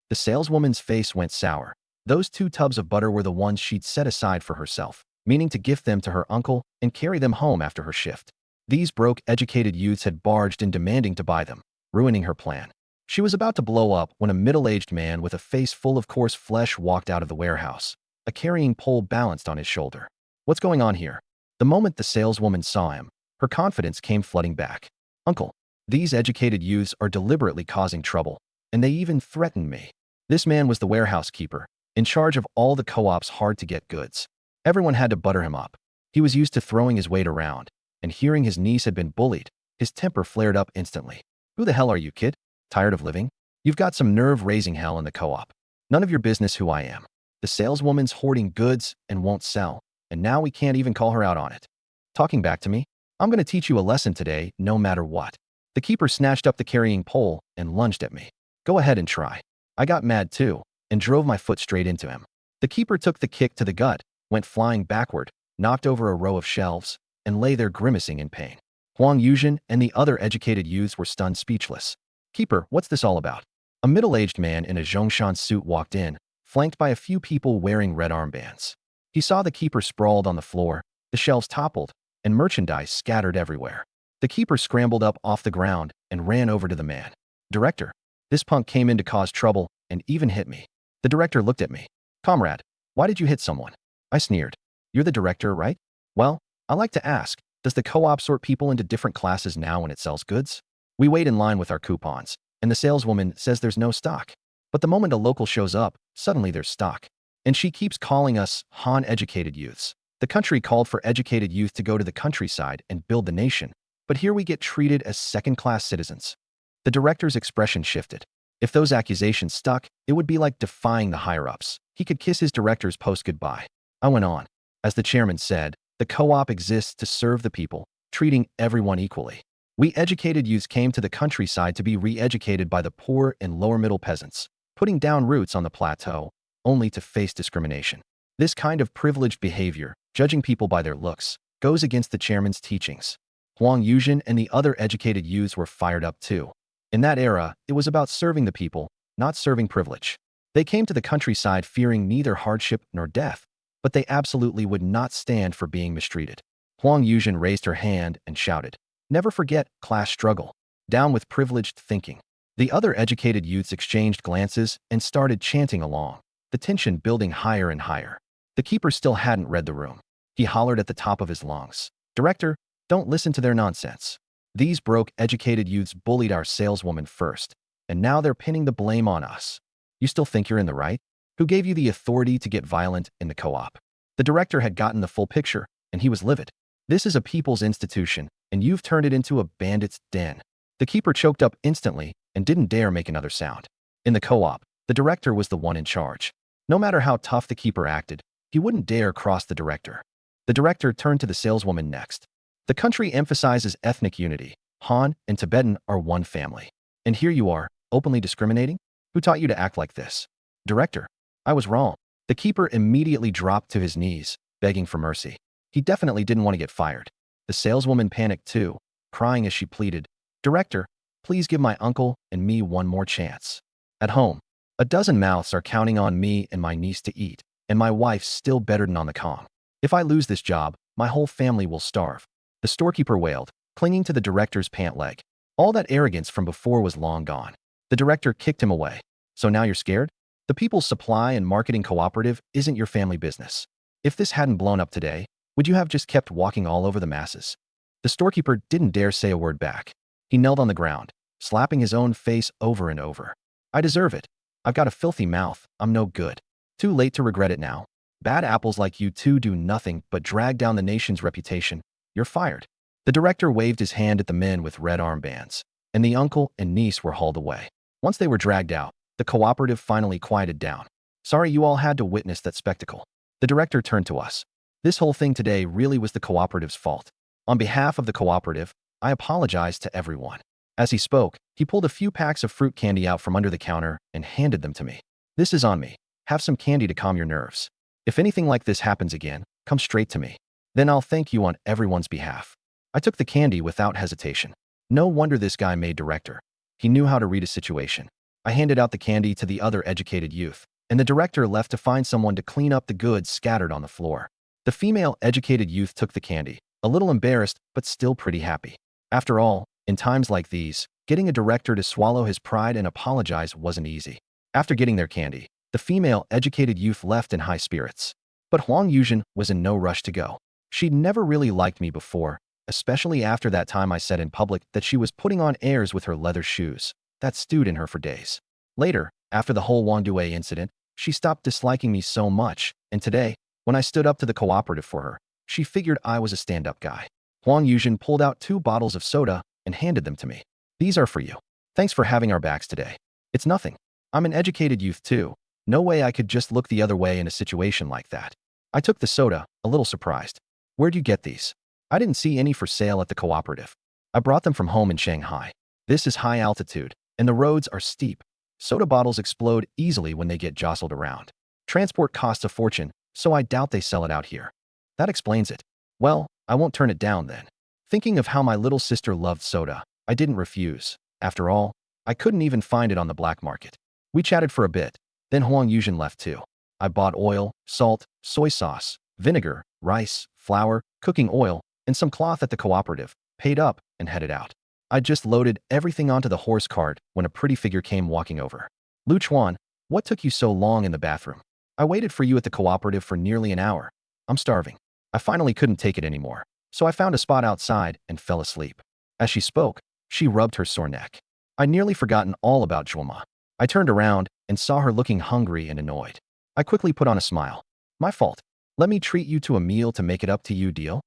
Speaker 1: The saleswoman's face went sour. Those 2 tubs of butter were the ones she'd set aside for herself, meaning to gift them to her uncle and carry them home after her shift. These broke, educated youths had barged in demanding to buy them, ruining her plan. She was about to blow up when a middle-aged man with a face full of coarse flesh walked out of the warehouse, a carrying pole balanced on his shoulder. What's going on here? The moment the saleswoman saw him, her confidence came flooding back. Uncle, these educated youths are deliberately causing trouble, and they even threatened me. This man was the warehouse keeper, in charge of all the co-op's hard-to-get goods. Everyone had to butter him up. He was used to throwing his weight around, and hearing his niece had been bullied, his temper flared up instantly. Who the hell are you, kid? Tired of living? You've got some nerve-raising hell in the co-op. None of your business who I am. The saleswoman's hoarding goods and won't sell, and now we can't even call her out on it. Talking back to me? I'm going to teach you a lesson today, no matter what. The keeper snatched up the carrying pole and lunged at me. Go ahead and try. I got mad too, and drove my foot straight into him. The keeper took the kick to the gut, went flying backward, knocked over a row of shelves, and lay there grimacing in pain. Huang Yuzhen and the other educated youths were stunned speechless. Keeper, what's this all about? A middle-aged man in a Zhongshan suit walked in, flanked by a few people wearing red armbands. He saw the keeper sprawled on the floor, the shelves toppled, and merchandise scattered everywhere. The keeper scrambled up off the ground and ran over to the man. Director, this punk came in to cause trouble and even hit me. The director looked at me. Comrade, why did you hit someone? I sneered. You're the director, right? Well, I like to ask, does the co-op sort people into different classes now when it sells goods? We wait in line with our coupons, and the saleswoman says there's no stock. But the moment a local shows up, suddenly there's stock. And she keeps calling us Han educated youths. The country called for educated youth to go to the countryside and build the nation. But here we get treated as second-class citizens. The director's expression shifted. If those accusations stuck, it would be like defying the higher-ups. He could kiss his director's post goodbye. I went on. As the chairman said, the co-op exists to serve the people, treating everyone equally. We educated youths came to the countryside to be re-educated by the poor and lower-middle peasants, putting down roots on the plateau, only to face discrimination. This kind of privileged behavior, judging people by their looks, goes against the chairman's teachings. Huang Yuzhen and the other educated youths were fired up too. In that era, it was about serving the people, not serving privilege. They came to the countryside fearing neither hardship nor death, but they absolutely would not stand for being mistreated. Huang Yuzhen raised her hand and shouted, "Never forget class struggle. Down with privileged thinking." The other educated youths exchanged glances and started chanting along, the tension building higher and higher. The keeper still hadn't read the room. He hollered at the top of his lungs, "Director, don't listen to their nonsense. These broke educated youths bullied our saleswoman first, and now they're pinning the blame on us. You still think you're in the right? Who gave you the authority to get violent in the co-op?" The director had gotten the full picture, and he was livid. This is a people's institution, and you've turned it into a bandit's den. The keeper choked up instantly and didn't dare make another sound. In the co-op, The director was the one in charge. No matter how tough the keeper acted, he wouldn't dare cross the director. The director turned to the saleswoman next. The country emphasizes ethnic unity. Han and Tibetan are one family. And here you are, openly discriminating? Who taught you to act like this? Director, I was wrong. The keeper immediately dropped to his knees, begging for mercy. He definitely didn't want to get fired. The saleswoman panicked too, crying as she pleaded, Director, please give my uncle and me one more chance. At home, a dozen mouths are counting on me and my niece to eat, and my wife's still bedridden on the comm. If I lose this job, my whole family will starve. The storekeeper wailed, clinging to the director's pant leg. All that arrogance from before was long gone. The director kicked him away. So now you're scared? The People's Supply and Marketing Cooperative isn't your family business. If this hadn't blown up today, would you have just kept walking all over the masses? The storekeeper didn't dare say a word back. He knelt on the ground, slapping his own face over and over. I deserve it. I've got a filthy mouth. I'm no good. Too late to regret it now. Bad apples like you two do nothing but drag down the nation's reputation. You're fired. The director waved his hand at the men with red armbands, and the uncle and niece were hauled away. Once they were dragged out, the cooperative finally quieted down. Sorry you all had to witness that spectacle. The director turned to us. This whole thing today really was the cooperative's fault. On behalf of the cooperative, I apologize to everyone. As he spoke, he pulled a few packs of fruit candy out from under the counter and handed them to me. This is on me. Have some candy to calm your nerves. If anything like this happens again, come straight to me. Then I'll thank you on everyone's behalf. I took the candy without hesitation. No wonder this guy made director. He knew how to read a situation. I handed out the candy to the other educated youth, and the director left to find someone to clean up the goods scattered on the floor. The female educated youth took the candy, a little embarrassed, but still pretty happy. After all, in times like these, getting a director to swallow his pride and apologize wasn't easy. After getting their candy, the female educated youth left in high spirits. But Huang Yuzhen was in no rush to go. She'd never really liked me before, especially after that time I said in public that she was putting on airs with her leather shoes. That stewed in her for days. Later, after the whole Wangdue incident, she stopped disliking me so much, and today, when I stood up to the cooperative for her, she figured I was a stand-up guy. Huang Yuzhen pulled out 2 bottles of soda and handed them to me. These are for you. Thanks for having our backs today. It's nothing. I'm an educated youth too. No way I could just look the other way in a situation like that. I took the soda, a little surprised. Where'd you get these? I didn't see any for sale at the cooperative. I brought them from home in Shanghai. This is high altitude, and the roads are steep. Soda bottles explode easily when they get jostled around. Transport costs a fortune, so I doubt they sell it out here. That explains it. Well, I won't turn it down then. Thinking of how my little sister loved soda, I didn't refuse. After all, I couldn't even find it on the black market. We chatted for a bit, then Huang Yuzhen left too. I bought oil, salt, soy sauce, vinegar, rice, flour, cooking oil, and some cloth at the cooperative, paid up, and headed out. I just loaded everything onto the horse cart when a pretty figure came walking over. Lu Chuan, what took you so long in the bathroom? I waited for you at the cooperative for nearly an hour. I'm starving. I finally couldn't take it anymore, so I found a spot outside and fell asleep. As she spoke, she rubbed her sore neck. I'd nearly forgotten all about Zhuoma. I turned around and saw her looking hungry and annoyed. I quickly put on a smile. My fault. Let me treat you to a meal to make it up to you, deal?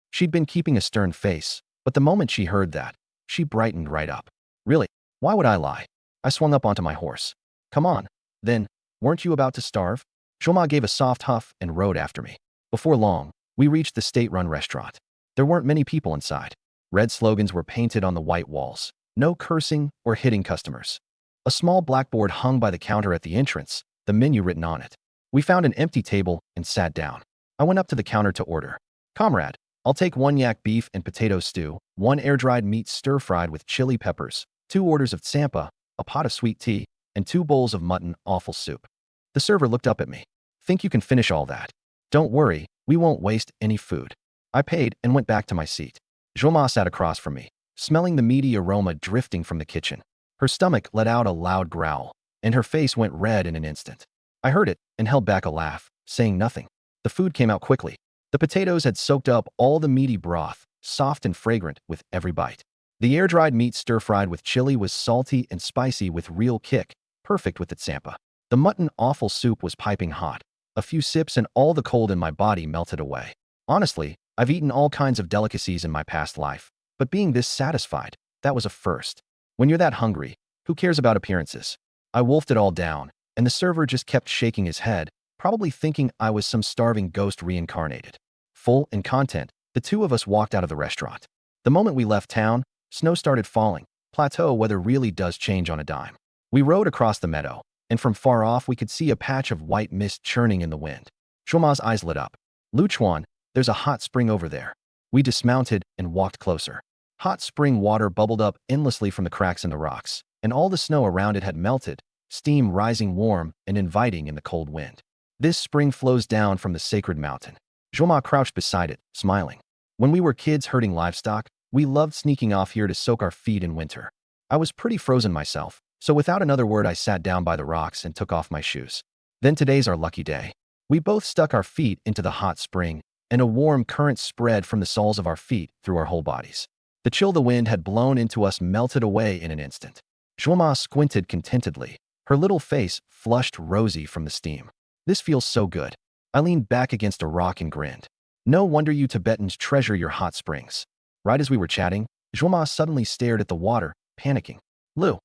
Speaker 1: She'd been keeping a stern face, but the moment she heard that, she brightened right up. Really? Why would I lie? I swung up onto my horse. Come on. Then, weren't you about to starve? Zhuoma gave a soft huff and rode after me. Before long, we reached the state-run restaurant. There weren't many people inside. Red slogans were painted on the white walls. No cursing or hitting customers. A small blackboard hung by the counter at the entrance, the menu written on it. We found an empty table and sat down. I went up to the counter to order. Comrade, I'll take 1 yak beef and potato stew, 1 air-dried meat stir-fried with chili peppers, 2 orders of tsampa, a pot of sweet tea, and 2 bowls of mutton offal soup. The server looked up at me. Think you can finish all that? Don't worry, we won't waste any food. I paid and went back to my seat. Zhuoma sat across from me, smelling the meaty aroma drifting from the kitchen. Her stomach let out a loud growl, and her face went red in an instant. I heard it and held back a laugh, saying nothing. The food came out quickly. The potatoes had soaked up all the meaty broth, soft and fragrant with every bite. The air-dried meat stir-fried with chili was salty and spicy with real kick, perfect with the tsampa. The mutton offal soup was piping hot. A few sips and all the cold in my body melted away. Honestly, I've eaten all kinds of delicacies in my past life, but being this satisfied, that was a first. When you're that hungry, who cares about appearances? I wolfed it all down, and the server just kept shaking his head, probably thinking I was some starving ghost reincarnated. Full in content, the two of us walked out of the restaurant. The moment we left town, snow started falling. Plateau weather really does change on a dime. We rode across the meadow, and from far off we could see a patch of white mist churning in the wind. Zhuoma's eyes lit up. Luchuan, there's a hot spring over there. We dismounted and walked closer. Hot spring water bubbled up endlessly from the cracks in the rocks, and all the snow around it had melted, steam rising warm and inviting in the cold wind. This spring flows down from the sacred mountain. Zhuoma crouched beside it, smiling. When we were kids herding livestock, we loved sneaking off here to soak our feet in winter. I was pretty frozen myself, so without another word I sat down by the rocks and took off my shoes. Then today's our lucky day. We both stuck our feet into the hot spring, and a warm current spread from the soles of our feet through our whole bodies. The chill the wind had blown into us melted away in an instant. Zhuoma squinted contentedly, her little face flushed rosy from the steam. This feels so good. I leaned back against a rock and grinned. No wonder you Tibetans treasure your hot springs. Right as we were chatting, Zhuoma suddenly stared at the water, panicking. Lu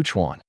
Speaker 1: Chuan.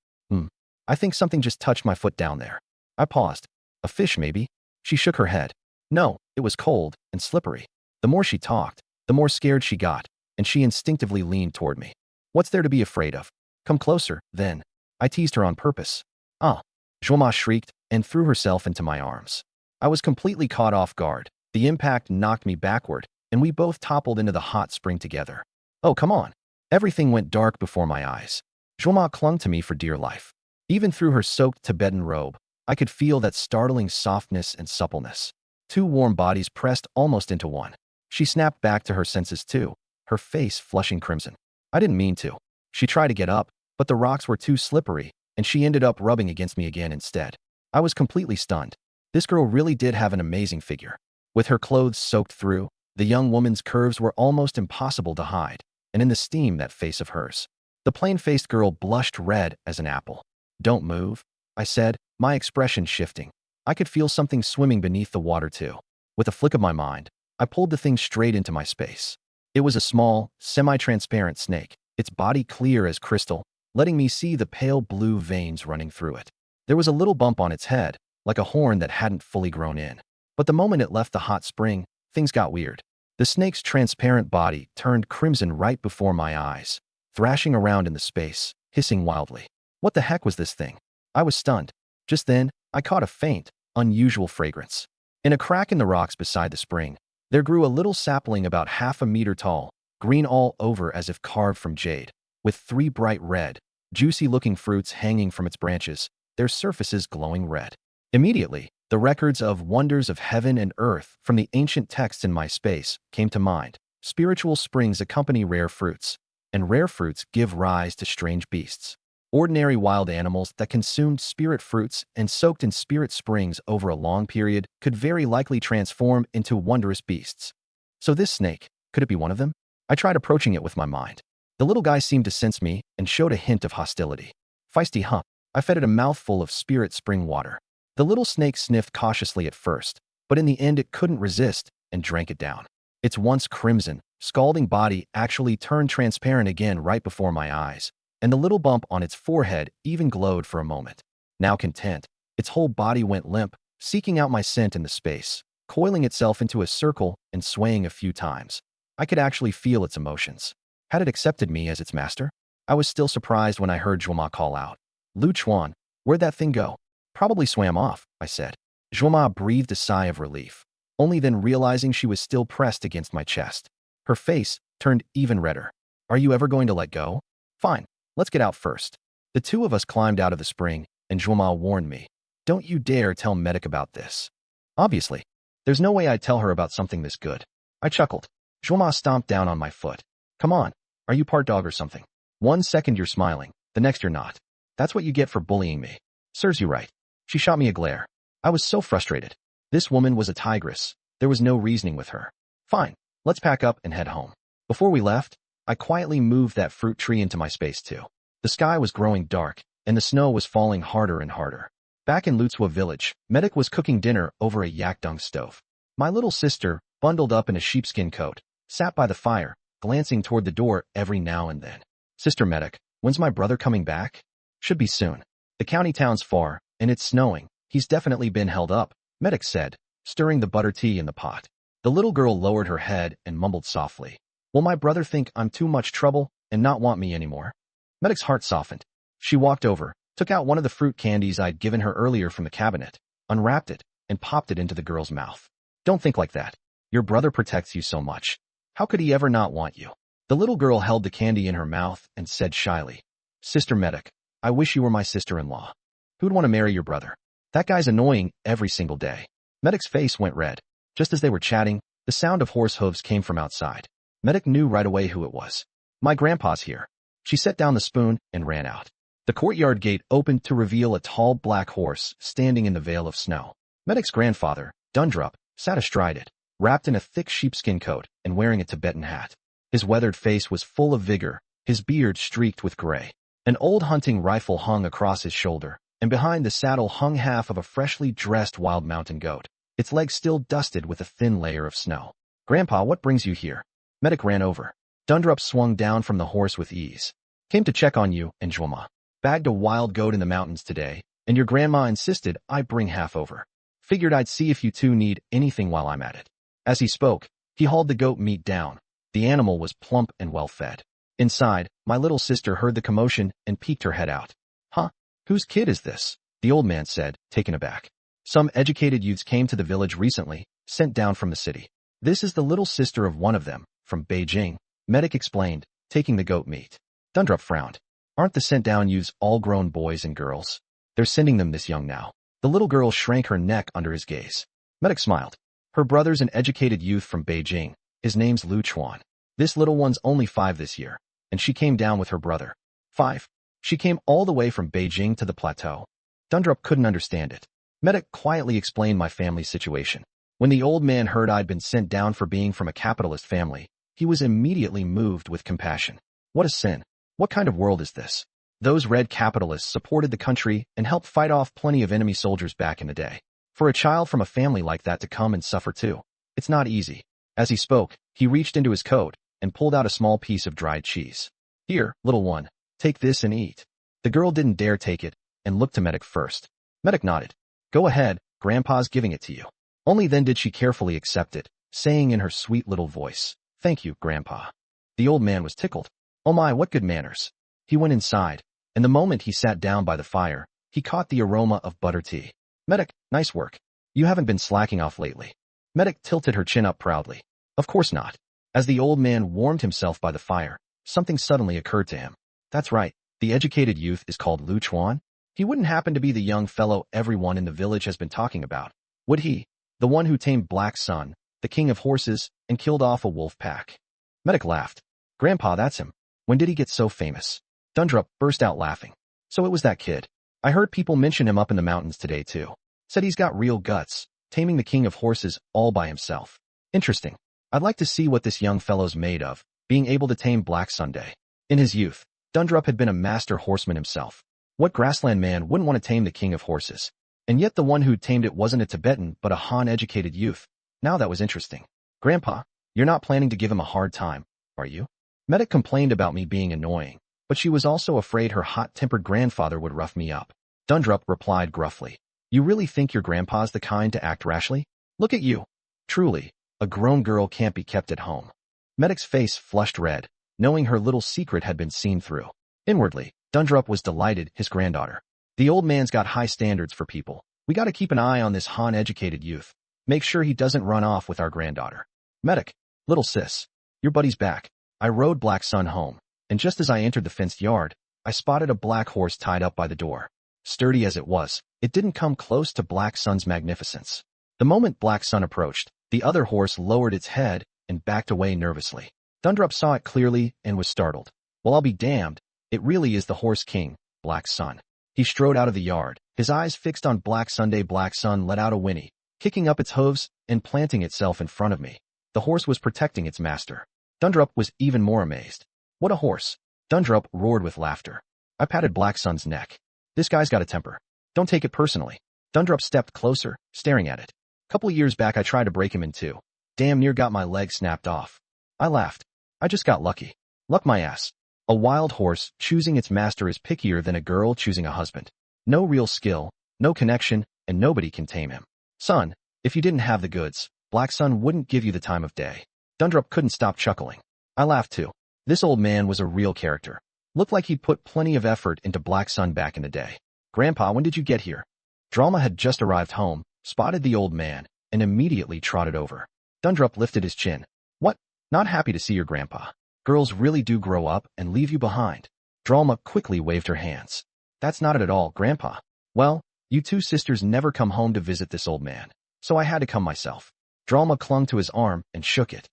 Speaker 1: I think something just touched my foot down there. I paused. A fish, maybe? She shook her head. No, it was cold and slippery. The more she talked, the more scared she got, and she instinctively leaned toward me. What's there to be afraid of? Come closer, then. I teased her on purpose. Ah! Zhuoma shrieked and threw herself into my arms. I was completely caught off guard. The impact knocked me backward, and we both toppled into the hot spring together. Oh, come on. Everything went dark before my eyes. Zhuoma clung to me for dear life. Even through her soaked Tibetan robe, I could feel that startling softness and suppleness. Two warm bodies pressed almost into one. She snapped back to her senses too, her face flushing crimson. I didn't mean to. She tried to get up, but the rocks were too slippery, and she ended up rubbing against me again instead. I was completely stunned. This girl really did have an amazing figure. With her clothes soaked through, the young woman's curves were almost impossible to hide, and in the steam that face of hers. The plain-faced girl blushed red as an apple. Don't move, I said, my expression shifting. I could feel something swimming beneath the water too. With a flick of my mind, I pulled the thing straight into my space. It was a small, semi-transparent snake, its body clear as crystal, letting me see the pale blue veins running through it. There was a little bump on its head, like a horn that hadn't fully grown in. But the moment it left the hot spring, things got weird. The snake's transparent body turned crimson right before my eyes, thrashing around in the space, hissing wildly. What the heck was this thing? I was stunned. Just then, I caught a faint, unusual fragrance. In a crack in the rocks beside the spring, there grew a little sapling about half a meter tall, green all over as if carved from jade, with 3 bright red, juicy-looking fruits hanging from its branches, their surfaces glowing red. Immediately, the records of wonders of heaven and earth from the ancient texts in my space came to mind. Spiritual springs accompany rare fruits, and rare fruits give rise to strange beasts. Ordinary wild animals that consumed spirit fruits and soaked in spirit springs over a long period could very likely transform into wondrous beasts. So this snake, could it be one of them? I tried approaching it with my mind. The little guy seemed to sense me and showed a hint of hostility. Feisty huh? I fed it a mouthful of spirit spring water. The little snake sniffed cautiously at first, but in the end it couldn't resist and drank it down. Its once crimson, scalding body actually turned transparent again right before my eyes, and the little bump on its forehead even glowed for a moment. Now content, its whole body went limp, seeking out my scent in the space, coiling itself into a circle and swaying a few times. I could actually feel its emotions. Had it accepted me as its master? I was still surprised when I heard Zhuoma call out. Lu Chuan, where'd that thing go? Probably swam off, I said. Zhuoma breathed a sigh of relief, only then realizing she was still pressed against my chest. Her face turned even redder. Are you ever going to let go? Fine, let's get out first. The two of us climbed out of the spring, and Zhuoma warned me. Don't you dare tell Medic about this. Obviously, there's no way I'd tell her about something this good. I chuckled. Zhuoma stomped down on my foot. Come on, are you part dog or something? 1 second you're smiling, the next you're not. That's what you get for bullying me. Serves you right. She shot me a glare. I was so frustrated. This woman was a tigress. There was no reasoning with her. Fine, let's pack up and head home. Before we left, I quietly moved that fruit tree into my space too. The sky was growing dark, and the snow was falling harder and harder. Back in Lutsua village, Medic was cooking dinner over a yak dung stove. My little sister, bundled up in a sheepskin coat, sat by the fire, glancing toward the door every now and then. Sister Medic, when's my brother coming back? Should be soon. The county town's far, And it's snowing. He's definitely been held up, Medic said, stirring the butter tea in the pot. The little girl lowered her head and mumbled softly. Will my brother think I'm too much trouble and not want me anymore? Medic's heart softened. She walked over, took out one of the fruit candies I'd given her earlier from the cabinet, unwrapped it, and popped it into the girl's mouth. Don't think like that. Your brother protects you so much. How could he ever not want you? The little girl held the candy in her mouth and said shyly, Sister Medic, I wish you were my sister-in-law. Who'd want to marry your brother? That guy's annoying every single day. Medic's face went red. Just as they were chatting, the sound of horse hooves came from outside. Medic knew right away who it was. My grandpa's here. She set down the spoon and ran out. The courtyard gate opened to reveal a tall black horse standing in the veil of snow. Medic's grandfather, Dundrup, sat astride it, wrapped in a thick sheepskin coat and wearing a Tibetan hat. His weathered face was full of vigor, his beard streaked with gray. An old hunting rifle hung across his shoulder, and behind the saddle hung half of a freshly dressed wild mountain goat, its legs still dusted with a thin layer of snow. Grandpa, what brings you here? Medic ran over. Dundrup swung down from the horse with ease. Came to check on you and Jwama. Bagged a wild goat in the mountains today, and your grandma insisted I bring half over. Figured I'd see if you two need anything while I'm at it. As he spoke, he hauled the goat meat down. The animal was plump and well-fed. Inside, my little sister heard the commotion and peeked her head out. Huh? Whose kid is this? The old man said, taken aback. Some educated youths came to the village recently, sent down from the city. This is the little sister of one of them, from Beijing, Medic explained, taking the goat meat. Dundrup frowned. Aren't the sent-down youths all grown boys and girls? They're sending them this young now. The little girl shrank her neck under his gaze. Medic smiled. Her brother's an educated youth from Beijing. His name's Lu Chuan. This little one's only 5 this year, and she came down with her brother. 5? She came all the way from Beijing to the plateau. Dundrup couldn't understand it. Medic quietly explained my family's situation. When the old man heard I'd been sent down for being from a capitalist family, he was immediately moved with compassion. What a sin. What kind of world is this? Those red capitalists supported the country and helped fight off plenty of enemy soldiers back in the day. For a child from a family like that to come and suffer too, it's not easy. As he spoke, he reached into his coat and pulled out a small piece of dried cheese. Here, little one, take this and eat. The girl didn't dare take it and looked to Medic first. Medic nodded. Go ahead, Grandpa's giving it to you. Only then did she carefully accept it, saying in her sweet little voice, Thank you, Grandpa. The old man was tickled. Oh my, what good manners. He went inside, and the moment he sat down by the fire, he caught the aroma of butter tea. Medic, nice work. You haven't been slacking off lately. Medic tilted her chin up proudly. Of course not. As the old man warmed himself by the fire, something suddenly occurred to him. That's right, the educated youth is called Lu Chuan. He wouldn't happen to be the young fellow everyone in the village has been talking about, would he? The one who tamed Black Sun, the king of horses, and killed off a wolf pack. Medic laughed. Grandpa, that's him. When did he get so famous? Dundrup burst out laughing. So it was that kid. I heard people mention him up in the mountains today too. Said he's got real guts, taming the king of horses all by himself. Interesting. I'd like to see what this young fellow's made of, being able to tame Black Sunday. In his youth, Dundrup had been a master horseman himself. What grassland man wouldn't want to tame the king of horses? And yet the one who'd tamed it wasn't a Tibetan but a Han-educated youth. Now that was interesting. Grandpa, you're not planning to give him a hard time, are you? Medic complained about me being annoying, but she was also afraid her hot-tempered grandfather would rough me up. Dundrup replied gruffly. You really think your grandpa's the kind to act rashly? Look at you. Truly, a grown girl can't be kept at home. Medic's face flushed red, knowing her little secret had been seen through. Inwardly, Dundrup was delighted, his granddaughter. The old man's got high standards for people. We gotta keep an eye on this Han-educated youth. Make sure he doesn't run off with our granddaughter. Medic, little sis, your buddy's back. I rode Black Sun home, and just as I entered the fenced yard, I spotted a black horse tied up by the door. Sturdy as it was, it didn't come close to Black Sun's magnificence. The moment Black Sun approached, the other horse lowered its head and backed away nervously. Dundrup saw it clearly and was startled. Well, I'll be damned. It really is the horse king, Black Sun. He strode out of the yard, his eyes fixed on Black Sunday. Black Sun let out a whinny, kicking up its hooves and planting itself in front of me. The horse was protecting its master. Dundrup was even more amazed. What a horse! Dundrup roared with laughter. I patted Black Sun's neck. This guy's got a temper. Don't take it personally. Dundrup stepped closer, staring at it. Couple years back I tried to break him in two. Damn near got my leg snapped off. I laughed. I just got lucky. Luck my ass. A wild horse choosing its master is pickier than a girl choosing a husband. No real skill, No connection, and nobody can tame him. Son, if you didn't have the goods, Black Sun wouldn't give you the time of day. Dundrup couldn't stop chuckling. I laughed too. This old man was a real character. Looked like he'd put plenty of effort into Black Sun back in the day. Grandpa, when did you get here? Drama had just arrived home, spotted the old man, and immediately trotted over. Dundrup lifted his chin. What? Not happy to see your grandpa. Girls really do grow up and leave you behind. Drama quickly waved her hands. That's not it at all, Grandpa. Well, you two sisters never come home to visit this old man, so I had to come myself. Drama clung to his arm and shook it.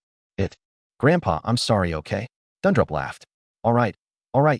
Speaker 1: Grandpa, I'm sorry, okay? Dundrup laughed. All right,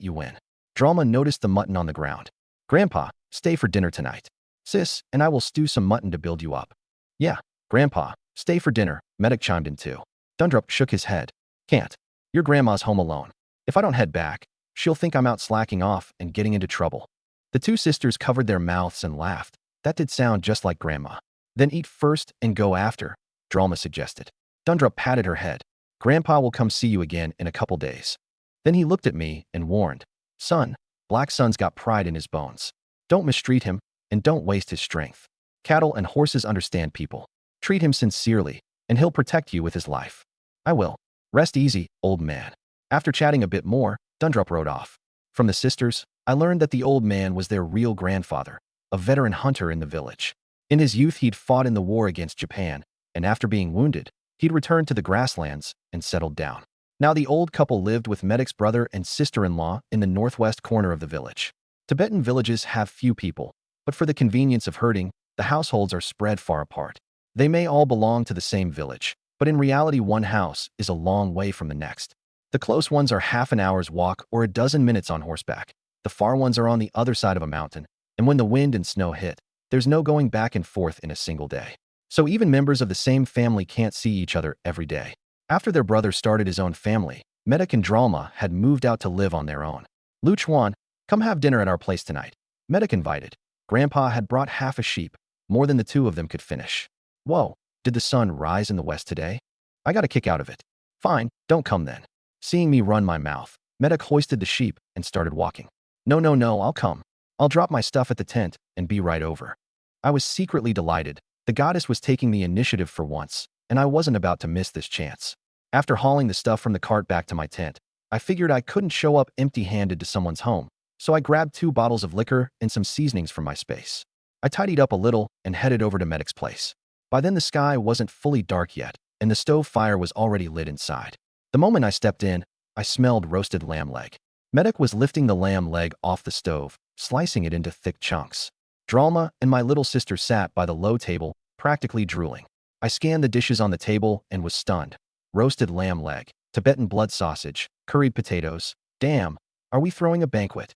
Speaker 1: you win. Drama noticed the mutton on the ground. Grandpa, stay for dinner tonight. Sis, and I will stew some mutton to build you up. Yeah, Grandpa, stay for dinner, Medic chimed in too. Dundrup shook his head. Can't. Your grandma's home alone. If I don't head back, she'll think I'm out slacking off and getting into trouble. The two sisters covered their mouths and laughed. That did sound just like Grandma. Then eat first and go after, Drama suggested. Dundrup patted her head. Grandpa will come see you again in a couple days. Then he looked at me and warned. Son, Black Sun's got pride in his bones. Don't mistreat him, and don't waste his strength. Cattle and horses understand people. Treat him sincerely, and he'll protect you with his life. I will. Rest easy, old man. After chatting a bit more, Dundrup rode off. From the sisters, I learned that the old man was their real grandfather, a veteran hunter in the village. In his youth, he'd fought in the war against Japan, and after being wounded, he'd returned to the grasslands and settled down. Now the old couple lived with Medic's brother and sister-in-law in the northwest corner of the village. Tibetan villages have few people, but for the convenience of herding, the households are spread far apart. They may all belong to the same village, but in reality one house is a long way from the next. The close ones are half an hour's walk or a dozen minutes on horseback. The far ones are on the other side of a mountain, and when the wind and snow hit, there's no going back and forth in a single day. So even members of the same family can't see each other every day. After their brother started his own family, Medic and Dralma had moved out to live on their own. Lu Chuan, come have dinner at our place tonight. Medic invited. Grandpa had brought half a sheep, more than the two of them could finish. Whoa, did the sun rise in the west today? I got a kick out of it. Fine, don't come then. Seeing me run my mouth, Medic hoisted the sheep and started walking. No, I'll come. I'll drop my stuff at the tent and be right over. I was secretly delighted. The goddess was taking the initiative for once, and I wasn't about to miss this chance. After hauling the stuff from the cart back to my tent, I figured I couldn't show up empty-handed to someone's home, so I grabbed 2 bottles of liquor and some seasonings from my space. I tidied up a little and headed over to Medic's place. By then the sky wasn't fully dark yet, and the stove fire was already lit inside. The moment I stepped in, I smelled roasted lamb leg. Medic was lifting the lamb leg off the stove, slicing it into thick chunks. Dralma and my little sister sat by the low table, practically drooling. I scanned the dishes on the table and was stunned. Roasted lamb leg, Tibetan blood sausage, curried potatoes. Damn, are we throwing a banquet?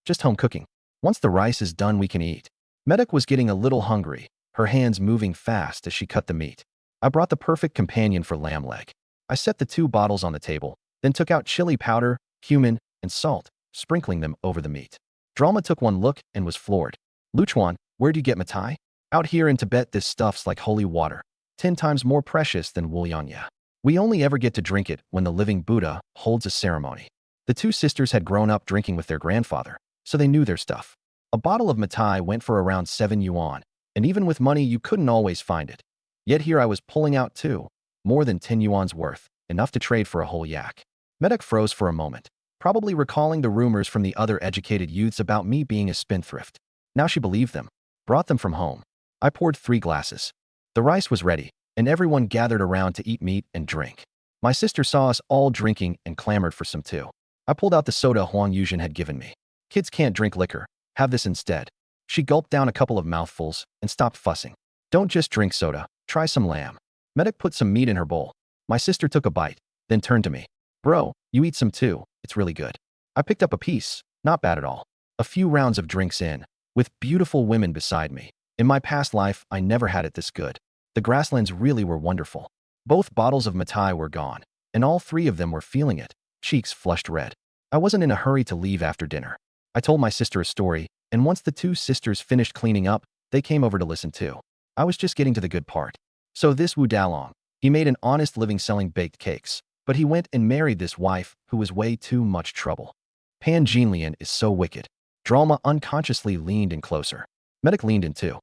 Speaker 1: Just home cooking. Once the rice is done, we can eat. Medic was getting a little hungry, her hands moving fast as she cut the meat. I brought the perfect companion for lamb leg. I set the 2 bottles on the table, then took out chili powder, cumin, and salt, sprinkling them over the meat. Dralma took one look and was floored. Luchuan, where'd you get matai? Out here in Tibet this stuff's like holy water, 10 times more precious than wulyanya. We only ever get to drink it when the living Buddha holds a ceremony. The 2 sisters had grown up drinking with their grandfather, so they knew their stuff. A bottle of matai went for around 7 yuan, and even with money you couldn't always find it. Yet here I was pulling out 2, more than 10 yuan's worth, enough to trade for a whole yak. Medic froze for a moment, probably recalling the rumors from the other educated youths about me being a spendthrift. Now she believed them, brought them from home. I poured 3 glasses. The rice was ready, and everyone gathered around to eat meat and drink. My sister saw us all drinking and clamored for some too. I pulled out the soda Huang Yuzhen had given me. Kids can't drink liquor, have this instead. She gulped down a couple of mouthfuls and stopped fussing. Don't just drink soda, try some lamb. Medic put some meat in her bowl. My sister took a bite, then turned to me. Bro, you eat some too, it's really good. I picked up a piece, not bad at all. A few rounds of drinks in, with beautiful women beside me. In my past life, I never had it this good. The grasslands really were wonderful. Both bottles of matai were gone, and all 3 of them were feeling it, cheeks flushed red. I wasn't in a hurry to leave after dinner. I told my sister a story, and once the 2 sisters finished cleaning up, they came over to listen too. I was just getting to the good part. So this Wu Dalong, he made an honest living selling baked cakes, but he went and married this wife who was way too much trouble. Pan Jinlian is so wicked. Dralma unconsciously leaned in closer. Medic leaned in too.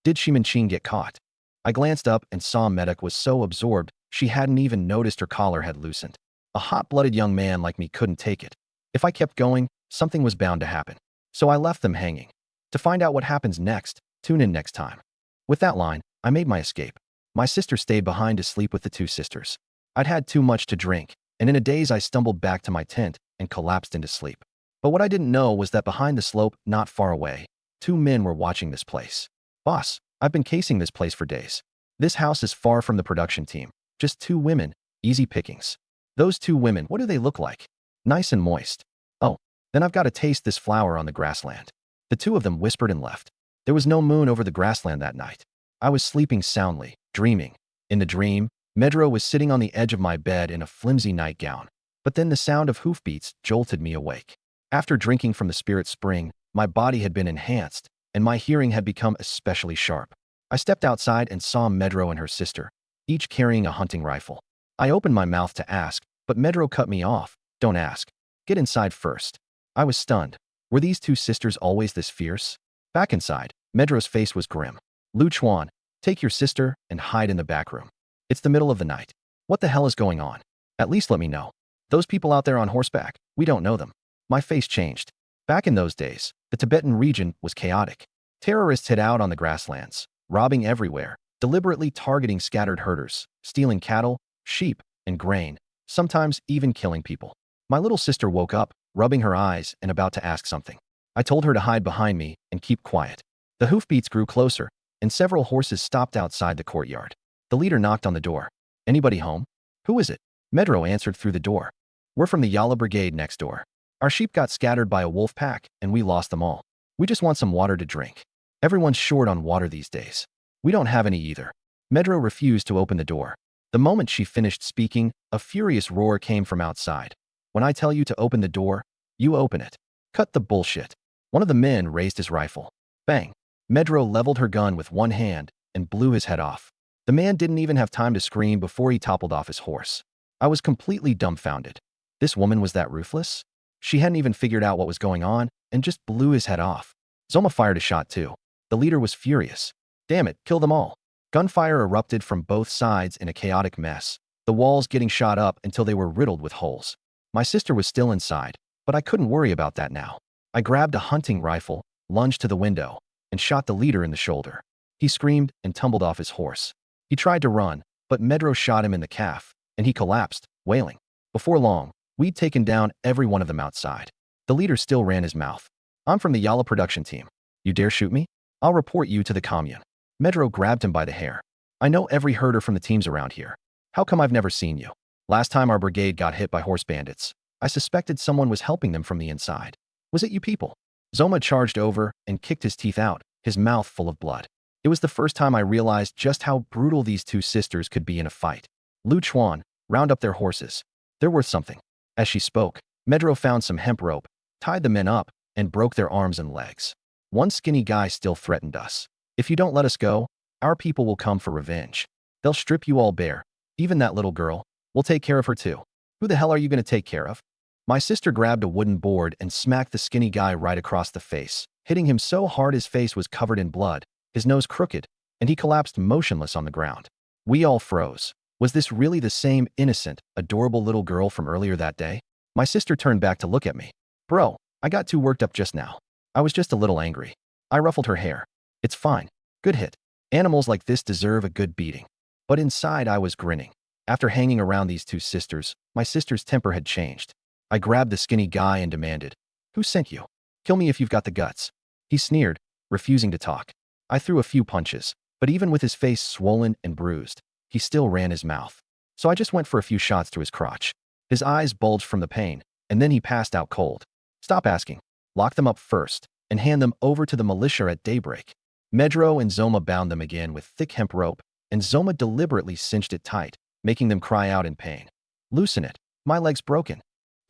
Speaker 1: Did Shimanchin get caught? I glanced up and saw Medic was so absorbed she hadn't even noticed her collar had loosened. A hot-blooded young man like me couldn't take it. If I kept going, something was bound to happen. So I left them hanging. To find out what happens next, tune in next time. With that line, I made my escape. My sister stayed behind to sleep with the two sisters. I'd had too much to drink, and in a daze I stumbled back to my tent and collapsed into sleep. But what I didn't know was that behind the slope, not far away, two men were watching this place. Boss, I've been casing this place for days. This house is far from the production team. Just two women, easy pickings. Those two women, what do they look like? Nice and moist. Oh, then I've got to taste this flower on the grassland. The two of them whispered and left. There was no moon over the grassland that night. I was sleeping soundly, dreaming. In the dream, Medro was sitting on the edge of my bed in a flimsy nightgown. But then the sound of hoofbeats jolted me awake. After drinking from the spirit spring, my body had been enhanced, and my hearing had become especially sharp. I stepped outside and saw Medro and her sister, each carrying a hunting rifle. I opened my mouth to ask, but Medro cut me off. Don't ask. Get inside first. I was stunned. Were these two sisters always this fierce? Back inside, Medro's face was grim. Lu Chuan, take your sister and hide in the back room. It's the middle of the night. What the hell is going on? At least let me know. Those people out there on horseback, we don't know them. My face changed. Back in those days, the Tibetan region was chaotic. Terrorists hid out on the grasslands, robbing everywhere, deliberately targeting scattered herders, stealing cattle, sheep, and grain, sometimes even killing people. My little sister woke up, rubbing her eyes and about to ask something. I told her to hide behind me and keep quiet. The hoofbeats grew closer, and several horses stopped outside the courtyard. The leader knocked on the door. Anybody home? Who is it? Medro answered through the door. We're from the Yala Brigade next door. Our sheep got scattered by a wolf pack, and we lost them all. We just want some water to drink. Everyone's short on water these days. We don't have any either. Medro refused to open the door. The moment she finished speaking, a furious roar came from outside. When I tell you to open the door, you open it. Cut the bullshit. One of the men raised his rifle. Bang. Medro leveled her gun with one hand and blew his head off. The man didn't even have time to scream before he toppled off his horse. I was completely dumbfounded. This woman was that ruthless? She hadn't even figured out what was going on and just blew his head off. Zoma fired a shot too. The leader was furious. Damn it, kill them all. Gunfire erupted from both sides in a chaotic mess, the walls getting shot up until they were riddled with holes. My sister was still inside, but I couldn't worry about that now. I grabbed a hunting rifle, lunged to the window, and shot the leader in the shoulder. He screamed and tumbled off his horse. He tried to run, but Medro shot him in the calf, and he collapsed, wailing. Before long, we'd taken down every one of them outside. The leader still ran his mouth. I'm from the Yala production team. You dare shoot me? I'll report you to the commune. Medro grabbed him by the hair. I know every herder from the teams around here. How come I've never seen you? Last time our brigade got hit by horse bandits, I suspected someone was helping them from the inside. Was it you people? Zoma charged over and kicked his teeth out, his mouth full of blood. It was the first time I realized just how brutal these two sisters could be in a fight. Lu Chuan, round up their horses. They're worth something. As she spoke, Medro found some hemp rope, tied the men up, and broke their arms and legs. One skinny guy still threatened us. If you don't let us go, our people will come for revenge. They'll strip you all bare. Even that little girl. We'll take care of her too. Who the hell are you going to take care of? My sister grabbed a wooden board and smacked the skinny guy right across the face, hitting him so hard his face was covered in blood, his nose crooked, and he collapsed motionless on the ground. We all froze. Was this really the same innocent, adorable little girl from earlier that day? My sister turned back to look at me. Bro, I got too worked up just now. I was just a little angry. I ruffled her hair. It's fine. Good hit. Animals like this deserve a good beating. But inside I was grinning. After hanging around these two sisters, my sister's temper had changed. I grabbed the skinny guy and demanded, "Who sent you? Kill me if you've got the guts." He sneered, refusing to talk. I threw a few punches, but even with his face swollen and bruised, he still ran his mouth. So I just went for a few shots to his crotch. His eyes bulged from the pain, and then he passed out cold. Stop asking. Lock them up first, and hand them over to the militia at daybreak. Medro and Zoma bound them again with thick hemp rope, and Zoma deliberately cinched it tight, making them cry out in pain. Loosen it. My leg's broken.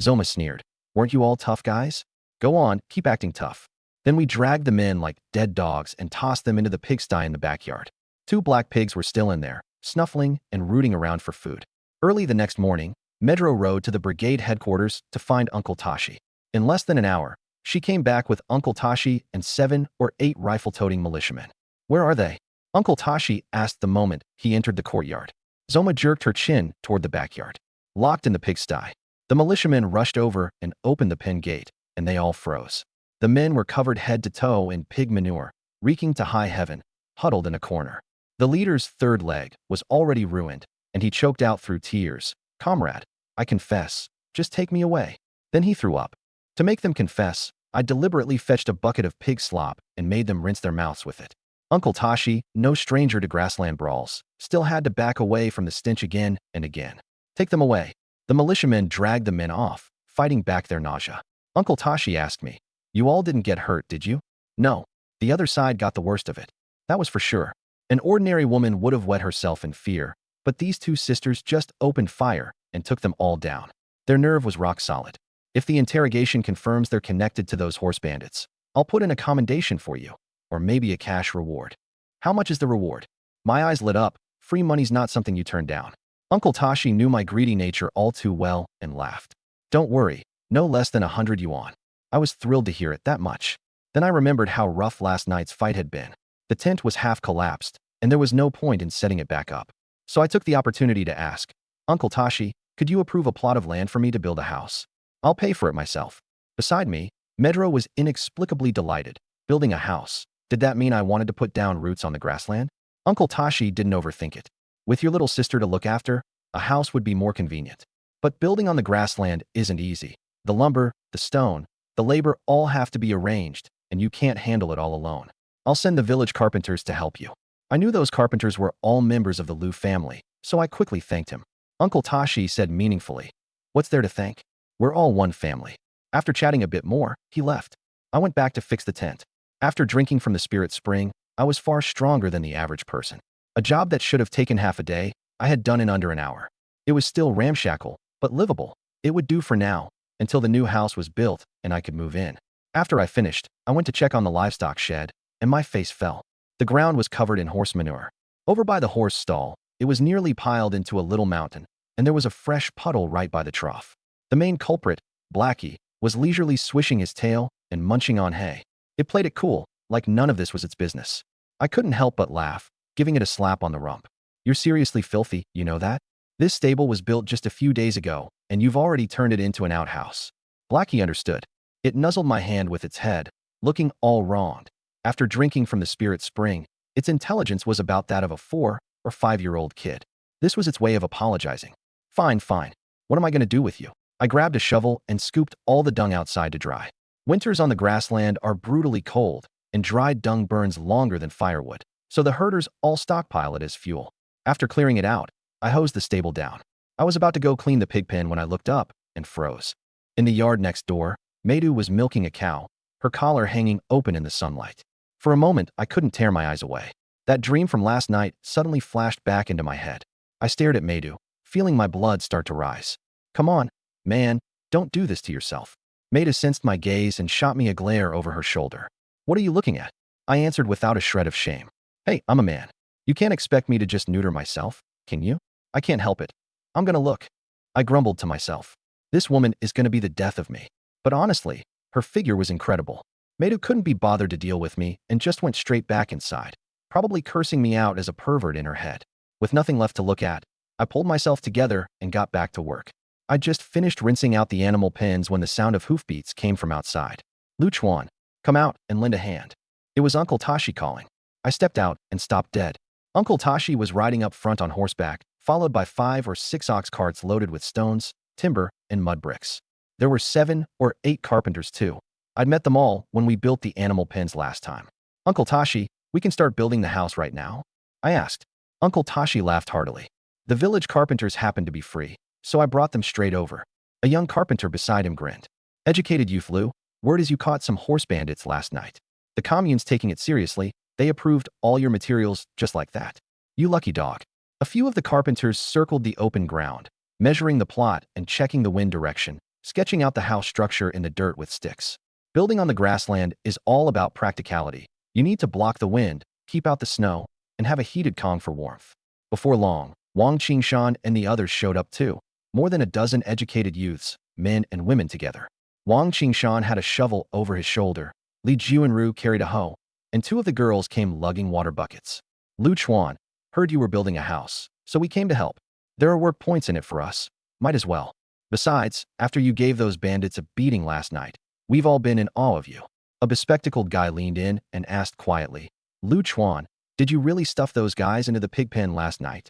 Speaker 1: Zoma sneered. Weren't you all tough guys? Go on, keep acting tough. Then we dragged the men like dead dogs and tossed them into the pigsty in the backyard. 2 black pigs were still in there, snuffling and rooting around for food. Early the next morning, Medro rode to the brigade headquarters to find Uncle Tashi. In less than an hour, She came back with Uncle Tashi and 7 or 8 rifle-toting militiamen. Where are they? Uncle Tashi asked the moment he entered the courtyard. Zoma jerked her chin toward the backyard. Locked in the pigsty. The militiamen rushed over and opened the pen gate, and they all froze. The men were covered head to toe in pig manure, reeking to high heaven, huddled in a corner. The leader's third leg was already ruined, and he choked out through tears. Comrade, I confess, just take me away. Then he threw up. To make them confess, I deliberately fetched a bucket of pig slop and made them rinse their mouths with it. Uncle Tashi, no stranger to grassland brawls, still had to back away from the stench again and again. Take them away. The militiamen dragged the men off, fighting back their nausea. Uncle Tashi asked me, you all didn't get hurt, did you? No. The other side got the worst of it. That was for sure. An ordinary woman would have wet herself in fear, but these two sisters just opened fire and took them all down. Their nerve was rock solid. If the interrogation confirms they're connected to those horse bandits, I'll put in a commendation for you, or maybe a cash reward. How much is the reward? My eyes lit up. Free money's not something you turn down. Uncle Tashi knew my greedy nature all too well and laughed. Don't worry, no less than 100 yuan. I was thrilled to hear it that much. Then I remembered how rough last night's fight had been. The tent was half collapsed, and there was no point in setting it back up. So I took the opportunity to ask, Uncle Tashi, could you approve a plot of land for me to build a house? I'll pay for it myself. Beside me, Medro was inexplicably delighted. Building a house. Did that mean I wanted to put down roots on the grassland? Uncle Tashi didn't overthink it. With your little sister to look after, a house would be more convenient. But building on the grassland isn't easy. The lumber, the stone, the labor all have to be arranged, and you can't handle it all alone. I'll send the village carpenters to help you. I knew those carpenters were all members of the Liu family, so I quickly thanked him. Uncle Tashi said meaningfully, what's there to thank? We're all one family. After chatting a bit more, he left. I went back to fix the tent. After drinking from the spirit spring, I was far stronger than the average person. A job that should have taken half a day, I had done in under an hour. It was still ramshackle, but livable. It would do for now, until the new house was built and I could move in. After I finished, I went to check on the livestock shed, and my face fell. The ground was covered in horse manure. Over by the horse stall, it was nearly piled into a little mountain, and there was a fresh puddle right by the trough. The main culprit, Blackie, was leisurely swishing his tail and munching on hay. It played it cool, like none of this was its business. I couldn't help but laugh, giving it a slap on the rump. You're seriously filthy, you know that? This stable was built just a few days ago, and you've already turned it into an outhouse. Blackie understood. It nuzzled my hand with its head, looking all wronged. After drinking from the spirit spring, its intelligence was about that of a 4 or 5-year-old kid. This was its way of apologizing. Fine, fine. What am I going to do with you? I grabbed a shovel and scooped all the dung outside to dry. Winters on the grassland are brutally cold, and dried dung burns longer than firewood, so the herders all stockpile it as fuel. After clearing it out, I hosed the stable down. I was about to go clean the pig pen when I looked up and froze. In the yard next door, Meidu was milking a cow, her collar hanging open in the sunlight. For a moment, I couldn't tear my eyes away. That dream from last night suddenly flashed back into my head. I stared at Meidu, feeling my blood start to rise. Come on, man, don't do this to yourself. Meidu sensed my gaze and shot me a glare over her shoulder. What are you looking at? I answered without a shred of shame. Hey, I'm a man. You can't expect me to just neuter myself, can you? I can't help it. I'm gonna look. I grumbled to myself. This woman is gonna be the death of me. But honestly, her figure was incredible. Meidu couldn't be bothered to deal with me and just went straight back inside, probably cursing me out as a pervert in her head. With nothing left to look at, I pulled myself together and got back to work. I'd just finished rinsing out the animal pens when the sound of hoofbeats came from outside. Lu Chuan, come out and lend a hand. It was Uncle Tashi calling. I stepped out and stopped dead. Uncle Tashi was riding up front on horseback, followed by 5 or 6 ox carts loaded with stones, timber, and mud bricks. There were 7 or 8 carpenters too. I'd met them all when we built the animal pens last time. Uncle Tashi, we can start building the house right now? I asked. Uncle Tashi laughed heartily. The village carpenters happened to be free, so I brought them straight over. A young carpenter beside him grinned. Educated youth, Lu. Word is you caught some horse bandits last night. The commune's taking it seriously. They approved all your materials just like that. You lucky dog. A few of the carpenters circled the open ground, measuring the plot and checking the wind direction, sketching out the house structure in the dirt with sticks. Building on the grassland is all about practicality. You need to block the wind, keep out the snow, and have a heated Kong for warmth. Before long, Wang Qingshan and the others showed up too. More than a dozen educated youths, men and women together. Wang Qingshan had a shovel over his shoulder. Li Juanru carried a hoe, and two of the girls came lugging water buckets. Lu Chuan, heard you were building a house, so we came to help. There are work points in it for us. Might as well. Besides, after you gave those bandits a beating last night, we've all been in awe of you. A bespectacled guy leaned in and asked quietly, Lu Chuan, did you really stuff those guys into the pig pen last night?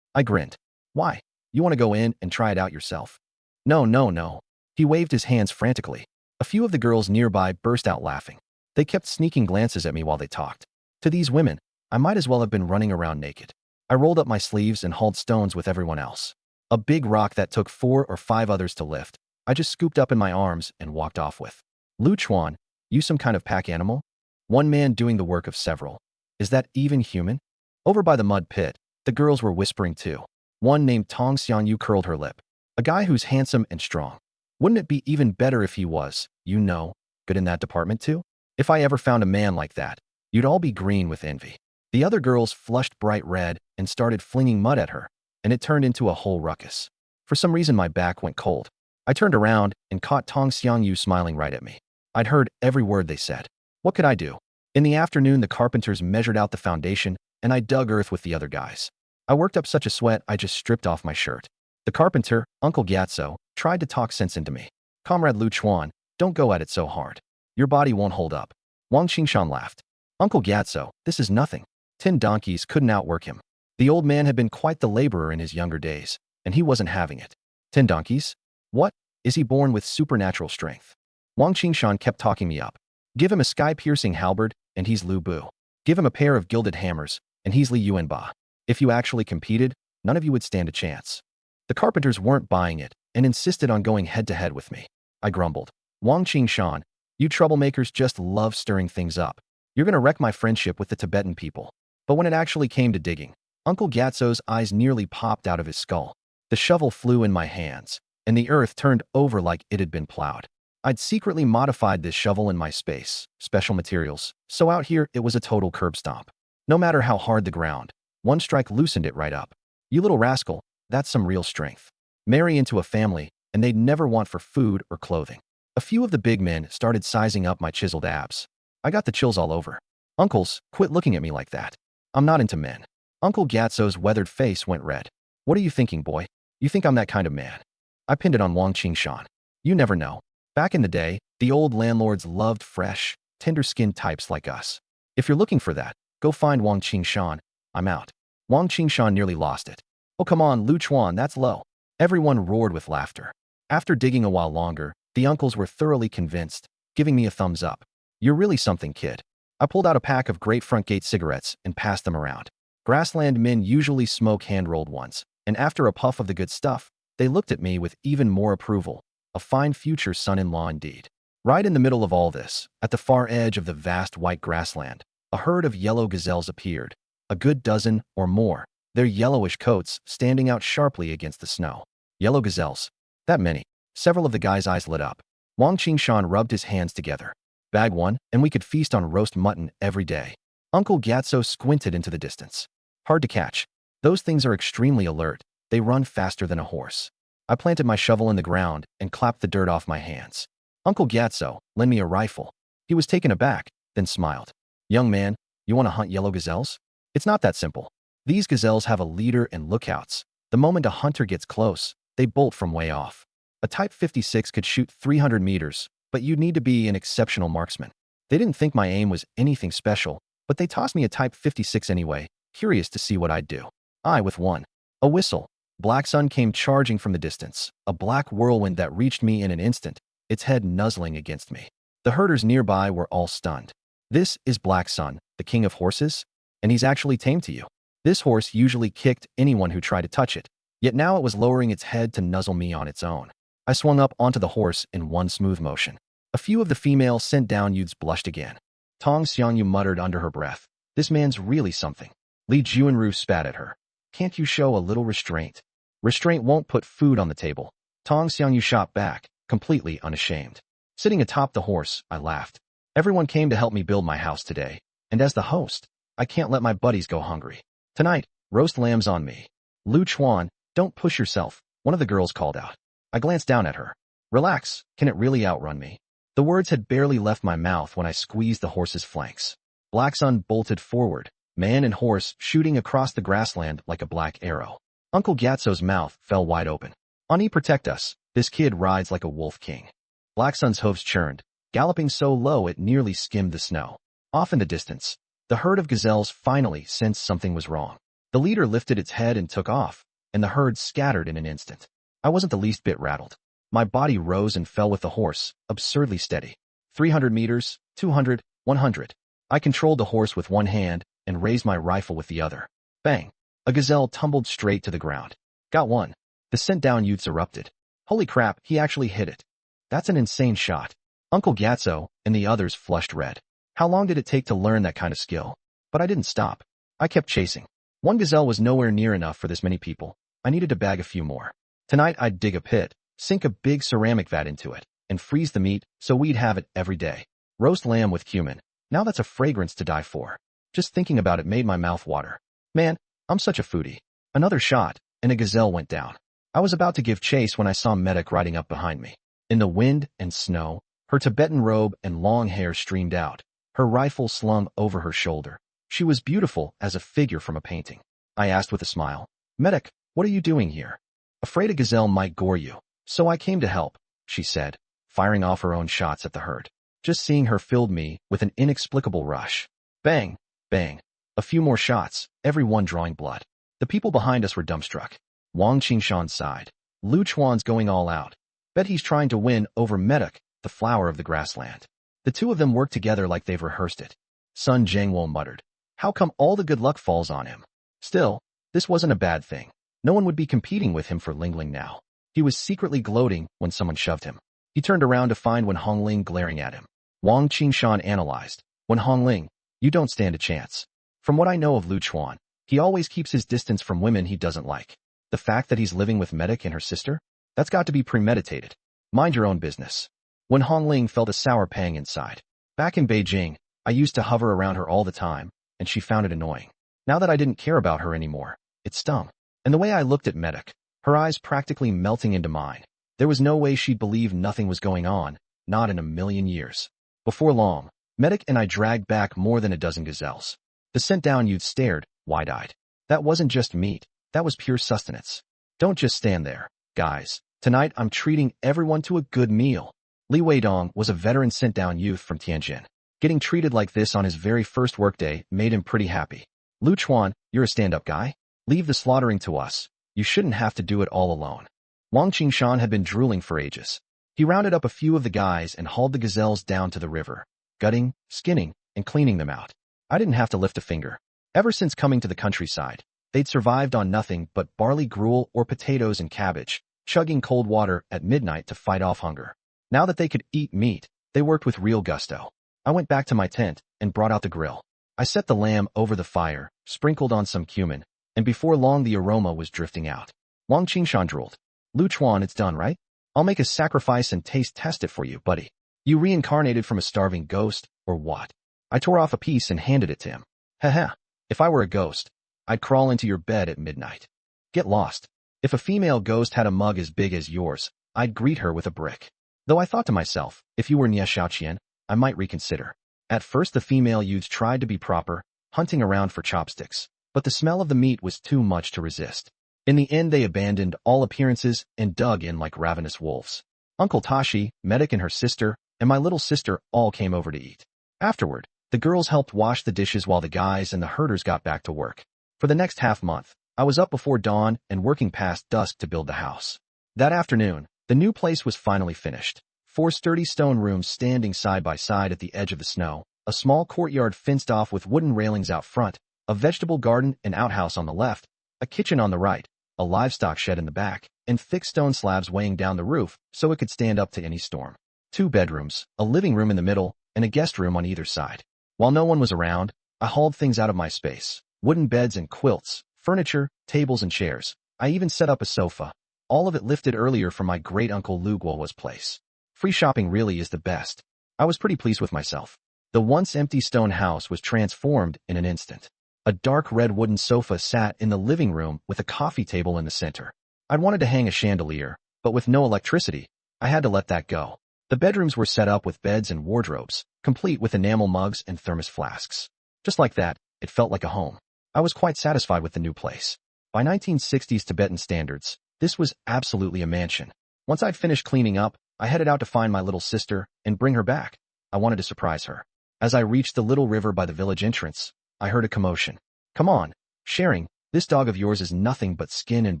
Speaker 1: I grinned. Why? You want to go in and try it out yourself? No, no, no. He waved his hands frantically. A few of the girls nearby burst out laughing. They kept sneaking glances at me while they talked. To these women, I might as well have been running around naked. I rolled up my sleeves and hauled stones with everyone else. A big rock that took 4 or 5 others to lift, I just scooped up in my arms and walked off with. Lu Chuan, you some kind of pack animal? One man doing the work of several. Is that even human? Over by the mud pit, the girls were whispering too. One named Tong Xiangyu curled her lip. A guy who's handsome and strong. Wouldn't it be even better if he was, good in that department too? If I ever found a man like that, you'd all be green with envy. The other girls flushed bright red and started flinging mud at her, and it turned into a whole ruckus. For some reason my back went cold. I turned around and caught Tong Xiangyu smiling right at me. I'd heard every word they said. What could I do? In the afternoon the carpenters measured out the foundation, and I dug earth with the other guys. I worked up such a sweat I just stripped off my shirt. The carpenter, Uncle Gyatso, tried to talk sense into me. Comrade Lu Chuan, don't go at it so hard. Your body won't hold up. Wang Qingshan laughed. Uncle Gyatso, this is nothing. 10 donkeys couldn't outwork him. The old man had been quite the laborer in his younger days, and he wasn't having it. 10 donkeys? What? Is he born with supernatural strength? Wang Qingshan kept talking me up. Give him a sky-piercing halberd, and he's Lu Bu. Give him a pair of gilded hammers, and he's Li Yuanba. If you actually competed, none of you would stand a chance. The carpenters weren't buying it and insisted on going head-to-head with me. I grumbled. Wang Qingshan, you troublemakers just love stirring things up. You're gonna wreck my friendship with the Tibetan people. But when it actually came to digging, Uncle Gyatso's eyes nearly popped out of his skull. The shovel flew in my hands, and the earth turned over like it had been plowed. I'd secretly modified this shovel in my space, special materials, so out here it was a total curb stomp. No matter how hard the ground, one strike loosened it right up. You little rascal, that's some real strength. Marry into a family, and they'd never want for food or clothing. A few of the big men started sizing up my chiseled abs. I got the chills all over. Uncles, quit looking at me like that. I'm not into men. Uncle Gyatso's weathered face went red. What are you thinking, boy? You think I'm that kind of man? I pinned it on Wang Qingshan. You never know. Back in the day, the old landlords loved fresh, tender-skinned types like us. If you're looking for that, go find Wang Qingshan. I'm out. Wang Qingshan nearly lost it. Oh come on, Lu Chuan, that's low. Everyone roared with laughter. After digging a while longer, the uncles were thoroughly convinced, giving me a thumbs up. You're really something, kid. I pulled out a pack of Great Front Gate cigarettes and passed them around. Grassland men usually smoke hand-rolled ones, and after a puff of the good stuff, they looked at me with even more approval. A fine future son-in-law indeed. Right in the middle of all this, at the far edge of the vast white grassland, a herd of yellow gazelles appeared, a good dozen or more, their yellowish coats standing out sharply against the snow. Yellow gazelles. That many. Several of the guys' eyes lit up. Wang Qingshan rubbed his hands together. Bag one, and we could feast on roast mutton every day. Uncle Gyatso squinted into the distance. Hard to catch. Those things are extremely alert. They run faster than a horse. I planted my shovel in the ground and clapped the dirt off my hands. Uncle Gyatso, lend me a rifle. He was taken aback, then smiled. Young man, you want to hunt yellow gazelles? It's not that simple. These gazelles have a leader and lookouts. The moment a hunter gets close, they bolt from way off. A Type 56 could shoot 300 meters, but you'd need to be an exceptional marksman. They didn't think my aim was anything special, but they tossed me a Type 56 anyway, curious to see what I'd do. I with one. A whistle. Black Sun came charging from the distance, a black whirlwind that reached me in an instant, its head nuzzling against me. The herders nearby were all stunned. This is Black Sun, the king of horses, and he's actually tame to you. This horse usually kicked anyone who tried to touch it, yet now it was lowering its head to nuzzle me on its own. I swung up onto the horse in one smooth motion. A few of the female sent-down youths blushed again. Tong Xiangyu muttered under her breath, "This man's really something." Li Juanru spat at her. "Can't you show a little restraint? Restraint won't put food on the table." Tong Xiangyu shot back, completely unashamed. Sitting atop the horse, I laughed. Everyone came to help me build my house today, and as the host, I can't let my buddies go hungry. Tonight, roast lamb's on me. Lu Chuan, don't push yourself, one of the girls called out. I glanced down at her. Relax, can it really outrun me? The words had barely left my mouth when I squeezed the horse's flanks. Black Sun bolted forward, man and horse shooting across the grassland like a black arrow. Uncle Gatso's mouth fell wide open. Ani, protect us, this kid rides like a wolf king. Black Sun's hooves churned, galloping so low it nearly skimmed the snow. Off in the distance, the herd of gazelles finally sensed something was wrong. The leader lifted its head and took off, and the herd scattered in an instant. I wasn't the least bit rattled. My body rose and fell with the horse, absurdly steady. 300 meters, 200, 100. I controlled the horse with one hand and raised my rifle with the other. Bang! A gazelle tumbled straight to the ground. Got one. The sent-down youths erupted. Holy crap, he actually hit it. That's an insane shot. Uncle Gatso and the others flushed red. How long did it take to learn that kind of skill? But I didn't stop. I kept chasing. One gazelle was nowhere near enough for this many people. I needed to bag a few more. Tonight I'd dig a pit, sink a big ceramic vat into it, and freeze the meat so we'd have it every day. Roast lamb with cumin. Now that's a fragrance to die for. Just thinking about it made my mouth water. Man, I'm such a foodie. Another shot, and a gazelle went down. I was about to give chase when I saw Medak riding up behind me. In the wind and snow, her Tibetan robe and long hair streamed out, her rifle slung over her shoulder. She was beautiful as a figure from a painting. I asked with a smile, Medak, what are you doing here? Afraid a gazelle might gore you, so I came to help, she said, firing off her own shots at the herd. Just seeing her filled me with an inexplicable rush. Bang, bang. A few more shots, every one drawing blood. The people behind us were dumbstruck. Wang Qingshan sighed. Lu Chuan's going all out. Bet he's trying to win over Medak, the flower of the grassland. The two of them worked together like they've rehearsed it. Sun Jiangwo muttered. How come all the good luck falls on him? Still, this wasn't a bad thing. No one would be competing with him for Lingling now. He was secretly gloating when someone shoved him. He turned around to find Wen Hongling glaring at him. Wang Qingshan analyzed. Wen Hongling, you don't stand a chance. From what I know of Lu Chuan, he always keeps his distance from women he doesn't like. The fact that he's living with Medak and her sister? That's got to be premeditated. Mind your own business. Wen Hongling felt a sour pang inside. Back in Beijing, I used to hover around her all the time, and she found it annoying. Now that I didn't care about her anymore, it stung. And the way I looked at Medak, her eyes practically melting into mine, there was no way she'd believe nothing was going on, not in a million years. Before long, Medak and I dragged back more than a dozen gazelles. The sent-down youth stared, wide-eyed. That wasn't just meat, that was pure sustenance. Don't just stand there, guys. Tonight I'm treating everyone to a good meal. Li Weidong was a veteran sent-down youth from Tianjin. Getting treated like this on his very first workday made him pretty happy. Lu Chuan, you're a stand-up guy? Leave the slaughtering to us. You shouldn't have to do it all alone. Wang Qingshan had been drooling for ages. He rounded up a few of the guys and hauled the gazelles down to the river, gutting, skinning, and cleaning them out. I didn't have to lift a finger. Ever since coming to the countryside, they'd survived on nothing but barley gruel or potatoes and cabbage, chugging cold water at midnight to fight off hunger. Now that they could eat meat, they worked with real gusto. I went back to my tent and brought out the grill. I set the lamb over the fire, sprinkled on some cumin, and before long the aroma was drifting out. Wang Qingshan drooled. Lu Chuan, it's done, right? I'll make a sacrifice and taste test it for you, buddy. You reincarnated from a starving ghost, or what? I tore off a piece and handed it to him. Haha, if I were a ghost, I'd crawl into your bed at midnight. Get lost. If a female ghost had a mug as big as yours, I'd greet her with a brick. Though I thought to myself, if you were Nie Xiaoqian, I might reconsider. At first the female youths tried to be proper, hunting around for chopsticks, but the smell of the meat was too much to resist. In the end they abandoned all appearances and dug in like ravenous wolves. Uncle Tashi, Medak and her sister, and my little sister all came over to eat. Afterward, the girls helped wash the dishes while the guys and the herders got back to work. For the next half-month, I was up before dawn and working past dusk to build the house. That afternoon, the new place was finally finished. 4 sturdy stone rooms standing side by side at the edge of the snow, a small courtyard fenced off with wooden railings out front, a vegetable garden and outhouse on the left, a kitchen on the right, a livestock shed in the back, and thick stone slabs weighing down the roof so it could stand up to any storm. 2 bedrooms, a living room in the middle, and a guest room on either side. While no one was around, I hauled things out of my space. Wooden beds and quilts, furniture, tables and chairs. I even set up a sofa. All of it lifted earlier from my great-uncle Lu Guo's place. Free shopping really is the best. I was pretty pleased with myself. The once empty stone house was transformed in an instant. A dark red wooden sofa sat in the living room with a coffee table in the center. I'd wanted to hang a chandelier, but with no electricity, I had to let that go. The bedrooms were set up with beds and wardrobes, complete with enamel mugs and thermos flasks. Just like that, it felt like a home. I was quite satisfied with the new place. By 1960s Tibetan standards, this was absolutely a mansion. Once I'd finished cleaning up, I headed out to find my little sister and bring her back. I wanted to surprise her. As I reached the little river by the village entrance, I heard a commotion. Come on, Sharing, this dog of yours is nothing but skin and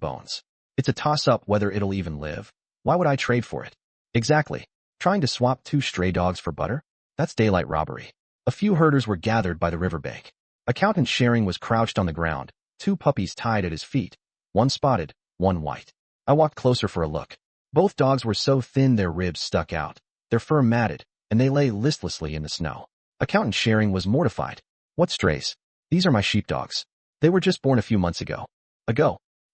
Speaker 1: bones. It's a toss-up whether it'll even live. Why would I trade for it? Exactly. Trying to swap 2 stray dogs for butter? That's daylight robbery. A few herders were gathered by the riverbank. Accountant Sharing was crouched on the ground, 2 puppies tied at his feet, one spotted, one white. I walked closer for a look. Both dogs were so thin their ribs stuck out, their fur matted, and they lay listlessly in the snow. Accountant Sharing was mortified. What strays? These are my sheepdogs. They were just born a few months ago.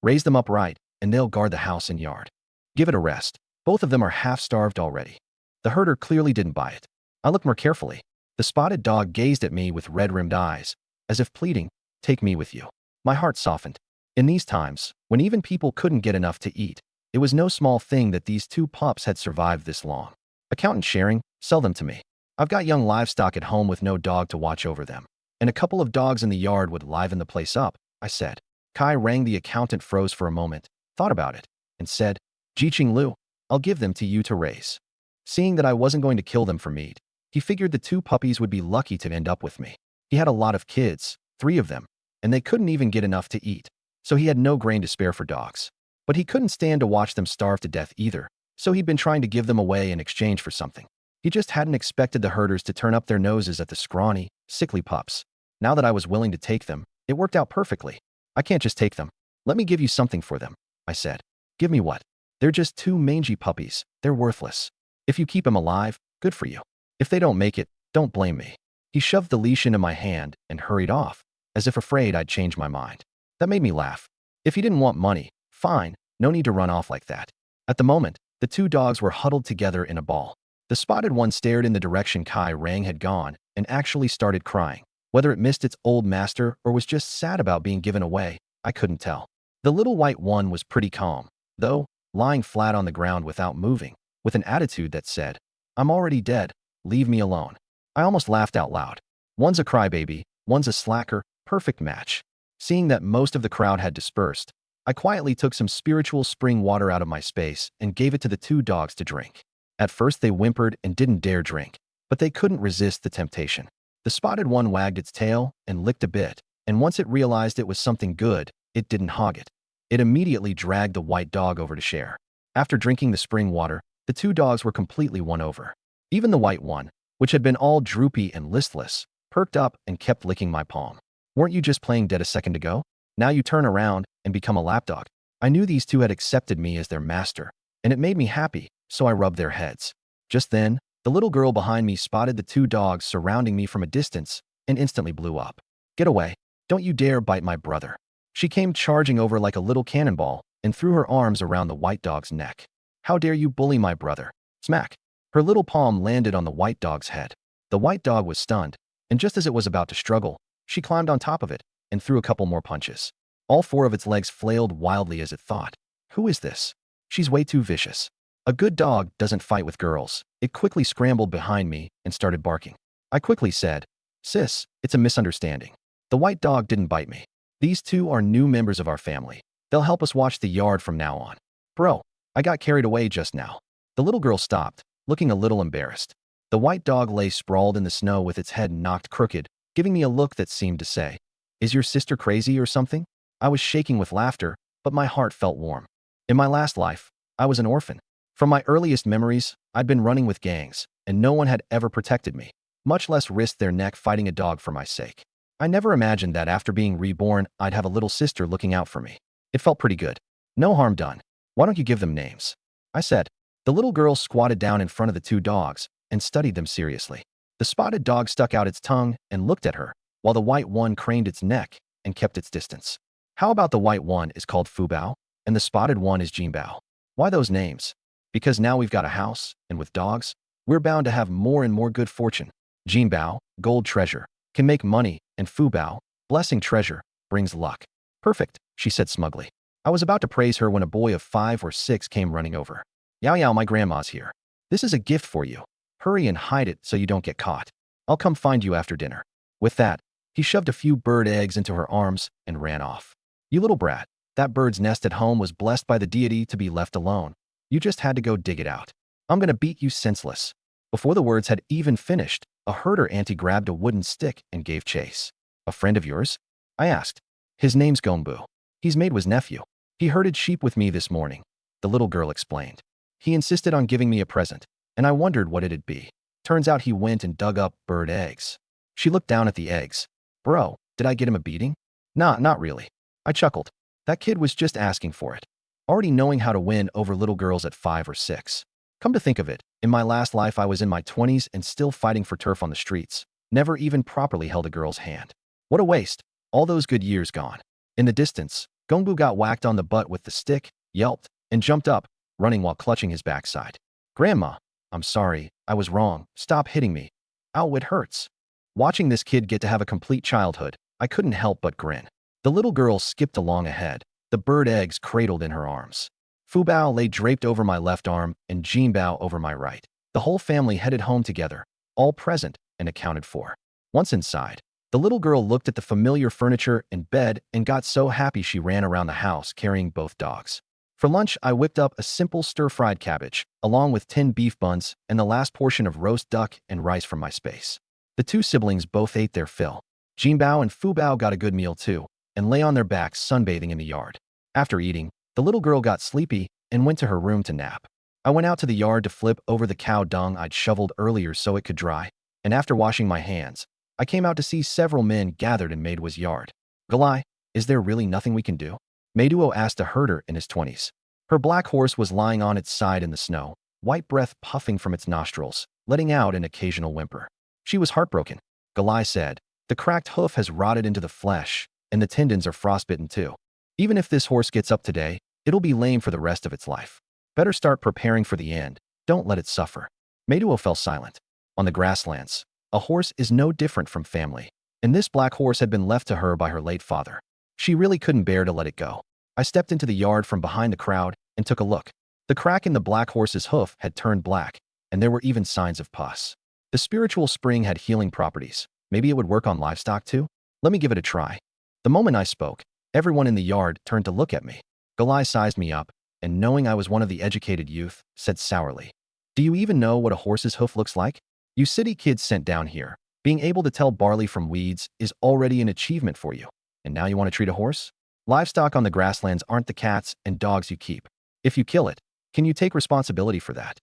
Speaker 1: Raise them upright, and they'll guard the house and yard. Give it a rest. Both of them are half-starved already. The herder clearly didn't buy it. I looked more carefully. The spotted dog gazed at me with red-rimmed eyes, as if pleading, take me with you. My heart softened. In these times, when even people couldn't get enough to eat, it was no small thing that these 2 pups had survived this long. Accountant Sharing, sell them to me. I've got young livestock at home with no dog to watch over them. And a couple of dogs in the yard would liven the place up, I said. Kai rang. The accountant froze for a moment, thought about it, and said, Jiqing Lu, I'll give them to you to raise. Seeing that I wasn't going to kill them for meat, he figured the 2 puppies would be lucky to end up with me. He had a lot of kids, 3 of them, and they couldn't even get enough to eat, so he had no grain to spare for dogs. But he couldn't stand to watch them starve to death either, so he'd been trying to give them away in exchange for something. He just hadn't expected the herders to turn up their noses at the scrawny, sickly pups. Now that I was willing to take them, it worked out perfectly. I can't just take them. Let me give you something for them, I said. Give me what? They're just 2 mangy puppies. They're worthless. If you keep them alive, good for you. If they don't make it, don't blame me. He shoved the leash into my hand and hurried off, as if afraid I'd change my mind. That made me laugh. If he didn't want money, fine, no need to run off like that. At the moment, the 2 dogs were huddled together in a ball. The spotted one stared in the direction Kai Rang had gone and actually started crying. Whether it missed its old master or was just sad about being given away, I couldn't tell. The little white one was pretty calm, though, lying flat on the ground without moving, with an attitude that said, I'm already dead, leave me alone. I almost laughed out loud. One's a crybaby, one's a slacker, perfect match. Seeing that most of the crowd had dispersed, I quietly took some spiritual spring water out of my space and gave it to the 2 dogs to drink. At first they whimpered and didn't dare drink, but they couldn't resist the temptation. The spotted one wagged its tail and licked a bit, and once it realized it was something good, it didn't hog it. It immediately dragged the white dog over to share. After drinking the spring water, the 2 dogs were completely won over. Even the white one, which had been all droopy and listless, perked up and kept licking my palm. Weren't you just playing dead a second ago? Now you turn around and become a lapdog. I knew these 2 had accepted me as their master, and it made me happy, so I rubbed their heads. Just then, the little girl behind me spotted the 2 dogs surrounding me from a distance and instantly blew up. Get away. Don't you dare bite my brother. She came charging over like a little cannonball and threw her arms around the white dog's neck. How dare you bully my brother? Smack. Her little palm landed on the white dog's head. The white dog was stunned, and just as it was about to struggle, she climbed on top of it and threw a couple more punches. All 4 of its legs flailed wildly as it thought, who is this? She's way too vicious. A good dog doesn't fight with girls. It quickly scrambled behind me and started barking. I quickly said, Sis, it's a misunderstanding. The white dog didn't bite me. These 2 are new members of our family. They'll help us watch the yard from now on. Bro, I got carried away just now. The little girl stopped, looking a little embarrassed. The white dog lay sprawled in the snow with its head knocked crooked, giving me a look that seemed to say, Is your sister crazy or something? I was shaking with laughter, but my heart felt warm. In my last life, I was an orphan. From my earliest memories, I'd been running with gangs, and no one had ever protected me, much less risked their neck fighting a dog for my sake. I never imagined that after being reborn, I'd have a little sister looking out for me. It felt pretty good. No harm done. Why don't you give them names? I said. The little girl squatted down in front of the 2 dogs and studied them seriously. The spotted dog stuck out its tongue and looked at her, while the white one craned its neck and kept its distance. How about the white one is called Fubao, and the spotted one is Jinbao? Why those names? Because now we've got a house, and with dogs, we're bound to have more and more good fortune. Jinbao, gold treasure, can make money, and Fubao, blessing treasure, brings luck. Perfect, she said smugly. I was about to praise her when a boy of 5 or 6 came running over. Yao Yao, my grandma's here. This is a gift for you. Hurry and hide it so you don't get caught. I'll come find you after dinner. With that, he shoved a few bird eggs into her arms and ran off. You little brat, that bird's nest at home was blessed by the deity to be left alone. You just had to go dig it out. I'm gonna beat you senseless. Before the words had even finished, a herder auntie grabbed a wooden stick and gave chase. A friend of yours? I asked. His name's Gombu. He's Maidwa's nephew. He herded sheep with me this morning, the little girl explained. He insisted on giving me a present, and I wondered what it'd be. Turns out he went and dug up bird eggs. She looked down at the eggs. Bro, did I get him a beating? Nah, not really. I chuckled. That kid was just asking for it. Already knowing how to win over little girls at 5 or 6. Come to think of it, in my last life I was in my 20s and still fighting for turf on the streets. Never even properly held a girl's hand. What a waste. All those good years gone. In the distance, Gongbu got whacked on the butt with the stick, yelped, and jumped up, running while clutching his backside. Grandma, I'm sorry, I was wrong. Stop hitting me. Ow, it hurts. Watching this kid get to have a complete childhood, I couldn't help but grin. The little girl skipped along ahead, the bird eggs cradled in her arms. Fu Bao lay draped over my left arm and Jin Bao over my right. The whole family headed home together, all present and accounted for. Once inside, the little girl looked at the familiar furniture and bed and got so happy she ran around the house carrying both dogs. For lunch, I whipped up a simple stir-fried cabbage, along with 10 beef buns and the last portion of roast duck and rice from my space. The two siblings both ate their fill. Jin Bao and Fu Bao got a good meal too, and lay on their backs sunbathing in the yard. After eating, the little girl got sleepy and went to her room to nap. I went out to the yard to flip over the cow dung I'd shoveled earlier so it could dry, and after washing my hands, I came out to see several men gathered in Maidwa's yard. Galai, is there really nothing we can do? Meiduo asked a herder in his 20s. Her black horse was lying on its side in the snow, white breath puffing from its nostrils, letting out an occasional whimper. She was heartbroken. Galai said, the cracked hoof has rotted into the flesh, and the tendons are frostbitten too. Even if this horse gets up today, it'll be lame for the rest of its life. Better start preparing for the end. Don't let it suffer. Meiduo fell silent. On the grasslands, a horse is no different from family, and this black horse had been left to her by her late father. She really couldn't bear to let it go. I stepped into the yard from behind the crowd and took a look. The crack in the black horse's hoof had turned black, and there were even signs of pus. The spiritual spring had healing properties. Maybe it would work on livestock too? Let me give it a try. The moment I spoke, everyone in the yard turned to look at me. Galai sized me up, and knowing I was one of the educated youth, said sourly, do you even know what a horse's hoof looks like? You city kids sent down here, being able to tell barley from weeds is already an achievement for you. And now you want to treat a horse? Livestock on the grasslands aren't the cats and dogs you keep. If you kill it, can you take responsibility for that?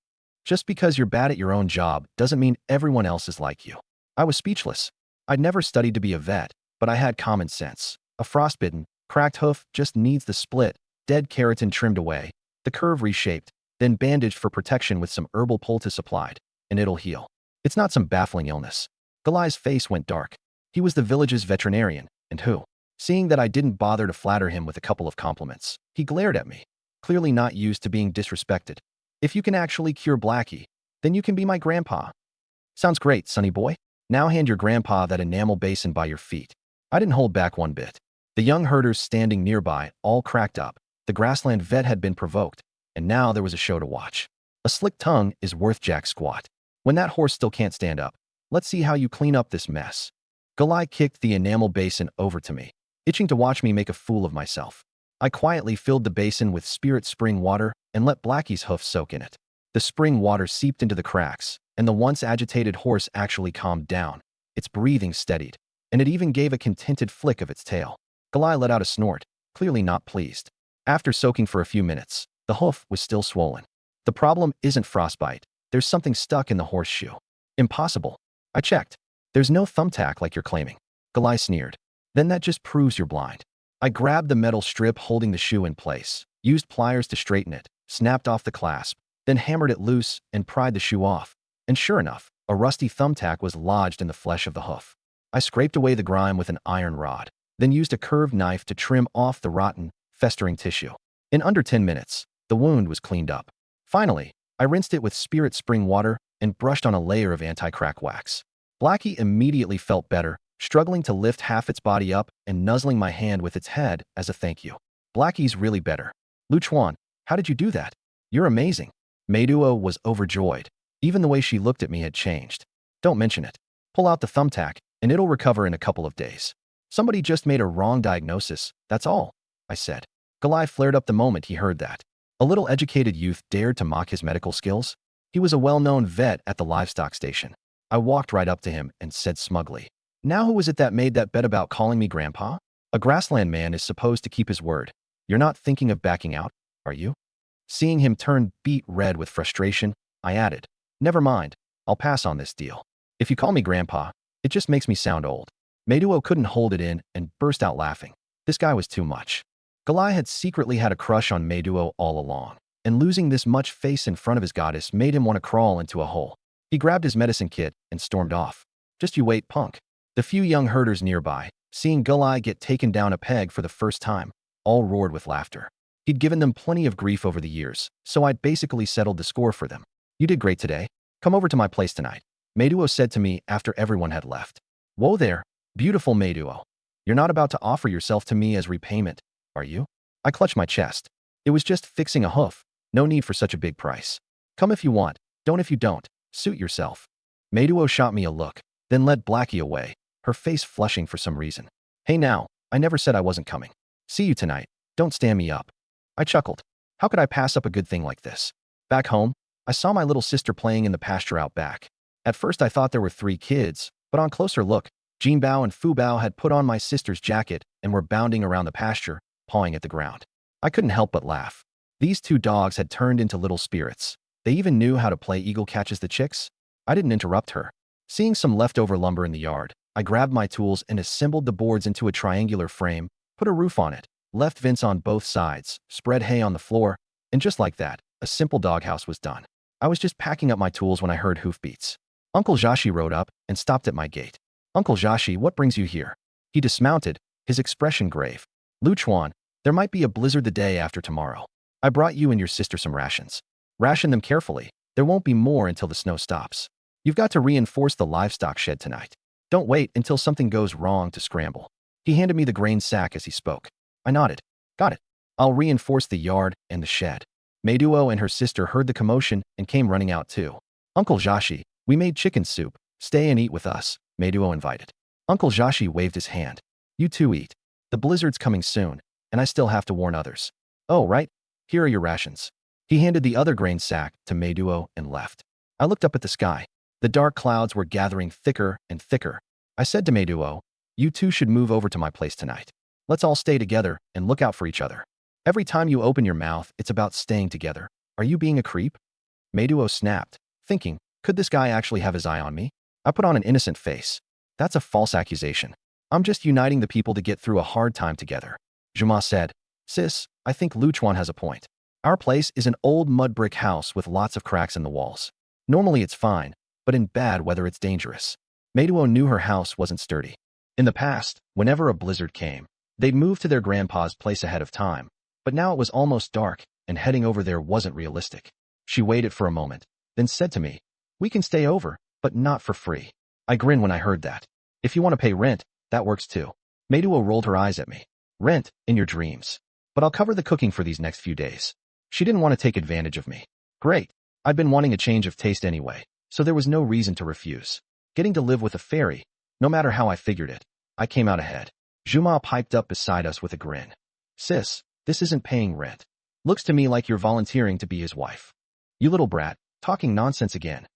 Speaker 1: Just because you're bad at your own job doesn't mean everyone else is like you. I was speechless. I'd never studied to be a vet, but I had common sense. A frostbitten, cracked hoof just needs the split, dead keratin trimmed away, the curve reshaped, then bandaged for protection with some herbal poultice applied, and it'll heal. It's not some baffling illness. Galai's face went dark. He was the village's veterinarian, and who? Seeing that I didn't bother to flatter him with a couple of compliments, he glared at me, clearly not used to being disrespected. If you can actually cure Blackie, then you can be my grandpa. Sounds great, sonny boy. Now hand your grandpa that enamel basin by your feet. I didn't hold back one bit. The young herders standing nearby all cracked up. The grassland vet had been provoked, and now there was a show to watch. A slick tongue is worth jack squat. When that horse still can't stand up, let's see how you clean up this mess. Galai kicked the enamel basin over to me, itching to watch me make a fool of myself. I quietly filled the basin with spirit spring water and let Blackie's hoof soak in it. The spring water seeped into the cracks, and the once agitated horse actually calmed down. Its breathing steadied, and it even gave a contented flick of its tail. Galai let out a snort, clearly not pleased. After soaking for a few minutes, the hoof was still swollen. The problem isn't frostbite. There's something stuck in the horseshoe. Impossible. I checked. There's no thumbtack like you're claiming. Galai sneered. Then that just proves you're blind. I grabbed the metal strip holding the shoe in place, used pliers to straighten it, snapped off the clasp, then hammered it loose and pried the shoe off. And sure enough, a rusty thumbtack was lodged in the flesh of the hoof. I scraped away the grime with an iron rod, then used a curved knife to trim off the rotten, festering tissue. In under 10 minutes, the wound was cleaned up. Finally, I rinsed it with spirit spring water and brushed on a layer of anti-crack wax. Blackie immediately felt better, struggling to lift half its body up and nuzzling my hand with its head as a thank you. Blackie's really better. Lu Chuan, how did you do that? You're amazing. Meiduo was overjoyed. Even the way she looked at me had changed. Don't mention it. Pull out the thumbtack, and it'll recover in a couple of days. Somebody just made a wrong diagnosis, that's all, I said. Galai flared up the moment he heard that. A little educated youth dared to mock his medical skills? He was a well-known vet at the livestock station. I walked right up to him and said smugly, "Now who was it that made that bet about calling me grandpa? A grassland man is supposed to keep his word. You're not thinking of backing out, are you?" Seeing him turn beet red with frustration, I added, "Never mind, I'll pass on this deal. If you call me grandpa, it just makes me sound old." Meiduo couldn't hold it in and burst out laughing. This guy was too much. Galai had secretly had a crush on Meiduo all along, and losing this much face in front of his goddess made him want to crawl into a hole. He grabbed his medicine kit and stormed off. "Just you wait, punk." The few young herders nearby, seeing Galai get taken down a peg for the first time, all roared with laughter. He'd given them plenty of grief over the years, so I'd basically settled the score for them. "You did great today. Come over to my place tonight," Meiduo said to me after everyone had left. "Whoa there, beautiful Meiduo. You're not about to offer yourself to me as repayment, are you?" I clutched my chest. It was just fixing a hoof. No need for such a big price. "Come if you want, don't if you don't. Suit yourself." Meiduo shot me a look, then led Blackie away, her face flushing for some reason. "Hey now, I never said I wasn't coming. See you tonight. Don't stand me up." I chuckled. How could I pass up a good thing like this? Back home, I saw my little sister playing in the pasture out back. At first I thought there were 3 kids, but on closer look, Jean Bao and Fu Bao had put on my sister's jacket and were bounding around the pasture, pawing at the ground. I couldn't help but laugh. These 2 dogs had turned into little spirits. They even knew how to play eagle catches the chicks. I didn't interrupt her. Seeing some leftover lumber in the yard, I grabbed my tools and assembled the boards into a triangular frame, put a roof on it, left vents on both sides, spread hay on the floor, and just like that, a simple doghouse was done. I was just packing up my tools when I heard hoofbeats. Uncle Jashi rode up and stopped at my gate. "Uncle Jashi, what brings you here?" He dismounted, his expression grave. "Lu Chuan, there might be a blizzard the day after tomorrow. I brought you and your sister some rations. Ration them carefully. There won't be more until the snow stops. You've got to reinforce the livestock shed tonight. Don't wait until something goes wrong to scramble." He handed me the grain sack as he spoke. I nodded. "Got it. I'll reinforce the yard and the shed." Meiduo and her sister heard the commotion and came running out too. "Uncle Jashi, we made chicken soup. Stay and eat with us," Meiduo invited. Uncle Jashi waved his hand. "You two eat. The blizzard's coming soon, and I still have to warn others." "Oh, right. Here are your rations." He handed the other grain sack to Meiduo and left. I looked up at the sky. The dark clouds were gathering thicker and thicker. I said to Meiduo, "You two should move over to my place tonight. Let's all stay together and look out for each other. Every time you open your mouth, it's about staying together. Are you being a creep?" Meiduo snapped, thinking, could this guy actually have his eye on me? I put on an innocent face. "That's a false accusation. I'm just uniting the people to get through a hard time together." Juma said, "Sis, I think Lu Chuan has a point. Our place is an old mud brick house with lots of cracks in the walls. Normally it's fine, but in bad weather it's dangerous." Meiduo knew her house wasn't sturdy. In the past, whenever a blizzard came, they'd move to their grandpa's place ahead of time, but now it was almost dark, and heading over there wasn't realistic. She waited for a moment, then said to me, "We can stay over, but not for free." I grinned when I heard that. "If you want to pay rent, that works too." Meiduo rolled her eyes at me. "Rent, in your dreams. But I'll cover the cooking for these next few days." She didn't want to take advantage of me. Great. I'd been wanting a change of taste anyway, so there was no reason to refuse. Getting to live with a fairy, no matter how I figured it, I came out ahead. Juma piped up beside us with a grin. "Sis, this isn't paying rent. Looks to me like you're volunteering to be his wife." "You little brat, talking nonsense again."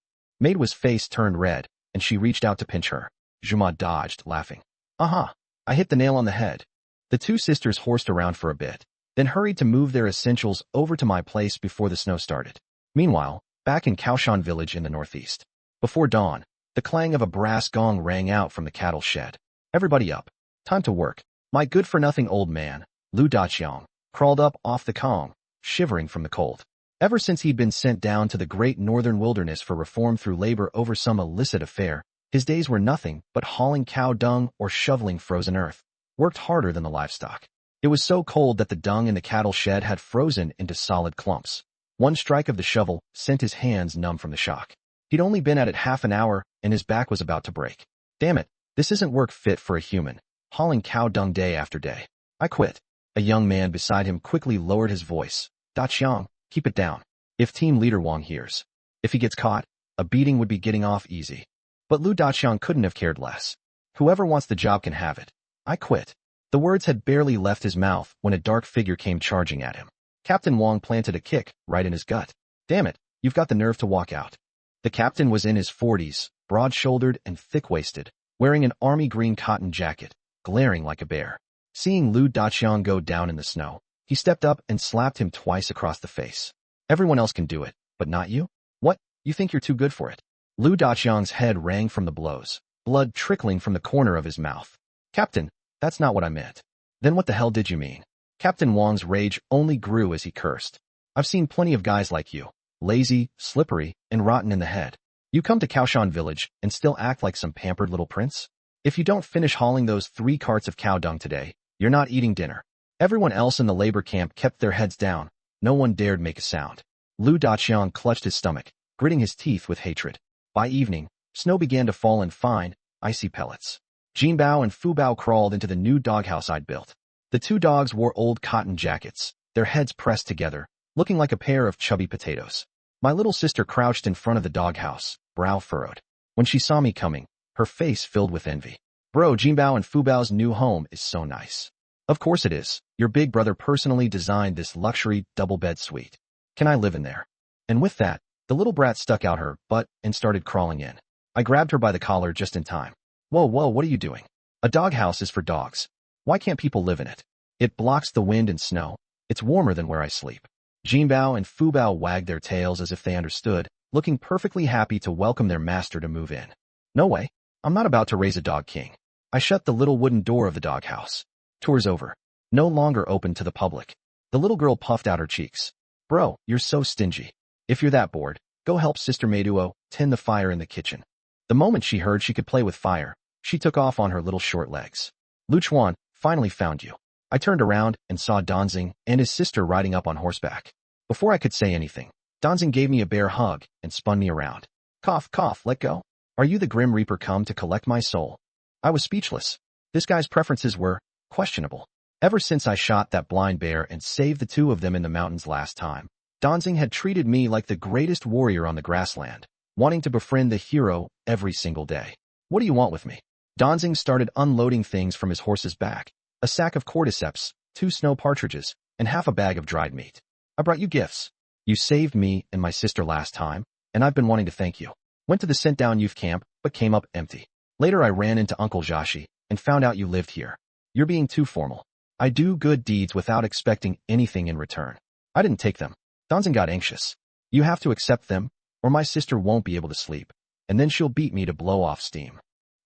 Speaker 1: Meiduo's face turned red, and she reached out to pinch her. Juma dodged, laughing. "Aha, I hit the nail on the head." The 2 sisters horsed around for a bit, then hurried to move their essentials over to my place before the snow started. Meanwhile, back in Kaoshan village in the northeast. Before dawn, the clang of a brass gong rang out from the cattle shed. "Everybody up. Time to work." My good-for-nothing old man, Lu Daqiang, crawled up off the gong, shivering from the cold. Ever since he'd been sent down to the great northern wilderness for reform through labor over some illicit affair, his days were nothing but hauling cow dung or shoveling frozen earth. Worked harder than the livestock. It was so cold that the dung in the cattle shed had frozen into solid clumps. One strike of the shovel sent his hands numb from the shock. He'd only been at it half an hour, and his back was about to break. "Damn it, this isn't work fit for a human, hauling cow dung day after day. I quit." A young man beside him quickly lowered his voice. "Daqiang, keep it down. If team leader Wang hears. If he gets caught, a beating would be getting off easy. But Lu Daqiang couldn't have cared less. Whoever wants the job can have it. I quit. The words had barely left his mouth when a dark figure came charging at him. Captain Wang planted a kick right in his gut. Damn it, you've got the nerve to walk out. The captain was in his 40s, broad-shouldered and thick-waisted, wearing an army green cotton jacket, glaring like a bear. Seeing Lu Daqiang go down in the snow, he stepped up and slapped him twice across the face. Everyone else can do it, but not you? What? You think you're too good for it? Lu Daqiang's head rang from the blows, blood trickling from the corner of his mouth. Captain, that's not what I meant. Then what the hell did you mean? Captain Wang's rage only grew as he cursed. I've seen plenty of guys like you, lazy, slippery, and rotten in the head. You come to Kaoshan village and still act like some pampered little prince? If you don't finish hauling those 3 carts of cow dung today, you're not eating dinner. Everyone else in the labor camp kept their heads down. No one dared make a sound. Lu Daqiang clutched his stomach, gritting his teeth with hatred. By evening, snow began to fall in fine, icy pellets. Jinbao and Fubao crawled into the new doghouse I'd built. The 2 dogs wore old cotton jackets, their heads pressed together, looking like a pair of chubby potatoes. My little sister crouched in front of the doghouse, brow furrowed. When she saw me coming, her face filled with envy. Bro, Jinbao and Fubao's new home is so nice. Of course it is. Your big brother personally designed this luxury double-bed suite. Can I live in there? And with that, the little brat stuck out her butt and started crawling in. I grabbed her by the collar just in time. Whoa, what are you doing? A doghouse is for dogs. Why can't people live in it? It blocks the wind and snow. It's warmer than where I sleep. Jinbao and Fubao wagged their tails as if they understood, looking perfectly happy to welcome their master to move in. No way. I'm not about to raise a dog king. I shut the little wooden door of the doghouse. Tour's over. No longer open to the public. The little girl puffed out her cheeks. Bro, you're so stingy. If you're that bored, go help Sister Meiduo tend the fire in the kitchen. The moment she heard she could play with fire, she took off on her little short legs. Luchuan, finally found you. I turned around and saw Danzing and his sister riding up on horseback. Before I could say anything, Danzing gave me a bear hug and spun me around. Cough, cough, let go. Are you the Grim Reaper come to collect my soul? I was speechless. This guy's preferences were questionable. Ever since I shot that blind bear and saved the 2 of them in the mountains last time, Danzing had treated me like the greatest warrior on the grassland, wanting to befriend the hero every single day. What do you want with me? Danzing started unloading things from his horse's back. A sack of cordyceps, 2 snow partridges, and half a bag of dried meat. I brought you gifts. You saved me and my sister last time, and I've been wanting to thank you. Went to the sent-down youth camp, but came up empty. Later I ran into Uncle Joshi and found out you lived here. You're being too formal. I do good deeds without expecting anything in return. I didn't take them. Danzing got anxious. You have to accept them, or my sister won't be able to sleep, and then she'll beat me to blow off steam.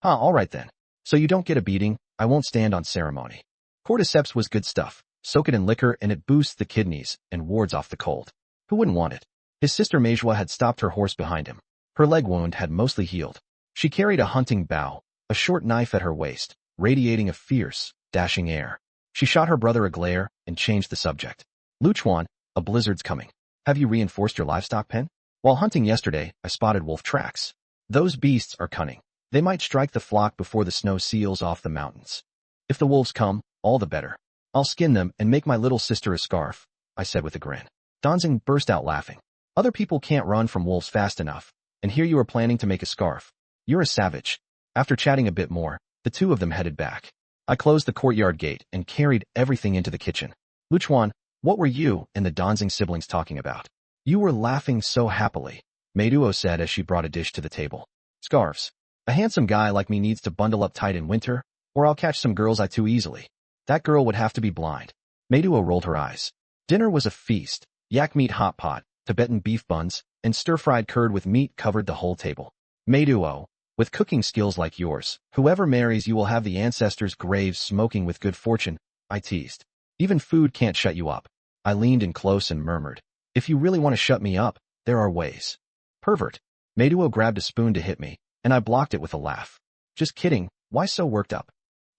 Speaker 1: All right then. So you don't get a beating, I won't stand on ceremony. Cordyceps was good stuff. Soak it in liquor and it boosts the kidneys and wards off the cold. Who wouldn't want it? His sister Meijua had stopped her horse behind him. Her leg wound had mostly healed. She carried a hunting bow, a short knife at her waist, radiating a fierce, dashing air. She shot her brother a glare and changed the subject. Luchuan, a blizzard's coming. Have you reinforced your livestock pen? While hunting yesterday, I spotted wolf tracks. Those beasts are cunning. They might strike the flock before the snow seals off the mountains. If the wolves come, all the better. I'll skin them and make my little sister a scarf, I said with a grin. Danzing burst out laughing. Other people can't run from wolves fast enough, and here you are planning to make a scarf. You're a savage. After chatting a bit more, the 2 of them headed back. I closed the courtyard gate and carried everything into the kitchen. Luchuan, what were you and the Danzing siblings talking about? You were laughing so happily, Meiduo said as she brought a dish to the table. Scarves. A handsome guy like me needs to bundle up tight in winter, or I'll catch some girls I too easily. That girl would have to be blind. Meiduo rolled her eyes. Dinner was a feast. Yak meat hot pot, Tibetan beef buns, and stir-fried curd with meat covered the whole table. Meiduo, with cooking skills like yours, whoever marries you will have the ancestors' graves smoking with good fortune, I teased. Even food can't shut you up. I leaned in close and murmured. If you really want to shut me up, there are ways. Pervert. Meiduo grabbed a spoon to hit me, and I blocked it with a laugh. Just kidding, why so worked up?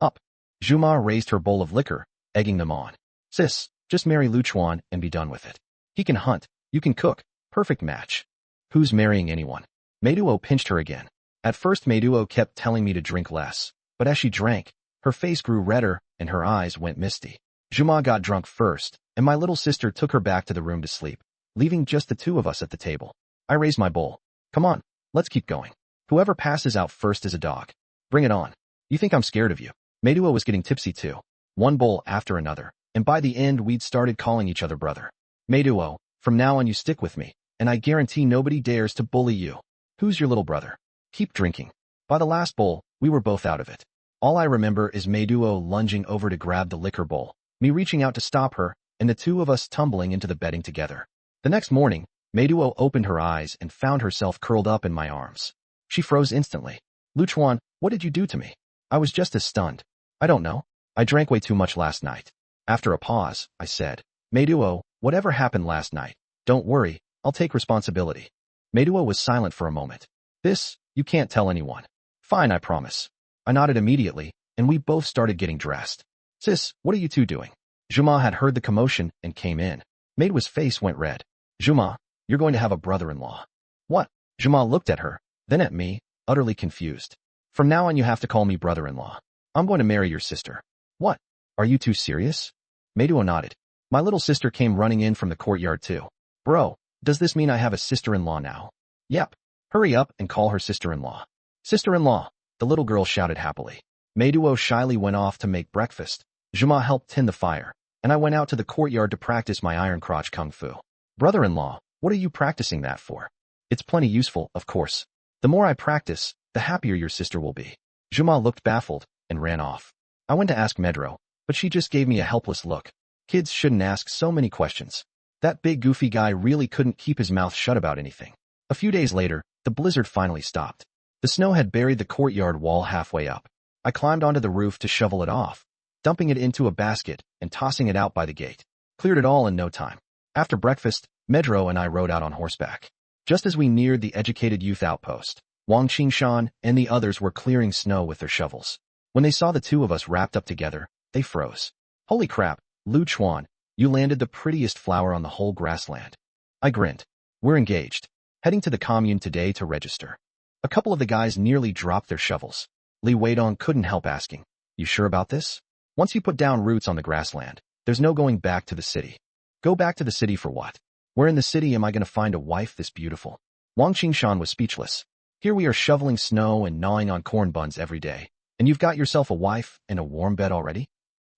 Speaker 1: Up. Juma raised her bowl of liquor, egging them on. Sis, just marry Luchuan and be done with it. He can hunt, you can cook, perfect match. Who's marrying anyone? Meiduo pinched her again. At first Meiduo kept telling me to drink less, but as she drank, her face grew redder and her eyes went misty. Juma got drunk first, and my little sister took her back to the room to sleep. leaving just the two of us at the table. I raised my bowl. Come on, let's keep going. Whoever passes out first is a dog. Bring it on. You think I'm scared of you? Meduo was getting tipsy too. One bowl after another, and by the end we'd started calling each other brother. Meduo, from now on you stick with me, and I guarantee nobody dares to bully you. Who's your little brother? Keep drinking. By the last bowl, we were both out of it. All I remember is Meduo lunging over to grab the liquor bowl, me reaching out to stop her, and the two of us tumbling into the bedding together. The next morning, Meduo opened her eyes and found herself curled up in my arms. She froze instantly. Luchuan, what did you do to me? I was just as stunned. I don't know. I drank way too much last night. After a pause, I said, Meduo, whatever happened last night, don't worry, I'll take responsibility. Meduo was silent for a moment. This, you can't tell anyone. Fine, I promise. I nodded immediately, and we both started getting dressed. Sis, what are you two doing? Juma had heard the commotion and came in. Meduo's face went red. Juma, you're going to have a brother-in-law. What? Juma looked at her, then at me, utterly confused. From now on you have to call me brother-in-law. I'm going to marry your sister. What? Are you two serious? Meduo nodded. My little sister came running in from the courtyard too. Bro, does this mean I have a sister-in-law now? Yep. Hurry up and call her sister-in-law. Sister-in-law, the little girl shouted happily. Meduo shyly went off to make breakfast. Juma helped tend the fire, and I went out to the courtyard to practice my iron crotch kung fu. Brother-in-law, what are you practicing that for? It's plenty useful, of course. The more I practice, the happier your sister will be. Juma looked baffled and ran off. I went to ask Medro, but she just gave me a helpless look. Kids shouldn't ask so many questions. That big goofy guy really couldn't keep his mouth shut about anything. A few days later, the blizzard finally stopped. The snow had buried the courtyard wall halfway up. I climbed onto the roof to shovel it off, dumping it into a basket and tossing it out by the gate. Cleared it all in no time. After breakfast, Medro and I rode out on horseback. Just as we neared the educated youth outpost, Wang Qingshan and the others were clearing snow with their shovels. When they saw the two of us wrapped up together, they froze. Holy crap, Lu Chuan, you landed the prettiest flower on the whole grassland. I grinned. We're engaged. Heading to the commune today to register. A couple of the guys nearly dropped their shovels. Li Weidong couldn't help asking, you sure about this? Once you put down roots on the grassland, there's no going back to the city. Go back to the city for what? Where in the city am I going to find a wife this beautiful? Wang Qingshan was speechless. Here we are shoveling snow and gnawing on corn buns every day, and you've got yourself a wife and a warm bed already?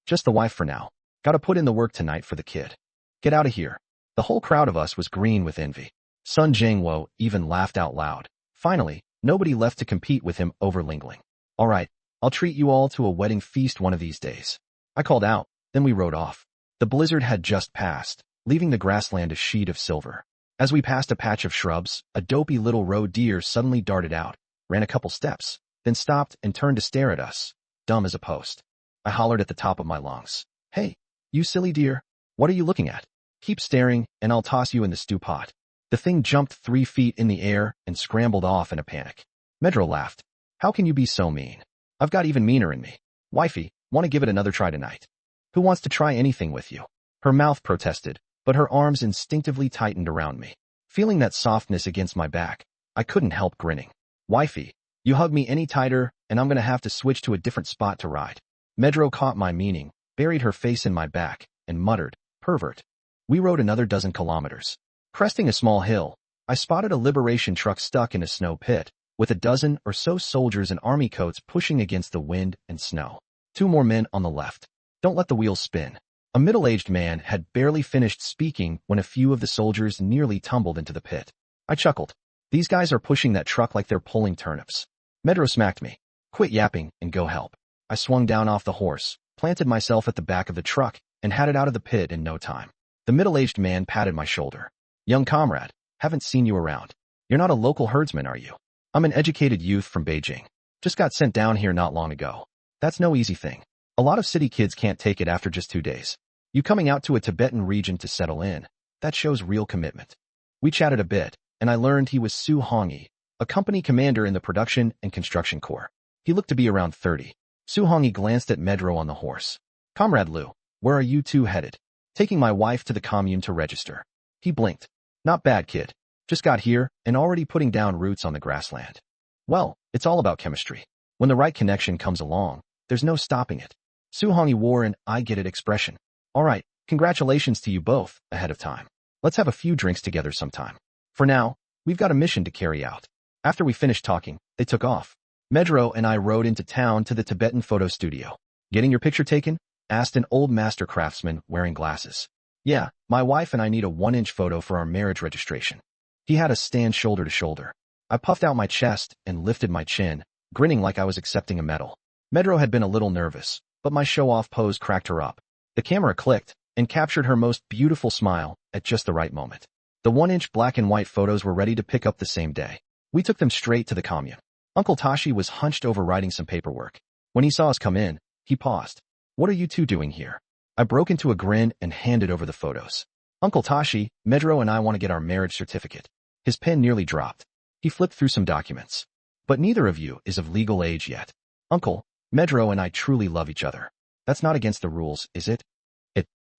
Speaker 1: Just the wife for now. Gotta put in the work tonight for the kid. Get out of here. The whole crowd of us was green with envy. Sun Jingwo even laughed out loud. Finally, nobody left to compete with him over Lingling. All right, I'll treat you all to a wedding feast one of these days. I called out, then we rode off. The blizzard had just passed, leaving the grassland a sheet of silver. As we passed a patch of shrubs, a dopey little roe deer suddenly darted out, ran a couple steps, then stopped and turned to stare at us, dumb as a post. I hollered at the top of my lungs. Hey, you silly deer, what are you looking at? Keep staring, and I'll toss you in the stew pot. The thing jumped 3 feet in the air and scrambled off in a panic. Medro laughed. How can you be so mean? I've got even meaner in me. Wifey, want to give it another try tonight? Who wants to try anything with you? Her mouth protested, but her arms instinctively tightened around me. Feeling that softness against my back, I couldn't help grinning. Wifey, you hug me any tighter, and I'm going to have to switch to a different spot to ride. Medro caught my meaning, buried her face in my back, and muttered, pervert. We rode another dozen kilometers. Cresting a small hill, I spotted a liberation truck stuck in a snow pit, with a dozen or so soldiers in army coats pushing against the wind and snow. 2 more men on the left. Don't let the wheels spin. A middle-aged man had barely finished speaking when a few of the soldiers nearly tumbled into the pit. I chuckled. These guys are pushing that truck like they're pulling turnips. Medro smacked me. Quit yapping and go help. I swung down off the horse, planted myself at the back of the truck, and had it out of the pit in no time. The middle-aged man patted my shoulder. Young comrade, haven't seen you around. You're not a local herdsman, are you? I'm an educated youth from Beijing. Just got sent down here not long ago. That's no easy thing. A lot of city kids can't take it after just 2 days. You coming out to a Tibetan region to settle in, that shows real commitment. We chatted a bit, and I learned he was Su Hongyi, a company commander in the production and construction corps. He looked to be around 30. Su Hongyi glanced at Medro on the horse. Comrade Liu, where are you two headed? Taking my wife to the commune to register. He blinked. Not bad, kid. Just got here and already putting down roots on the grassland. Well, it's all about chemistry. When the right connection comes along, there's no stopping it. Su Hongyi wore an I get it expression. All right, congratulations to you both, ahead of time. Let's have a few drinks together sometime. For now, we've got a mission to carry out. After we finished talking, they took off. Medro and I rode into town to the Tibetan photo studio. Getting your picture taken? Asked an old master craftsman wearing glasses. Yeah, my wife and I need a 1-inch photo for our marriage registration. He had us stand shoulder to shoulder. I puffed out my chest and lifted my chin, grinning like I was accepting a medal. Medro had been a little nervous, but my show-off pose cracked her up. The camera clicked and captured her most beautiful smile at just the right moment. The 1-inch black and white photos were ready to pick up the same day. We took them straight to the commune. Uncle Tashi was hunched over writing some paperwork. When he saw us come in, he paused. What are you two doing here? I broke into a grin and handed over the photos. Uncle Tashi, Medro and I want to get our marriage certificate. His pen nearly dropped. He flipped through some documents. But neither of you is of legal age yet. Uncle, Medro and I truly love each other. That's not against the rules, is it?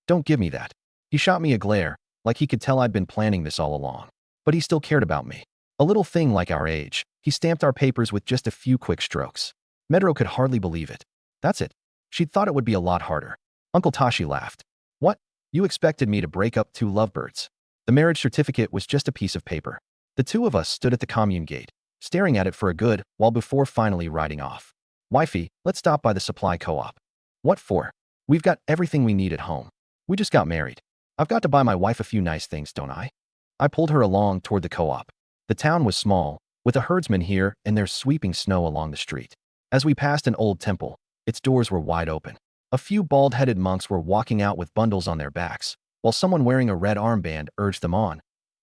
Speaker 1: Don't give me that. He shot me a glare, like he could tell I'd been planning this all along. But he still cared about me. A little thing like our age, he stamped our papers with just a few quick strokes. Medro could hardly believe it. That's it. She'd thought it would be a lot harder. Uncle Tashi laughed. What? You expected me to break up two lovebirds. The marriage certificate was just a piece of paper. The two of us stood at the commune gate, staring at it for a good while before finally riding off. Wifey, let's stop by the supply co-op. What for? We've got everything we need at home. We just got married. I've got to buy my wife a few nice things, don't I? I pulled her along toward the co-op. The town was small, with a herdsman here and there sweeping snow along the street. As we passed an old temple, its doors were wide open. A few bald-headed monks were walking out with bundles on their backs, while someone wearing a red armband urged them on.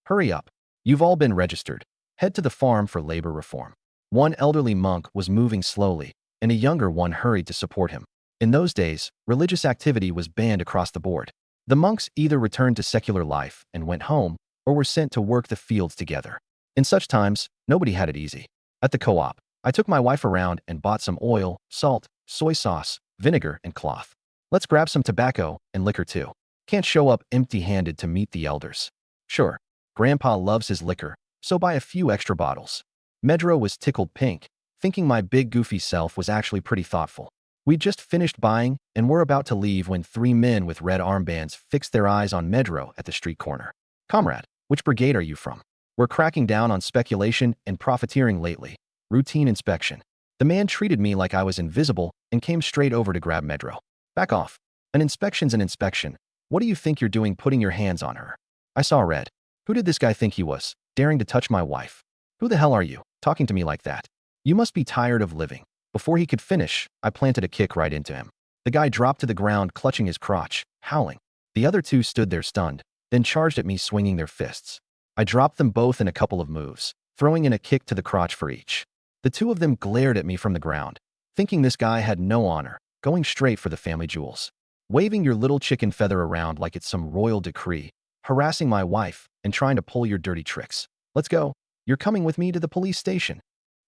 Speaker 1: Hurry up. You've all been registered. Head to the farm for labor reform. One elderly monk was moving slowly, and a younger one hurried to support him. In those days, religious activity was banned across the board. The monks either returned to secular life and went home, or were sent to work the fields together. In such times, nobody had it easy. At the co-op, I took my wife around and bought some oil, salt, soy sauce, vinegar, and cloth. Let's grab some tobacco and liquor too. Can't show up empty-handed to meet the elders. Sure, Grandpa loves his liquor, so buy a few extra bottles. Medro was tickled pink, thinking my big goofy self was actually pretty thoughtful. We'd just finished buying and were about to leave when 3 men with red armbands fixed their eyes on Medro at the street corner. Comrade, which brigade are you from? We're cracking down on speculation and profiteering lately. Routine inspection. The man treated me like I was invisible and came straight over to grab Medro. Back off. An inspection's an inspection. What do you think you're doing putting your hands on her? I saw red. Who did this guy think he was, daring to touch my wife? Who the hell are you, talking to me like that? You must be tired of living. Before he could finish, I planted a kick right into him. The guy dropped to the ground clutching his crotch, howling. The other two stood there stunned, then charged at me swinging their fists. I dropped them both in a couple of moves, throwing in a kick to the crotch for each. The two of them glared at me from the ground, thinking this guy had no honor, going straight for the family jewels. Waving your little chicken feather around like it's some royal decree, harassing my wife, and trying to pull your dirty tricks. Let's go. You're coming with me to the police station.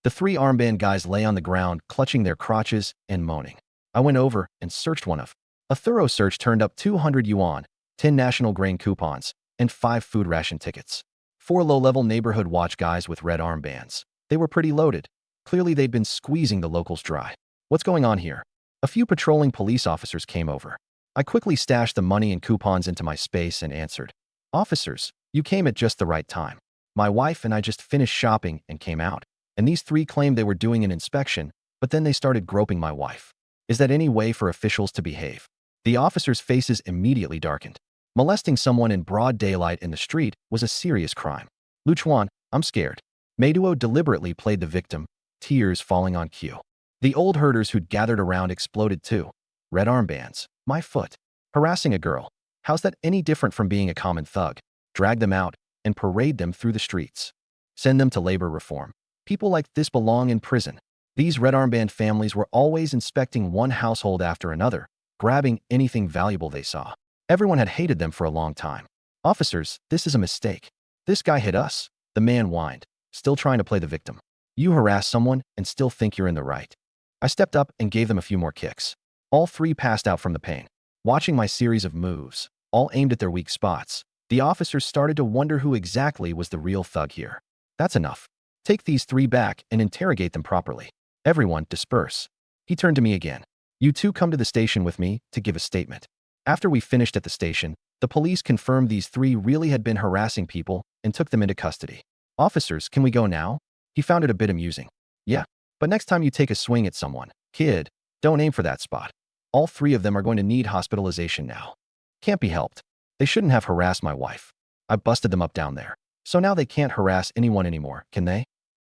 Speaker 1: The 3 armband guys lay on the ground, clutching their crotches and moaning. I went over and searched one of. A thorough search turned up 200 yuan, 10 national grain coupons, and 5 food ration tickets. 4 low-level neighborhood watch guys with red armbands. They were pretty loaded. Clearly they'd been squeezing the locals dry. What's going on here? A few patrolling police officers came over. I quickly stashed the money and coupons into my space and answered. Officers, you came at just the right time. My wife and I just finished shopping and came out. And these 3 claimed they were doing an inspection, but then they started groping my wife. Is that any way for officials to behave? The officers' faces immediately darkened. Molesting someone in broad daylight in the street was a serious crime. Luchuan, I'm scared. Meiduo deliberately played the victim, tears falling on cue. The old herders who'd gathered around exploded too. Red armbands. My foot. Harassing a girl. How's that any different from being a common thug? Drag them out and parade them through the streets. Send them to labor reform. People like this belong in prison. These red armband families were always inspecting one household after another, grabbing anything valuable they saw. Everyone had hated them for a long time. Officers, this is a mistake. This guy hit us. The man whined, still trying to play the victim. You harass someone and still think you're in the right. I stepped up and gave them a few more kicks. All 3 passed out from the pain. Watching my series of moves, all aimed at their weak spots, the officers started to wonder who exactly was the real thug here. That's enough. Take these 3 back and interrogate them properly. Everyone, disperse. He turned to me again. You two come to the station with me to give a statement. After we finished at the station, The police confirmed these three really had been harassing people and took them into custody. Officers, can we go now? He found it a bit amusing. Yeah, but next time you take a swing at someone, kid, don't aim for that spot. All three of them are going to need hospitalization now. Can't be helped. They shouldn't have harassed my wife. I busted them up down there. So now they can't harass anyone anymore, can they?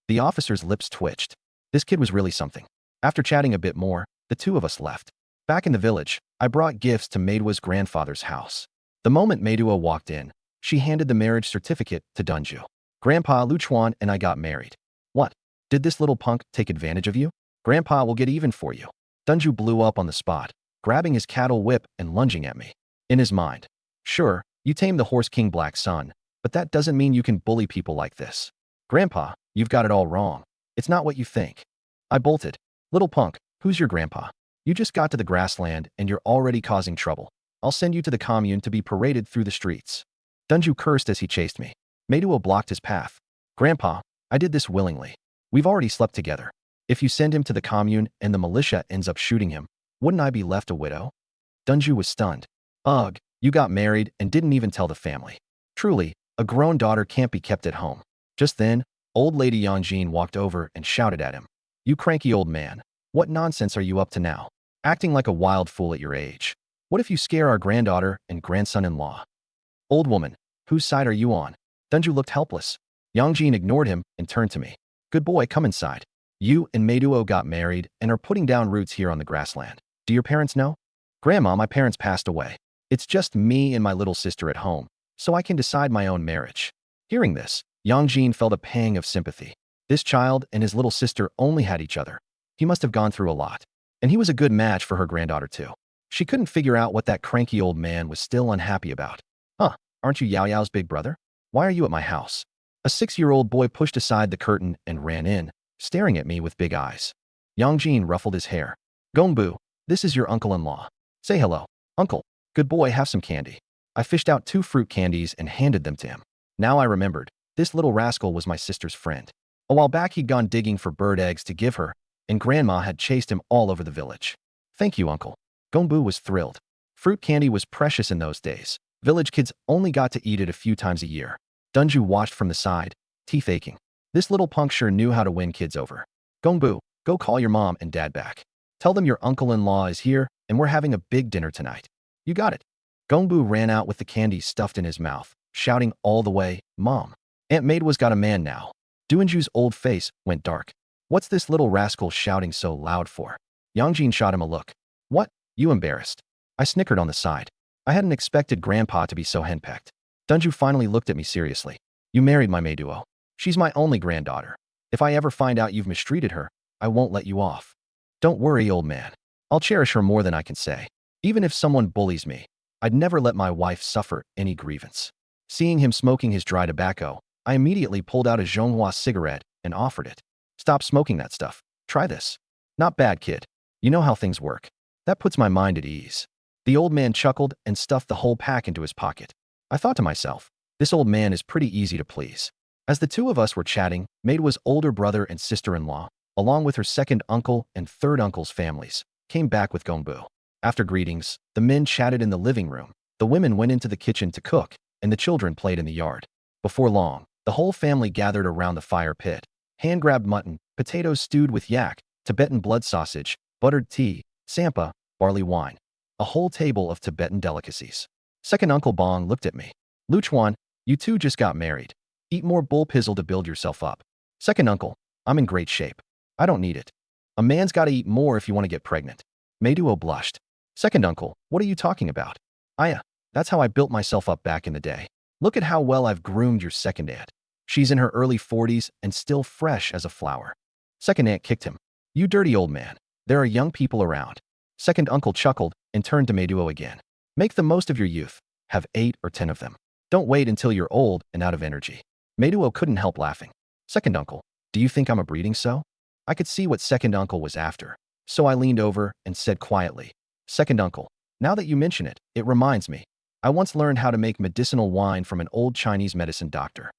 Speaker 1: The officer's lips twitched. This kid was really something. After chatting a bit more, the two of us left. Back in the village, I brought gifts to Meiduo's grandfather's house. The moment Meiduo walked in, she handed the marriage certificate to Dunju. Grandpa, Luchuan, and I got married. What? Did this little punk take advantage of you? Grandpa will get even for you. Dunju blew up on the spot, grabbing his cattle whip and lunging at me. In his mind, sure, you tamed the Horse King Black Sun, but that doesn't mean you can bully people like this. Grandpa, you've got it all wrong. It's not what you think. I bolted. Little punk, who's your grandpa? You just got to the grassland and you're already causing trouble. I'll send you to the commune to be paraded through the streets. Dunju cursed as he chased me. Meiduo blocked his path. Grandpa, I did this willingly. We've already slept together. If you send him to the commune and the militia ends up shooting him, wouldn't I be left a widow? Dunju was stunned. Ugh, you got married and didn't even tell the family. Truly, a grown daughter can't be kept at home. Just then, old lady Yangjin walked over and shouted at him. You cranky old man. What nonsense are you up to now? Acting like a wild fool at your age. What if you scare our granddaughter and grandson-in-law? Old woman, whose side are you on? Dunju looked helpless. Yangjin ignored him and turned to me. Good boy, come inside. You and Meiduo got married and are putting down roots here on the grassland. Do your parents know? Grandma, my parents passed away. It's just me and my little sister at home, so I can decide my own marriage. Hearing this, Yangjin felt a pang of sympathy. This child and his little sister only had each other. He must have gone through a lot. And he was a good match for her granddaughter too. She couldn't figure out what that cranky old man was still unhappy about. Huh, aren't you Yao Yao's big brother? Why are you at my house? A 6-year-old boy pushed aside the curtain and ran in, staring at me with big eyes. Yangjin ruffled his hair. Gongbu, this is your uncle-in-law. Say hello. Uncle. Good boy, have some candy. I fished out 2 fruit candies and handed them to him. Now I remembered. This little rascal was my sister's friend. A while back he'd gone digging for bird eggs to give her, and Grandma had chased him all over the village. Thank you, Uncle. Gongbu was thrilled. Fruit candy was precious in those days. Village kids only got to eat it a few times a year. Dunju watched from the side, teeth aching. This little punk sure knew how to win kids over. Gongbu, go call your mom and dad back. Tell them your uncle-in-law is here and we're having a big dinner tonight. You got it. Gongbu ran out with the candy stuffed in his mouth, shouting all the way, Mom. Aunt Meiduo's got a man now. Duanju's old face went dark. What's this little rascal shouting so loud for? Yangjin shot him a look. What? You embarrassed? I snickered on the side. I hadn't expected Grandpa to be so henpecked. Dunju finally looked at me seriously. You married my Meiduo. She's my only granddaughter. If I ever find out you've mistreated her, I won't let you off. Don't worry, old man. I'll cherish her more than I can say. Even if someone bullies me, I'd never let my wife suffer any grievance. Seeing him smoking his dry tobacco, I immediately pulled out a Zhonghua cigarette and offered it. Stop smoking that stuff. Try this. Not bad, kid. You know how things work. That puts my mind at ease. The old man chuckled and stuffed the whole pack into his pocket. I thought to myself, this old man is pretty easy to please. As the two of us were chatting, Meiduo's older brother and sister-in-law, along with her second uncle and third uncle's families, came back with Gongbu. After greetings, the men chatted in the living room, the women went into the kitchen to cook, and the children played in the yard. Before long, the whole family gathered around the fire pit. Hand-grabbed mutton, potatoes stewed with yak, Tibetan blood sausage, buttered tea, sampa, barley wine. A whole table of Tibetan delicacies. Second Uncle Bong looked at me. Luchuan, you two just got married. Eat more bull pizzle to build yourself up. Second uncle, I'm in great shape. I don't need it. A man's got to eat more if you want to get pregnant. Meiduo blushed. Second uncle, what are you talking about? That's how I built myself up back in the day. Look at how well I've groomed your second aunt. She's in her early 40s and still fresh as a flower. Second aunt kicked him. You dirty old man. There are young people around. Second uncle chuckled and turned to Meiduo again. Make the most of your youth. Have 8 or 10 of them. Don't wait until you're old and out of energy. Meiduo couldn't help laughing. Second uncle, do you think I'm a breeding sow? I could see what second uncle was after, so I leaned over and said quietly, Second uncle, now that you mention it, it reminds me. I once learned how to make medicinal wine from an old Chinese medicine doctor.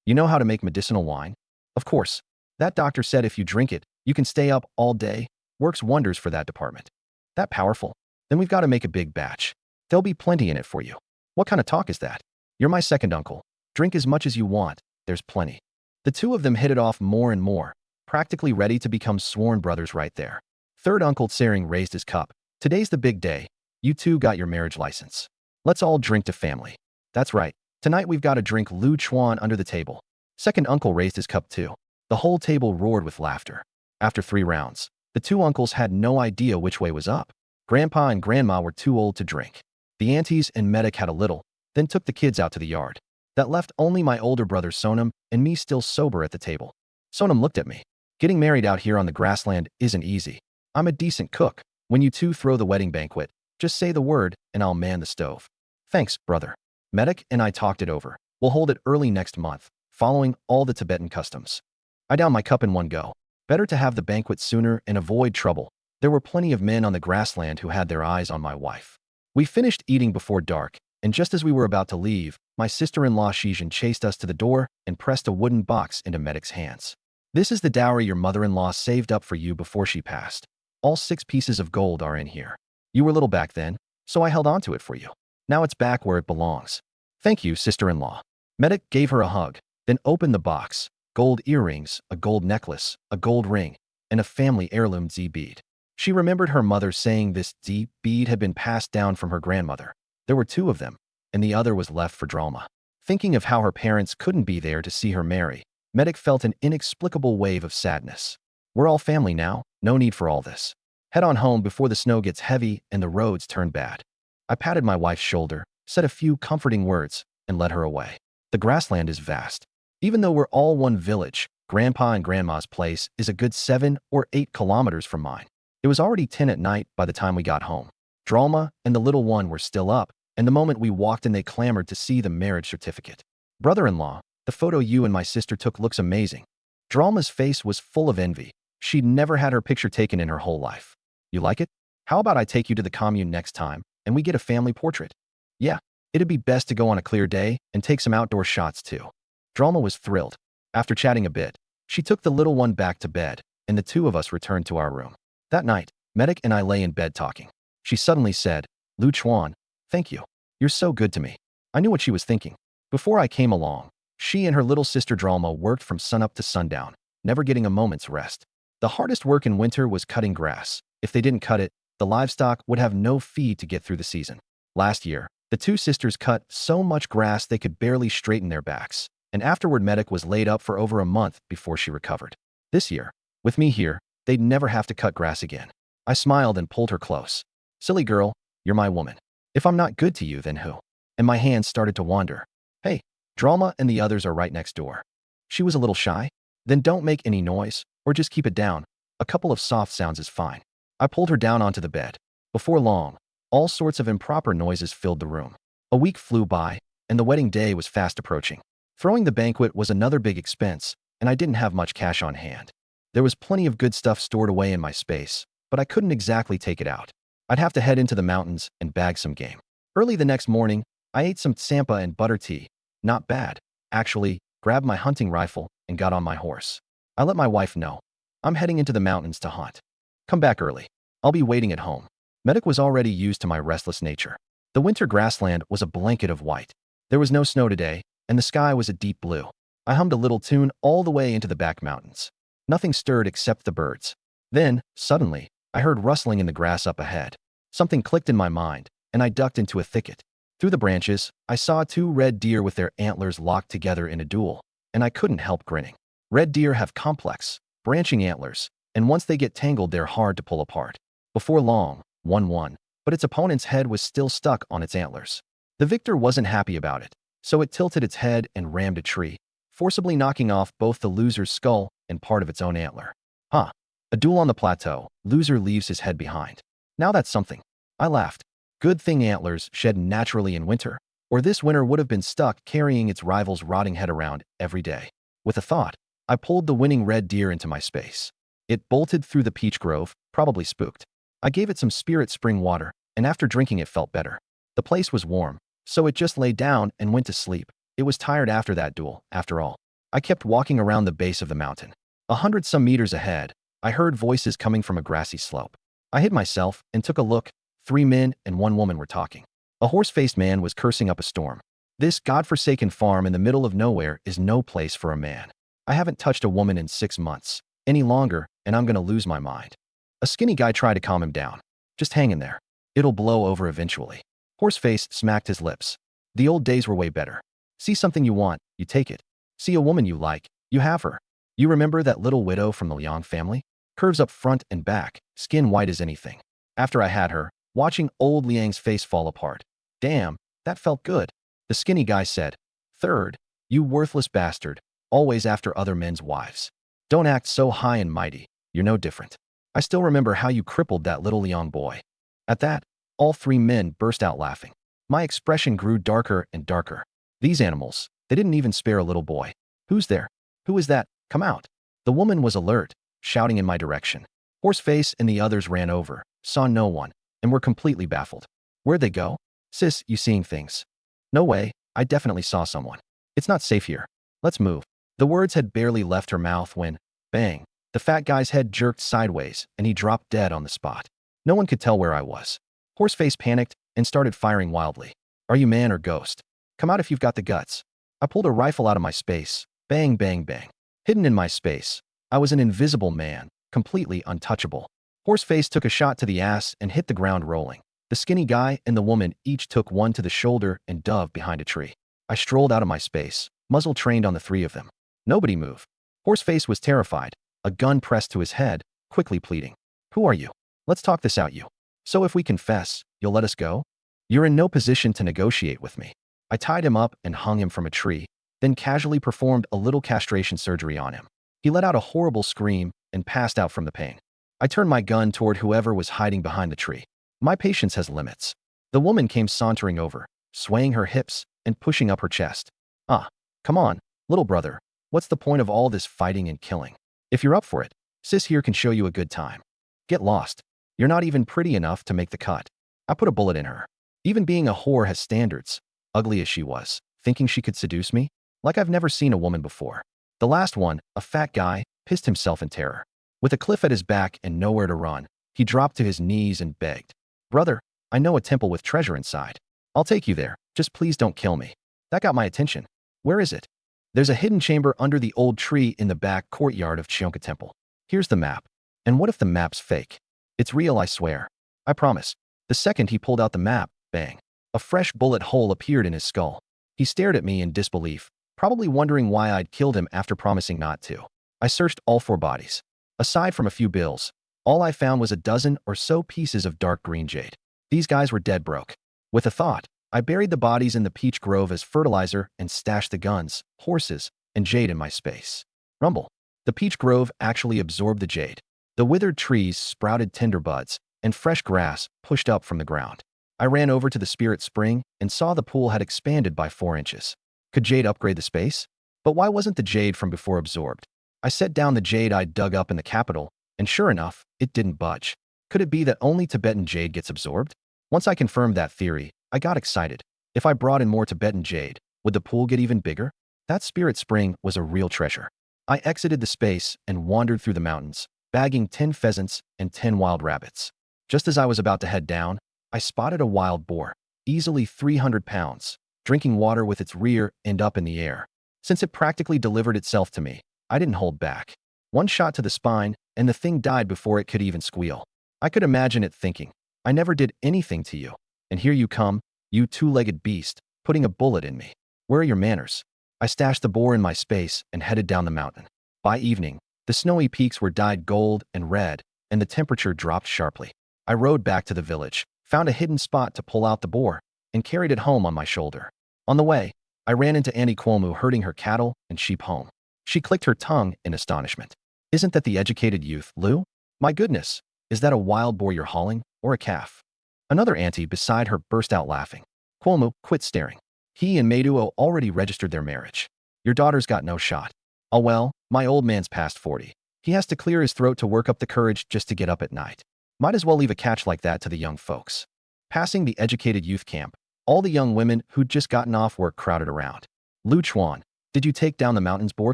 Speaker 1: You know how to make medicinal wine? Of course. That doctor said if you drink it, you can stay up all day. Works wonders for that department. That powerful? Then we've got to make a big batch. There'll be plenty in it for you. What kind of talk is that? You're my second uncle. Drink as much as you want. There's plenty. The two of them hit it off more and more, practically ready to become sworn brothers right there. Third Uncle Tsering raised his cup. Today's the big day. You two got your marriage license. Let's all drink to family. That's right. Tonight we've got to drink Lu Chuan under the table. Second uncle raised his cup too. The whole table roared with laughter. After 3 rounds, the two uncles had no idea which way was up. Grandpa and Grandma were too old to drink. The aunties and Medic had a little, then took the kids out to the yard. That left only my older brother Sonam and me still sober at the table. Sonam looked at me. Getting married out here on the grassland isn't easy. I'm a decent cook. When you two throw the wedding banquet, just say the word and I'll man the stove. Thanks, brother. Medic and I talked it over. We'll hold it early next month, following all the Tibetan customs. I downed my cup in one go. Better to have the banquet sooner and avoid trouble. There were plenty of men on the grassland who had their eyes on my wife. We finished eating before dark, and just as we were about to leave, my sister-in-law Shizhen chased us to the door and pressed a wooden box into Medic's hands. This is the dowry your mother-in-law saved up for you before she passed. All 6 pieces of gold are in here. You were little back then, so I held on to it for you. Now it's back where it belongs. Thank you, sister-in-law. Medic gave her a hug, then opened the box. Gold earrings, a gold necklace, a gold ring, and a family heirloom Z bead. She remembered her mother saying this Z bead had been passed down from her grandmother. There were 2 of them, and the other was left for Dralma. Thinking of how her parents couldn't be there to see her marry, Medic felt an inexplicable wave of sadness. We're all family now, no need for all this. Head on home before the snow gets heavy and the roads turn bad. I patted my wife's shoulder, said a few comforting words, and led her away. The grassland is vast. Even though we're all one village, Grandpa and Grandma's place is a good 7 or 8 kilometers from mine. It was already 10 at night by the time we got home. Dralma and the little one were still up, and the moment we walked in they clamored to see the marriage certificate. Brother-in-law, the photo you and my sister took looks amazing. Dralma's face was full of envy. She'd never had her picture taken in her whole life. You like it? How about I take you to the commune next time, and we get a family portrait? Yeah, it'd be best to go on a clear day and take some outdoor shots too. Dralma was thrilled. After chatting a bit, she took the little one back to bed, and the 2 of us returned to our room. That night, Medic and I lay in bed talking. She suddenly said, Lu Chuan, thank you. You're so good to me. I knew what she was thinking. Before I came along, she and her little sister Dralma worked from sunup to sundown, never getting a moment's rest. The hardest work in winter was cutting grass. If they didn't cut it, the livestock would have no feed to get through the season. Last year, the 2 sisters cut so much grass they could barely straighten their backs, and afterward Medic was laid up for over a month before she recovered. This year, with me here, they'd never have to cut grass again. I smiled and pulled her close. Silly girl, you're my woman. If I'm not good to you, then who? And my hands started to wander. Hey, Dralma and the others are right next door. She was a little shy. Then don't make any noise, or just keep it down. A couple of soft sounds is fine. I pulled her down onto the bed. Before long, all sorts of improper noises filled the room. A week flew by, and the wedding day was fast approaching. Throwing the banquet was another big expense, and I didn't have much cash on hand. There was plenty of good stuff stored away in my space, but I couldn't exactly take it out. I'd have to head into the mountains and bag some game. Early the next morning, I ate some tsampa and butter tea. Not bad. Actually, grabbed my hunting rifle and got on my horse. I let my wife know. I'm heading into the mountains to hunt. Come back early. I'll be waiting at home. Medic was already used to my restless nature. The winter grassland was a blanket of white. There was no snow today, and the sky was a deep blue. I hummed a little tune all the way into the back mountains. Nothing stirred except the birds. Then, suddenly, I heard rustling in the grass up ahead. Something clicked in my mind, and I ducked into a thicket. Through the branches, I saw 2 red deer with their antlers locked together in a duel, and I couldn't help grinning. Red deer have complex, branching antlers, and once they get tangled, they're hard to pull apart. Before long, one won, but its opponent's head was still stuck on its antlers. The victor wasn't happy about it, so it tilted its head and rammed a tree, forcibly knocking off both the loser's skull and part of its own antler. Huh. A duel on the plateau. Loser leaves his head behind. Now that's something. I laughed. Good thing antlers shed naturally in winter, or this winter would have been stuck carrying its rival's rotting head around every day. With a thought, I pulled the winning red deer into my space. It bolted through the peach grove, probably spooked. I gave it some spirit spring water, and after drinking it felt better. The place was warm, so it just lay down and went to sleep. It was tired after that duel, after all. I kept walking around the base of the mountain. 100-some meters ahead, I heard voices coming from a grassy slope. I hid myself and took a look. 3 men and 1 woman were talking. A horse-faced man was cursing up a storm. This godforsaken farm in the middle of nowhere is no place for a man. I haven't touched a woman in 6 months. Any longer, and I'm gonna lose my mind. A skinny guy tried to calm him down. Just hang in there. It'll blow over eventually. Horseface smacked his lips. The old days were way better. See something you want, you take it. See a woman you like, you have her. You remember that little widow from the Liang family? Curves up front and back, skin white as anything. After I had her, watching old Liang's face fall apart. Damn, that felt good. The skinny guy said. Third, you worthless bastard, always after other men's wives. Don't act so high and mighty, you're no different. I still remember how you crippled that little Liang boy. At that, all 3 men burst out laughing. My expression grew darker and darker. These animals, they didn't even spare a little boy. Who's there? Who is that? Come out. The woman was alert, shouting in my direction. Horseface and the others ran over, saw no one, and were completely baffled. Where'd they go? Sis, you seeing things? No way, I definitely saw someone. It's not safe here. Let's move. The words had barely left her mouth when, bang, the fat guy's head jerked sideways and he dropped dead on the spot. No one could tell where I was. Horseface panicked and started firing wildly. Are you man or ghost? Come out if you've got the guts. I pulled a rifle out of my space. Bang, bang, bang. Hidden in my space, I was an invisible man, completely untouchable. Horseface took a shot to the ass and hit the ground rolling. The skinny guy and the woman each took one to the shoulder and dove behind a tree. I strolled out of my space, muzzle trained on the 3 of them. Nobody moved. Horseface was terrified, a gun pressed to his head, quickly pleading. Who are you? Let's talk this out, you. So if we confess, you'll let us go? You're in no position to negotiate with me. I tied him up and hung him from a tree, then casually performed a little castration surgery on him. He let out a horrible scream and passed out from the pain. I turned my gun toward whoever was hiding behind the tree. My patience has limits. The woman came sauntering over, swaying her hips and pushing up her chest. Come on, little brother. What's the point of all this fighting and killing? If you're up for it, sis here can show you a good time. Get lost. You're not even pretty enough to make the cut. I put a bullet in her. Even being a whore has standards, ugly as she was, thinking she could seduce me? Like I've never seen a woman before. The last one, a fat guy, pissed himself in terror. With a cliff at his back and nowhere to run, he dropped to his knees and begged. Brother, I know a temple with treasure inside. I'll take you there, just please don't kill me. That got my attention. Where is it? There's a hidden chamber under the old tree in the back courtyard of Cheonka Temple. Here's the map. And what if the map's fake? It's real, I swear. I promise. The second he pulled out the map, bang. A fresh bullet hole appeared in his skull. He stared at me in disbelief, probably wondering why I'd killed him after promising not to. I searched all 4 bodies. Aside from a few bills, all I found was a dozen or so pieces of dark green jade. These guys were dead broke. With a thought, I buried the bodies in the peach grove as fertilizer and stashed the guns, horses, and jade in my space. Rumble. The peach grove actually absorbed the jade. The withered trees sprouted tender buds, and fresh grass pushed up from the ground. I ran over to the spirit spring and saw the pool had expanded by 4 inches. Could jade upgrade the space? But why wasn't the jade from before absorbed? I set down the jade I'd dug up in the capital, and sure enough, it didn't budge. Could it be that only Tibetan jade gets absorbed? Once I confirmed that theory, I got excited. If I brought in more Tibetan jade, would the pool get even bigger? That spirit spring was a real treasure. I exited the space and wandered through the mountains, bagging 10 pheasants and 10 wild rabbits. Just as I was about to head down, I spotted a wild boar, easily 300 pounds, drinking water with its rear end up in the air. Since it practically delivered itself to me, I didn't hold back. One shot to the spine, and the thing died before it could even squeal. I could imagine it thinking, I never did anything to you. And here you come, you 2-legged beast, putting a bullet in me. Where are your manners? I stashed the boar in my space and headed down the mountain. By evening, the snowy peaks were dyed gold and red, and the temperature dropped sharply. I rode back to the village, found a hidden spot to pull out the boar, and carried it home on my shoulder. On the way, I ran into Annie Cuomo herding her cattle and sheep home. She clicked her tongue in astonishment. Isn't that the educated youth, Lou? My goodness, is that a wild boar you're hauling, or a calf? Another auntie beside her burst out laughing. Cuomo, quit staring. He and Meiduo already registered their marriage. Your daughter's got no shot. Oh well, my old man's past 40. He has to clear his throat to work up the courage just to get up at night. Might as well leave a catch like that to the young folks. Passing the educated youth camp, all the young women who'd just gotten off work crowded around. Lu Chuan, did you take down the mountain's boar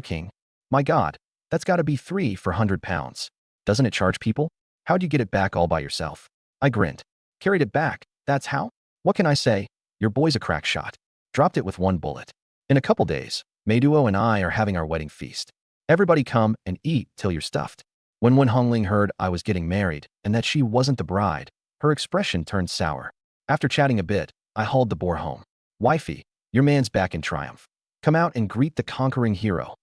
Speaker 1: king? My God, that's gotta be 3 for 100 pounds. Doesn't it charge people? How'd you get it back all by yourself? I grinned. Carried it back, that's how? What can I say? Your boy's a crack shot. Dropped it with one bullet. In a couple days, Meiduo and I are having our wedding feast. Everybody come and eat till you're stuffed. When Wen Hongling heard I was getting married and that she wasn't the bride, her expression turned sour. After chatting a bit, I hauled the boar home. Wifey, your man's back in triumph. Come out and greet the conquering hero.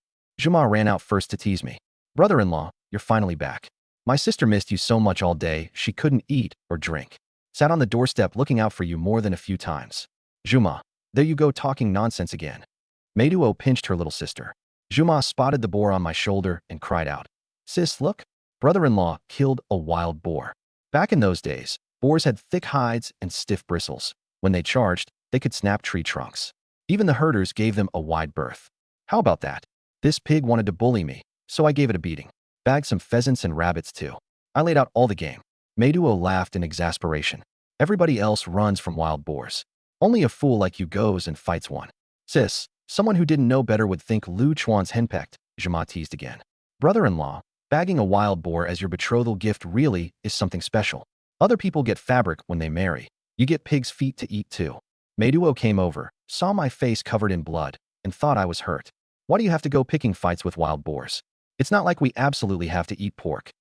Speaker 1: Zhuma ran out first to tease me. Brother-in-law, you're finally back. My sister missed you so much all day she couldn't eat or drink. Sat on the doorstep looking out for you more than a few times. Zhuma, there you go talking nonsense again. Meiduo pinched her little sister. Zhuma spotted the boar on my shoulder and cried out. Sis, look. Brother-in-law killed a wild boar. Back in those days, boars had thick hides and stiff bristles. When they charged, they could snap tree trunks. Even the herders gave them a wide berth. How about that? This pig wanted to bully me, so I gave it a beating. Bagged some pheasants and rabbits too. I laid out all the game. Meiduo laughed in exasperation. Everybody else runs from wild boars. Only a fool like you goes and fights one. Sis, someone who didn't know better would think Lu Chuan's henpecked, Zhima teased again. Brother-in-law, bagging a wild boar as your betrothal gift really is something special. Other people get fabric when they marry. You get pig's feet to eat too. Meiduo came over, saw my face covered in blood, and thought I was hurt. Why do you have to go picking fights with wild boars? It's not like we absolutely have to eat pork.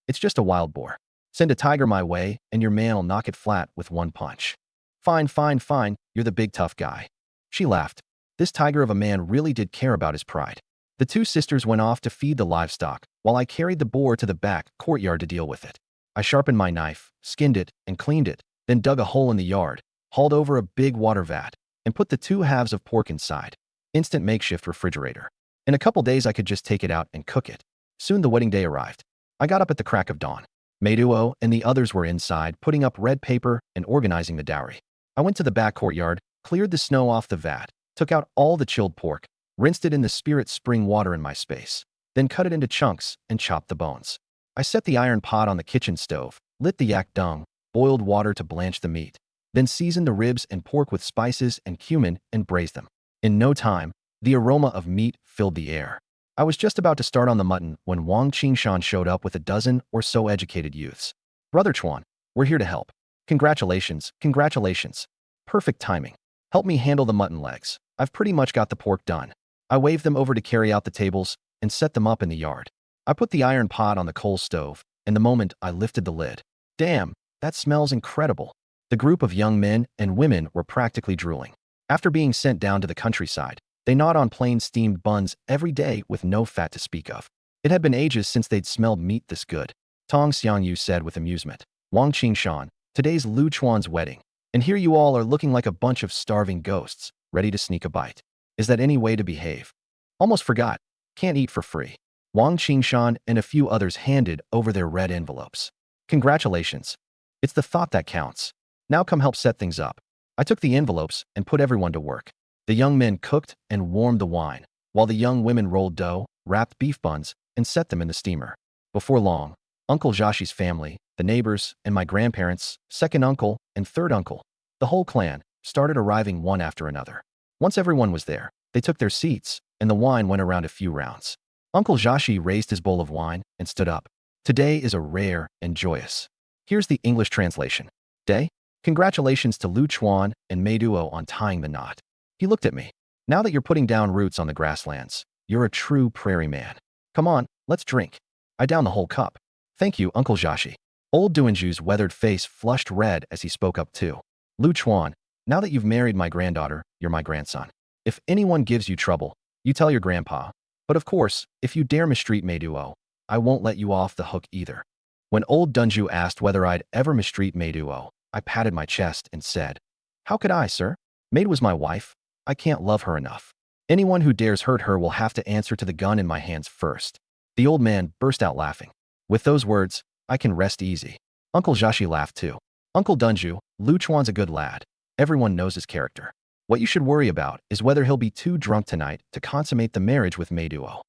Speaker 1: It's just a wild boar. Send a tiger my way, and your man'll knock it flat with one punch. Fine, fine, fine, you're the big tough guy. She laughed. This tiger of a man really did care about his pride. The two sisters went off to feed the livestock, while I carried the boar to the back courtyard to deal with it. I sharpened my knife, skinned it, and cleaned it, then dug a hole in the yard, hauled over a big water vat, and put the two halves of pork inside. Instant makeshift refrigerator. In a couple days I could just take it out and cook it. Soon the wedding day arrived. I got up at the crack of dawn. Meiduo and the others were inside, putting up red paper and organizing the dowry. I went to the back courtyard, cleared the snow off the vat, took out all the chilled pork, rinsed it in the spirit spring water in my space, then cut it into chunks and chopped the bones. I set the iron pot on the kitchen stove, lit the yak dung, boiled water to blanch the meat, then seasoned the ribs and pork with spices and cumin and braised them. In no time, the aroma of meat filled the air. I was just about to start on the mutton when Wang Qingshan showed up with a dozen or so educated youths. Brother Chuan, we're here to help. Congratulations, congratulations. Perfect timing. Help me handle the mutton legs. I've pretty much got the pork done. I waved them over to carry out the tables and set them up in the yard. I put the iron pot on the coal stove, and the moment I lifted the lid. Damn, that smells incredible. The group of young men and women were practically drooling. After being sent down to the countryside, they gnawed on plain steamed buns every day with no fat to speak of. It had been ages since they'd smelled meat this good. Tong Xiangyu said with amusement. Wang Qingshan, today's Lu Chuan's wedding, and here you all are looking like a bunch of starving ghosts, ready to sneak a bite. Is that any way to behave? Almost forgot. Can't eat for free. Wang Qingshan and a few others handed over their red envelopes. Congratulations. It's the thought that counts. Now come help set things up. I took the envelopes and put everyone to work. The young men cooked and warmed the wine, while the young women rolled dough, wrapped beef buns, and set them in the steamer. Before long, Uncle Jashi's family, the neighbors, and my grandparents, second uncle, and third uncle, the whole clan, started arriving one after another. Once everyone was there, they took their seats, and the wine went around a few rounds. Uncle Jashi raised his bowl of wine and stood up. Today is a rare and joyous. Here's the English translation. Day? Congratulations to Lu Chuan and Meiduo on tying the knot. He looked at me. Now that you're putting down roots on the grasslands, you're a true prairie man. Come on, let's drink. I downed the whole cup. Thank you, Uncle Jashi. Old Duanju's weathered face flushed red as he spoke up too. Lu Chuan, now that you've married my granddaughter, you're my grandson. If anyone gives you trouble, you tell your grandpa. But of course, if you dare mistreat Meiduo, I won't let you off the hook either. When old Dunju asked whether I'd ever mistreat Meiduo, I patted my chest and said, How could I, sir? Maid was my wife. I can't love her enough. Anyone who dares hurt her will have to answer to the gun in my hands first. The old man burst out laughing. With those words, I can rest easy. Uncle Jashi laughed too. Uncle Dunju, Lu Chuan's a good lad. Everyone knows his character. What you should worry about is whether he'll be too drunk tonight to consummate the marriage with Meiduo.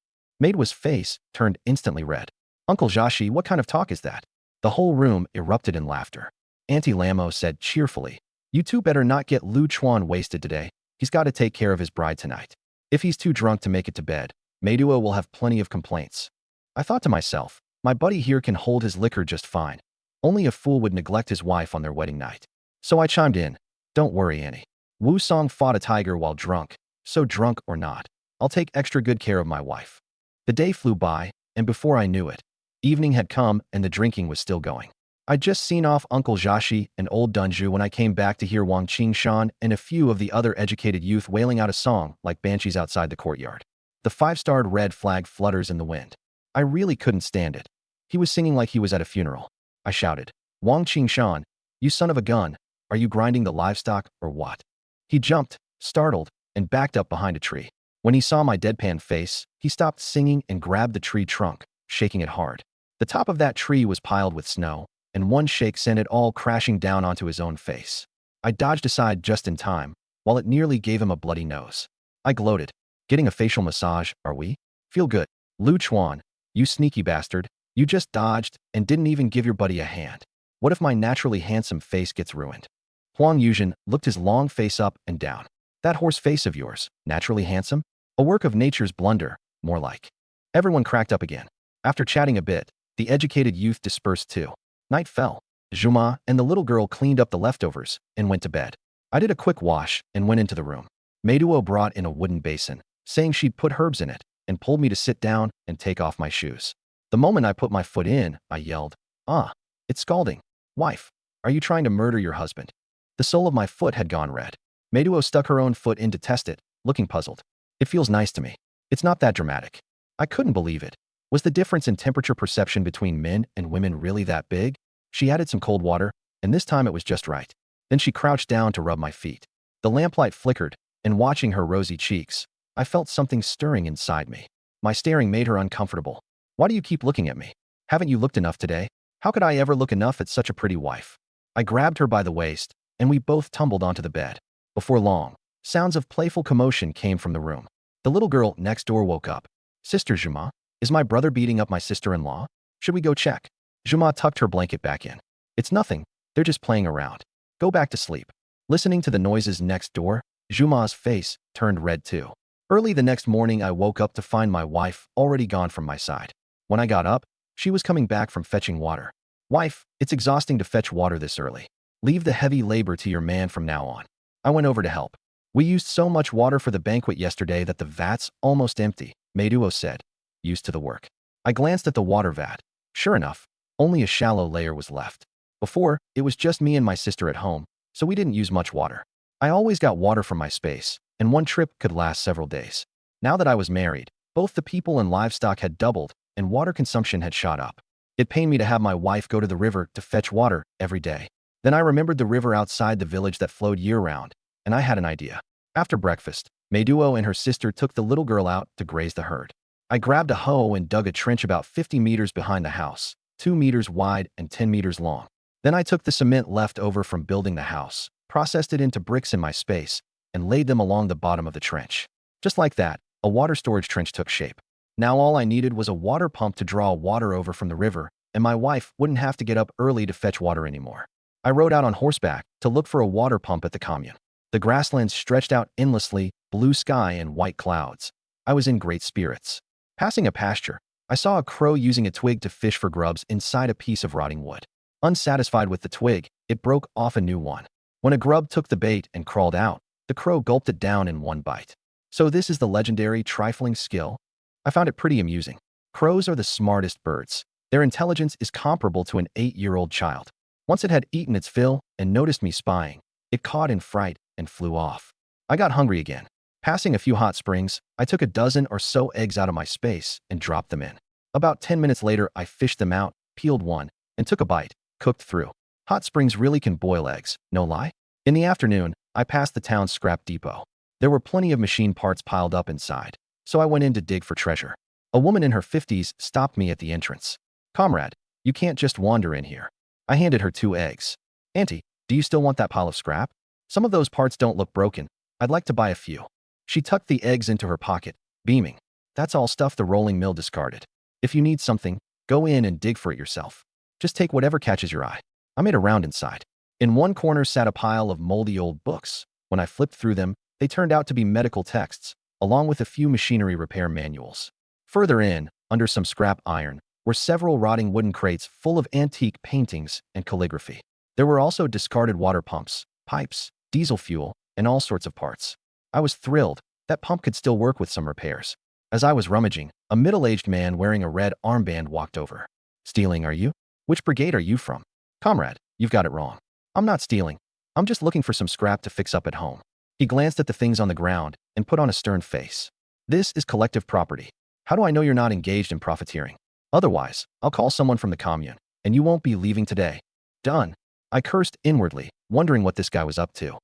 Speaker 1: Meiduo's face turned instantly red. Uncle Jashi, what kind of talk is that? The whole room erupted in laughter. Auntie Lamo said cheerfully, You two better not get Lu Chuan wasted today. He's got to take care of his bride tonight. If he's too drunk to make it to bed, Meiduo will have plenty of complaints. I thought to myself, my buddy here can hold his liquor just fine. Only a fool would neglect his wife on their wedding night. So I chimed in, Don't worry, Annie. Wu Song fought a tiger while drunk, so drunk or not, I'll take extra good care of my wife. The day flew by, and before I knew it, evening had come and the drinking was still going. I'd just seen off Uncle Jiaxi and old Dunju when I came back to hear Wang Qingshan and a few of the other educated youth wailing out a song like banshees outside the courtyard. The five-starred red flag flutters in the wind. I really couldn't stand it. He was singing like he was at a funeral. I shouted, "Wang Qingshan, you son of a gun, are you grinding the livestock or what?" He jumped, startled, and backed up behind a tree. When he saw my deadpan face, he stopped singing and grabbed the tree trunk, shaking it hard. The top of that tree was piled with snow, and one shake sent it all crashing down onto his own face. I dodged aside just in time, while it nearly gave him a bloody nose. I gloated. "Getting a facial massage, are we? Feel good. Lu Chuan, you sneaky bastard, you just dodged and didn't even give your buddy a hand. What if my naturally handsome face gets ruined?" Huang Yuzhen looked his long face up and down. "That horse face of yours, naturally handsome? A work of nature's blunder, more like." Everyone cracked up again. After chatting a bit, the educated youth dispersed too. Night fell. Zhuma and the little girl cleaned up the leftovers and went to bed. I did a quick wash and went into the room. Meiduo brought in a wooden basin, saying she'd put herbs in it, and pulled me to sit down and take off my shoes. The moment I put my foot in, I yelled, "Ah, it's scalding. Wife, are you trying to murder your husband?" The sole of my foot had gone red. Meiduo stuck her own foot in to test it, looking puzzled. "It feels nice to me. It's not that dramatic." I couldn't believe it. Was the difference in temperature perception between men and women really that big? She added some cold water, and this time it was just right. Then she crouched down to rub my feet. The lamplight flickered, and watching her rosy cheeks, I felt something stirring inside me. My staring made her uncomfortable. "Why do you keep looking at me? Haven't you looked enough today? How could I ever look enough at such a pretty wife?" I grabbed her by the waist, and we both tumbled onto the bed. Before long, sounds of playful commotion came from the room. The little girl next door woke up. "Sister Zhuma, is my brother beating up my sister-in-law? Should we go check?" Zhuma tucked her blanket back in. "It's nothing. They're just playing around. Go back to sleep." Listening to the noises next door, Zhuma's face turned red too. Early the next morning, I woke up to find my wife already gone from my side. When I got up, she was coming back from fetching water. "Wife, it's exhausting to fetch water this early. Leave the heavy labor to your man from now on." I went over to help. "We used so much water for the banquet yesterday that the vat's almost empty," Meiduo said, used to the work. I glanced at the water vat. Sure enough, only a shallow layer was left. Before, it was just me and my sister at home, so we didn't use much water. I always got water from my space, and one trip could last several days. Now that I was married, both the people and livestock had doubled, and water consumption had shot up. It pained me to have my wife go to the river to fetch water every day. Then I remembered the river outside the village that flowed year-round, and I had an idea. After breakfast, Meiduo and her sister took the little girl out to graze the herd. I grabbed a hoe and dug a trench about 50 meters behind the house, 2 meters wide and 10 meters long. Then I took the cement left over from building the house, processed it into bricks in my space, and laid them along the bottom of the trench. Just like that, a water storage trench took shape. Now all I needed was a water pump to draw water over from the river, and my wife wouldn't have to get up early to fetch water anymore. I rode out on horseback to look for a water pump at the commune. The grasslands stretched out endlessly, blue sky and white clouds. I was in great spirits. Passing a pasture, I saw a crow using a twig to fish for grubs inside a piece of rotting wood. Unsatisfied with the twig, it broke off a new one. When a grub took the bait and crawled out, the crow gulped it down in one bite. So this is the legendary trifling skill? I found it pretty amusing. Crows are the smartest birds. Their intelligence is comparable to an 8-year-old child. Once it had eaten its fill and noticed me spying, it caught in fright and flew off. I got hungry again. Passing a few hot springs, I took a dozen or so eggs out of my space and dropped them in. About 10 minutes later, I fished them out, peeled one, and took a bite, cooked through. Hot springs really can boil eggs, no lie. In the afternoon, I passed the town's scrap depot. There were plenty of machine parts piled up inside, so I went in to dig for treasure. A woman in her 50s stopped me at the entrance. "Comrade, you can't just wander in here." I handed her 2 eggs. "Auntie, do you still want that pile of scrap? Some of those parts don't look broken. I'd like to buy a few." She tucked the eggs into her pocket, beaming. "That's all stuff the rolling mill discarded. If you need something, go in and dig for it yourself. Just take whatever catches your eye." I made a round inside. In one corner sat a pile of moldy old books. When I flipped through them, they turned out to be medical texts, along with a few machinery repair manuals. Further in, under some scrap iron, were several rotting wooden crates full of antique paintings and calligraphy. There were also discarded water pumps, pipes, diesel fuel, and all sorts of parts. I was thrilled. That pump could still work with some repairs. As I was rummaging, a middle-aged man wearing a red armband walked over. Stealing, are you? Which brigade are you from? Comrade, you've got it wrong. I'm not stealing. I'm just looking for some scrap to fix up at home. He glanced at the things on the ground and put on a stern face. This is collective property. How do I know you're not engaged in profiteering? Otherwise, I'll call someone from the commune, and you won't be leaving today. Done. I cursed inwardly, wondering what this guy was up to.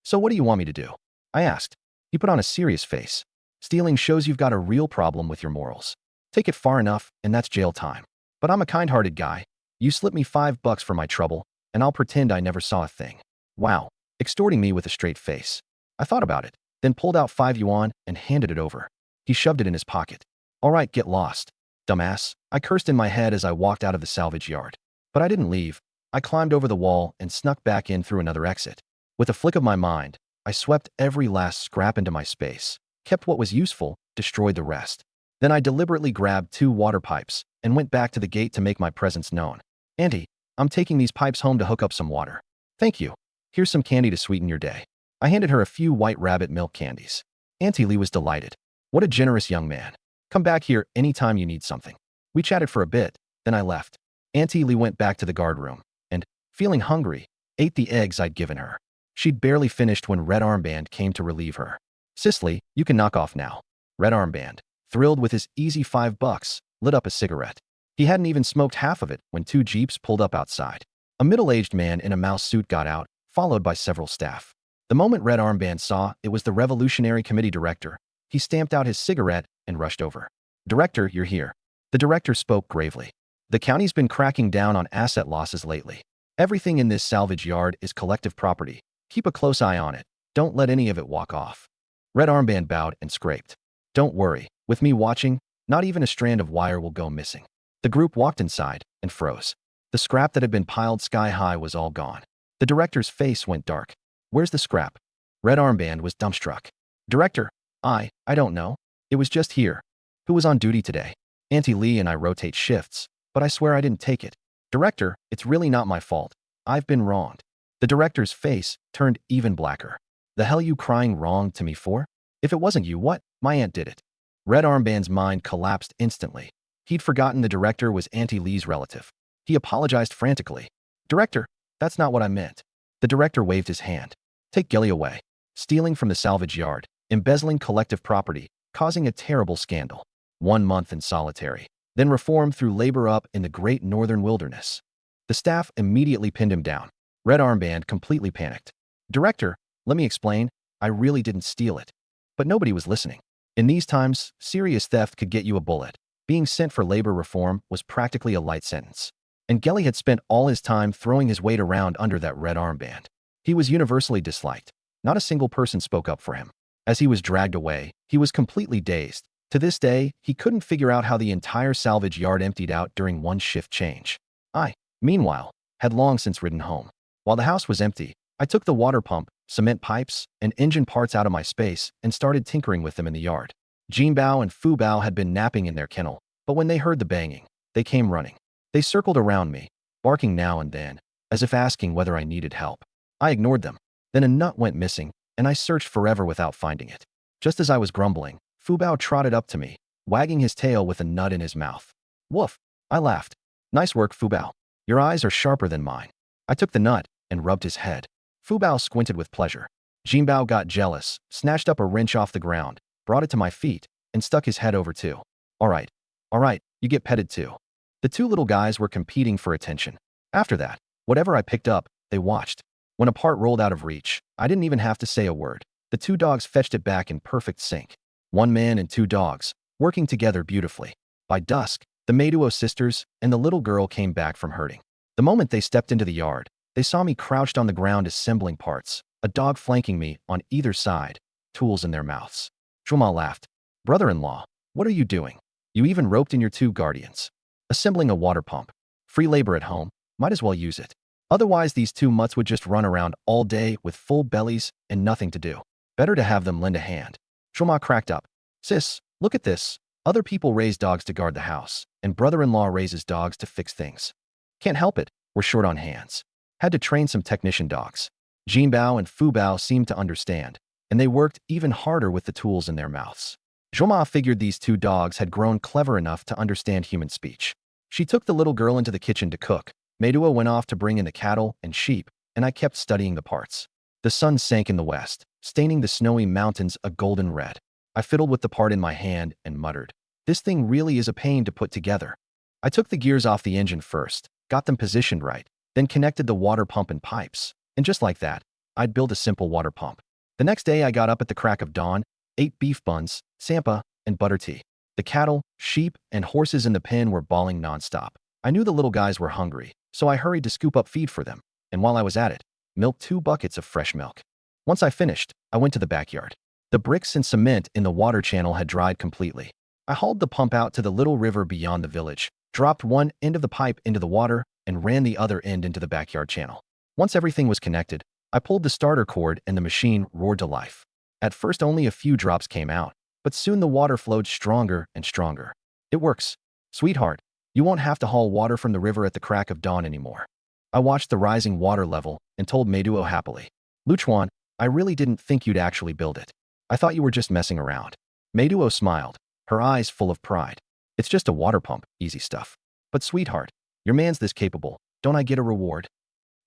Speaker 1: So what do you want me to do? I asked. He put on a serious face. Stealing shows you've got a real problem with your morals. Take it far enough, and that's jail time. But I'm a kind-hearted guy. You slip me $5 for my trouble, and I'll pretend I never saw a thing. Wow. Extorting me with a straight face. I thought about it, then pulled out 5 yuan and handed it over. He shoved it in his pocket. All right, get lost. Dumbass, I cursed in my head as I walked out of the salvage yard. But I didn't leave. I climbed over the wall and snuck back in through another exit. With a flick of my mind, I swept every last scrap into my space, kept what was useful, destroyed the rest. Then I deliberately grabbed 2 water pipes and went back to the gate to make my presence known. Auntie, I'm taking these pipes home to hook up some water. Thank you. Here's some candy to sweeten your day. I handed her a few white rabbit milk candies. Auntie Lee was delighted. What a generous young man. Come back here anytime you need something. We chatted for a bit, then I left. Auntie Lee went back to the guard room and, feeling hungry, ate the eggs I'd given her. She'd barely finished when Red Armband came to relieve her. Cicely, you can knock off now. Red Armband, thrilled with his easy $5, lit up a cigarette. He hadn't even smoked half of it when 2 jeeps pulled up outside. A middle-aged man in a mouse suit got out, followed by several staff. The moment Red Armband saw it was the Revolutionary Committee director, he stamped out his cigarette and rushed over. Director, you're here. The director spoke gravely. The county's been cracking down on asset losses lately. Everything in this salvage yard is collective property. Keep a close eye on it. Don't let any of it walk off. Red Armband bowed and scraped. Don't worry. With me watching, not even a strand of wire will go missing. The group walked inside and froze. The scrap that had been piled sky high was all gone. The director's face went dark. Where's the scrap? Red Armband was dumbstruck. Director, I don't know. It was just here. Who was on duty today? Auntie Lee and I rotate shifts, but I swear I didn't take it. Director, it's really not my fault. I've been wronged. The director's face turned even blacker. The hell you crying wrong to me for? If it wasn't you, what? My aunt did it. Red Armband's mind collapsed instantly. He'd forgotten the director was Auntie Lee's relative. He apologized frantically. Director, that's not what I meant. The director waved his hand. Take Gilly away. Stealing from the salvage yard, embezzling collective property, causing a terrible scandal. 1 month in solitary. Then reformed through labor up in the great northern wilderness. The staff immediately pinned him down. Red Armband completely panicked. Director, let me explain. I really didn't steal it. But nobody was listening. In these times, serious theft could get you a bullet. Being sent for labor reform was practically a light sentence. And Gelly had spent all his time throwing his weight around under that red armband. He was universally disliked. Not a single person spoke up for him. As he was dragged away, he was completely dazed. To this day, he couldn't figure out how the entire salvage yard emptied out during one shift change. I, meanwhile, had long since ridden home. While the house was empty, I took the water pump, cement pipes, and engine parts out of my space and started tinkering with them in the yard. Jinbao and Fubao had been napping in their kennel, but when they heard the banging, they came running. They circled around me, barking now and then, as if asking whether I needed help. I ignored them. Then a nut went missing, and I searched forever without finding it. Just as I was grumbling, Fubao trotted up to me, wagging his tail with a nut in his mouth. Woof! I laughed. Nice work, Fubao. Your eyes are sharper than mine. I took the nut and rubbed his head. Fubao squinted with pleasure. Jinbao got jealous, snatched up a wrench off the ground, brought it to my feet, and stuck his head over too. All right, you get petted too. The 2 little guys were competing for attention. After that, whatever I picked up, they watched. When a part rolled out of reach, I didn't even have to say a word. The 2 dogs fetched it back in perfect sync. 1 man and 2 dogs, working together beautifully. By dusk, the Meiduo sisters and the little girl came back from herding. The moment they stepped into the yard, they saw me crouched on the ground assembling parts, a dog flanking me on either side, tools in their mouths. Zhuma laughed. Brother-in-law, what are you doing? You even roped in your 2 guardians. Assembling a water pump. Free labor at home, might as well use it. Otherwise these 2 mutts would just run around all day with full bellies and nothing to do. Better to have them lend a hand. Zhuma cracked up. Sis, look at this. Other people raise dogs to guard the house, and brother-in-law raises dogs to fix things. Can't help it, we're short on hands. Had to train some technician dogs. Jinbao and Fubao seemed to understand, and they worked even harder with the tools in their mouths. Zhoma figured these two dogs had grown clever enough to understand human speech. She took the little girl into the kitchen to cook. Meidua went off to bring in the cattle and sheep, and I kept studying the parts. The sun sank in the west, staining the snowy mountains a golden red. I fiddled with the part in my hand and muttered, "This thing really is a pain to put together." I took the gears off the engine first, got them positioned right, then connected the water pump and pipes. And just like that, I'd built a simple water pump. The next day I got up at the crack of dawn, ate beef buns, sampa, and butter tea. The cattle, sheep, and horses in the pen were bawling nonstop. I knew the little guys were hungry, so I hurried to scoop up feed for them, and while I was at it, milked 2 buckets of fresh milk. Once I finished, I went to the backyard. The bricks and cement in the water channel had dried completely. I hauled the pump out to the little river beyond the village, dropped one end of the pipe into the water, and ran the other end into the backyard channel. Once everything was connected, I pulled the starter cord and the machine roared to life. At first only a few drops came out, but soon the water flowed stronger and stronger. "It works. Sweetheart, you won't have to haul water from the river at the crack of dawn anymore." I watched the rising water level and told Meiduo happily, "Luchuan, I really didn't think you'd actually build it. I thought you were just messing around." Meiduo smiled, her eyes full of pride. "It's just a water pump, easy stuff. But sweetheart, your man's this capable. Don't I get a reward?"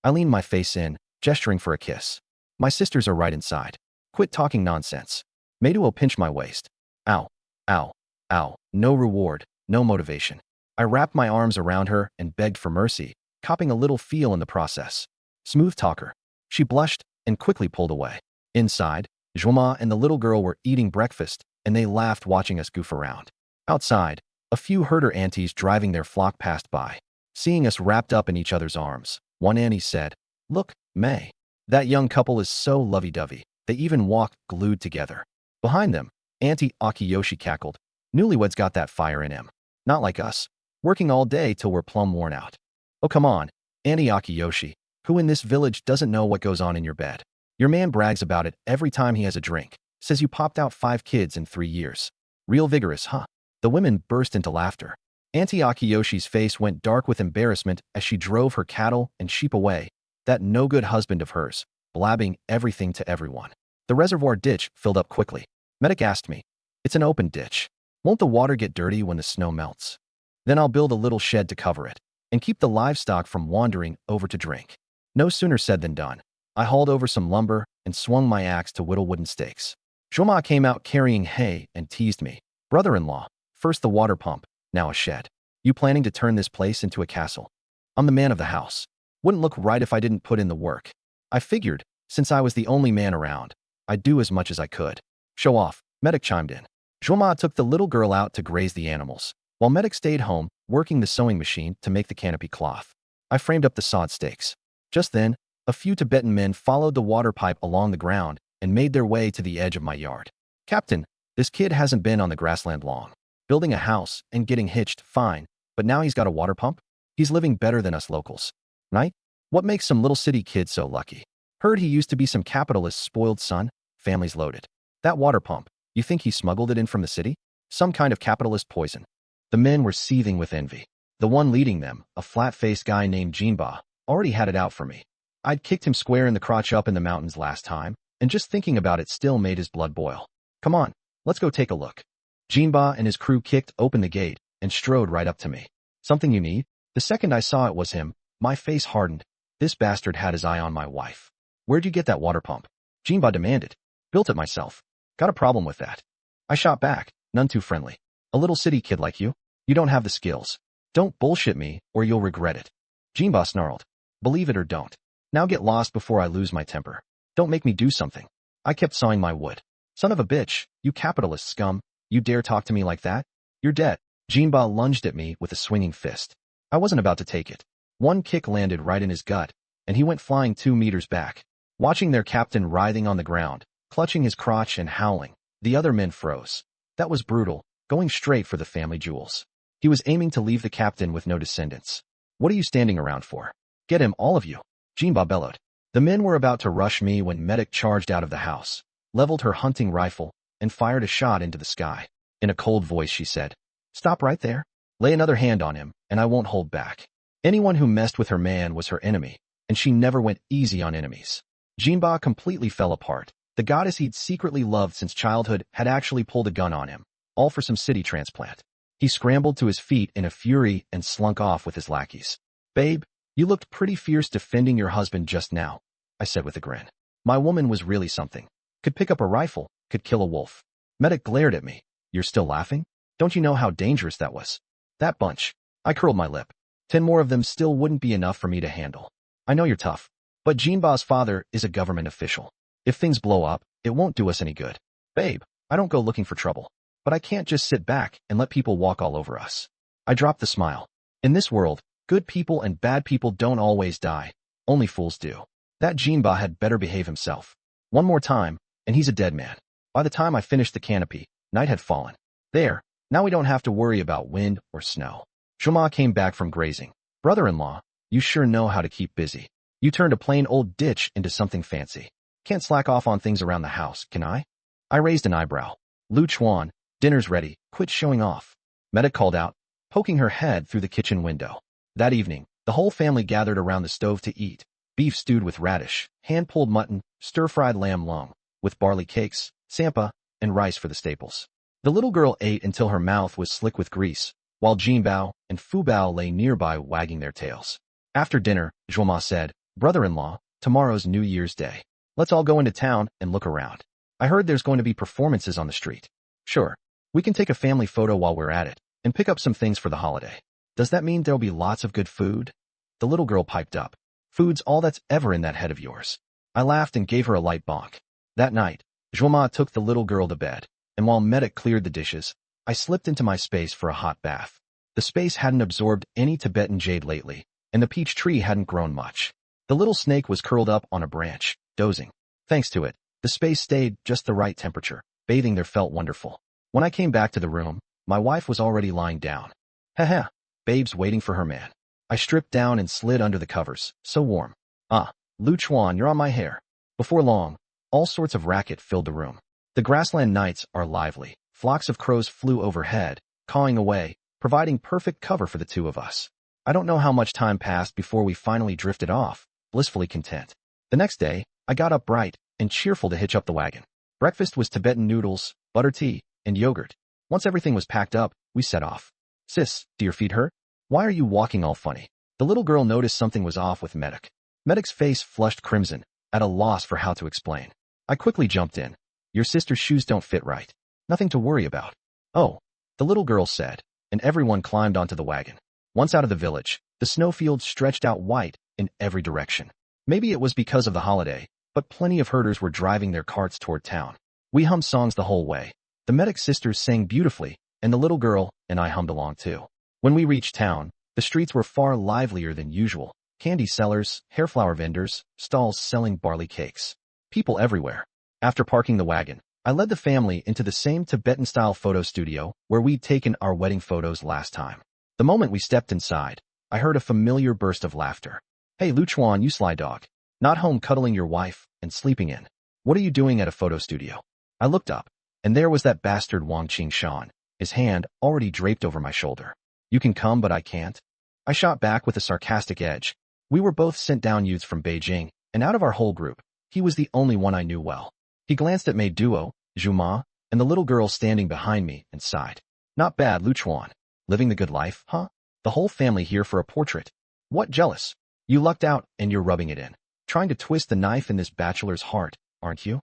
Speaker 1: I leaned my face in, gesturing for a kiss. "My sisters are right inside. Quit talking nonsense." Meiduo pinched my waist. "Ow, ow, ow. No reward, no motivation." I wrapped my arms around her and begged for mercy, copping a little feel in the process. Smooth talker. She blushed and quickly pulled away. Inside, Zhoma and the little girl were eating breakfast, and they laughed watching us goof around. Outside, a few herder aunties driving their flock passed by. Seeing us wrapped up in each other's arms, one auntie said, "Look, May. That young couple is so lovey-dovey. They even walked glued together." Behind them, Auntie Akiyoshi cackled, "Newlyweds got that fire in him. Not like us, working all day till we're plumb worn out." "Oh, come on, Auntie Akiyoshi. Who in this village doesn't know what goes on in your bed? Your man brags about it every time he has a drink. Says you popped out 5 kids in 3 years. Real vigorous, huh?" The women burst into laughter. Auntie Akiyoshi's face went dark with embarrassment as she drove her cattle and sheep away, that no-good husband of hers, blabbing everything to everyone. The reservoir ditch filled up quickly. Medic asked me, "It's an open ditch. Won't the water get dirty when the snow melts?" "Then I'll build a little shed to cover it, and keep the livestock from wandering over to drink." No sooner said than done. I hauled over some lumber and swung my axe to whittle wooden stakes. Zhoma came out carrying hay and teased me. "Brother-in-law, first the water pump, now a shed. You planning to turn this place into a castle?" "I'm the man of the house. Wouldn't look right if I didn't put in the work." I figured, since I was the only man around, I'd do as much as I could. "Show off," Medic chimed in. Zhoma took the little girl out to graze the animals, while Medic stayed home, working the sewing machine to make the canopy cloth. I framed up the sod stakes. Just then, a few Tibetan men followed the water pipe along the ground and made their way to the edge of my yard. "Captain, this kid hasn't been on the grassland long. Building a house and getting hitched, fine, but now he's got a water pump? He's living better than us locals. Right? What makes some little city kid so lucky? Heard he used to be some capitalist's spoiled son, family's loaded. That water pump, you think he smuggled it in from the city? Some kind of capitalist poison." The men were seething with envy. The one leading them, a flat-faced guy named Jinba, already had it out for me. I'd kicked him square in the crotch up in the mountains last time, and just thinking about it still made his blood boil. "Come on, let's go take a look." Jinba and his crew kicked open the gate and strode right up to me. "Something you need?" The second I saw it was him, my face hardened. This bastard had his eye on my wife. "Where'd you get that water pump?" Jinba demanded. "Built it myself. Got a problem with that?" I shot back, none too friendly. "A little city kid like you? You don't have the skills. Don't bullshit me or you'll regret it." Jinba snarled. "Believe it or don't. Now get lost before I lose my temper. Don't make me do something." I kept sawing my wood. "Son of a bitch, you capitalist scum. You dare talk to me like that? You're dead." Jinba lunged at me with a swinging fist. I wasn't about to take it. One kick landed right in his gut, and he went flying 2 meters back. Watching their captain writhing on the ground, clutching his crotch and howling, the other men froze. That was brutal, going straight for the family jewels. He was aiming to leave the captain with no descendants. "What are you standing around for? Get him, all of you," Jinba bellowed. The men were about to rush me when Medic charged out of the house, leveled her hunting rifle, and fired a shot into the sky. In a cold voice she said, "Stop right there. Lay another hand on him, and I won't hold back." Anyone who messed with her man was her enemy, and she never went easy on enemies. Jinba completely fell apart. The goddess he'd secretly loved since childhood had actually pulled a gun on him, all for some city transplant. He scrambled to his feet in a fury and slunk off with his lackeys. Babe, you looked pretty fierce defending your husband just now, I said with a grin. My woman was really something. Could pick up a rifle, could kill a wolf. Medic glared at me. You're still laughing? Don't you know how dangerous that was? That bunch. I curled my lip. 10 more of them still wouldn't be enough for me to handle. I know you're tough, but Jinba's father is a government official. If things blow up, it won't do us any good. Babe, I don't go looking for trouble, but I can't just sit back and let people walk all over us. I dropped the smile. In this world, good people and bad people don't always die. Only fools do. That Jinba had better behave himself. One more time, and he's a dead man. By the time I finished the canopy, night had fallen. There, now we don't have to worry about wind or snow. Shoma came back from grazing. Brother-in-law, you sure know how to keep busy. You turned a plain old ditch into something fancy. Can't slack off on things around the house, can I? I raised an eyebrow. Lu Chuan, dinner's ready, quit showing off. Meta called out, poking her head through the kitchen window. That evening, the whole family gathered around the stove to eat. Beef stewed with radish, hand-pulled mutton, stir-fried lamb lung, with barley cakes, sampa, and rice for the staples. The little girl ate until her mouth was slick with grease, while Jinbao and Fubao lay nearby wagging their tails. After dinner, Zhuoma said, Brother-in-law, tomorrow's New Year's Day. Let's all go into town and look around. I heard there's going to be performances on the street. Sure, we can take a family photo while we're at it, and pick up some things for the holiday. Does that mean there'll be lots of good food? The little girl piped up. Food's all that's ever in that head of yours. I laughed and gave her a light bonk. That night, Zhuoma took the little girl to bed, and while Medic cleared the dishes, I slipped into my space for a hot bath. The space hadn't absorbed any Tibetan jade lately, and the peach tree hadn't grown much. The little snake was curled up on a branch, dozing. Thanks to it, the space stayed just the right temperature. Bathing there felt wonderful. When I came back to the room, my wife was already lying down. Haha, babe's waiting for her man. I stripped down and slid under the covers, so warm. Ah, Lu Chuan, you're on my hair. Before long, all sorts of racket filled the room. The grassland nights are lively. Flocks of crows flew overhead, cawing away, providing perfect cover for the two of us. I don't know how much time passed before we finally drifted off, blissfully content. The next day, I got up bright and cheerful to hitch up the wagon. Breakfast was Tibetan noodles, butter tea, and yogurt. Once everything was packed up, we set off. Sis, do your feet hurt? Why are you walking all funny? The little girl noticed something was off with Medic. Medic's face flushed crimson, at a loss for how to explain. I quickly jumped in. Your sister's shoes don't fit right. Nothing to worry about. Oh, the little girl said, and everyone climbed onto the wagon. Once out of the village, the snowfields stretched out white in every direction. Maybe it was because of the holiday, but plenty of herders were driving their carts toward town. We hummed songs the whole way. The Medic sisters sang beautifully, and the little girl and I hummed along too. When we reached town, the streets were far livelier than usual. Candy sellers, hair flower vendors, stalls selling barley cakes. People everywhere. After parking the wagon, I led the family into the same Tibetan-style photo studio where we'd taken our wedding photos last time. The moment we stepped inside, I heard a familiar burst of laughter. Hey Lu Chuan, you sly dog. Not home cuddling your wife and sleeping in. What are you doing at a photo studio? I looked up, and there was that bastard Wang Qingshan, his hand already draped over my shoulder. You can come, but I can't. I shot back with a sarcastic edge. We were both sent-down youths from Beijing, and out of our whole group, he was the only one I knew well. He glanced at Mei Duo, Zhuma, and the little girl standing behind me and sighed. Not bad, Lu Chuan. Living the good life, huh? The whole family here for a portrait. What jealous? You lucked out and you're rubbing it in. Trying to twist the knife in this bachelor's heart, aren't you?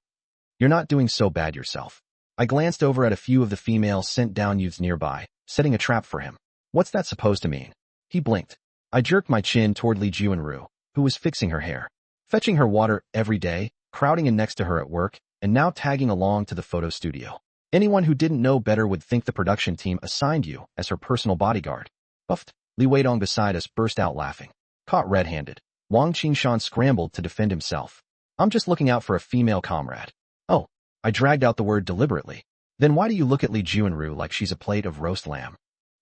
Speaker 1: You're not doing so bad yourself. I glanced over at a few of the female sent-down youths nearby, setting a trap for him. What's that supposed to mean? He blinked. I jerked my chin toward Li Juanru, who was fixing her hair. Fetching her water every day, crowding in next to her at work, and now tagging along to the photo studio. Anyone who didn't know better would think the production team assigned you as her personal bodyguard. Buffed. Li Weidong beside us burst out laughing. Caught red-handed, Wang Qingshan scrambled to defend himself. I'm just looking out for a female comrade. Oh, I dragged out the word deliberately. Then why do you look at Li Juanru like she's a plate of roast lamb?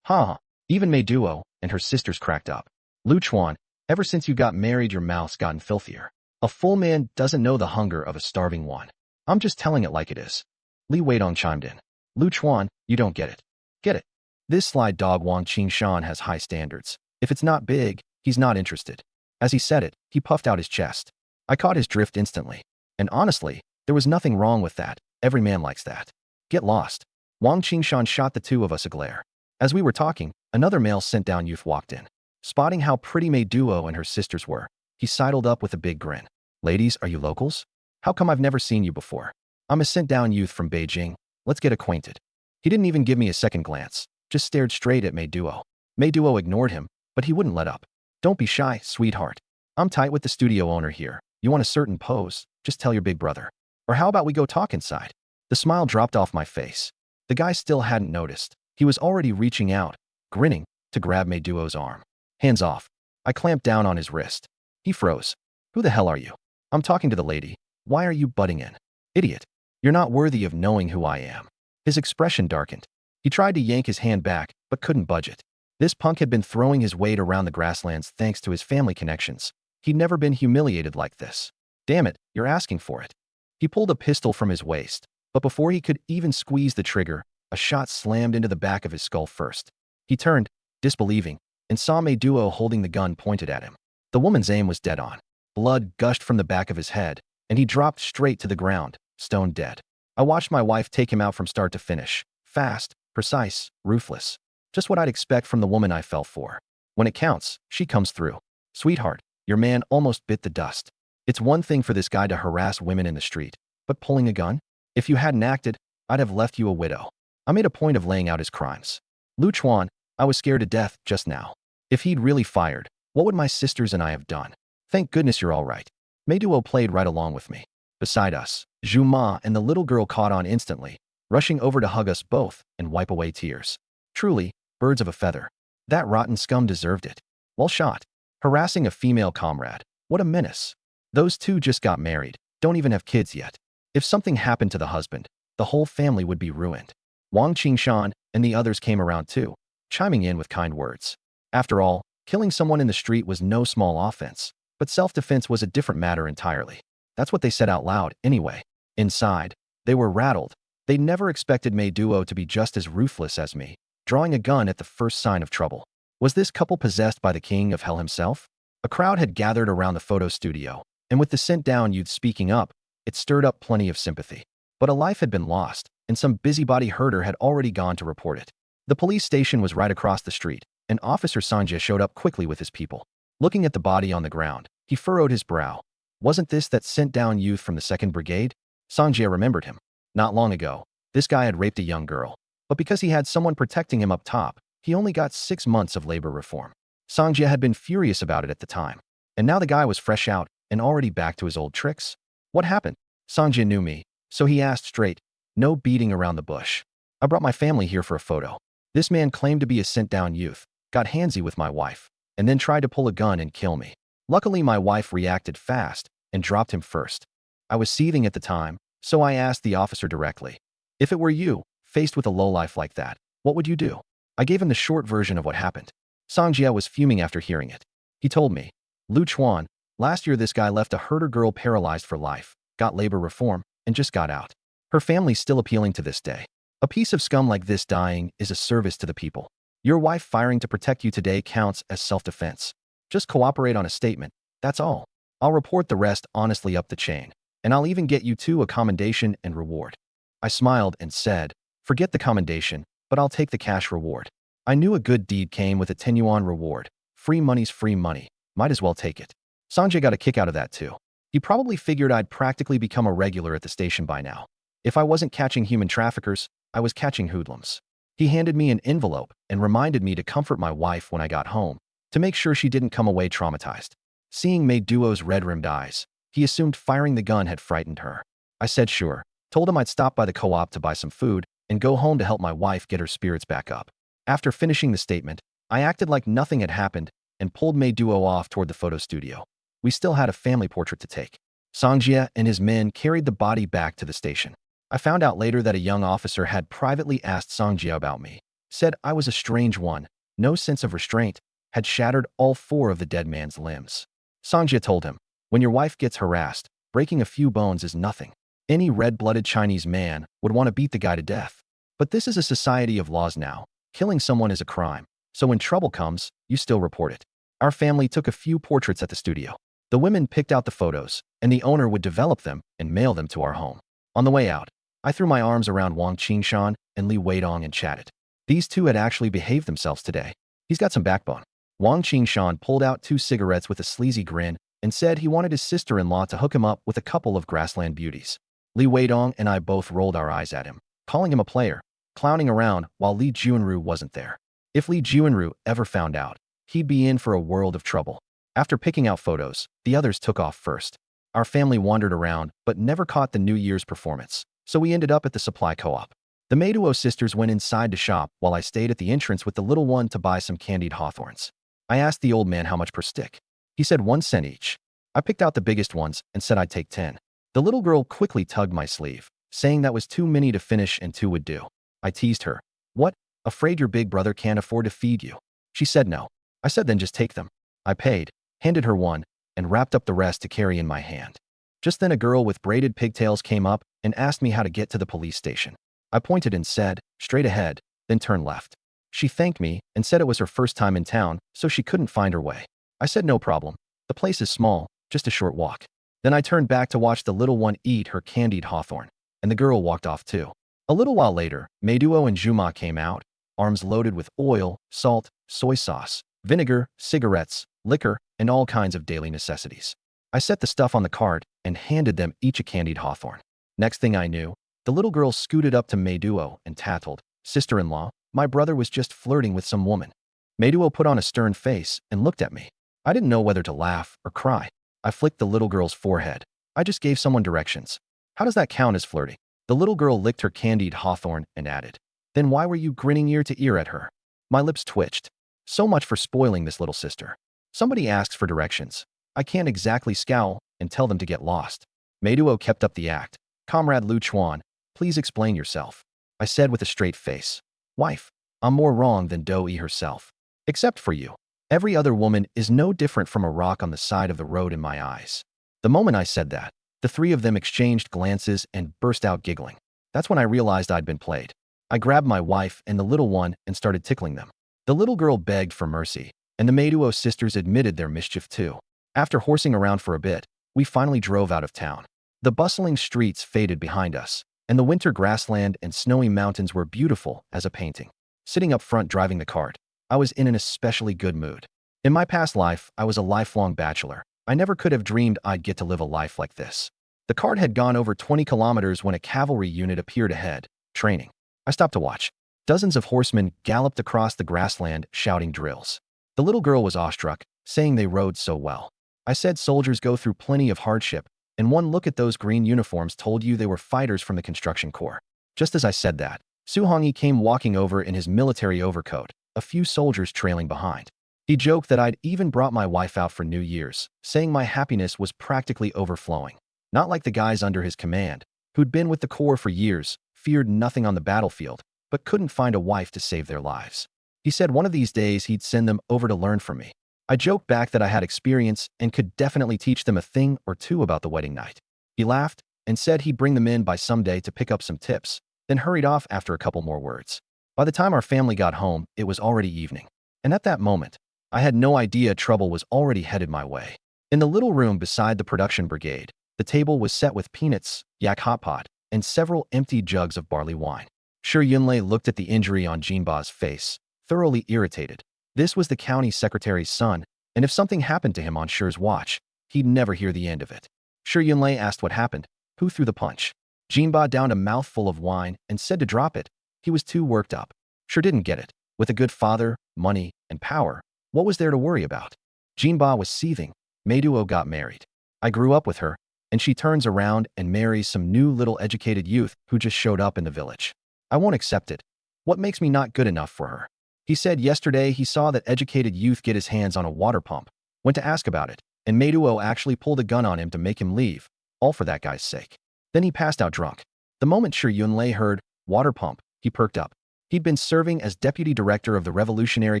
Speaker 1: Ha! Even Mei Duo and her sisters cracked up. Lu Chuan, ever since you got married your mouth's gotten filthier. A full man doesn't know the hunger of a starving one. I'm just telling it like it is. Li Weidong chimed in. Lu Chuan, you don't get it. Get it? This sly dog Wang Qingshan has high standards. If it's not big, he's not interested. As he said it, he puffed out his chest. I caught his drift instantly. And honestly, there was nothing wrong with that. Every man likes that. Get lost. Wang Qingshan shot the two of us a glare. As we were talking, another male sent-down youth walked in. Spotting how pretty Mei Duo and her sisters were, he sidled up with a big grin. Ladies, are you locals? How come I've never seen you before? I'm a sent-down youth from Beijing. Let's get acquainted. He didn't even give me a second glance, just stared straight at Mei Duo. Mei Duo ignored him, but he wouldn't let up. Don't be shy, sweetheart. I'm tight with the studio owner here. You want a certain pose? Just tell your big brother. Or how about we go talk inside? The smile dropped off my face. The guy still hadn't noticed. He was already reaching out, grinning, to grab Mei Duo's arm. Hands off. I clamped down on his wrist. He froze. Who the hell are you? I'm talking to the lady. Why are you butting in? Idiot. You're not worthy of knowing who I am. His expression darkened. He tried to yank his hand back, but couldn't budge it. This punk had been throwing his weight around the grasslands thanks to his family connections. He'd never been humiliated like this. Damn it, you're asking for it. He pulled a pistol from his waist, but before he could even squeeze the trigger, a shot slammed into the back of his skull first. He turned, disbelieving, and saw Mei Duo holding the gun pointed at him. The woman's aim was dead on. Blood gushed from the back of his head, and he dropped straight to the ground, stone dead. I watched my wife take him out from start to finish. Fast, precise, ruthless. Just what I'd expect from the woman I fell for. When it counts, she comes through. Sweetheart, your man almost bit the dust. It's one thing for this guy to harass women in the street, but pulling a gun? If you hadn't acted, I'd have left you a widow. I made a point of laying out his crimes. Lu Chuan, I was scared to death just now. If he'd really fired, what would my sisters and I have done? Thank goodness you're all right. Mei Duo played right along with me. Beside us, Zhu Ma and the little girl caught on instantly, rushing over to hug us both and wipe away tears. Truly, birds of a feather. That rotten scum deserved it. Well shot. Harassing a female comrade. What a menace. Those two just got married, don't even have kids yet. If something happened to the husband, the whole family would be ruined. Wang Qingshan and the others came around too, chiming in with kind words. After all, killing someone in the street was no small offense, but self-defense was a different matter entirely. That's what they said out loud, anyway. Inside, they were rattled. They'd never expected Mei Duo to be just as ruthless as me, drawing a gun at the first sign of trouble. Was this couple possessed by the king of hell himself? A crowd had gathered around the photo studio, and with the sent-down youth speaking up, it stirred up plenty of sympathy. But a life had been lost, and some busybody herder had already gone to report it. The police station was right across the street, and Officer Sanjay showed up quickly with his people. Looking at the body on the ground, he furrowed his brow. Wasn't this that sent-down youth from the 2nd Brigade? Sanjay remembered him. Not long ago, this guy had raped a young girl. But because he had someone protecting him up top, he only got 6 months of labor reform. Sanjay had been furious about it at the time. And now the guy was fresh out and already back to his old tricks. What happened? Sanjay knew me, so he asked straight. No beating around the bush. I brought my family here for a photo. This man claimed to be a sent-down youth, got handsy with my wife, and then tried to pull a gun and kill me. Luckily, my wife reacted fast and dropped him first. I was seething at the time, so I asked the officer directly. If it were you, faced with a lowlife like that, what would you do? I gave him the short version of what happened. Sanjia was fuming after hearing it. He told me, Lu Chuan, last year this guy left a herder girl paralyzed for life, got labor reform, and just got out. Her family's still appealing to this day. A piece of scum like this dying is a service to the people. Your wife firing to protect you today counts as self-defense. Just cooperate on a statement, that's all. I'll report the rest honestly up the chain, and I'll even get you two a commendation and reward. I smiled and said, forget the commendation, but I'll take the cash reward. I knew a good deed came with a 10 yuan reward. Free money's free money. Might as well take it. Sanjay got a kick out of that too. He probably figured I'd practically become a regular at the station by now. If I wasn't catching human traffickers, I was catching hoodlums. He handed me an envelope and reminded me to comfort my wife when I got home, to make sure she didn't come away traumatized. Seeing Mei Duo's red-rimmed eyes, he assumed firing the gun had frightened her. I said sure, told him I'd stop by the co-op to buy some food and go home to help my wife get her spirits back up. After finishing the statement, I acted like nothing had happened and pulled Mei Duo off toward the photo studio. We still had a family portrait to take. Sangjia and his men carried the body back to the station. I found out later that a young officer had privately asked Sangjia about me, said I was a strange one, no sense of restraint, had shattered all 4 of the dead man's limbs. Sangjia told him, when your wife gets harassed, breaking a few bones is nothing. Any red-blooded Chinese man would want to beat the guy to death. But this is a society of laws now. Killing someone is a crime, so when trouble comes, you still report it. Our family took a few portraits at the studio. The women picked out the photos, and the owner would develop them and mail them to our home. On the way out, I threw my arms around Wang Qingshan and Li Weidong and chatted. These two had actually behaved themselves today. He's got some backbone. Wang Qingshan pulled out 2 cigarettes with a sleazy grin and said he wanted his sister-in-law to hook him up with a couple of grassland beauties. Li Weidong and I both rolled our eyes at him, calling him a player, clowning around while Li Juanru wasn't there. If Li Juanru ever found out, he'd be in for a world of trouble. After picking out photos, the others took off first. Our family wandered around but never caught the New Year's performance, so we ended up at the supply co-op. The Meiduo sisters went inside to shop while I stayed at the entrance with the little one to buy some candied hawthorns. I asked the old man how much per stick. He said 1 cent each. I picked out the biggest ones and said I'd take 10. The little girl quickly tugged my sleeve, saying that was too many to finish and 2 would do. I teased her. What? Afraid your big brother can't afford to feed you? She said no. I said then just take them. I paid, handed her 1, and wrapped up the rest to carry in my hand. Just then a girl with braided pigtails came up and asked me how to get to the police station. I pointed and said, straight ahead, then turn left. She thanked me and said it was her first time in town, so she couldn't find her way. I said no problem. The place is small, just a short walk. Then I turned back to watch the little one eat her candied hawthorn, and the girl walked off too. A little while later, Meiduo and Juma came out, arms loaded with oil, salt, soy sauce, vinegar, cigarettes, liquor, and all kinds of daily necessities. I set the stuff on the cart and handed them each a candied hawthorn. Next thing I knew, the little girl scooted up to Meiduo and tattled, "Sister-in-law, my brother was just flirting with some woman." Meiduo put on a stern face and looked at me. I didn't know whether to laugh or cry. I flicked the little girl's forehead. I just gave someone directions. How does that count as flirting? The little girl licked her candied hawthorn and added, "Then why were you grinning ear to ear at her?" My lips twitched. So much for spoiling this little sister. Somebody asks for directions. I can't exactly scowl and tell them to get lost. Meiduo kept up the act. "Comrade Lu Chuan, please explain yourself," I said with a straight face. "Wife, I'm more wrong than Dou-yi herself. Except for you. Every other woman is no different from a rock on the side of the road in my eyes." The moment I said that, the 3 of them exchanged glances and burst out giggling. That's when I realized I'd been played. I grabbed my wife and the little one and started tickling them. The little girl begged for mercy, and the Meiduo sisters admitted their mischief too. After horsing around for a bit, we finally drove out of town. The bustling streets faded behind us, and the winter grassland and snowy mountains were beautiful as a painting. Sitting up front driving the cart, I was in an especially good mood. In my past life, I was a lifelong bachelor. I never could have dreamed I'd get to live a life like this. The cart had gone over 20 kilometers when a cavalry unit appeared ahead, training. I stopped to watch. Dozens of horsemen galloped across the grassland, shouting drills. The little girl was awestruck, saying they rode so well. I said soldiers go through plenty of hardship, and one look at those green uniforms told you they were fighters from the construction corps. Just as I said that, Su Hongyi came walking over in his military overcoat, a few soldiers trailing behind. He joked that I'd even brought my wife out for New Year's, saying my happiness was practically overflowing. Not like the guys under his command, who'd been with the Corps for years, feared nothing on the battlefield, but couldn't find a wife to save their lives. He said one of these days he'd send them over to learn from me. I joked back that I had experience and could definitely teach them a thing or two about the wedding night. He laughed and said he'd bring them in by Someday to pick up some tips, then hurried off after a couple more words. By the time our family got home, it was already evening. And at that moment, I had no idea trouble was already headed my way. In the little room beside the production brigade, the table was set with peanuts, yak hot pot, and several empty jugs of barley wine. Shi Yunlei looked at the injury on Jinba's face, thoroughly irritated. This was the county secretary's son, and if something happened to him on Shi's watch, he'd never hear the end of it. Shi Yunlei asked what happened, who threw the punch. Jinba downed a mouthful of wine and said to drop it. He was too worked up. Shi didn't get it. With a good father, money, and power, what was there to worry about? Jinba was seething. Meiduo got married. I grew up with her, and she turns around and marries some new little educated youth who just showed up in the village. I won't accept it. What makes me not good enough for her? He said yesterday he saw that educated youth get his hands on a water pump, went to ask about it, and Meiduo actually pulled a gun on him to make him leave, all for that guy's sake. Then he passed out drunk. The moment Shi Yunlei heard water pump, he perked up. He'd been serving as deputy director of the Revolutionary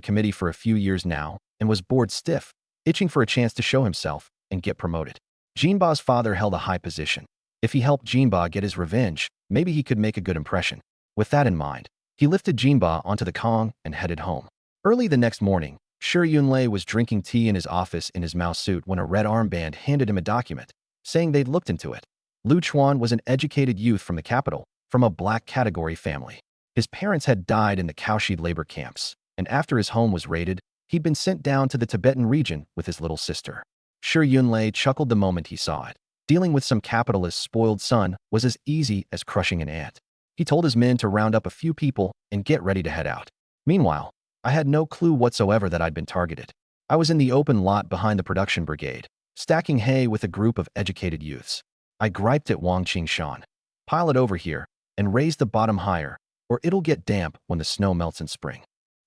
Speaker 1: Committee for a few years now and was bored stiff, itching for a chance to show himself and get promoted. Jinba's father held a high position. If he helped Jinba get his revenge, maybe he could make a good impression. With that in mind, he lifted Jinba onto the Kong and headed home. Early the next morning, Sure Yunlei was drinking tea in his office in his mouse suit when a red armband handed him a document, saying they'd looked into it. Lu Chuan was an educated youth from the capital, from a black category family. His parents had died in the Kaoshi labor camps, and after his home was raided, he'd been sent down to the Tibetan region with his little sister. Sure Yunlei chuckled the moment he saw it. Dealing with some capitalist's spoiled son was as easy as crushing an ant. He told his men to round up a few people and get ready to head out. Meanwhile, I had no clue whatsoever that I'd been targeted. I was in the open lot behind the production brigade, stacking hay with a group of educated youths. I griped at Wang Qingshan. Pile it over here and raise the bottom higher, or it'll get damp when the snow melts in spring.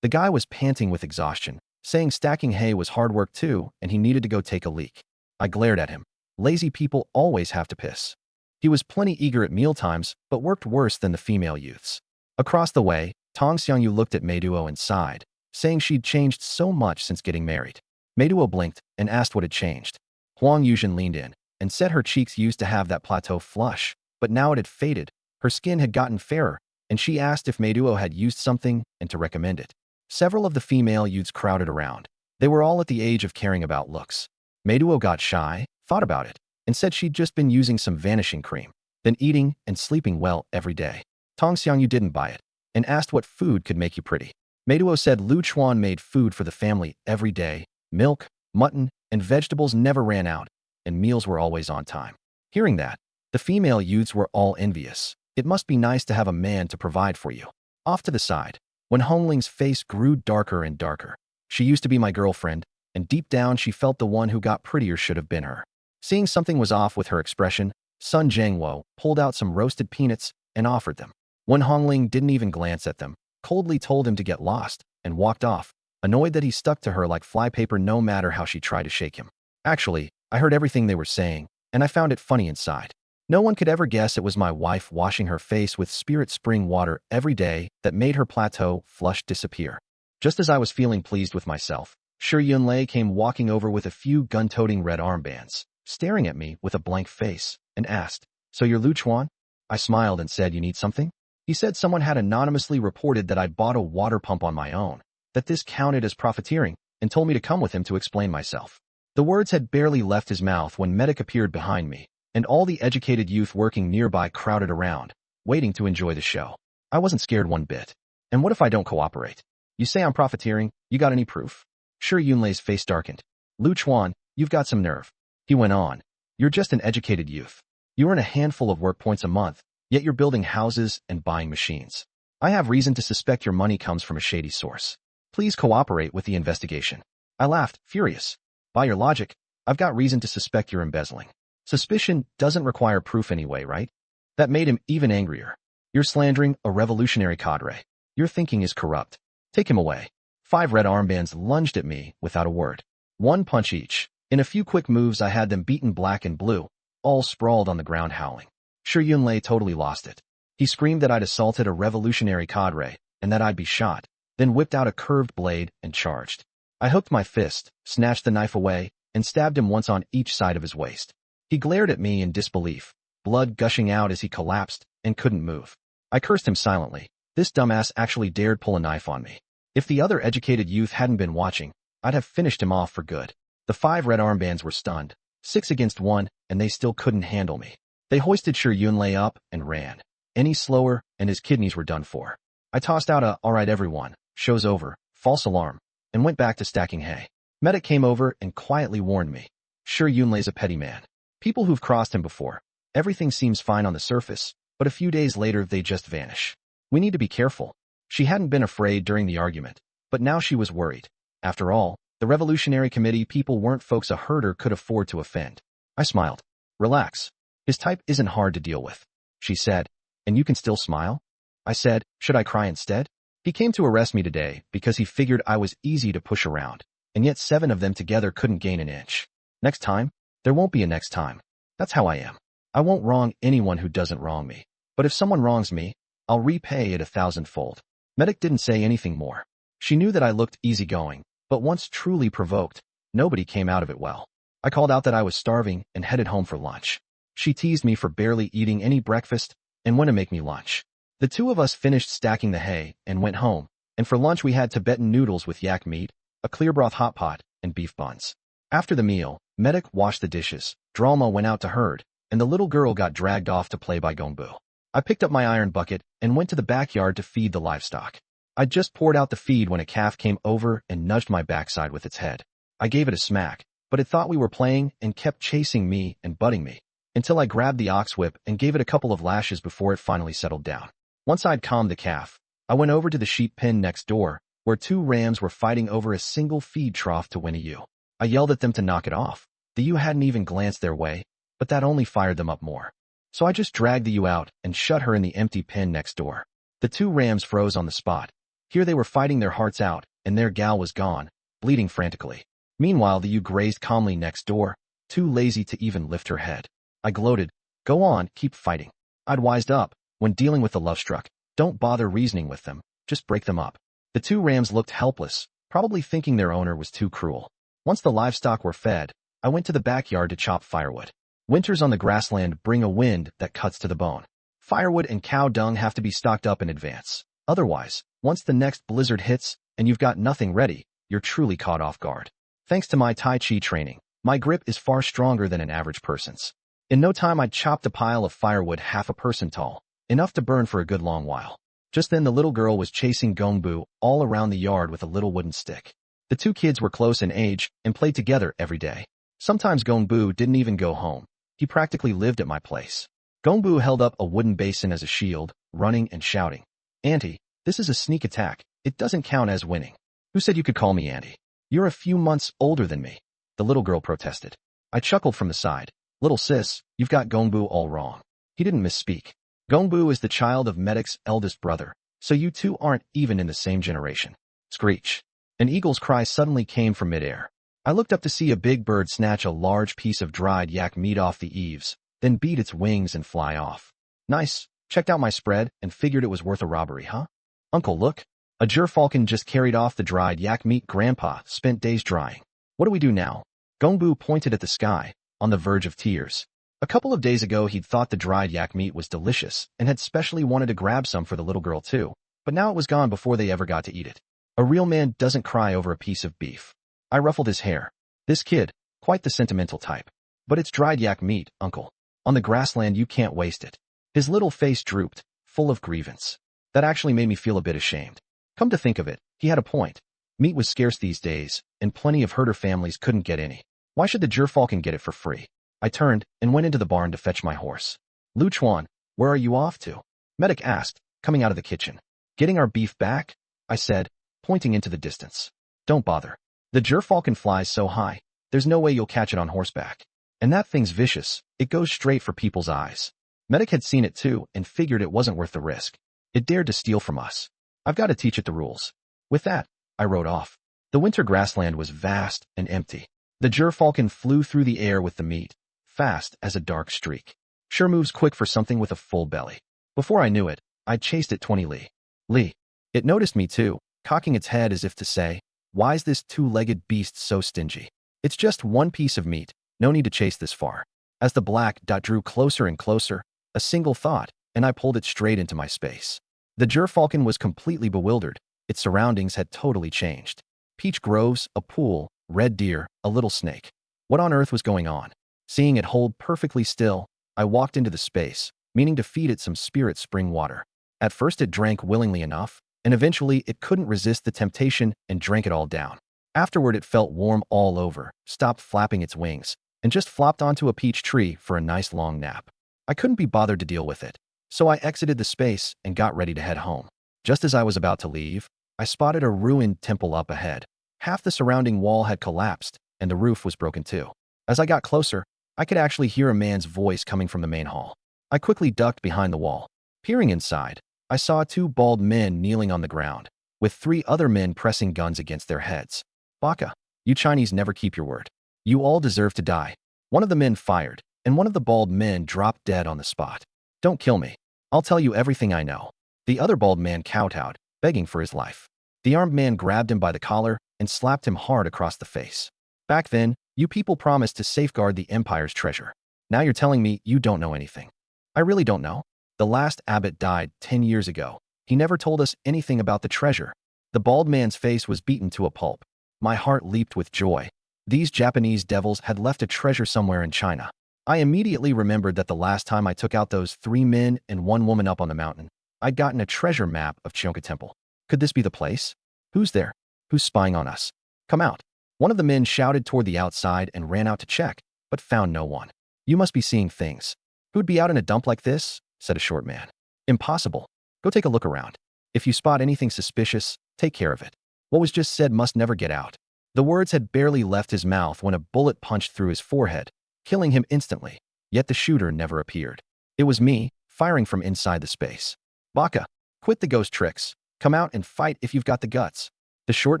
Speaker 1: The guy was panting with exhaustion, saying stacking hay was hard work too and he needed to go take a leak. I glared at him. Lazy people always have to piss. He was plenty eager at mealtimes, but worked worse than the female youths. Across the way, Tong Xiangyu looked at Meiduo and sighed, saying she'd changed so much since getting married. Meiduo blinked and asked what had changed. Huang Yuzhen leaned in and said her cheeks used to have that plateau flush, but now it had faded. Her skin had gotten fairer, and she asked if Meiduo had used something and to recommend it. Several of the female youths crowded around. They were all at the age of caring about looks. Meiduo got shy, thought about it, and said she'd just been using some vanishing cream, then eating and sleeping well every day. Tong Xiangyu didn't buy it, and asked what food could make you pretty. Meiduo said Lu Chuan made food for the family every day. Milk, mutton, and vegetables never ran out, and meals were always on time. Hearing that, the female youths were all envious. It must be nice to have a man to provide for you. Off to the side, when Hongling's face grew darker and darker. She used to be my girlfriend, and deep down she felt the one who got prettier should have been her. Seeing something was off with her expression, Sun Jiangwo pulled out some roasted peanuts and offered them. When Hongling didn't even glance at them, coldly told him to get lost, and walked off, annoyed that he stuck to her like flypaper no matter how she tried to shake him. Actually, I heard everything they were saying, and I found it funny inside. No one could ever guess it was my wife washing her face with spirit spring water every day that made her plateau flush disappear. Just as I was feeling pleased with myself, Sure Yunlei came walking over with a few gun-toting red armbands, staring at me with a blank face, and asked, "So you're Lu Chuan?" I smiled and said, "You need something?" He said someone had anonymously reported that I'd bought a water pump on my own, that this counted as profiteering, and told me to come with him to explain myself. The words had barely left his mouth when Medic appeared behind me, and all the educated youth working nearby crowded around, waiting to enjoy the show. I wasn't scared one bit. And what if I don't cooperate? You say I'm profiteering, you got any proof? Sure Yunlei's face darkened. Lu Chuan, you've got some nerve. He went on. You're just an educated youth. You earn a handful of work points a month, yet you're building houses and buying machines. I have reason to suspect your money comes from a shady source. Please cooperate with the investigation. I laughed, furious. By your logic, I've got reason to suspect you're embezzling. Suspicion doesn't require proof anyway, right? That made him even angrier. You're slandering a revolutionary cadre. Your thinking is corrupt. Take him away. 5 red armbands lunged at me without a word. 1 punch each. In a few quick moves I had them beaten black and blue, all sprawled on the ground howling. Sure Yunlei totally lost it. He screamed that I'd assaulted a revolutionary cadre, and that I'd be shot, then whipped out a curved blade and charged. I hooked my fist, snatched the knife away, and stabbed him once on each side of his waist. He glared at me in disbelief, blood gushing out as he collapsed and couldn't move. I cursed him silently. This dumbass actually dared pull a knife on me. If the other educated youth hadn't been watching, I'd have finished him off for good. The 5 red armbands were stunned, 6 against 1, and they still couldn't handle me. They hoisted Sure Yunlei up and ran. Any slower, and his kidneys were done for. I tossed out a, "All right everyone, show's over, false alarm," and went back to stacking hay. Medic came over and quietly warned me. Sure Yunlei's a petty man. People who've crossed him before. Everything seems fine on the surface, but a few days later they just vanish. We need to be careful. She hadn't been afraid during the argument, but now she was worried. After all, the Revolutionary Committee people weren't folks a herder could afford to offend. I smiled. Relax. His type isn't hard to deal with. She said, and you can still smile? I said, should I cry instead? He came to arrest me today because he figured I was easy to push around, and yet 7 of them together couldn't gain an inch. Next time? There won't be a next time. That's how I am. I won't wrong anyone who doesn't wrong me. But if someone wrongs me, I'll repay it 1,000-fold. Medic didn't say anything more. She knew that I looked easygoing, but once truly provoked, nobody came out of it well. I called out that I was starving and headed home for lunch. She teased me for barely eating any breakfast and went to make me lunch. The 2 of us finished stacking the hay and went home, and for lunch we had Tibetan noodles with yak meat, a clear broth hot pot, and beef buns. After the meal, Medic washed the dishes, Dralma went out to herd, and the little girl got dragged off to play by Gongbu. I picked up my iron bucket and went to the backyard to feed the livestock. I'd just poured out the feed when a calf came over and nudged my backside with its head. I gave it a smack, but it thought we were playing and kept chasing me and butting me, until I grabbed the ox whip and gave it a couple of lashes before it finally settled down. Once I'd calmed the calf, I went over to the sheep pen next door, where two rams were fighting over a single feed trough to win a ewe. I yelled at them to knock it off. The ewe hadn't even glanced their way, but that only fired them up more. So I just dragged the ewe out and shut her in the empty pen next door. The two rams froze on the spot. Here they were fighting their hearts out, and their gal was gone, bleeding frantically. Meanwhile, the ewe grazed calmly next door, too lazy to even lift her head. I gloated, "Go on, keep fighting." I'd wised up, when dealing with the love-struck, don't bother reasoning with them, just break them up. The two rams looked helpless, probably thinking their owner was too cruel. Once the livestock were fed, I went to the backyard to chop firewood. Winters on the grassland bring a wind that cuts to the bone. Firewood and cow dung have to be stocked up in advance. Otherwise, once the next blizzard hits and you've got nothing ready, you're truly caught off guard. Thanks to my Tai Chi training, my grip is far stronger than an average person's. In no time, I'd chopped a pile of firewood half a person tall, enough to burn for a good long while. Just then the little girl was chasing Gongbu all around the yard with a little wooden stick. The two kids were close in age and played together every day. Sometimes Gongbu didn't even go home. He practically lived at my place. Gongbu held up a wooden basin as a shield, running and shouting, "Auntie, this is a sneak attack. It doesn't count as winning." "Who said you could call me Auntie? You're a few months older than me," the little girl protested. I chuckled from the side. "Little sis, you've got Gongbu all wrong." He didn't misspeak. Gongbu is the child of Medic's eldest brother, so you two aren't even in the same generation. Screech. An eagle's cry suddenly came from midair. I looked up to see a big bird snatch a large piece of dried yak meat off the eaves, then beat its wings and fly off. Nice. Checked out my spread and figured it was worth a robbery, huh? Uncle, look. A gerfalcon just carried off the dried yak meat Grandpa spent days drying. What do we do now? Gongbu pointed at the sky, on the verge of tears. A couple of days ago he'd thought the dried yak meat was delicious and had specially wanted to grab some for the little girl too, but now it was gone before they ever got to eat it. A real man doesn't cry over a piece of beef. I ruffled his hair. This kid, quite the sentimental type. But it's dried yak meat, Uncle. On the grassland you can't waste it. His little face drooped, full of grievance. That actually made me feel a bit ashamed. Come to think of it, he had a point. Meat was scarce these days, and plenty of herder families couldn't get any. Why should the gerfalcon get it for free? I turned and went into the barn to fetch my horse. Lu Chuan, where are you off to? Medic asked, coming out of the kitchen. Getting our beef back? I said, pointing into the distance. Don't bother. The gerfalcon flies so high, there's no way you'll catch it on horseback. And that thing's vicious, it goes straight for people's eyes. Medic had seen it too and figured it wasn't worth the risk. It dared to steal from us. I've got to teach it the rules. With that, I rode off. The winter grassland was vast and empty. The gerfalcon flew through the air with the meat, fast as a dark streak. Sure moves quick for something with a full belly. Before I knew it, I'd chased it 20 li. Li. It noticed me too, cocking its head as if to say, "Why's this two-legged beast so stingy? It's just one piece of meat, no need to chase this far." As the black dot drew closer and closer, a single thought, and I pulled it straight into my space. The gerfalcon was completely bewildered. Its surroundings had totally changed. Peach groves, a pool, red deer, a little snake. What on earth was going on? Seeing it hold perfectly still, I walked into the space, meaning to feed it some spirit spring water. At first it drank willingly enough, and eventually it couldn't resist the temptation and drank it all down. Afterward it felt warm all over, stopped flapping its wings, and just flopped onto a peach tree for a nice long nap. I couldn't be bothered to deal with it, so I exited the space and got ready to head home. Just as I was about to leave, I spotted a ruined temple up ahead. Half the surrounding wall had collapsed, and the roof was broken too. As I got closer, I could actually hear a man's voice coming from the main hall. I quickly ducked behind the wall. Peering inside, I saw two bald men kneeling on the ground, with 3 other men pressing guns against their heads. "Baka, you Chinese never keep your word. You all deserve to die." One of the men fired, and one of the bald men dropped dead on the spot. "Don't kill me. I'll tell you everything I know." The other bald man kowtowed, begging for his life. The armed man grabbed him by the collar and slapped him hard across the face. "Back then, you people promised to safeguard the empire's treasure. Now you're telling me you don't know anything." "I really don't know. The last abbot died 10 years ago. He never told us anything about the treasure." The bald man's face was beaten to a pulp. My heart leaped with joy. These Japanese devils had left a treasure somewhere in China. I immediately remembered that the last time I took out those 3 men and 1 woman up on the mountain, I'd gotten a treasure map of Cheonka Temple. Could this be the place? Who's there? Who's spying on us? Come out. One of the men shouted toward the outside and ran out to check, but found no one. You must be seeing things. Who'd be out in a dump like this? Said a short man. Impossible. Go take a look around. If you spot anything suspicious, take care of it. What was just said must never get out. The words had barely left his mouth when a bullet punched through his forehead, killing him instantly, yet the shooter never appeared. It was me, firing from inside the space. Baka, quit the ghost tricks. Come out and fight if you've got the guts. The short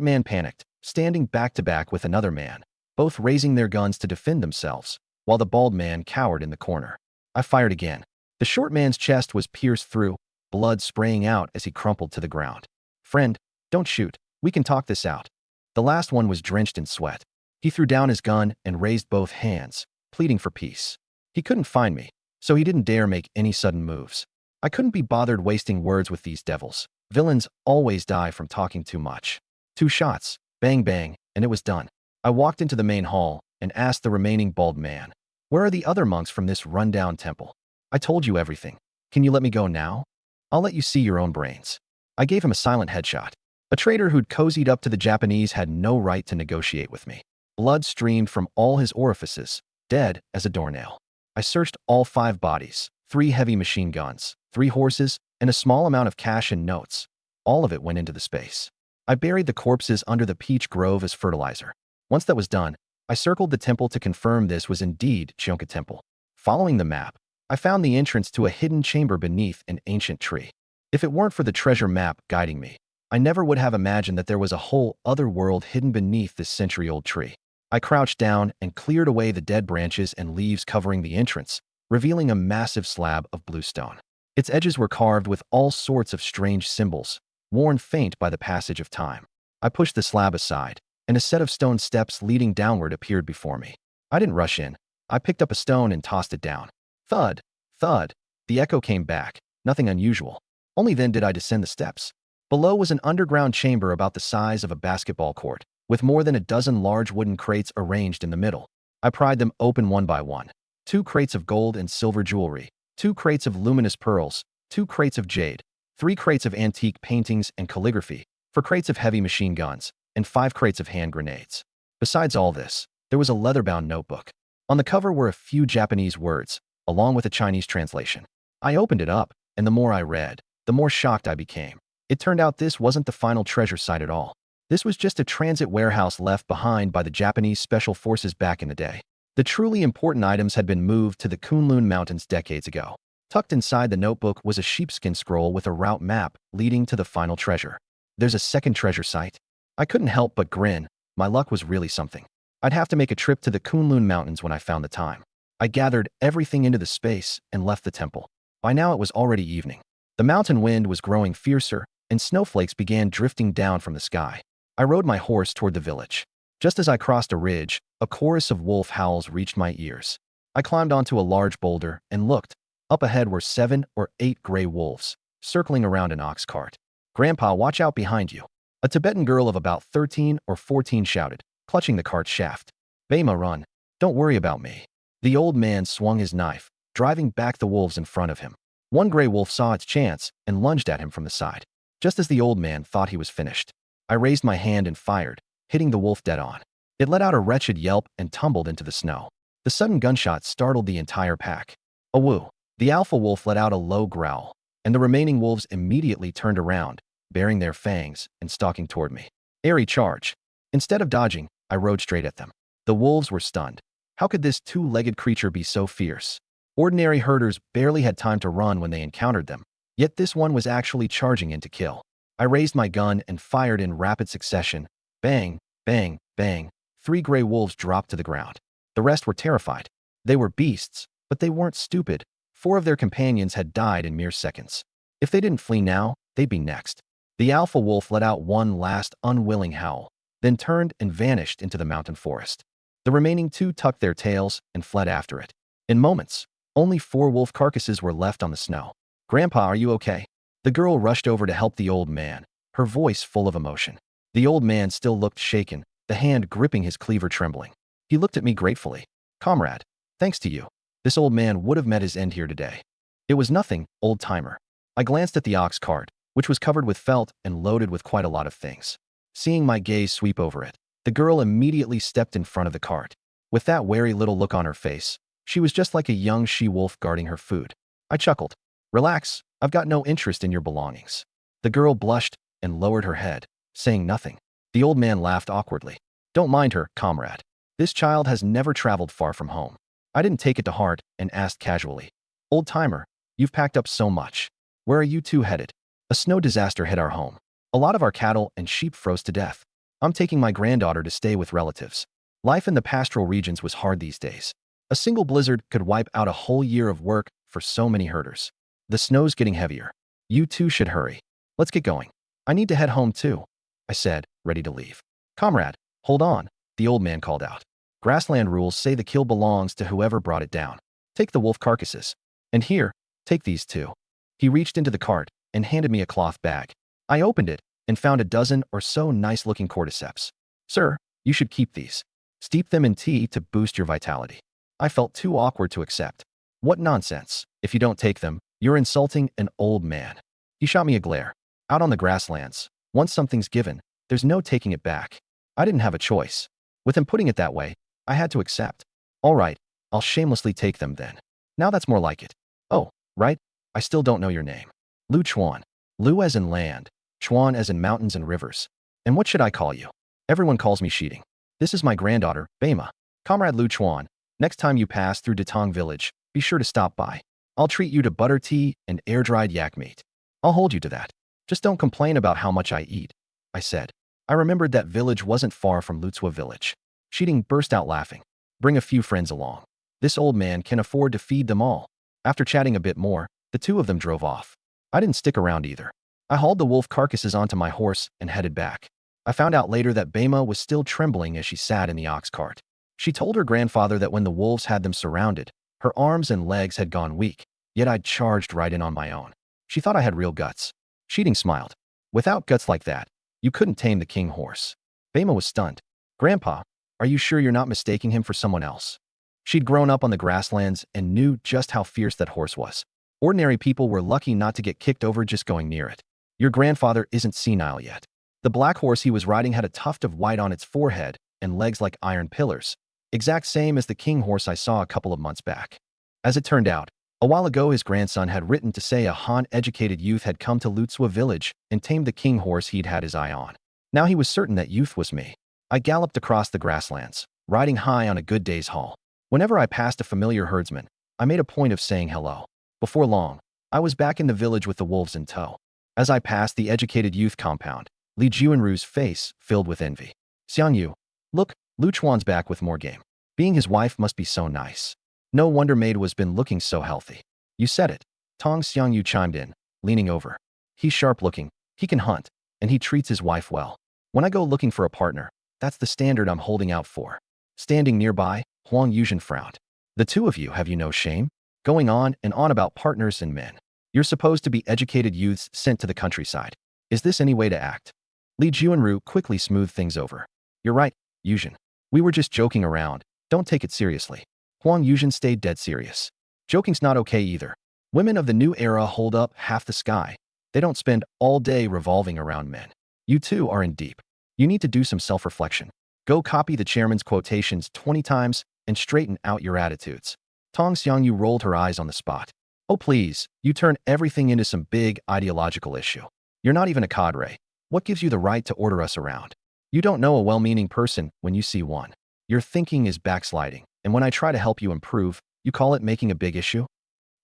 Speaker 1: man panicked, standing back to back with another man, both raising their guns to defend themselves, while the bald man cowered in the corner. I fired again. The short man's chest was pierced through, blood spraying out as he crumpled to the ground. Friend, don't shoot. We can talk this out. The last one was drenched in sweat. He threw down his gun and raised both hands, pleading for peace. He couldn't find me, so he didn't dare make any sudden moves. I couldn't be bothered wasting words with these devils. Villains always die from talking too much. 2 shots, bang bang, and it was done. I walked into the main hall and asked the remaining bald man, "Where are the other monks from this rundown temple? I told you everything. Can you let me go now? I'll let you see your own brains." I gave him a silent headshot. A traitor who'd cozied up to the Japanese had no right to negotiate with me. Blood streamed from all his orifices, dead as a doornail. I searched all 5 bodies, 3 heavy machine guns, 3 horses, and a small amount of cash and notes. All of it went into the space. I buried the corpses under the peach grove as fertilizer. Once that was done, I circled the temple to confirm this was indeed Cheonka Temple. Following the map, I found the entrance to a hidden chamber beneath an ancient tree. If it weren't for the treasure map guiding me, I never would have imagined that there was a whole other world hidden beneath this century-old tree. I crouched down and cleared away the dead branches and leaves covering the entrance, revealing a massive slab of bluestone. Its edges were carved with all sorts of strange symbols, worn faint by the passage of time. I pushed the slab aside, and a set of stone steps leading downward appeared before me. I didn't rush in. I picked up a stone and tossed it down. Thud, thud. The echo came back, nothing unusual. Only then did I descend the steps. Below was an underground chamber about the size of a basketball court, with more than a dozen large wooden crates arranged in the middle. I pried them open one by one. 2 crates of gold and silver jewelry, 2 crates of luminous pearls, 2 crates of jade, 3 crates of antique paintings and calligraphy, 4 crates of heavy machine guns, and 5 crates of hand grenades. Besides all this, there was a leather-bound notebook. On the cover were a few Japanese words, along with a Chinese translation. I opened it up, and the more I read, the more shocked I became. It turned out this wasn't the final treasure site at all. This was just a transit warehouse left behind by the Japanese Special Forces back in the day. The truly important items had been moved to the Kunlun Mountains decades ago. Tucked inside the notebook was a sheepskin scroll with a route map leading to the final treasure. There's a second treasure site. I couldn't help but grin. My luck was really something. I'd have to make a trip to the Kunlun Mountains when I found the time. I gathered everything into the space and left the temple. By now it was already evening. The mountain wind was growing fiercer, and snowflakes began drifting down from the sky. I rode my horse toward the village. Just as I crossed a ridge, a chorus of wolf howls reached my ears. I climbed onto a large boulder and looked. Up ahead were 7 or 8 gray wolves, circling around an ox cart. "Grandpa, watch out behind you," a Tibetan girl of about 13 or 14 shouted, clutching the cart shaft. "Bema, run. Don't worry about me." The old man swung his knife, driving back the wolves in front of him. One gray wolf saw its chance and lunged at him from the side. Just as the old man thought he was finished, I raised my hand and fired, hitting the wolf dead on. It let out a wretched yelp and tumbled into the snow. The sudden gunshot startled the entire pack. A woo! The alpha wolf let out a low growl, and the remaining wolves immediately turned around, baring their fangs and stalking toward me. Airy charge. Instead of dodging, I rode straight at them. The wolves were stunned. How could this 2-legged creature be so fierce? Ordinary herders barely had time to run when they encountered them. Yet this one was actually charging in to kill. I raised my gun and fired in rapid succession. Bang, bang, bang. 3 gray wolves dropped to the ground. The rest were terrified. They were beasts, but they weren't stupid. 4 of their companions had died in mere seconds. If they didn't flee now, they'd be next. The alpha wolf let out one last unwilling howl, then turned and vanished into the mountain forest. The remaining 2 tucked their tails and fled after it. In moments, only 4 wolf carcasses were left on the snow. "Grandpa, are you okay?" The girl rushed over to help the old man, her voice full of emotion. The old man still looked shaken, the hand gripping his cleaver trembling. He looked at me gratefully. Comrade, thanks to you, this old man would have met his end here today. It was nothing, old-timer. I glanced at the ox cart, which was covered with felt and loaded with quite a lot of things. Seeing my gaze sweep over it, the girl immediately stepped in front of the cart. With that wary little look on her face, she was just like a young she-wolf guarding her food. I chuckled. Relax, I've got no interest in your belongings. The girl blushed and lowered her head, saying nothing. The old man laughed awkwardly. Don't mind her, comrade. This child has never traveled far from home. I didn't take it to heart and asked casually. Old-timer, you've packed up so much. Where are you two headed? A snow disaster hit our home. A lot of our cattle and sheep froze to death. I'm taking my granddaughter to stay with relatives. Life in the pastoral regions was hard these days. A single blizzard could wipe out a whole year of work for so many herders. The snow's getting heavier. You two should hurry. Let's get going. I need to head home too, I said, ready to leave. Comrade, hold on, the old man called out. Grassland rules say the kill belongs to whoever brought it down. Take the wolf carcasses. And here, take these too. He reached into the cart and handed me a cloth bag. I opened it and found a dozen or so nice-looking cordyceps. Sir, you should keep these. Steep them in tea to boost your vitality. I felt too awkward to accept. What nonsense. If you don't take them, you're insulting an old man. He shot me a glare. Out on the grasslands, once something's given, there's no taking it back. I didn't have a choice. With him putting it that way, I had to accept. All right, I'll shamelessly take them then. Now that's more like it. Oh, right, I still don't know your name. Lu Chuan. Lu as in land, Chuan as in mountains and rivers. And what should I call you? Everyone calls me Sheeting. This is my granddaughter, Bema. Comrade Lu Chuan, next time you pass through Datong village, be sure to stop by. I'll treat you to butter tea and air-dried yak meat. I'll hold you to that. Just don't complain about how much I eat, I said. I remembered that village wasn't far from Lutsua village. Sheeting burst out laughing. Bring a few friends along. This old man can afford to feed them all. After chatting a bit more, the two of them drove off. I didn't stick around either. I hauled the wolf carcasses onto my horse and headed back. I found out later that Bema was still trembling as she sat in the ox cart. She told her grandfather that when the wolves had them surrounded, her arms and legs had gone weak, yet I'd charged right in on my own. She thought I had real guts. Sheeting smiled. Without guts like that, you couldn't tame the king horse. Bema was stunned. Grandpa, are you sure you're not mistaking him for someone else? She'd grown up on the grasslands and knew just how fierce that horse was. Ordinary people were lucky not to get kicked over just going near it. Your grandfather isn't senile yet. The black horse he was riding had a tuft of white on its forehead and legs like iron pillars, exact same as the king horse I saw a couple of months back. As it turned out, a while ago his grandson had written to say a Han-educated youth had come to Lutsua village and tamed the king horse he'd had his eye on. Now he was certain that youth was me. I galloped across the grasslands, riding high on a good day's haul. Whenever I passed a familiar herdsman, I made a point of saying hello. Before long, I was back in the village with the wolves in tow. As I passed the educated youth compound, Li Juanru's face filled with envy. Xiangyu, look, Lu Chuan's back with more game. Being his wife must be so nice. No wonder maid was been looking so healthy. You said it. Tong Xiangyu chimed in, leaning over. He's sharp-looking, he can hunt, and he treats his wife well. When I go looking for a partner, that's the standard I'm holding out for. Standing nearby, Huang Yuzhen frowned. The two of you, have you no shame? Going on and on about partners and men. You're supposed to be educated youths sent to the countryside. Is this any way to act? Li Juanru quickly smoothed things over. You're right, Yuzhen. We were just joking around. Don't take it seriously. Huang Yuzhen stayed dead serious. Joking's not okay either. Women of the new era hold up half the sky. They don't spend all day revolving around men. You two are in deep. You need to do some self-reflection. Go copy the chairman's quotations 20 times and straighten out your attitudes. Tong Xiangyu rolled her eyes on the spot. Oh please, you turn everything into some big ideological issue. You're not even a cadre. What gives you the right to order us around? You don't know a well-meaning person when you see one. Your thinking is backsliding, and when I try to help you improve, you call it making a big issue?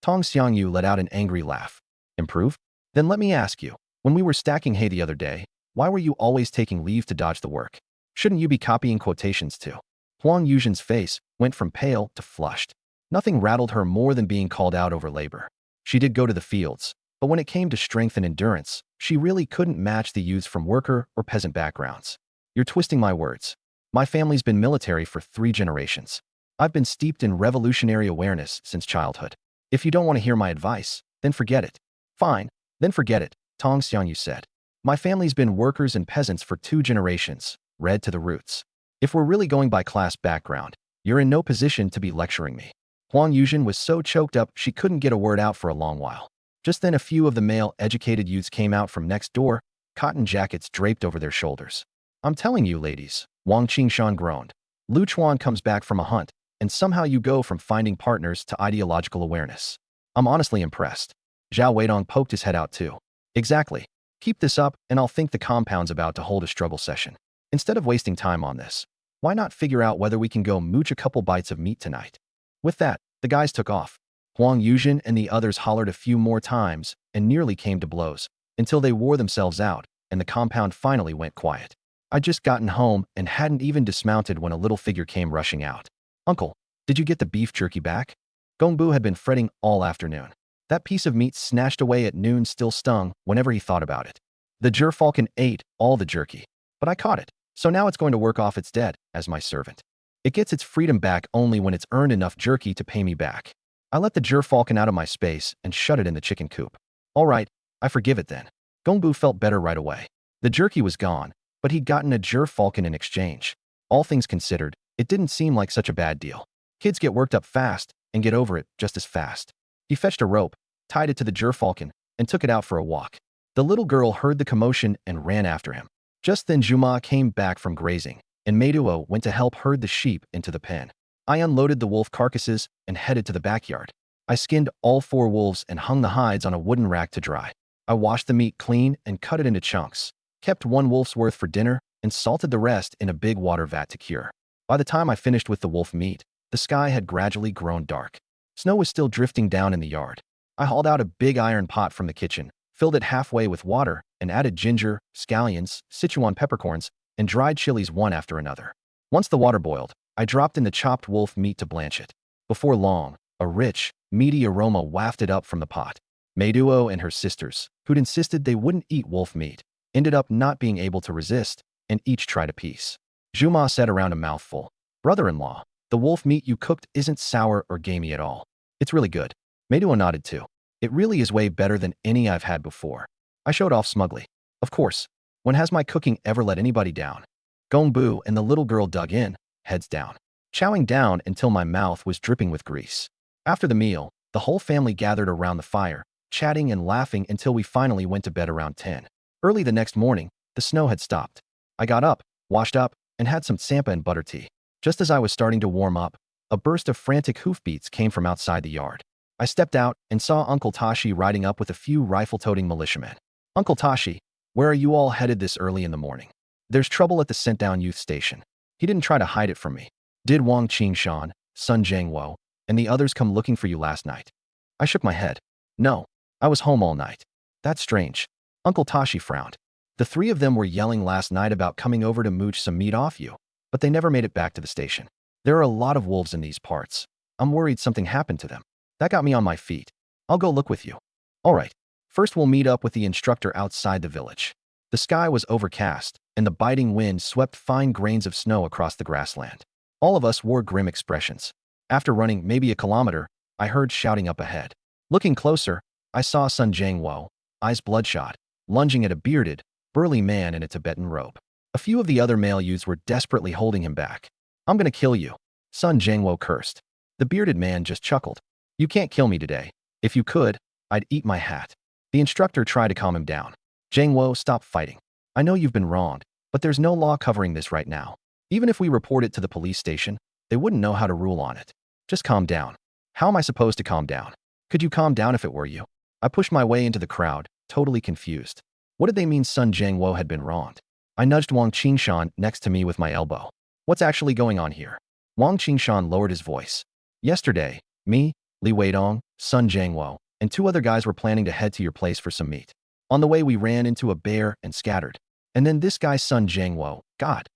Speaker 1: Tong Xiangyu let out an angry laugh. Improve? Then let me ask you, when we were stacking hay the other day, why were you always taking leave to dodge the work? Shouldn't you be copying quotations too? Huang Yuzhen's face went from pale to flushed. Nothing rattled her more than being called out over labor. She did go to the fields, but when it came to strength and endurance, she really couldn't match the youths from worker or peasant backgrounds. You're twisting my words. My family's been military for 3 generations. I've been steeped in revolutionary awareness since childhood. If you don't want to hear my advice, then forget it. Fine, then forget it, Tong Xiangyu said. My family's been workers and peasants for 2 generations, red to the roots. If we're really going by class background, you're in no position to be lecturing me. Huang Yuzhen was so choked up she couldn't get a word out for a long while. Just then a few of the male educated youths came out from next door, cotton jackets draped over their shoulders. I'm telling you, ladies, Wang Qingshan groaned. Lu Chuan comes back from a hunt, and somehow you go from finding partners to ideological awareness. I'm honestly impressed. Zhao Weidong poked his head out too. Exactly. Keep this up, and I'll think the compound's about to hold a struggle session. Instead of wasting time on this, why not figure out whether we can go mooch a couple bites of meat tonight? With that, the guys took off. Huang Yuzhen and the others hollered a few more times and nearly came to blows, until they wore themselves out, and the compound finally went quiet. I'd just gotten home and hadn't even dismounted when a little figure came rushing out. Uncle, did you get the beef jerky back? Gongbu had been fretting all afternoon. That piece of meat snatched away at noon still stung whenever he thought about it. The gerfalcon ate all the jerky, but I caught it, so now it's going to work off its debt as my servant. It gets its freedom back only when it's earned enough jerky to pay me back. I let the gerfalcon out of my space and shut it in the chicken coop. All right, I forgive it then. Gongbu felt better right away. The jerky was gone, but he'd gotten a gerfalcon in exchange. All things considered, it didn't seem like such a bad deal. Kids get worked up fast and get over it just as fast. He fetched a rope, tied it to the gerfalcon, and took it out for a walk. The little girl heard the commotion and ran after him. Just then Juma came back from grazing, and Meiduo went to help herd the sheep into the pen. I unloaded the wolf carcasses and headed to the backyard. I skinned all 4 wolves and hung the hides on a wooden rack to dry. I washed the meat clean and cut it into chunks, kept 1 wolf's worth for dinner, and salted the rest in a big water vat to cure. By the time I finished with the wolf meat, the sky had gradually grown dark. Snow was still drifting down in the yard. I hauled out a big iron pot from the kitchen, filled it halfway with water, and added ginger, scallions, Sichuan peppercorns, and dried chilies one after another. Once the water boiled, I dropped in the chopped wolf meat to blanch it. Before long, a rich, meaty aroma wafted up from the pot. Meiduo and her sisters, who'd insisted they wouldn't eat wolf meat, ended up not being able to resist, and each tried a piece. Juma said around a mouthful, "Brother-in-law, the wolf meat you cooked isn't sour or gamey at all. It's really good." Meiduo nodded too. "It really is way better than any I've had before." I showed off smugly. Of course, when has my cooking ever let anybody down? Gongbu and the little girl dug in, heads down, chowing down until my mouth was dripping with grease. After the meal, the whole family gathered around the fire, chatting and laughing until we finally went to bed around 10. Early the next morning, the snow had stopped. I got up, washed up, and had some tsampa and butter tea. Just as I was starting to warm up, a burst of frantic hoofbeats came from outside the yard. I stepped out and saw Uncle Tashi riding up with a few rifle-toting militiamen. "Uncle Tashi, where are you all headed this early in the morning?" "There's trouble at the sent-down youth station." He didn't try to hide it from me. "Did Wang Qingshan, Sun Jiangwo, and the others come looking for you last night?" I shook my head. "No, I was home all night." "That's strange." Uncle Tashi frowned. "The 3 of them were yelling last night about coming over to mooch some meat off you, but they never made it back to the station. There are a lot of wolves in these parts. I'm worried something happened to them." That got me on my feet. "I'll go look with you." "All right. First we'll meet up with the instructor outside the village." The sky was overcast, and the biting wind swept fine grains of snow across the grassland. All of us wore grim expressions. After running maybe a kilometer, I heard shouting up ahead. Looking closer, I saw Sun Jiangwo, eyes bloodshot, lunging at a bearded, burly man in a Tibetan robe. A few of the other male youths were desperately holding him back. "I'm gonna kill you," Sun Jiangwo cursed. The bearded man just chuckled. "You can't kill me today. If you could, I'd eat my hat." The instructor tried to calm him down. "Jiangwo, stop fighting. I know you've been wronged, but there's no law covering this right now. Even if we report it to the police station, they wouldn't know how to rule on it. Just calm down." "How am I supposed to calm down? Could you calm down if it were you?" I pushed my way into the crowd, totally confused. What did they mean Sun Jiangwo had been wronged? I nudged Wang Qingshan next to me with my elbow. "What's actually going on here?" Wang Qingshan lowered his voice. "Yesterday, me, Li Weidong, Sun Jiangwo, and 2 other guys were planning to head to your place for some meat. On the way we ran into a bear and scattered. And then this guy Sun Jiangwo got,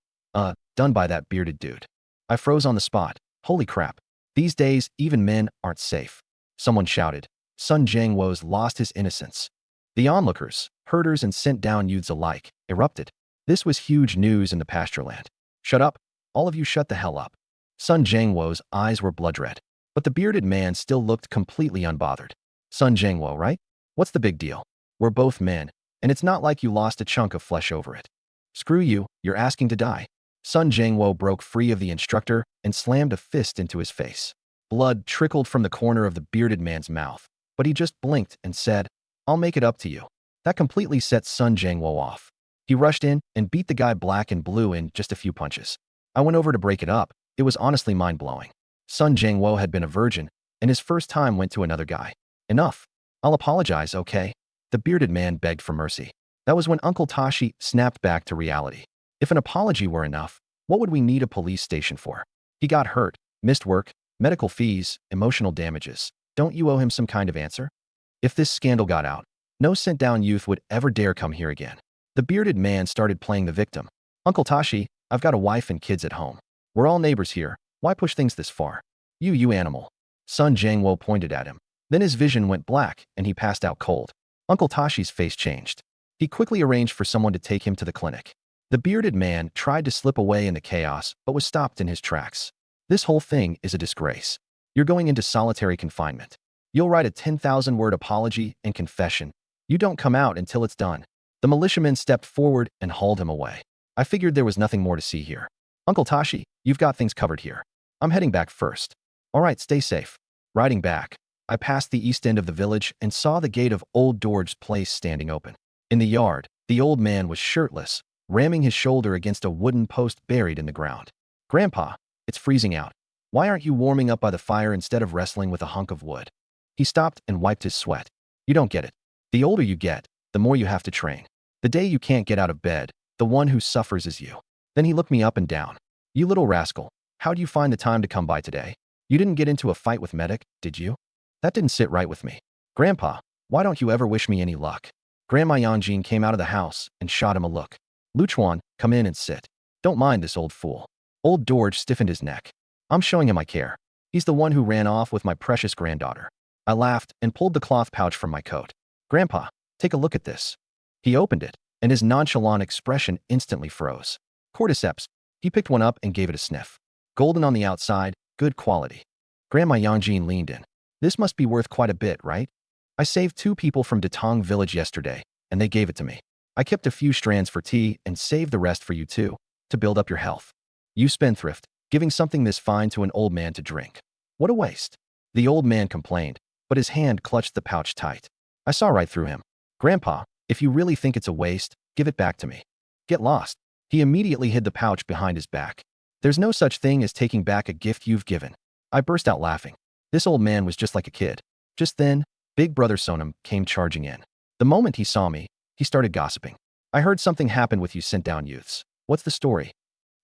Speaker 1: done by that bearded dude." I froze on the spot. Holy crap. These days, even men aren't safe. Someone shouted. Sun Jiangwo's lost his innocence. The onlookers, herders and sent-down youths alike, erupted. This was huge news in the pastureland. "Shut up. All of you shut the hell up." Sun Jiangwo's eyes were blood red, but the bearded man still looked completely unbothered. "Sun Jiangwo, right? What's the big deal? We're both men, and it's not like you lost a chunk of flesh over it." "Screw you, you're asking to die." Sun Jiangwo broke free of the instructor and slammed a fist into his face. Blood trickled from the corner of the bearded man's mouth, but he just blinked and said, "I'll make it up to you." That completely set Sun Jiangwo off. He rushed in and beat the guy black and blue in just a few punches. I went over to break it up. It was honestly mind-blowing. Sun Jiangwo had been a virgin, and his first time went to another guy. "Enough. I'll apologize, okay?" The bearded man begged for mercy. That was when Uncle Tashi snapped back to reality. If an apology were enough, what would we need a police station for? He got hurt, missed work, medical fees, emotional damages. Don't you owe him some kind of answer? If this scandal got out, no sent-down youth would ever dare come here again. The bearded man started playing the victim. "Uncle Tashi, I've got a wife and kids at home. We're all neighbors here. Why push things this far? You animal." Sun Jiangwo pointed at him. Then his vision went black and he passed out cold. Uncle Tashi's face changed. He quickly arranged for someone to take him to the clinic. The bearded man tried to slip away in the chaos, but was stopped in his tracks. "This whole thing is a disgrace. You're going into solitary confinement. You'll write a 10,000-word apology and confession. You don't come out until it's done." The militiaman stepped forward and hauled him away. "I figured there was nothing more to see here. Uncle Tashi, you've got things covered here. I'm heading back first." "All right, stay safe." Riding back, I passed the east end of the village and saw the gate of Old George's place standing open. In the yard, the old man was shirtless, ramming his shoulder against a wooden post buried in the ground. "Grandpa, it's freezing out. Why aren't you warming up by the fire instead of wrestling with a hunk of wood?" He stopped and wiped his sweat. "You don't get it. The older you get, the more you have to train. The day you can't get out of bed, the one who suffers is you." Then he looked me up and down. "You little rascal, how'd you find the time to come by today? You didn't get into a fight with Medic, did you?" That didn't sit right with me. "Grandpa, why don't you ever wish me any luck?" Grandma Yanjin came out of the house and shot him a look. "Luchuan, come in and sit. Don't mind this old fool." Old George stiffened his neck. "I'm showing him I care. He's the one who ran off with my precious granddaughter." I laughed and pulled the cloth pouch from my coat. "Grandpa, take a look at this." He opened it, and his nonchalant expression instantly froze. "Cordyceps." He picked one up and gave it a sniff. "Golden on the outside, good quality." Grandma Yanjin leaned in. "This must be worth quite a bit, right? I saved 2 people from Datong village yesterday, and they gave it to me. I kept a few strands for tea and saved the rest for you too, to build up your health. You spendthrift, giving something this fine to an old man to drink. What a waste." The old man complained, but his hand clutched the pouch tight. I saw right through him. "Grandpa, if you really think it's a waste, give it back to me." "Get lost." He immediately hid the pouch behind his back. "There's no such thing as taking back a gift you've given." I burst out laughing. This old man was just like a kid. Just then, Big Brother Sonam came charging in. The moment he saw me, he started gossiping. "I heard something happened with you sent-down youths. What's the story?"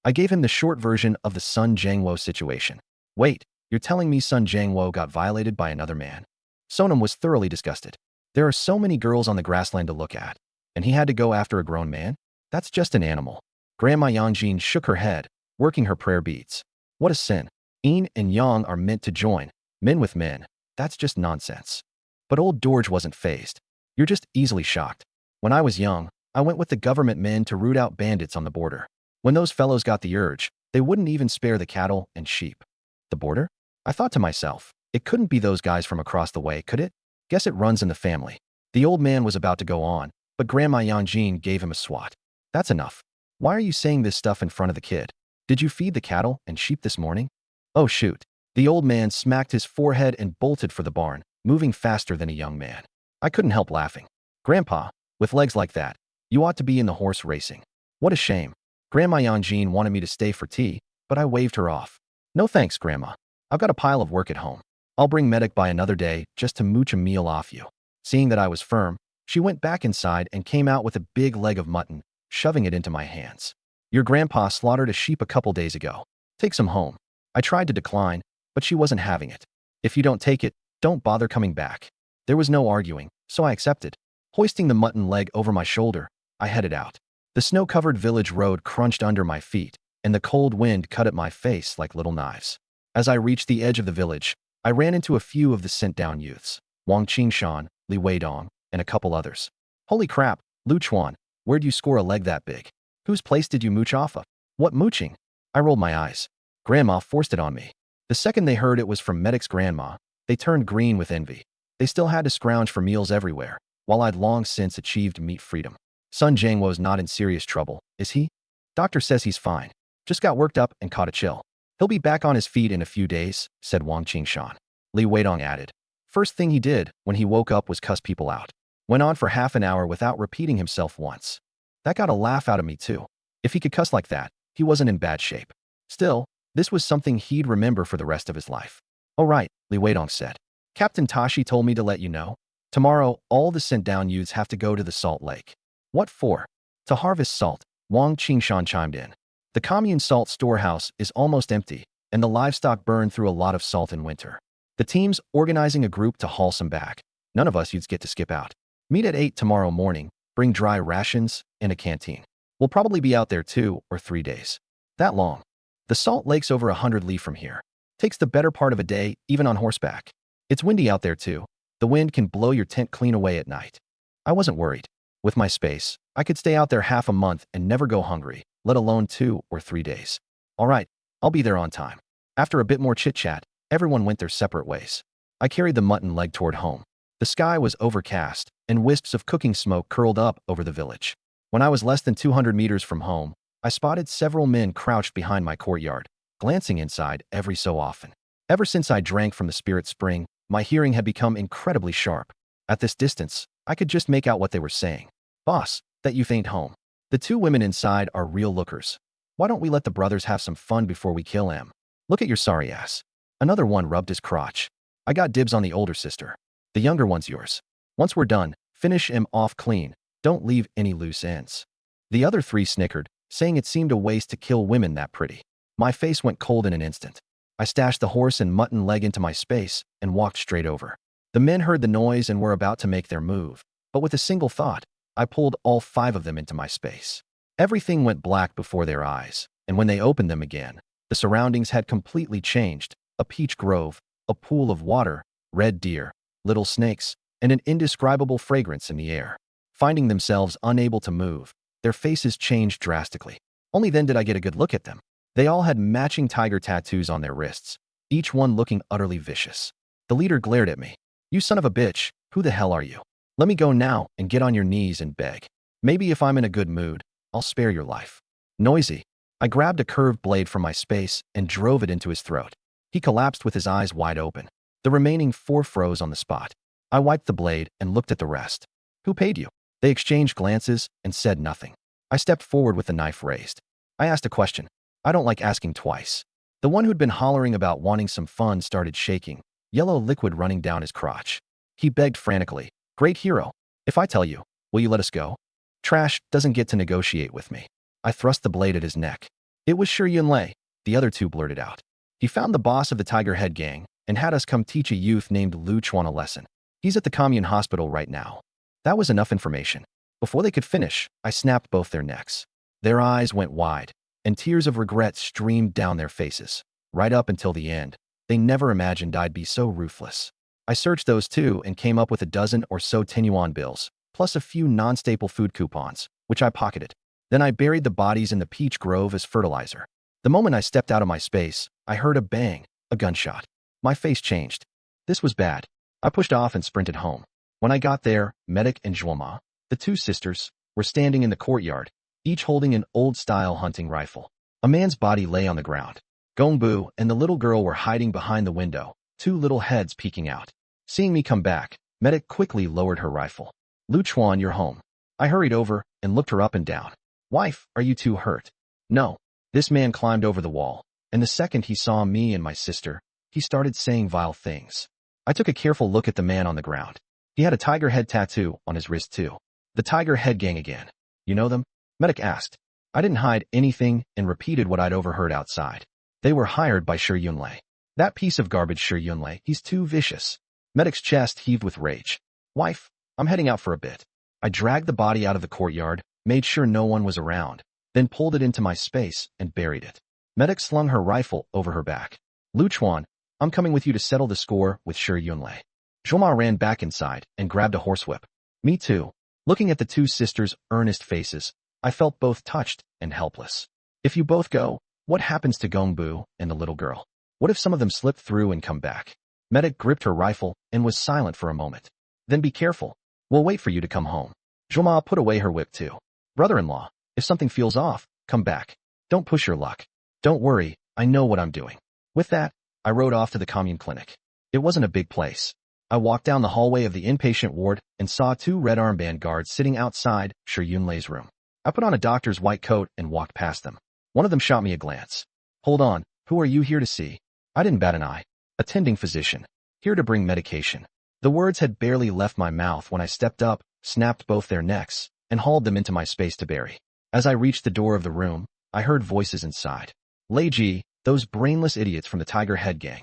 Speaker 1: I gave him the short version of the Sun Jiangwo situation. "Wait, you're telling me Sun Jiangwo got violated by another man?" Sonam was thoroughly disgusted. "There are so many girls on the grassland to look at, and he had to go after a grown man? That's just an animal." Grandma Yanjin shook her head, working her prayer beads. "What a sin. Yin and Yang are meant to join, men with men. That's just nonsense." But old George wasn't fazed. "You're just easily shocked. When I was young, I went with the government men to root out bandits on the border. When those fellows got the urge, they wouldn't even spare the cattle and sheep." "The border?" I thought to myself. It couldn't be those guys from across the way, could it? Guess it runs in the family. The old man was about to go on, but Grandma Yanjin gave him a swat. "That's enough. Why are you saying this stuff in front of the kid? Did you feed the cattle and sheep this morning?" "Oh shoot." The old man smacked his forehead and bolted for the barn, moving faster than a young man. I couldn't help laughing. "Grandpa, with legs like that, you ought to be in the horse racing." What a shame. Grandma Yanjin wanted me to stay for tea, but I waved her off. "No thanks, Grandma. I've got a pile of work at home. I'll bring Medic by another day just to mooch a meal off you." Seeing that I was firm, she went back inside and came out with a big leg of mutton, shoving it into my hands. "Your grandpa slaughtered a sheep a couple days ago. Take some home." I tried to decline, but she wasn't having it. "If you don't take it, don't bother coming back." There was no arguing, so I accepted. Hoisting the mutton leg over my shoulder, I headed out. The snow-covered village road crunched under my feet, and the cold wind cut at my face like little knives. As I reached the edge of the village, I ran into a few of the sent-down youths, Wang Qingshan, Li Weidong, and a couple others. "Holy crap, Luchuan, where'd you score a leg that big? Whose place did you mooch off of?" "What mooching?" I rolled my eyes. Grandma forced it on me. The second they heard it was from Medic's grandma, they turned green with envy. They still had to scrounge for meals everywhere, while I'd long since achieved meat freedom. "Sun Jiangwo's not in serious trouble, is he?" "Doctor says he's fine. Just got worked up and caught a chill. He'll be back on his feet in a few days, said Wang Qingshan. Li Weidong added. First thing he did when he woke up was cuss people out. Went on for half an hour without repeating himself once. That got a laugh out of me too. If he could cuss like that, he wasn't in bad shape. Still, this was something he'd remember for the rest of his life. Oh right, Li Weidong said. Captain Tashi told me to let you know. Tomorrow, all the sent-down youths have to go to the salt lake. What for? To harvest salt, Wang Qingshan chimed in. The commune salt storehouse is almost empty, and the livestock burn through a lot of salt in winter. The team's organizing a group to haul some back. None of us youths get to skip out. Meet at 8 tomorrow morning, bring dry rations, and a canteen. We'll probably be out there 2 or 3 days. That long. The salt lake's over 100 li from here. Takes the better part of a day, even on horseback. It's windy out there too. The wind can blow your tent clean away at night. I wasn't worried. With my space, I could stay out there half a month and never go hungry, let alone 2 or 3 days. All right, I'll be there on time. After a bit more chit-chat, everyone went their separate ways. I carried the mutton leg toward home. The sky was overcast, and wisps of cooking smoke curled up over the village. When I was less than 200 meters from home, I spotted several men crouched behind my courtyard, glancing inside every so often. Ever since I drank from the spirit spring, my hearing had become incredibly sharp. At this distance, I could just make out what they were saying. Boss, that youth ain't home. The 2 women inside are real lookers. Why don't we let the brothers have some fun before we kill him? Look at your sorry ass. Another one rubbed his crotch. I got dibs on the older sister. The younger one's yours. Once we're done, finish him off clean. Don't leave any loose ends. The other 3 snickered, saying it seemed a waste to kill women that pretty. My face went cold in an instant. I stashed the horse and mutton leg into my space and walked straight over. The men heard the noise and were about to make their move, but with a single thought, I pulled all 5 of them into my space. Everything went black before their eyes, and when they opened them again, the surroundings had completely changed. A peach grove, a pool of water, red deer, little snakes, and an indescribable fragrance in the air. Finding themselves unable to move, their faces changed drastically. Only then did I get a good look at them. They all had matching tiger tattoos on their wrists, each one looking utterly vicious. The leader glared at me. You son of a bitch, who the hell are you? Let me go now and get on your knees and beg. Maybe if I'm in a good mood, I'll spare your life. Noisy. I grabbed a curved blade from my space and drove it into his throat. He collapsed with his eyes wide open. The remaining 4 froze on the spot. I wiped the blade and looked at the rest. Who paid you? They exchanged glances and said nothing. I stepped forward with the knife raised. I asked a question. I don't like asking twice. The one who'd been hollering about wanting some fun started shaking, yellow liquid running down his crotch. He begged frantically, Great hero, if I tell you, will you let us go? Trash doesn't get to negotiate with me. I thrust the blade at his neck. It was Shi Yunlei, the other 2 blurted out. He found the boss of the Tiger Head gang and had us come teach a youth named Lu Chuan a lesson. He's at the commune hospital right now. That was enough information. Before they could finish, I snapped both their necks. Their eyes went wide, and tears of regret streamed down their faces. Right up until the end, they never imagined I'd be so ruthless. I searched those 2 and came up with a dozen or so 10 yuan bills, plus a few non-staple food coupons, which I pocketed. Then I buried the bodies in the peach grove as fertilizer. The moment I stepped out of my space, I heard a bang, a gunshot. My face changed. This was bad. I pushed off and sprinted home. When I got there, Medic and Zhuoma, the 2 sisters, were standing in the courtyard, each holding an old-style hunting rifle. A man's body lay on the ground. Gongbu and the little girl were hiding behind the window, 2 little heads peeking out. Seeing me come back, Medic quickly lowered her rifle. Lu Chuan, you're home. I hurried over and looked her up and down. Wife, are you 2 hurt? No. This man climbed over the wall, and the second he saw me and my sister, he started saying vile things. I took a careful look at the man on the ground. He had a tiger head tattoo on his wrist too. The Tiger Head gang again. You know them? Medic asked. I didn't hide anything and repeated what I'd overheard outside. They were hired by Shi Yunlei. That piece of garbage Shi Yunlei, he's too vicious. Medic's chest heaved with rage. Wife, I'm heading out for a bit. I dragged the body out of the courtyard, made sure no one was around, then pulled it into my space and buried it. Medic slung her rifle over her back. Lu Chuan, I'm coming with you to settle the score with Shi Yunlei. Zhuoma ran back inside and grabbed a horsewhip. Me too. Looking at the 2 sisters' earnest faces, I felt both touched and helpless. If you both go, what happens to Gongbu and the little girl? What if some of them slip through and come back? Medic gripped her rifle and was silent for a moment. Then be careful. We'll wait for you to come home. Zhuoma put away her whip too. Brother-in-law, if something feels off, come back. Don't push your luck. Don't worry, I know what I'm doing. With that, I rode off to the commune clinic. It wasn't a big place. I walked down the hallway of the inpatient ward and saw two red armband guards sitting outside Shi Yunlei's room. I put on a doctor's white coat and walked past them. One of them shot me a glance. Hold on, who are you here to see? I didn't bat an eye. Attending physician. Here to bring medication. The words had barely left my mouth when I stepped up, snapped both their necks, and hauled them into my space to bury. As I reached the door of the room, I heard voices inside. Lei Ji, those brainless idiots from the Tiger Head gang.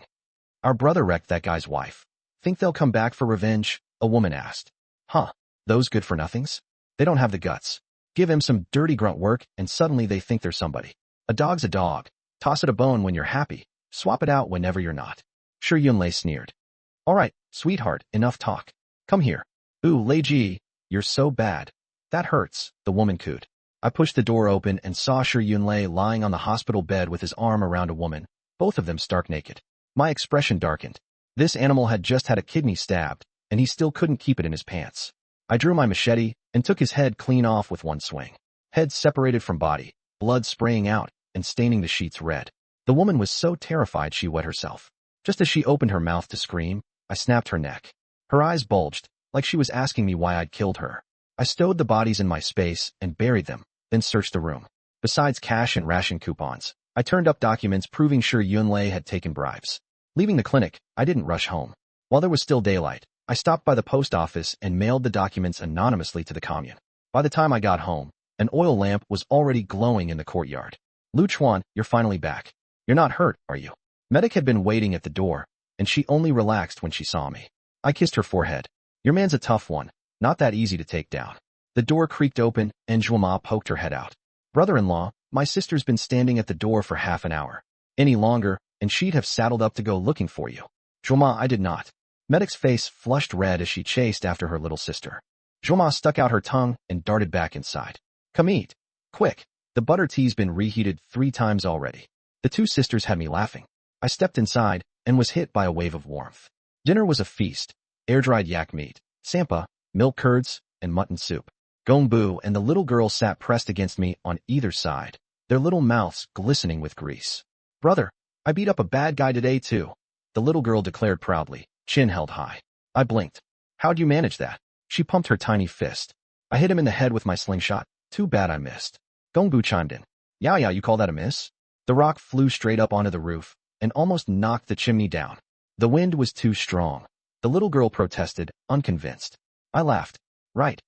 Speaker 1: Our brother wrecked that guy's wife. Think they'll come back for revenge? A woman asked. Huh, those good-for-nothings? They don't have the guts. Give him some dirty grunt work and suddenly they think they're somebody. A dog's a dog. Toss it a bone when you're happy. Swap it out whenever you're not. Shi Yunlei sneered. All right, sweetheart, enough talk. Come here. Ooh, Lei Ji, you're so bad. That hurts, the woman cooed. I pushed the door open and saw Shi Yunlei lying on the hospital bed with his arm around a woman, both of them stark naked. My expression darkened. This animal had just had a kidney stabbed, and he still couldn't keep it in his pants. I drew my machete and took his head clean off with one swing. Head separated from body, blood spraying out and staining the sheets red. The woman was so terrified she wet herself. Just as she opened her mouth to scream, I snapped her neck. Her eyes bulged, like she was asking me why I'd killed her. I stowed the bodies in my space and buried them, then searched the room. Besides cash and ration coupons, I turned up documents proving Shi Yunlei had taken bribes. Leaving the clinic, I didn't rush home. While there was still daylight, I stopped by the post office and mailed the documents anonymously to the commune. By the time I got home, an oil lamp was already glowing in the courtyard. Lu Chuan, you're finally back. You're not hurt, are you? Medic had been waiting at the door, and she only relaxed when she saw me. I kissed her forehead. Your man's a tough one, not that easy to take down. The door creaked open, and Zhuoma poked her head out. Brother-in-law, my sister's been standing at the door for half an hour. Any longer, and she'd have saddled up to go looking for you. Zhuoma, I did not. Medic's face flushed red as she chased after her little sister. Zhuoma stuck out her tongue and darted back inside. Come eat. Quick. The butter tea's been reheated 3 times already. The two sisters had me laughing. I stepped inside and was hit by a wave of warmth. Dinner was a feast. Air-dried yak meat, sampa, milk curds, and mutton soup. Gongbu and the little girl sat pressed against me on either side, their little mouths glistening with grease. Brother, I beat up a bad guy today too, the little girl declared proudly, chin held high. I blinked. How'd you manage that? She pumped her tiny fist. I hit him in the head with my slingshot. Too bad I missed. Gongbu chimed in. Yeah, you call that a miss? The rock flew straight up onto the roof and almost knocked the chimney down. The wind was too strong. The little girl protested, unconvinced. I laughed. Right.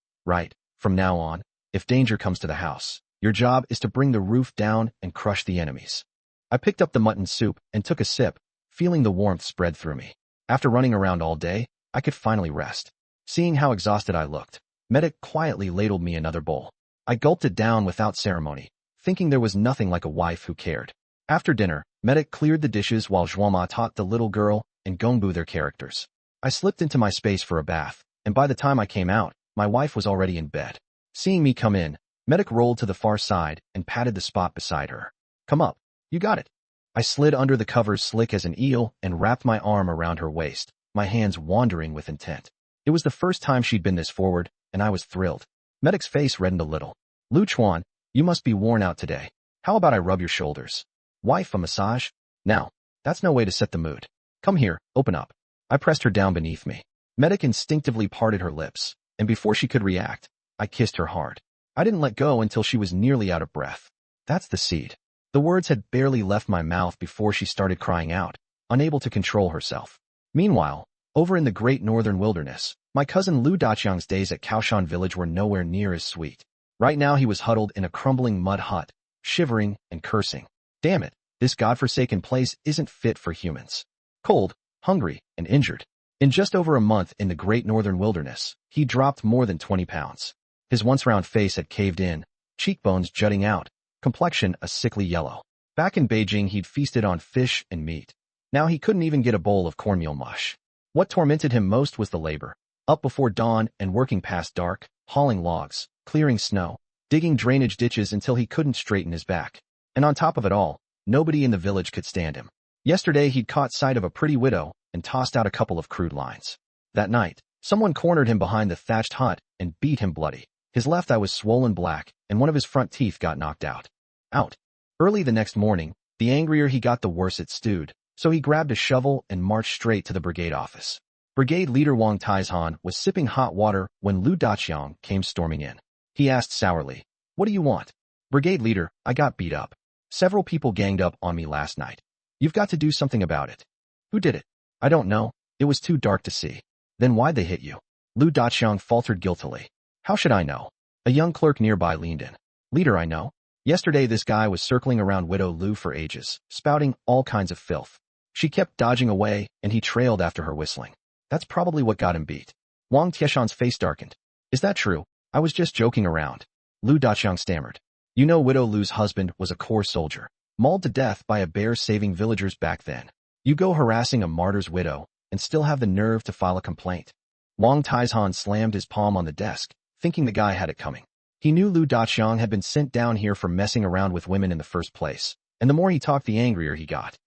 Speaker 1: From now on, if danger comes to the house, your job is to bring the roof down and crush the enemies. I picked up the mutton soup and took a sip, feeling the warmth spread through me. After running around all day, I could finally rest. Seeing how exhausted I looked, Medic quietly ladled me another bowl. I gulped it down without ceremony, thinking there was nothing like a wife who cared. After dinner, Medic cleared the dishes while Zhuoma taught the little girl and Gongbu their characters. I slipped into my space for a bath, and by the time I came out, my wife was already in bed. Seeing me come in, Medic rolled to the far side and patted the spot beside her. Come up. You got it. I slid under the covers slick as an eel and wrapped my arm around her waist, my hands wandering with intent. It was the first time she'd been this forward, and I was thrilled. Medic's face reddened a little. Lu Chuan, you must be worn out today. How about I rub your shoulders? Wife, a massage? Now, that's no way to set the mood. Come here, open up. I pressed her down beneath me. Medic instinctively parted her lips, and before she could react, I kissed her hard. I didn't let go until she was nearly out of breath. That's the seed. The words had barely left my mouth before she started crying out, unable to control herself. Meanwhile, over in the great northern wilderness, my cousin Lu Daqiang's days at Kaoshan village were nowhere near as sweet. Right now he was huddled in a crumbling mud hut, shivering and cursing. Damn it, this godforsaken place isn't fit for humans. Cold, hungry, and injured. In just over a month in the great northern wilderness, he dropped more than 20 pounds. His once round face had caved in, cheekbones jutting out, complexion a sickly yellow. Back in Beijing he'd feasted on fish and meat. Now he couldn't even get a bowl of cornmeal mush. What tormented him most was the labor. Up before dawn and working past dark, hauling logs, clearing snow, digging drainage ditches until he couldn't straighten his back. And on top of it all, nobody in the village could stand him. Yesterday he'd caught sight of a pretty widow and tossed out a couple of crude lines. That night, someone cornered him behind the thatched hut and beat him bloody. His left eye was swollen black, and one of his front teeth got knocked out. Early the next morning, The angrier he got, the worse it stewed, so he grabbed a shovel and marched straight to the brigade office. Brigade leader Wang Taizhan was sipping hot water when Lu Daqiang came storming in. He asked sourly, "What do you want?" "Brigade leader, I got beat up. Several people ganged up on me last night. You've got to do something about it." "Who did it?" "I don't know. It was too dark to see." "Then why'd they hit you?" Lu Daqiang faltered guiltily. "How should I know?" A young clerk nearby leaned in. "Leader, I know. Yesterday this guy was circling around Widow Lu for ages, spouting all kinds of filth. She kept dodging away, and he trailed after her whistling. That's probably what got him beat." Wang Tieshan's face darkened. "Is that true? I was just joking around." Lu Daqiang stammered. "You know Widow Lu's husband was a Corps soldier, mauled to death by a bear saving villagers back then. You go harassing a martyr's widow, and still have the nerve to file a complaint." Wang Taizhan slammed his palm on the desk, thinking the guy had it coming. He knew Lu Daqiang had been sent down here for messing around with women in the first place, and the more he talked, the angrier he got.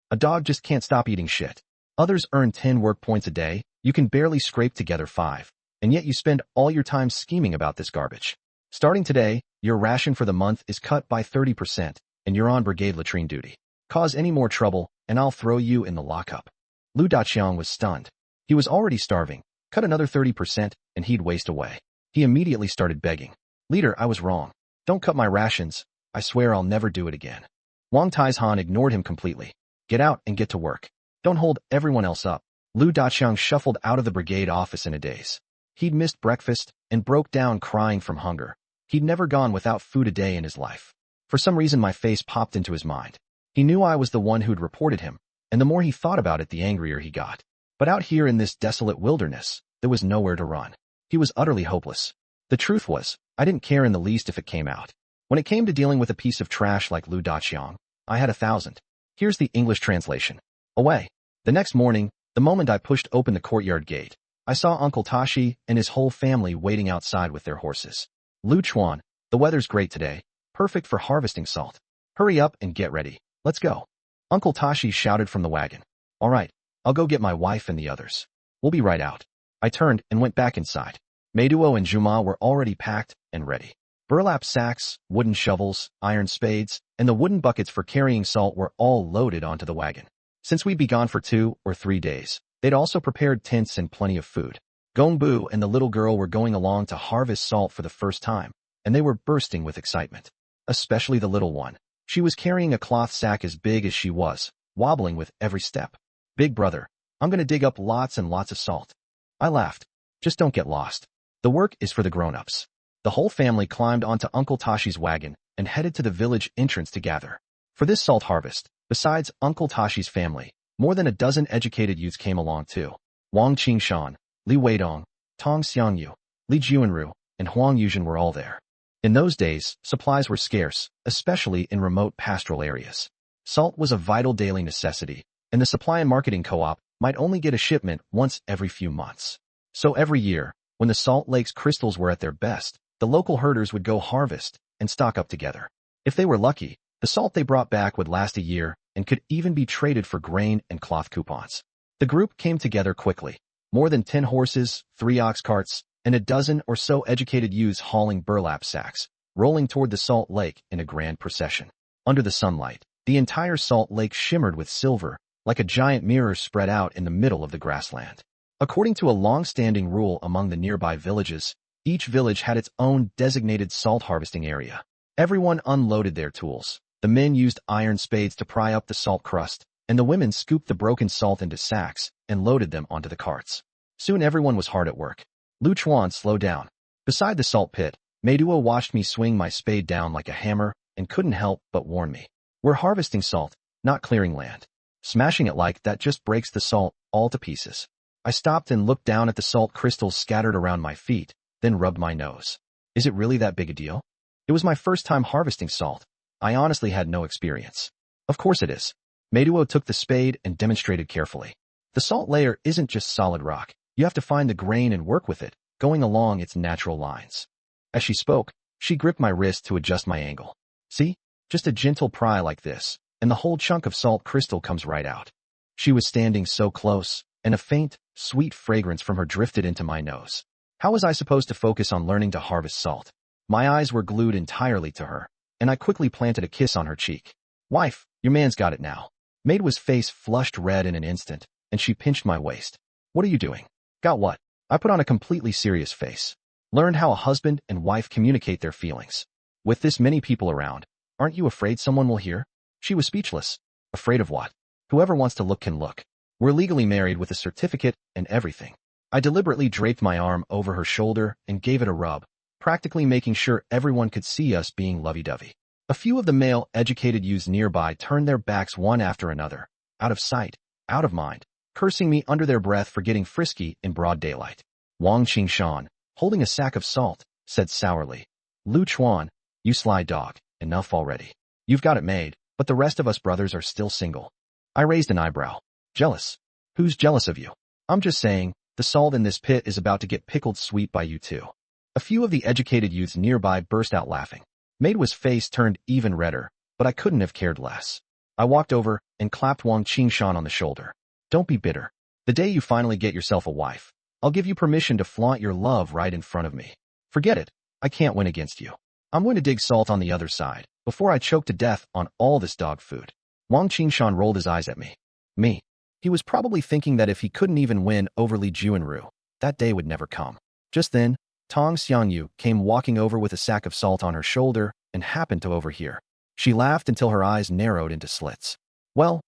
Speaker 1: A dog just can't stop eating shit. Others earn 10 work points a day, you can barely scrape together 5, and yet you spend all your time scheming about this garbage. Starting today, your ration for the month is cut by 30%, and you're on brigade latrine duty. Cause any more trouble, and I'll throw you in the lockup. Lu Daqiang was stunned. He was already starving. Cut another 30%, and he'd waste away. He immediately started begging. "Leader, I was wrong. Don't cut my rations. I swear I'll never do it again." Wang Taizhan ignored him completely. "Get out and get to work. Don't hold everyone else up." Lu Daqiang shuffled out of the brigade office in a daze. He'd missed breakfast and broke down crying from hunger. He'd never gone without food a day in his life. For some reason my face popped into his mind. He knew I was the one who'd reported him, and the more he thought about it, the angrier he got. But out here in this desolate wilderness, there was nowhere to run. He was utterly hopeless. The truth was, I didn't care in the least if it came out. When it came to dealing with a piece of trash like Lu Daqiang, I had 1,000. Here's the English translation. Away. The next morning, the moment I pushed open the courtyard gate, I saw Uncle Tashi and his whole family waiting outside with their horses. "Lu Chuan, the weather's great today, perfect for harvesting salt. Hurry up and get ready. Let's go." Uncle Tashi shouted from the wagon. "All right, I'll go get my wife and the others. We'll be right out." I turned and went back inside. Meiduo and Juma were already packed and ready. Burlap sacks, wooden shovels, iron spades, and the wooden buckets for carrying salt were all loaded onto the wagon. Since we'd be gone for 2 or 3 days, they'd also prepared tents and plenty of food. Gongbu and the little girl were going along to harvest salt for the first time, and they were bursting with excitement. Especially the little one. She was carrying a cloth sack as big as she was, wobbling with every step. "Big brother, I'm gonna dig up lots and lots of salt." I laughed. "Just don't get lost. The work is for the grown-ups." The whole family climbed onto Uncle Tashi's wagon and headed to the village entrance to gather. For this salt harvest, besides Uncle Tashi's family, more than a dozen educated youths came along too. Wang Qingshan, Li Weidong, Tong Xiangyu, Li Juanru, and Huang Yuzhen were all there. In those days, supplies were scarce, especially in remote pastoral areas. Salt was a vital daily necessity, and the supply and marketing co-op might only get a shipment once every few months. So every year, when the Salt Lake's crystals were at their best, the local herders would go harvest and stock up together. If they were lucky, the salt they brought back would last a year and could even be traded for grain and cloth coupons. The group came together quickly. More than 10 horses, 3 ox carts, and a dozen or so educated youths hauling burlap sacks, rolling toward the Salt Lake in a grand procession. Under the sunlight, the entire Salt Lake shimmered with silver, like a giant mirror spread out in the middle of the grassland. According to a long-standing rule among the nearby villages, each village had its own designated salt harvesting area. Everyone unloaded their tools. The men used iron spades to pry up the salt crust, and the women scooped the broken salt into sacks and loaded them onto the carts. Soon everyone was hard at work. Lu Chuan slowed down. Beside the salt pit, Meiduo watched me swing my spade down like a hammer and couldn't help but warn me. "We're harvesting salt, not clearing land. Smashing it like that just breaks the salt all to pieces." I stopped and looked down at the salt crystals scattered around my feet, then rubbed my nose. Is it really that big a deal? It was my first time harvesting salt. I honestly had no experience. Of course it is. Meiduo took the spade and demonstrated carefully. The salt layer isn't just solid rock. You have to find the grain and work with it, going along its natural lines. As she spoke, she gripped my wrist to adjust my angle. "See? Just a gentle pry like this, and the whole chunk of salt crystal comes right out." She was standing so close, and a faint, sweet fragrance from her drifted into my nose. How was I supposed to focus on learning to harvest salt? My eyes were glued entirely to her, and I quickly planted a kiss on her cheek. Wife, your man's got it now. Maid was face flushed red in an instant, and she pinched my waist. What are you doing? Got what? I put on a completely serious face. Learned how a husband and wife communicate their feelings. With this many people around, aren't you afraid someone will hear? She was speechless. Afraid of what? Whoever wants to look can look. We're legally married with a certificate and everything. I deliberately draped my arm over her shoulder and gave it a rub, practically making sure everyone could see us being lovey-dovey. A few of the male educated youths nearby turned their backs one after another, out of sight, out of mind, cursing me under their breath for getting frisky in broad daylight. Wang Qingshan, holding a sack of salt, said sourly, Lu Chuan, you sly dog, enough already. You've got it made, but the rest of us brothers are still single. I raised an eyebrow. Jealous? Who's jealous of you? I'm just saying, the salt in this pit is about to get pickled sweet by you too. A few of the educated youths nearby burst out laughing. Maidwa's face turned even redder, but I couldn't have cared less. I walked over and clapped Wang Qingshan on the shoulder. Don't be bitter. The day you finally get yourself a wife, I'll give you permission to flaunt your love right in front of me. Forget it. I can't win against you. I'm going to dig salt on the other side, before I choke to death on all this dog food. Wang Qingshan rolled his eyes at me. Me. He was probably thinking that if he couldn't even win over Li Juanru, that day would never come. Just then, Tong Xiangyu came walking over with a sack of salt on her shoulder and happened to overhear. She laughed until her eyes narrowed into slits. Well,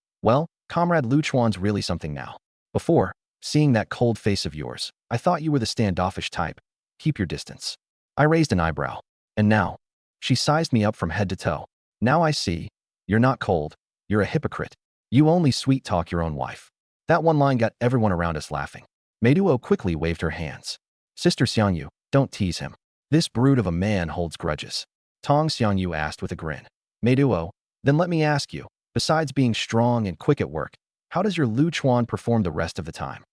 Speaker 1: Comrade Lu Chuan's really something now. Before, seeing that cold face of yours, I thought you were the standoffish type. Keep your distance. I raised an eyebrow. And now? She sized me up from head to toe. Now I see. You're not cold. You're a hypocrite. You only sweet-talk your own wife. That one line got everyone around us laughing. Meiduo quickly waved her hands. Sister Xiangyu, don't tease him. This brute of a man holds grudges. Tong Xiangyu asked with a grin. Meiduo, then let me ask you, besides being strong and quick at work, how does your Lu Chuan perform the rest of the time?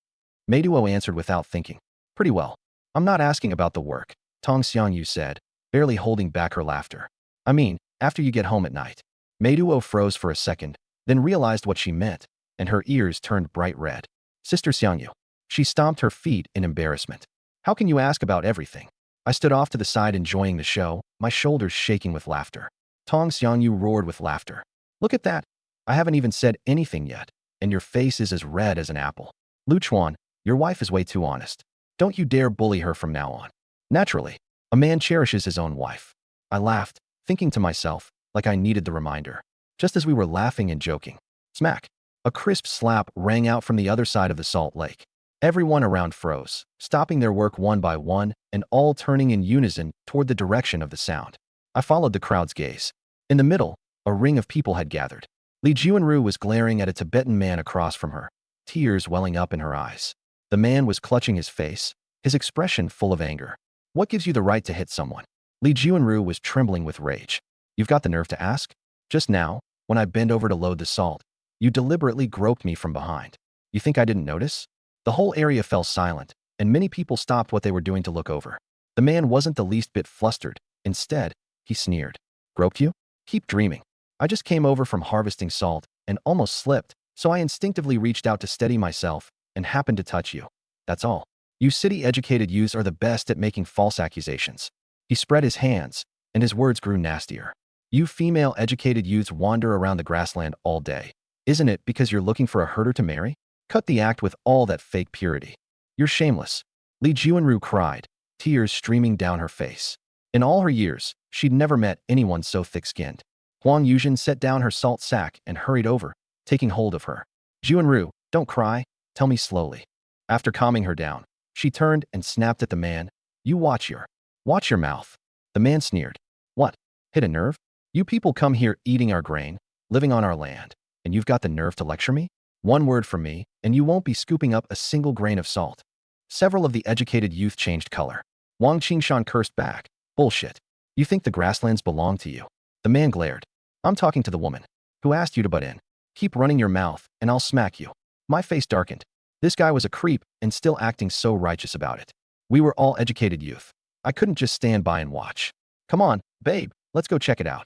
Speaker 1: Meiduo answered without thinking. Pretty well. I'm not asking about the work, Tong Xiangyu said, barely holding back her laughter. I mean, after you get home at night. Meiduo froze for a second, then realized what she meant, and her ears turned bright red. Sister Xiangyu. She stomped her feet in embarrassment. How can you ask about everything? I stood off to the side enjoying the show, my shoulders shaking with laughter. Tong Xiangyu roared with laughter. Look at that. I haven't even said anything yet, and your face is as red as an apple. Lu Chuan, your wife is way too honest. Don't you dare bully her from now on. Naturally, a man cherishes his own wife. I laughed, thinking to myself, like I needed the reminder. Just as we were laughing and joking. Smack. A crisp slap rang out from the other side of the salt lake. Everyone around froze, stopping their work one by one and all turning in unison toward the direction of the sound. I followed the crowd's gaze. In the middle, a ring of people had gathered. Li Juanru was glaring at a Tibetan man across from her, tears welling up in her eyes. The man was clutching his face, his expression full of anger. What gives you the right to hit someone? Li Juanru was trembling with rage. You've got the nerve to ask? Just now, when I bent over to load the salt, you deliberately groped me from behind. You think I didn't notice? The whole area fell silent, and many people stopped what they were doing to look over. The man wasn't the least bit flustered. Instead, he sneered. Groped you? Keep dreaming. I just came over from harvesting salt and almost slipped, so I instinctively reached out to steady myself and happened to touch you. That's all. You city-educated youths are the best at making false accusations. He spread his hands, and his words grew nastier. You female-educated youths wander around the grassland all day. Isn't it because you're looking for a herder to marry? Cut the act with all that fake purity. You're shameless. Li Juanru cried, tears streaming down her face. In all her years, she'd never met anyone so thick-skinned. Huang Yuzhen set down her salt sack and hurried over, taking hold of her. Juanru, don't cry. Tell me slowly. After calming her down, she turned and snapped at the man. You watch your mouth. The man sneered. What? Hit a nerve? You people come here eating our grain, living on our land, and you've got the nerve to lecture me? One word from me, and you won't be scooping up a single grain of salt. Several of the educated youth changed color. Wang Qingshan cursed back. Bullshit. You think the grasslands belong to you? The man glared. I'm talking to the woman. Who asked you to butt in? Keep running your mouth, and I'll smack you. My face darkened. This guy was a creep and still acting so righteous about it. We were all educated youth. I couldn't just stand by and watch. Come on, babe, let's go check it out.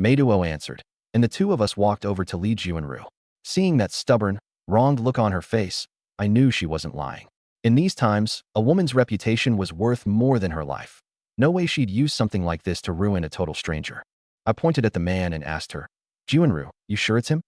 Speaker 1: Meiduo answered, and the two of us walked over to Li Juanru. Seeing that stubborn, wronged look on her face, I knew she wasn't lying. In these times, a woman's reputation was worth more than her life. No way she'd use something like this to ruin a total stranger. I pointed at the man and asked her, Juanru, you sure it's him?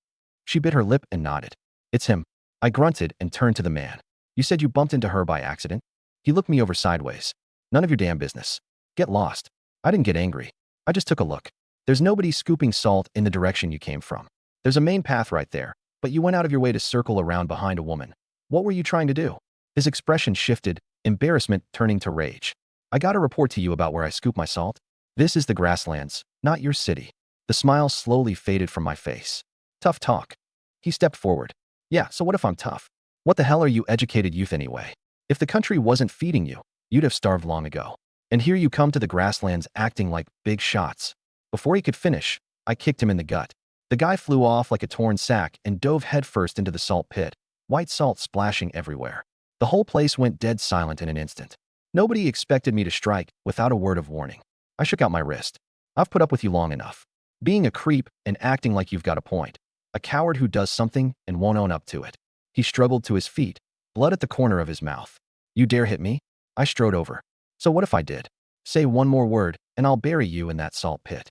Speaker 1: She bit her lip and nodded. It's him. I grunted and turned to the man. You said you bumped into her by accident? He looked me over sideways. None of your damn business. Get lost. I didn't get angry. I just took a look. There's nobody scooping salt in the direction you came from. There's a main path right there, but you went out of your way to circle around behind a woman. What were you trying to do? His expression shifted, embarrassment turning to rage. I got a report to you about where I scoop my salt. This is the grasslands, not your city. The smile slowly faded from my face. Tough talk. He stepped forward. Yeah, so what if I'm tough? What the hell are you educated youth anyway? If the country wasn't feeding you, you'd have starved long ago. And here you come to the grasslands acting like big shots. Before he could finish, I kicked him in the gut. The guy flew off like a torn sack and dove headfirst into the salt pit, white salt splashing everywhere. The whole place went dead silent in an instant. Nobody expected me to strike without a word of warning. I shook out my wrist. I've put up with you long enough. Being a creep and acting like you've got a point. A coward who does something and won't own up to it. He struggled to his feet, blood at the corner of his mouth. You dare hit me? I strode over. So what if I did? Say one more word, and I'll bury you in that salt pit.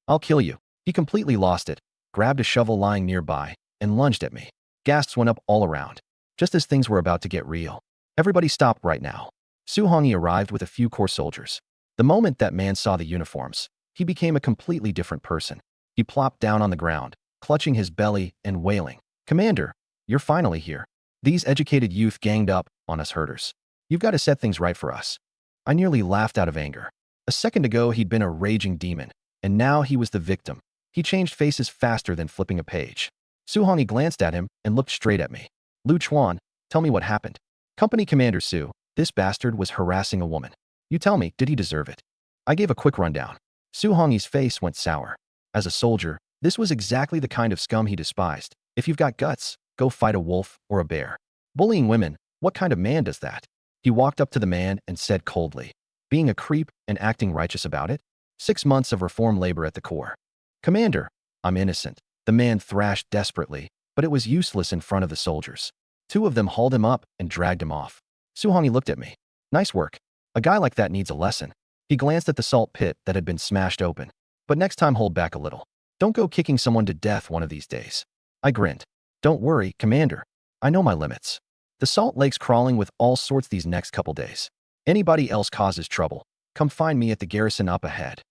Speaker 1: I'll kill you. He completely lost it, grabbed a shovel lying nearby, and lunged at me. Gasps went up all around. Just as things were about to get real. Everybody stop right now. Suhongi arrived with a few core soldiers. The moment that man saw the uniforms, he became a completely different person. He plopped down on the ground, clutching his belly and wailing. Commander, you're finally here. These educated youth ganged up on us herders. You've got to set things right for us. I nearly laughed out of anger. A second ago, he'd been a raging demon, and now he was the victim. He changed faces faster than flipping a page. Suhongi glanced at him and looked straight at me. Lu Chuan, tell me what happened. Company Commander Su, this bastard was harassing a woman. You tell me, did he deserve it? I gave a quick rundown. Suhongi's face went sour. As a soldier, this was exactly the kind of scum he despised. If you've got guts, go fight a wolf or a bear. Bullying women, what kind of man does that? He walked up to the man and said coldly, being a creep and acting righteous about it? 6 months of reform labor at the core. Commander, I'm innocent. The man thrashed desperately, but it was useless in front of the soldiers. 2 of them hauled him up and dragged him off. Suhongi looked at me. Nice work. A guy like that needs a lesson. He glanced at the salt pit that had been smashed open. But next time hold back a little. Don't go kicking someone to death one of these days. I grinned. Don't worry, Commander. I know my limits. The salt lake's crawling with all sorts these next couple days. Anybody else causes trouble, come find me at the garrison up ahead.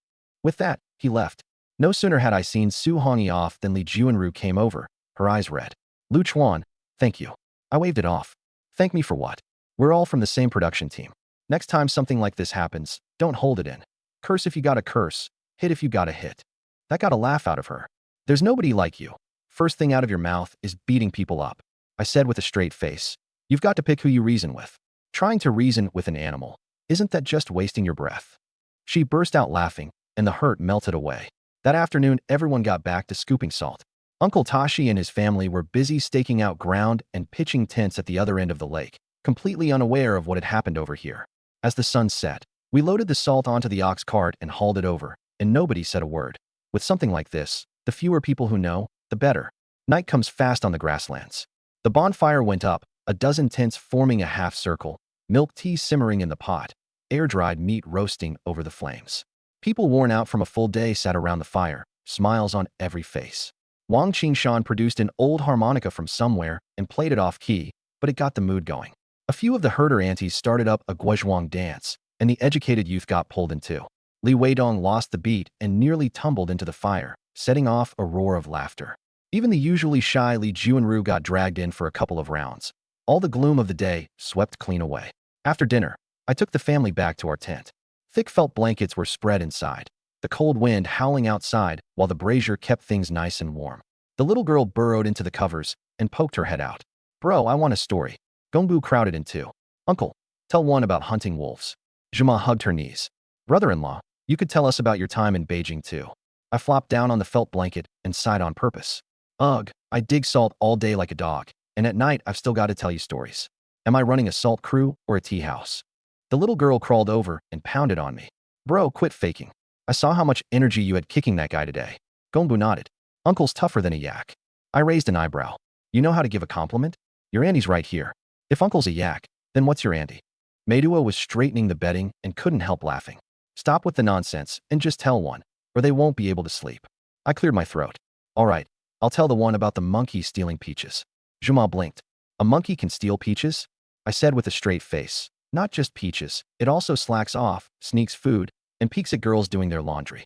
Speaker 1: With that, he left. No sooner had I seen Suhongi off than Li Juanru came over, her eyes red. Lu Chuan, thank you. I waved it off. Thank me for what? We're all from the same production team. Next time something like this happens, don't hold it in. Curse if you gotta curse, hit if you gotta hit. That got a laugh out of her. There's nobody like you. First thing out of your mouth is beating people up. I said with a straight face. You've got to pick who you reason with. Trying to reason with an animal, isn't that just wasting your breath? She burst out laughing, and the hurt melted away. That afternoon, everyone got back to scooping salt. Uncle Tashi and his family were busy staking out ground and pitching tents at the other end of the lake, completely unaware of what had happened over here. As the sun set, we loaded the salt onto the ox cart and hauled it over, and nobody said a word. With something like this, the fewer people who know, the better. Night comes fast on the grasslands. The bonfire went up, a dozen tents forming a half circle, milk tea simmering in the pot, air-dried meat roasting over the flames. People worn out from a full day sat around the fire, smiles on every face. Wang Qingshan produced an old harmonica from somewhere and played it off-key, but it got the mood going. A few of the herder aunties started up a guozhuang dance, and the educated youth got pulled in two. Li Weidong lost the beat and nearly tumbled into the fire, setting off a roar of laughter. Even the usually shy Li Juanru got dragged in for a couple of rounds. All the gloom of the day swept clean away. After dinner, I took the family back to our tent. Thick felt blankets were spread inside, the cold wind howling outside while the brazier kept things nice and warm. The little girl burrowed into the covers and poked her head out. Bro, I want a story. Gongbu crowded in too. Uncle, tell one about hunting wolves. Zhima hugged her knees. Brother-in-law, you could tell us about your time in Beijing too. I flopped down on the felt blanket and sighed on purpose. Ugh, I dig salt all day like a dog, and at night I've still got to tell you stories. Am I running a salt crew or a tea house? The little girl crawled over and pounded on me. Bro, quit faking. I saw how much energy you had kicking that guy today. Gongbu nodded. Uncle's tougher than a yak. I raised an eyebrow. You know how to give a compliment? Your Andy's right here. If Uncle's a yak, then what's your Andy? Meidua was straightening the bedding and couldn't help laughing. Stop with the nonsense and just tell one, or they won't be able to sleep. I cleared my throat. All right, I'll tell the one about the monkey stealing peaches. Juma blinked. A monkey can steal peaches? I said with a straight face. Not just peaches, it also slacks off, sneaks food, and peeks at girls doing their laundry.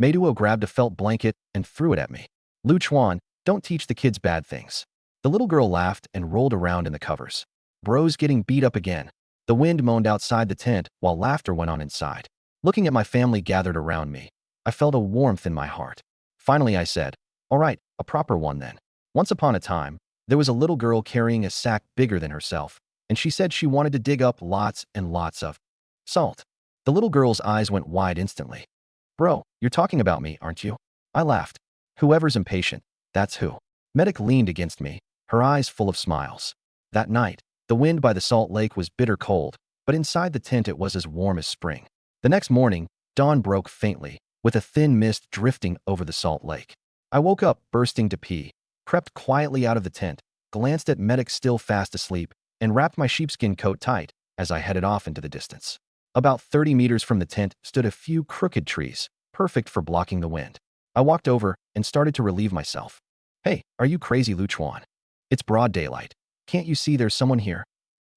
Speaker 1: Meiduo grabbed a felt blanket and threw it at me. Lu Chuan, don't teach the kids bad things. The little girl laughed and rolled around in the covers. Bro's getting beat up again. The wind moaned outside the tent while laughter went on inside. Looking at my family gathered around me, I felt a warmth in my heart. Finally, I said, all right, a proper one then. Once upon a time, there was a little girl carrying a sack bigger than herself, and she said she wanted to dig up lots and lots of salt. The little girl's eyes went wide instantly. Bro, you're talking about me, aren't you? I laughed. Whoever's impatient, that's who. Medic leaned against me, her eyes full of smiles. That night, the wind by the salt lake was bitter cold, but inside the tent it was as warm as spring. The next morning, dawn broke faintly, with a thin mist drifting over the salt lake. I woke up, bursting to pee, crept quietly out of the tent, glanced at Medic still fast asleep, and wrapped my sheepskin coat tight as I headed off into the distance. About 30 meters from the tent stood a few crooked trees, perfect for blocking the wind. I walked over and started to relieve myself. Hey, are you crazy, Lu Chuan? It's broad daylight. Can't you see there's someone here?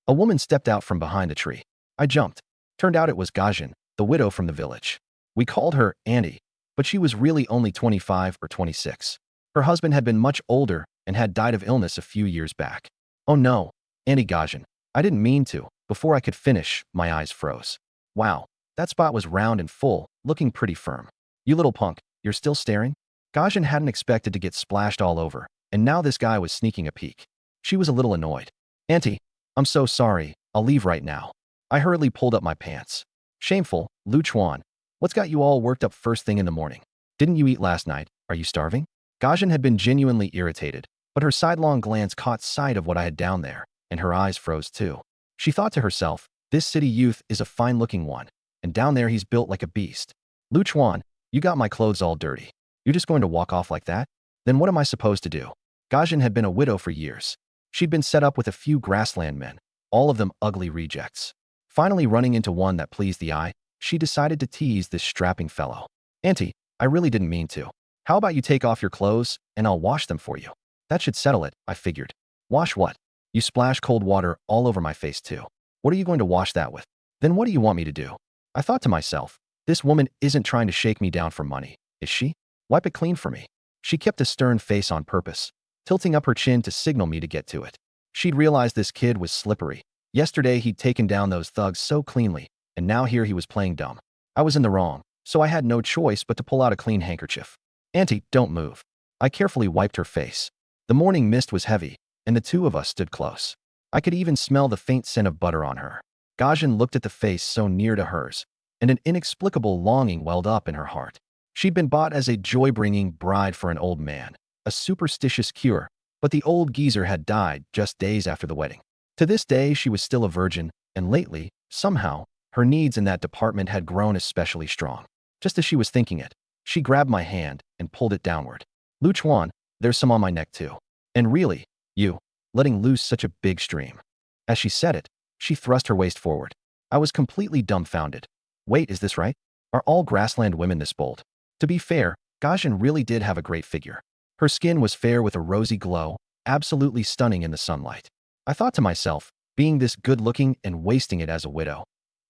Speaker 1: A woman stepped out from behind the tree. I jumped. Turned out it was Gajin, the widow from the village. We called her Auntie, but she was really only 25 or 26. Her husband had been much older and had died of illness a few years back. Oh no, Auntie Gajin, I didn't mean to. Before I could finish, my eyes froze. Wow, that spot was round and full, looking pretty firm. You little punk, you're still staring? Gajin hadn't expected to get splashed all over, and now this guy was sneaking a peek. She was a little annoyed. Auntie, I'm so sorry, I'll leave right now. I hurriedly pulled up my pants. Shameful, Lu Chuan. What's got you all worked up first thing in the morning? Didn't you eat last night? Are you starving? Gajin had been genuinely irritated, but her sidelong glance caught sight of what I had down there, and her eyes froze too. She thought to herself, this city youth is a fine-looking one, and down there he's built like a beast. Lu Chuan, you got my clothes all dirty. You're just going to walk off like that? Then what am I supposed to do? Gajin had been a widow for years. She'd been set up with a few grassland men, all of them ugly rejects. Finally running into one that pleased the eye, she decided to tease this strapping fellow. Auntie, I really didn't mean to. How about you take off your clothes, and I'll wash them for you? That should settle it, I figured. Wash what? You splash cold water all over my face too. What are you going to wash that with? Then what do you want me to do? I thought to myself, this woman isn't trying to shake me down for money, is she? Wipe it clean for me. She kept a stern face on purpose, tilting up her chin to signal me to get to it. She'd realized this kid was slippery. Yesterday he'd taken down those thugs so cleanly, and now here he was playing dumb. I was in the wrong, so I had no choice but to pull out a clean handkerchief. Auntie, don't move. I carefully wiped her face. The morning mist was heavy, and the two of us stood close. I could even smell the faint scent of butter on her. Gajin looked at the face so near to hers, and an inexplicable longing welled up in her heart. She'd been bought as a joy-bringing bride for an old man, a superstitious cure, but the old geezer had died just days after the wedding. To this day, she was still a virgin, and lately, somehow, her needs in that department had grown especially strong. Just as she was thinking it, she grabbed my hand and pulled it downward. Lu Chuan, there's some on my neck too. And really, you, letting loose such a big stream. As she said it, she thrust her waist forward. I was completely dumbfounded. Wait, is this right? Are all grassland women this bold? To be fair, Gajin really did have a great figure. Her skin was fair with a rosy glow, absolutely stunning in the sunlight. I thought to myself, being this good-looking and wasting it as a widow.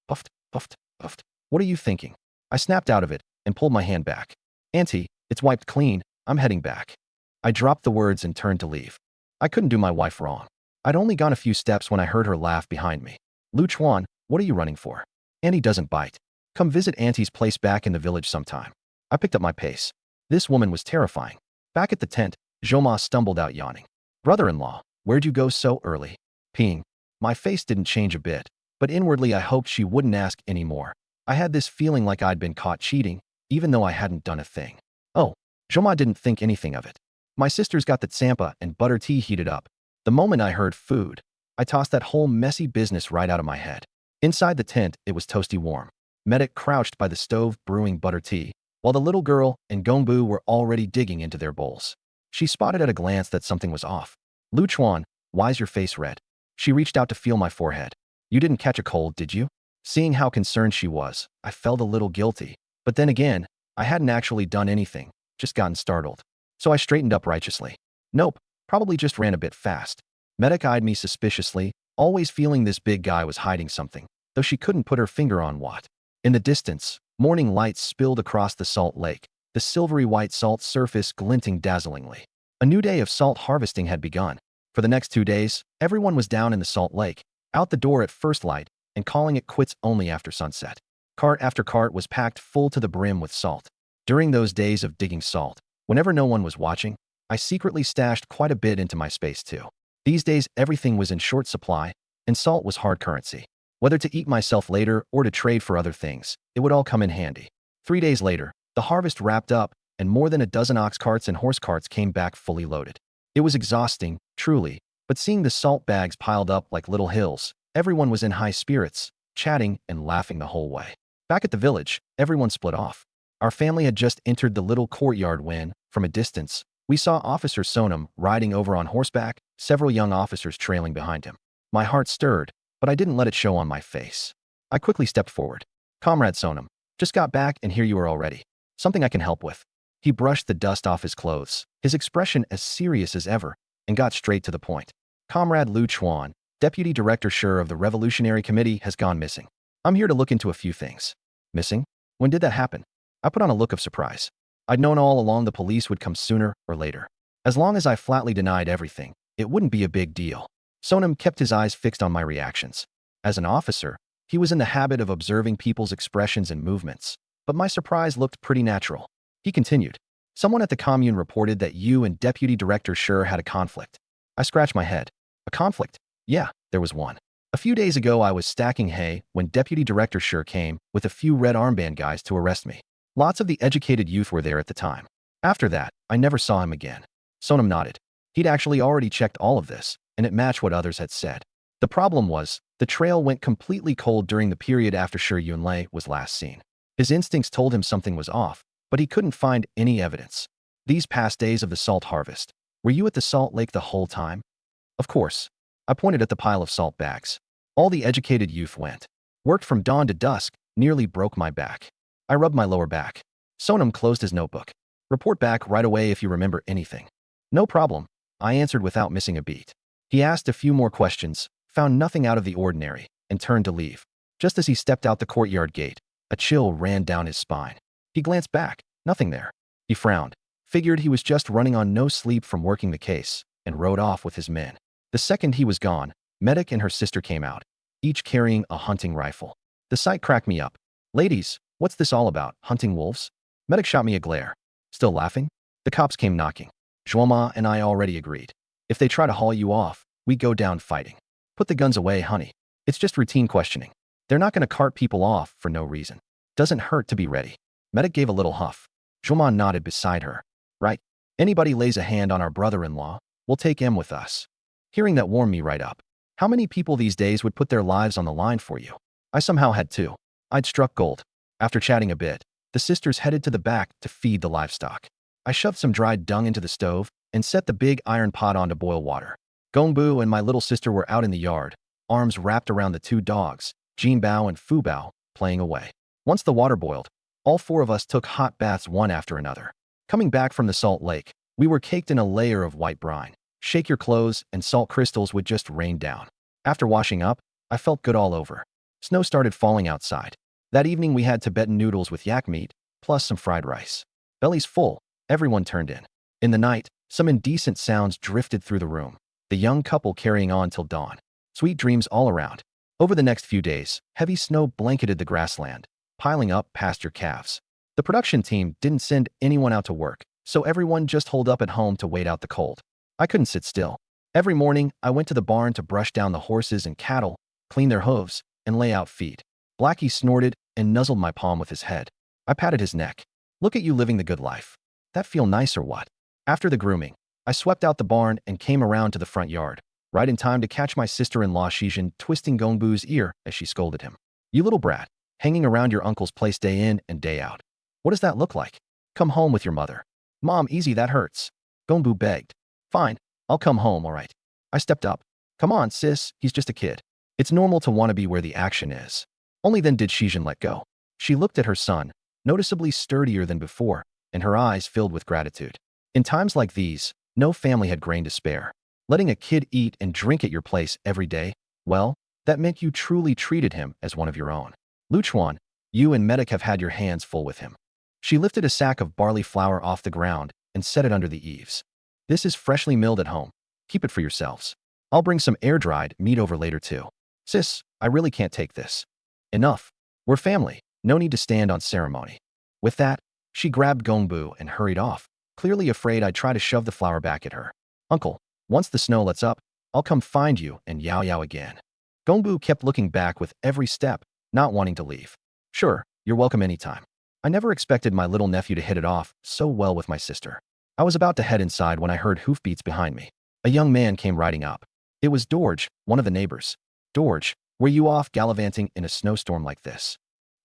Speaker 1: Puffed, puffed, puffed. What are you thinking? I snapped out of it and pulled my hand back. Auntie, it's wiped clean. I'm heading back. I dropped the words and turned to leave. I couldn't do my wife wrong. I'd only gone a few steps when I heard her laugh behind me. Lu Chuan, what are you running for? Auntie doesn't bite. Come visit Auntie's place back in the village sometime. I picked up my pace. This woman was terrifying. Back at the tent, Joma stumbled out yawning. Brother-in-law, where'd you go so early? Peeing. My face didn't change a bit, but inwardly I hoped she wouldn't ask any more. I had this feeling like I'd been caught cheating, even though I hadn't done a thing. Oh, Joma didn't think anything of it. My sister's got the tsampa and butter tea heated up. The moment I heard food, I tossed that whole messy business right out of my head. Inside the tent, it was toasty warm. Medic crouched by the stove brewing butter tea, while the little girl and Gongbu were already digging into their bowls. She spotted at a glance that something was off. Lu Chuan, why's your face red? She reached out to feel my forehead. You didn't catch a cold, did you? Seeing how concerned she was, I felt a little guilty. But then again, I hadn't actually done anything, just gotten startled. So I straightened up righteously. Nope, probably just ran a bit fast. Medic eyed me suspiciously, always feeling this big guy was hiding something, though she couldn't put her finger on what. In the distance, morning lights spilled across the salt lake, the silvery white salt surface glinting dazzlingly. A new day of salt harvesting had begun. For the next 2 days, everyone was down in the salt lake, out the door at first light, and calling it quits only after sunset. Cart after cart was packed full to the brim with salt. During those days of digging salt, whenever no one was watching, I secretly stashed quite a bit into my space too. These days everything was in short supply, and salt was hard currency. Whether to eat myself later or to trade for other things, it would all come in handy. 3 days later, the harvest wrapped up, and more than a dozen ox carts and horse carts came back fully loaded. It was exhausting, truly, but seeing the salt bags piled up like little hills, everyone was in high spirits, chatting and laughing the whole way. Back at the village, everyone split off. Our family had just entered the little courtyard when, from a distance, we saw Officer Sonam riding over on horseback, several young officers trailing behind him. My heart stirred, but I didn't let it show on my face. I quickly stepped forward. "Comrade Sonam, just got back and here you are already. Something I can help with." He brushed the dust off his clothes, his expression as serious as ever, and got straight to the point. "Comrade Lu Chuan, Deputy Director Sure of the Revolutionary Committee, has gone missing. I'm here to look into a few things." "Missing? When did that happen?" I put on a look of surprise. I'd known all along the police would come sooner or later. As long as I flatly denied everything, it wouldn't be a big deal. Sonam kept his eyes fixed on my reactions. As an officer, he was in the habit of observing people's expressions and movements, but my surprise looked pretty natural. He continued, "Someone at the commune reported that you and Deputy Director Sure had a conflict." I scratched my head. "A conflict?" "Yeah, there was one. A few days ago I was stacking hay when Deputy Director Sure came with a few red armband guys to arrest me. Lots of the educated youth were there at the time. After that, I never saw him again." Sonam nodded. He'd actually already checked all of this, and it matched what others had said. The problem was, the trail went completely cold during the period after Sure Yunlei was last seen. His instincts told him something was off, but he couldn't find any evidence. "These past days of the salt harvest, were you at the salt lake the whole time?" "Of course." I pointed at the pile of salt bags. "All the educated youth went. Worked from dawn to dusk, nearly broke my back." I rubbed my lower back. Sonam closed his notebook. "Report back right away if you remember anything." "No problem," I answered without missing a beat. He asked a few more questions, found nothing out of the ordinary, and turned to leave. Just as he stepped out the courtyard gate, a chill ran down his spine. He glanced back, nothing there. He frowned, figured he was just running on no sleep from working the case, and rode off with his men. The second he was gone, Medic and her sister came out, each carrying a hunting rifle. The sight cracked me up. "Ladies, what's this all about, hunting wolves?" Medic shot me a glare. "Still laughing?" The cops came knocking. Zhuoma and I already agreed. If they try to haul you off, we go down fighting. "Put the guns away, honey. It's just routine questioning. They're not going to cart people off for no reason. Doesn't hurt to be ready." Medic gave a little huff. Zhuoma nodded beside her. "Right. Anybody lays a hand on our brother-in-law, we'll take him with us." Hearing that warmed me right up. How many people these days would put their lives on the line for you? I somehow had too. I'd struck gold. After chatting a bit, the sisters headed to the back to feed the livestock. I shoved some dried dung into the stove and set the big iron pot on to boil water. Gongbu and my little sister were out in the yard, arms wrapped around the two dogs, Jinbao and Fubao, playing away. Once the water boiled, all four of us took hot baths one after another. Coming back from the salt lake, we were caked in a layer of white brine. Shake your clothes and salt crystals would just rain down. After washing up, I felt good all over. Snow started falling outside. That evening we had Tibetan noodles with yak meat, plus some fried rice. Bellies full, everyone turned in. In the night, some indecent sounds drifted through the room. The young couple carrying on till dawn. Sweet dreams all around. Over the next few days, heavy snow blanketed the grassland, piling up past your calves. The production team didn't send anyone out to work, so everyone just holed up at home to wait out the cold. I couldn't sit still. Every morning, I went to the barn to brush down the horses and cattle, clean their hooves, and lay out feed. Blackie snorted and nuzzled my palm with his head. I patted his neck. "Look at you living the good life. That feel nice or what?" After the grooming, I swept out the barn and came around to the front yard, right in time to catch my sister-in-law Shijin twisting Gongbu's ear as she scolded him. "You little brat, hanging around your uncle's place day in and day out. What does that look like? Come home with your mother." "Mom, easy, that hurts." Gongbu begged. "Fine, I'll come home, all right." I stepped up. "Come on, sis, he's just a kid. It's normal to want to be where the action is." Only then did Shijin let go. She looked at her son, noticeably sturdier than before, and her eyes filled with gratitude. In times like these, no family had grain to spare. Letting a kid eat and drink at your place every day, well, that meant you truly treated him as one of your own. Luchuan, you and Medic have had your hands full with him. She lifted a sack of barley flour off the ground and set it under the eaves. This is freshly milled at home. Keep it for yourselves. I'll bring some air-dried meat over later too. Sis, I really can't take this. Enough. We're family. No need to stand on ceremony. With that, she grabbed Gongbu and hurried off, clearly afraid I'd try to shove the flour back at her. Uncle, once the snow lets up, I'll come find you and Yao Yao again. Gongbu kept looking back with every step, not wanting to leave. Sure, you're welcome anytime. I never expected my little nephew to hit it off so well with my sister. I was about to head inside when I heard hoofbeats behind me. A young man came riding up. It was Dorge, one of the neighbors. Dorge, were you off gallivanting in a snowstorm like this?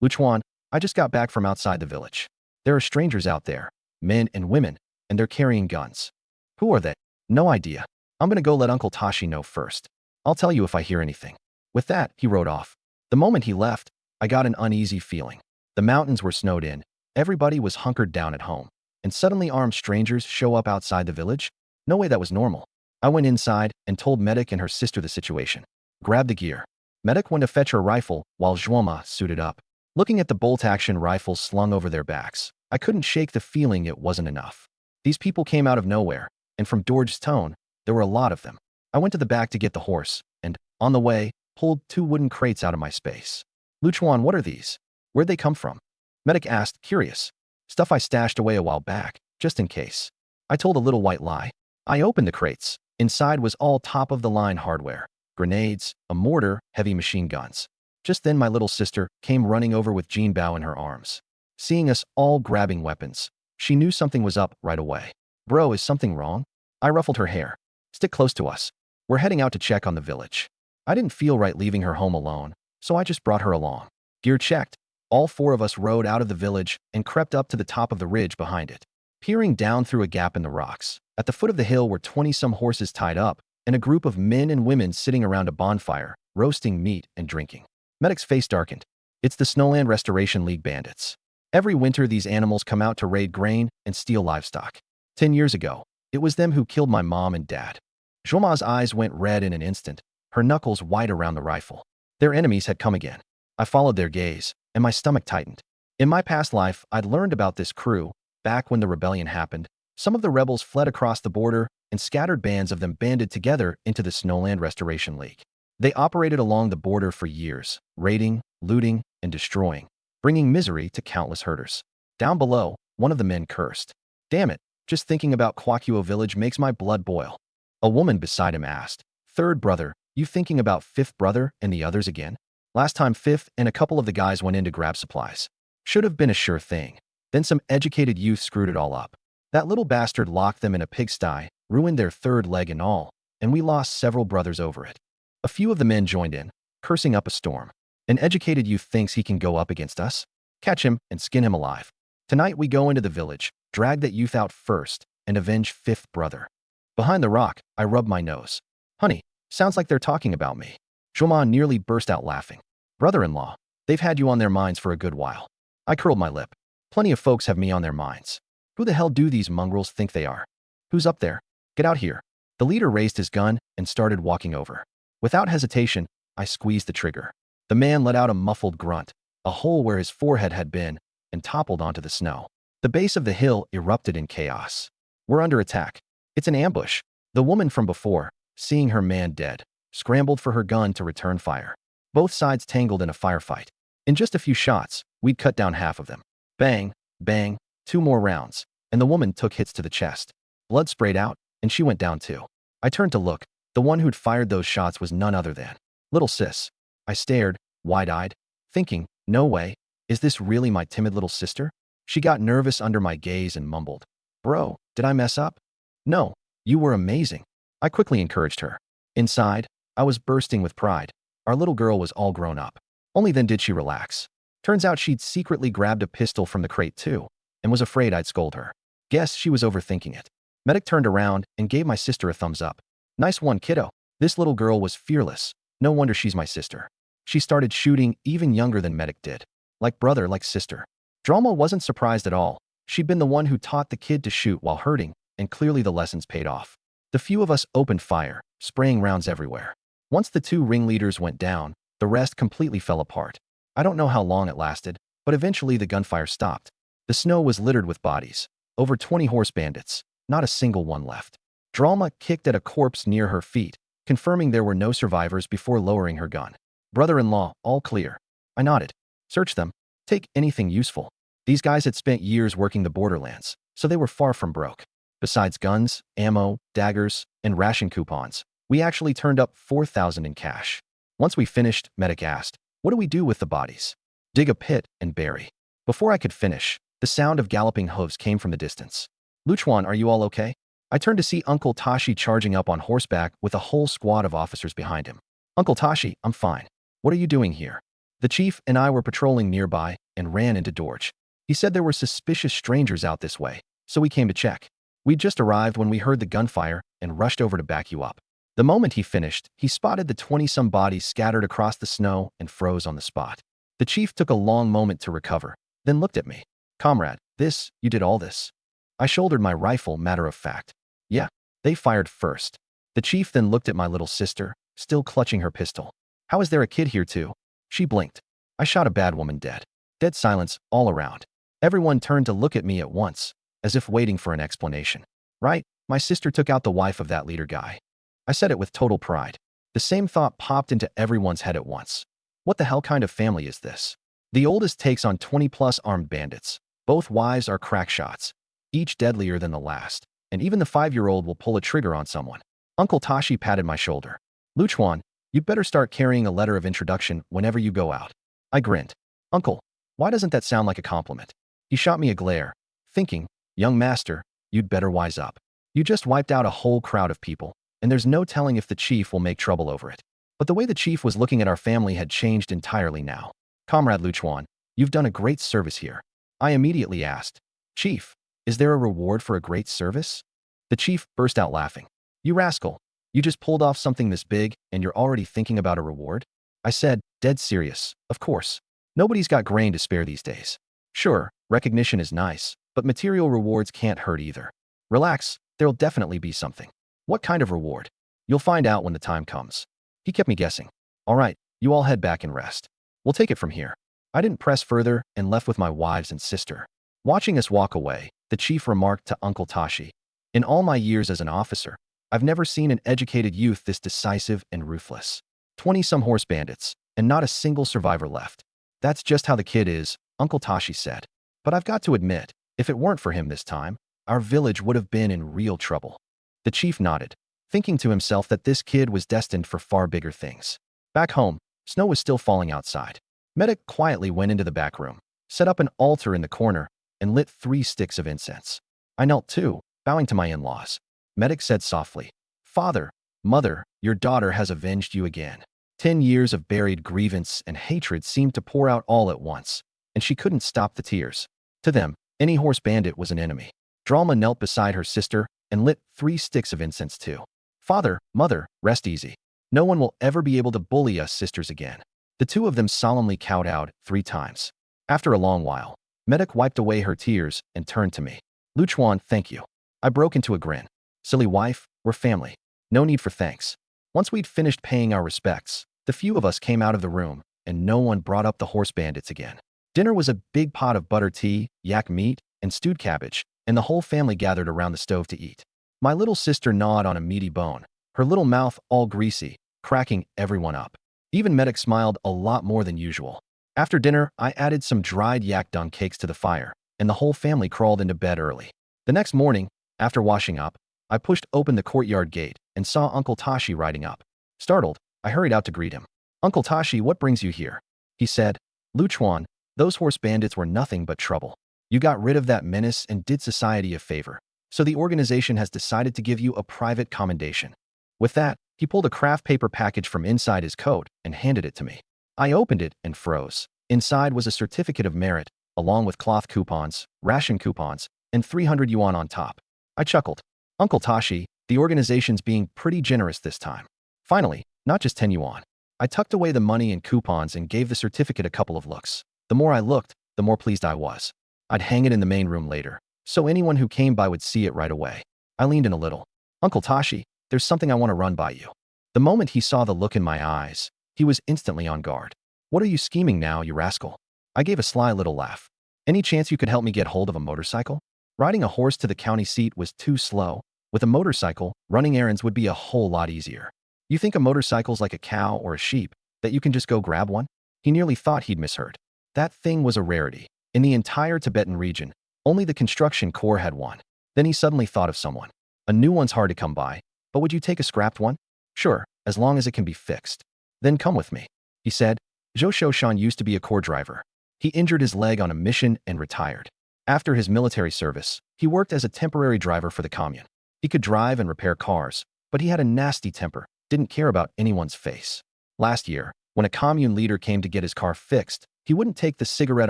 Speaker 1: Luchuan, I just got back from outside the village. There are strangers out there, men and women, and they're carrying guns. Who are they? No idea. I'm gonna go let Uncle Tashi know first. I'll tell you if I hear anything. With that, he rode off. The moment he left, I got an uneasy feeling. The mountains were snowed in, everybody was hunkered down at home, and suddenly armed strangers show up outside the village? No way that was normal. I went inside and told Medic and her sister the situation. Grab the gear. Medic went to fetch her rifle while Zhuoma suited up. Looking at the bolt-action rifles slung over their backs, I couldn't shake the feeling it wasn't enough. These people came out of nowhere, and from Dorge's tone, there were a lot of them. I went to the back to get the horse, and, on the way, pulled 2 wooden crates out of my space. Luchuan, what are these? Where'd they come from? Medic asked, curious. Stuff I stashed away a while back, just in case. I told a little white lie. I opened the crates. Inside was all top-of-the-line hardware. Grenades, a mortar, heavy machine guns. Just then my little sister came running over with Jean Bao in her arms. Seeing us all grabbing weapons, she knew something was up right away. Bro, is something wrong? I ruffled her hair. Stick close to us. We're heading out to check on the village. I didn't feel right leaving her home alone, so I just brought her along. Gear checked. All 4 of us rode out of the village and crept up to the top of the ridge behind it. Peering down through a gap in the rocks, at the foot of the hill were 20-some horses tied up, and a group of men and women sitting around a bonfire, roasting meat and drinking. Medic's face darkened. It's the Snowland Restoration League bandits. Every winter these animals come out to raid grain and steal livestock. 10 years ago, it was them who killed my mom and dad. Zhuoma's eyes went red in an instant, her knuckles white around the rifle. Their enemies had come again. I followed their gaze, and my stomach tightened. In my past life, I'd learned about this crew. Back when the rebellion happened, some of the rebels fled across the border, and scattered bands of them banded together into the Snowland Restoration League. They operated along the border for years, raiding, looting, and destroying, bringing misery to countless herders. Down below, one of the men cursed. Damn it, just thinking about Kwakuo village makes my blood boil. A woman beside him asked, Third brother, you thinking about 5th brother and the others again? Last time 5th and a couple of the guys went in to grab supplies. Should have been a sure thing. Then some educated youth screwed it all up. That little bastard locked them in a pigsty, ruined their 3rd leg and all, and we lost several brothers over it. A few of the men joined in, cursing up a storm. An educated youth thinks he can go up against us? Catch him and skin him alive. Tonight we go into the village, drag that youth out first, and avenge 5th brother. Behind the rock, I rubbed my nose. Honey, sounds like they're talking about me. Zhuoma nearly burst out laughing. Brother-in-law, they've had you on their minds for a good while. I curled my lip. Plenty of folks have me on their minds. Who the hell do these mongrels think they are? Who's up there? Get out here. The leader raised his gun and started walking over. Without hesitation, I squeezed the trigger. The man let out a muffled grunt, a hole where his forehead had been, and toppled onto the snow. The base of the hill erupted in chaos. We're under attack. It's an ambush. The woman from before, seeing her man dead, scrambled for her gun to return fire. Both sides tangled in a firefight. In just a few shots, we'd cut down half of them. Bang, bang, 2 more rounds, and the woman took hits to the chest. Blood sprayed out, and she went down too. I turned to look. The one who'd fired those shots was none other than little sis. I stared, wide-eyed, thinking, no way, is this really my timid little sister? She got nervous under my gaze and mumbled, Bro, did I mess up? No, you were amazing. I quickly encouraged her. Inside, I was bursting with pride. Our little girl was all grown up. Only then did she relax. Turns out she'd secretly grabbed a pistol from the crate too, and was afraid I'd scold her. Guess she was overthinking it. Medic turned around and gave my sister a thumbs up. Nice one, kiddo. This little girl was fearless. No wonder she's my sister. She started shooting even younger than Medic did. Like brother, like sister. Drama wasn't surprised at all. She'd been the one who taught the kid to shoot while hurting, and clearly the lessons paid off. The few of us opened fire, spraying rounds everywhere. Once the two ringleaders went down, the rest completely fell apart. I don't know how long it lasted, but eventually the gunfire stopped. The snow was littered with bodies. Over 20 horse bandits, not a single one left. Dralma kicked at a corpse near her feet, confirming there were no survivors before lowering her gun. Brother-in-law, all clear. I nodded. Search them. Take anything useful. These guys had spent years working the borderlands, so they were far from broke. Besides guns, ammo, daggers, and ration coupons, we actually turned up 4,000 in cash. Once we finished, Medic asked, "What do we do with the bodies?" "Dig a pit and bury." Before I could finish, the sound of galloping hooves came from the distance. "Luchuan, are you all okay?" I turned to see Uncle Tashi charging up on horseback with a whole squad of officers behind him. "Uncle Tashi, I'm fine. What are you doing here?" The chief and I were patrolling nearby and ran into Dorj. He said there were suspicious strangers out this way, so we came to check. We'd just arrived when we heard the gunfire and rushed over to back you up. The moment he finished, he spotted the 20-some bodies scattered across the snow and froze on the spot. The chief took a long moment to recover, then looked at me. "Comrade, you did all this?" I shouldered my rifle, matter of fact. "Yeah, they fired first." The chief then looked at my little sister, still clutching her pistol. "How is there a kid here too?" She blinked. "I shot a bad woman dead." Dead silence all around. Everyone turned to look at me at once, as if waiting for an explanation. "Right, my sister took out the wife of that leader guy." I said it with total pride. The same thought popped into everyone's head at once. What the hell kind of family is this? The oldest takes on 20-plus armed bandits. Both wives are crack shots, each deadlier than the last, and even the 5-year-old will pull a trigger on someone. Uncle Tashi patted my shoulder. "Luchuan, you'd better start carrying a letter of introduction whenever you go out." I grinned. "Uncle, why doesn't that sound like a compliment?" He shot me a glare, thinking, "Young master, you'd better wise up. You just wiped out a whole crowd of people, and there's no telling if the chief will make trouble over it." But the way the chief was looking at our family had changed entirely now. "Comrade Luchuan, you've done a great service here." I immediately asked, "Chief, is there a reward for a great service?" The chief burst out laughing. "You rascal, you just pulled off something this big and you're already thinking about a reward?" I said, dead serious, "Of course. Nobody's got grain to spare these days. Sure, recognition is nice, but material rewards can't hurt either. Relax, there'll definitely be something." "What kind of reward?" "You'll find out when the time comes." He kept me guessing. "All right, you all head back and rest. We'll take it from here." I didn't press further and left with my wives and sister. Watching us walk away, the chief remarked to Uncle Tashi, "In all my years as an officer, I've never seen an educated youth this decisive and ruthless. 20-some horse bandits, and not a single survivor left." "That's just how the kid is," Uncle Tashi said. "But I've got to admit, if it weren't for him this time, our village would have been in real trouble." The chief nodded, thinking to himself that this kid was destined for far bigger things. Back home, snow was still falling outside. Medic quietly went into the back room, set up an altar in the corner, and lit 3 sticks of incense. I knelt too, bowing to my in-laws. Medic said softly, "Father, Mother, your daughter has avenged you again." 10 years of buried grievance and hatred seemed to pour out all at once, and she couldn't stop the tears. To them, any horse bandit was an enemy. Dralma knelt beside her sister and lit 3 sticks of incense too. "Father, Mother, rest easy. No one will ever be able to bully us sisters again." The two of them solemnly kowtowed 3 times. After a long while, Medic wiped away her tears and turned to me. "Luchuan, thank you." I broke into a grin. "Silly wife, we're family. No need for thanks." Once we'd finished paying our respects, the few of us came out of the room, and no one brought up the horse bandits again. Dinner was a big pot of butter tea, yak meat, and stewed cabbage, and the whole family gathered around the stove to eat. My little sister gnawed on a meaty bone, her little mouth all greasy, cracking everyone up. Even Medic smiled a lot more than usual. After dinner, I added some dried yak dung cakes to the fire, and the whole family crawled into bed early. The next morning, after washing up, I pushed open the courtyard gate and saw Uncle Tashi riding up. Startled, I hurried out to greet him. "Uncle Tashi, what brings you here?" He said, "Luchuan, those horse bandits were nothing but trouble. You got rid of that menace and did society a favor, so the organization has decided to give you a private commendation." With that, he pulled a craft paper package from inside his coat and handed it to me. I opened it and froze. Inside was a certificate of merit, along with cloth coupons, ration coupons, and 300 yuan on top. I chuckled. "Uncle Tashi, the organization's being pretty generous this time." Finally, not just 10 yuan. I tucked away the money and coupons and gave the certificate a couple of looks. The more I looked, the more pleased I was. I'd hang it in the main room later, so anyone who came by would see it right away. I leaned in a little. Uncle Tashi, there's something I want to run by you. The moment he saw the look in my eyes, he was instantly on guard. What are you scheming now, you rascal? I gave a sly little laugh. Any chance you could help me get hold of a motorcycle? Riding a horse to the county seat was too slow. With a motorcycle, running errands would be a whole lot easier. You think a motorcycle's like a cow or a sheep, that you can just go grab one? He nearly thought he'd misheard. That thing was a rarity. In the entire Tibetan region, only the construction corps had one. Then he suddenly thought of someone. A new one's hard to come by, but would you take a scrapped one? Sure, as long as it can be fixed. Then come with me, he said. Zhou Shoshan used to be a corps driver. He injured his leg on a mission and retired. After his military service, he worked as a temporary driver for the commune. He could drive and repair cars, but he had a nasty temper, didn't care about anyone's face. Last year, when a commune leader came to get his car fixed, he wouldn't take the cigarette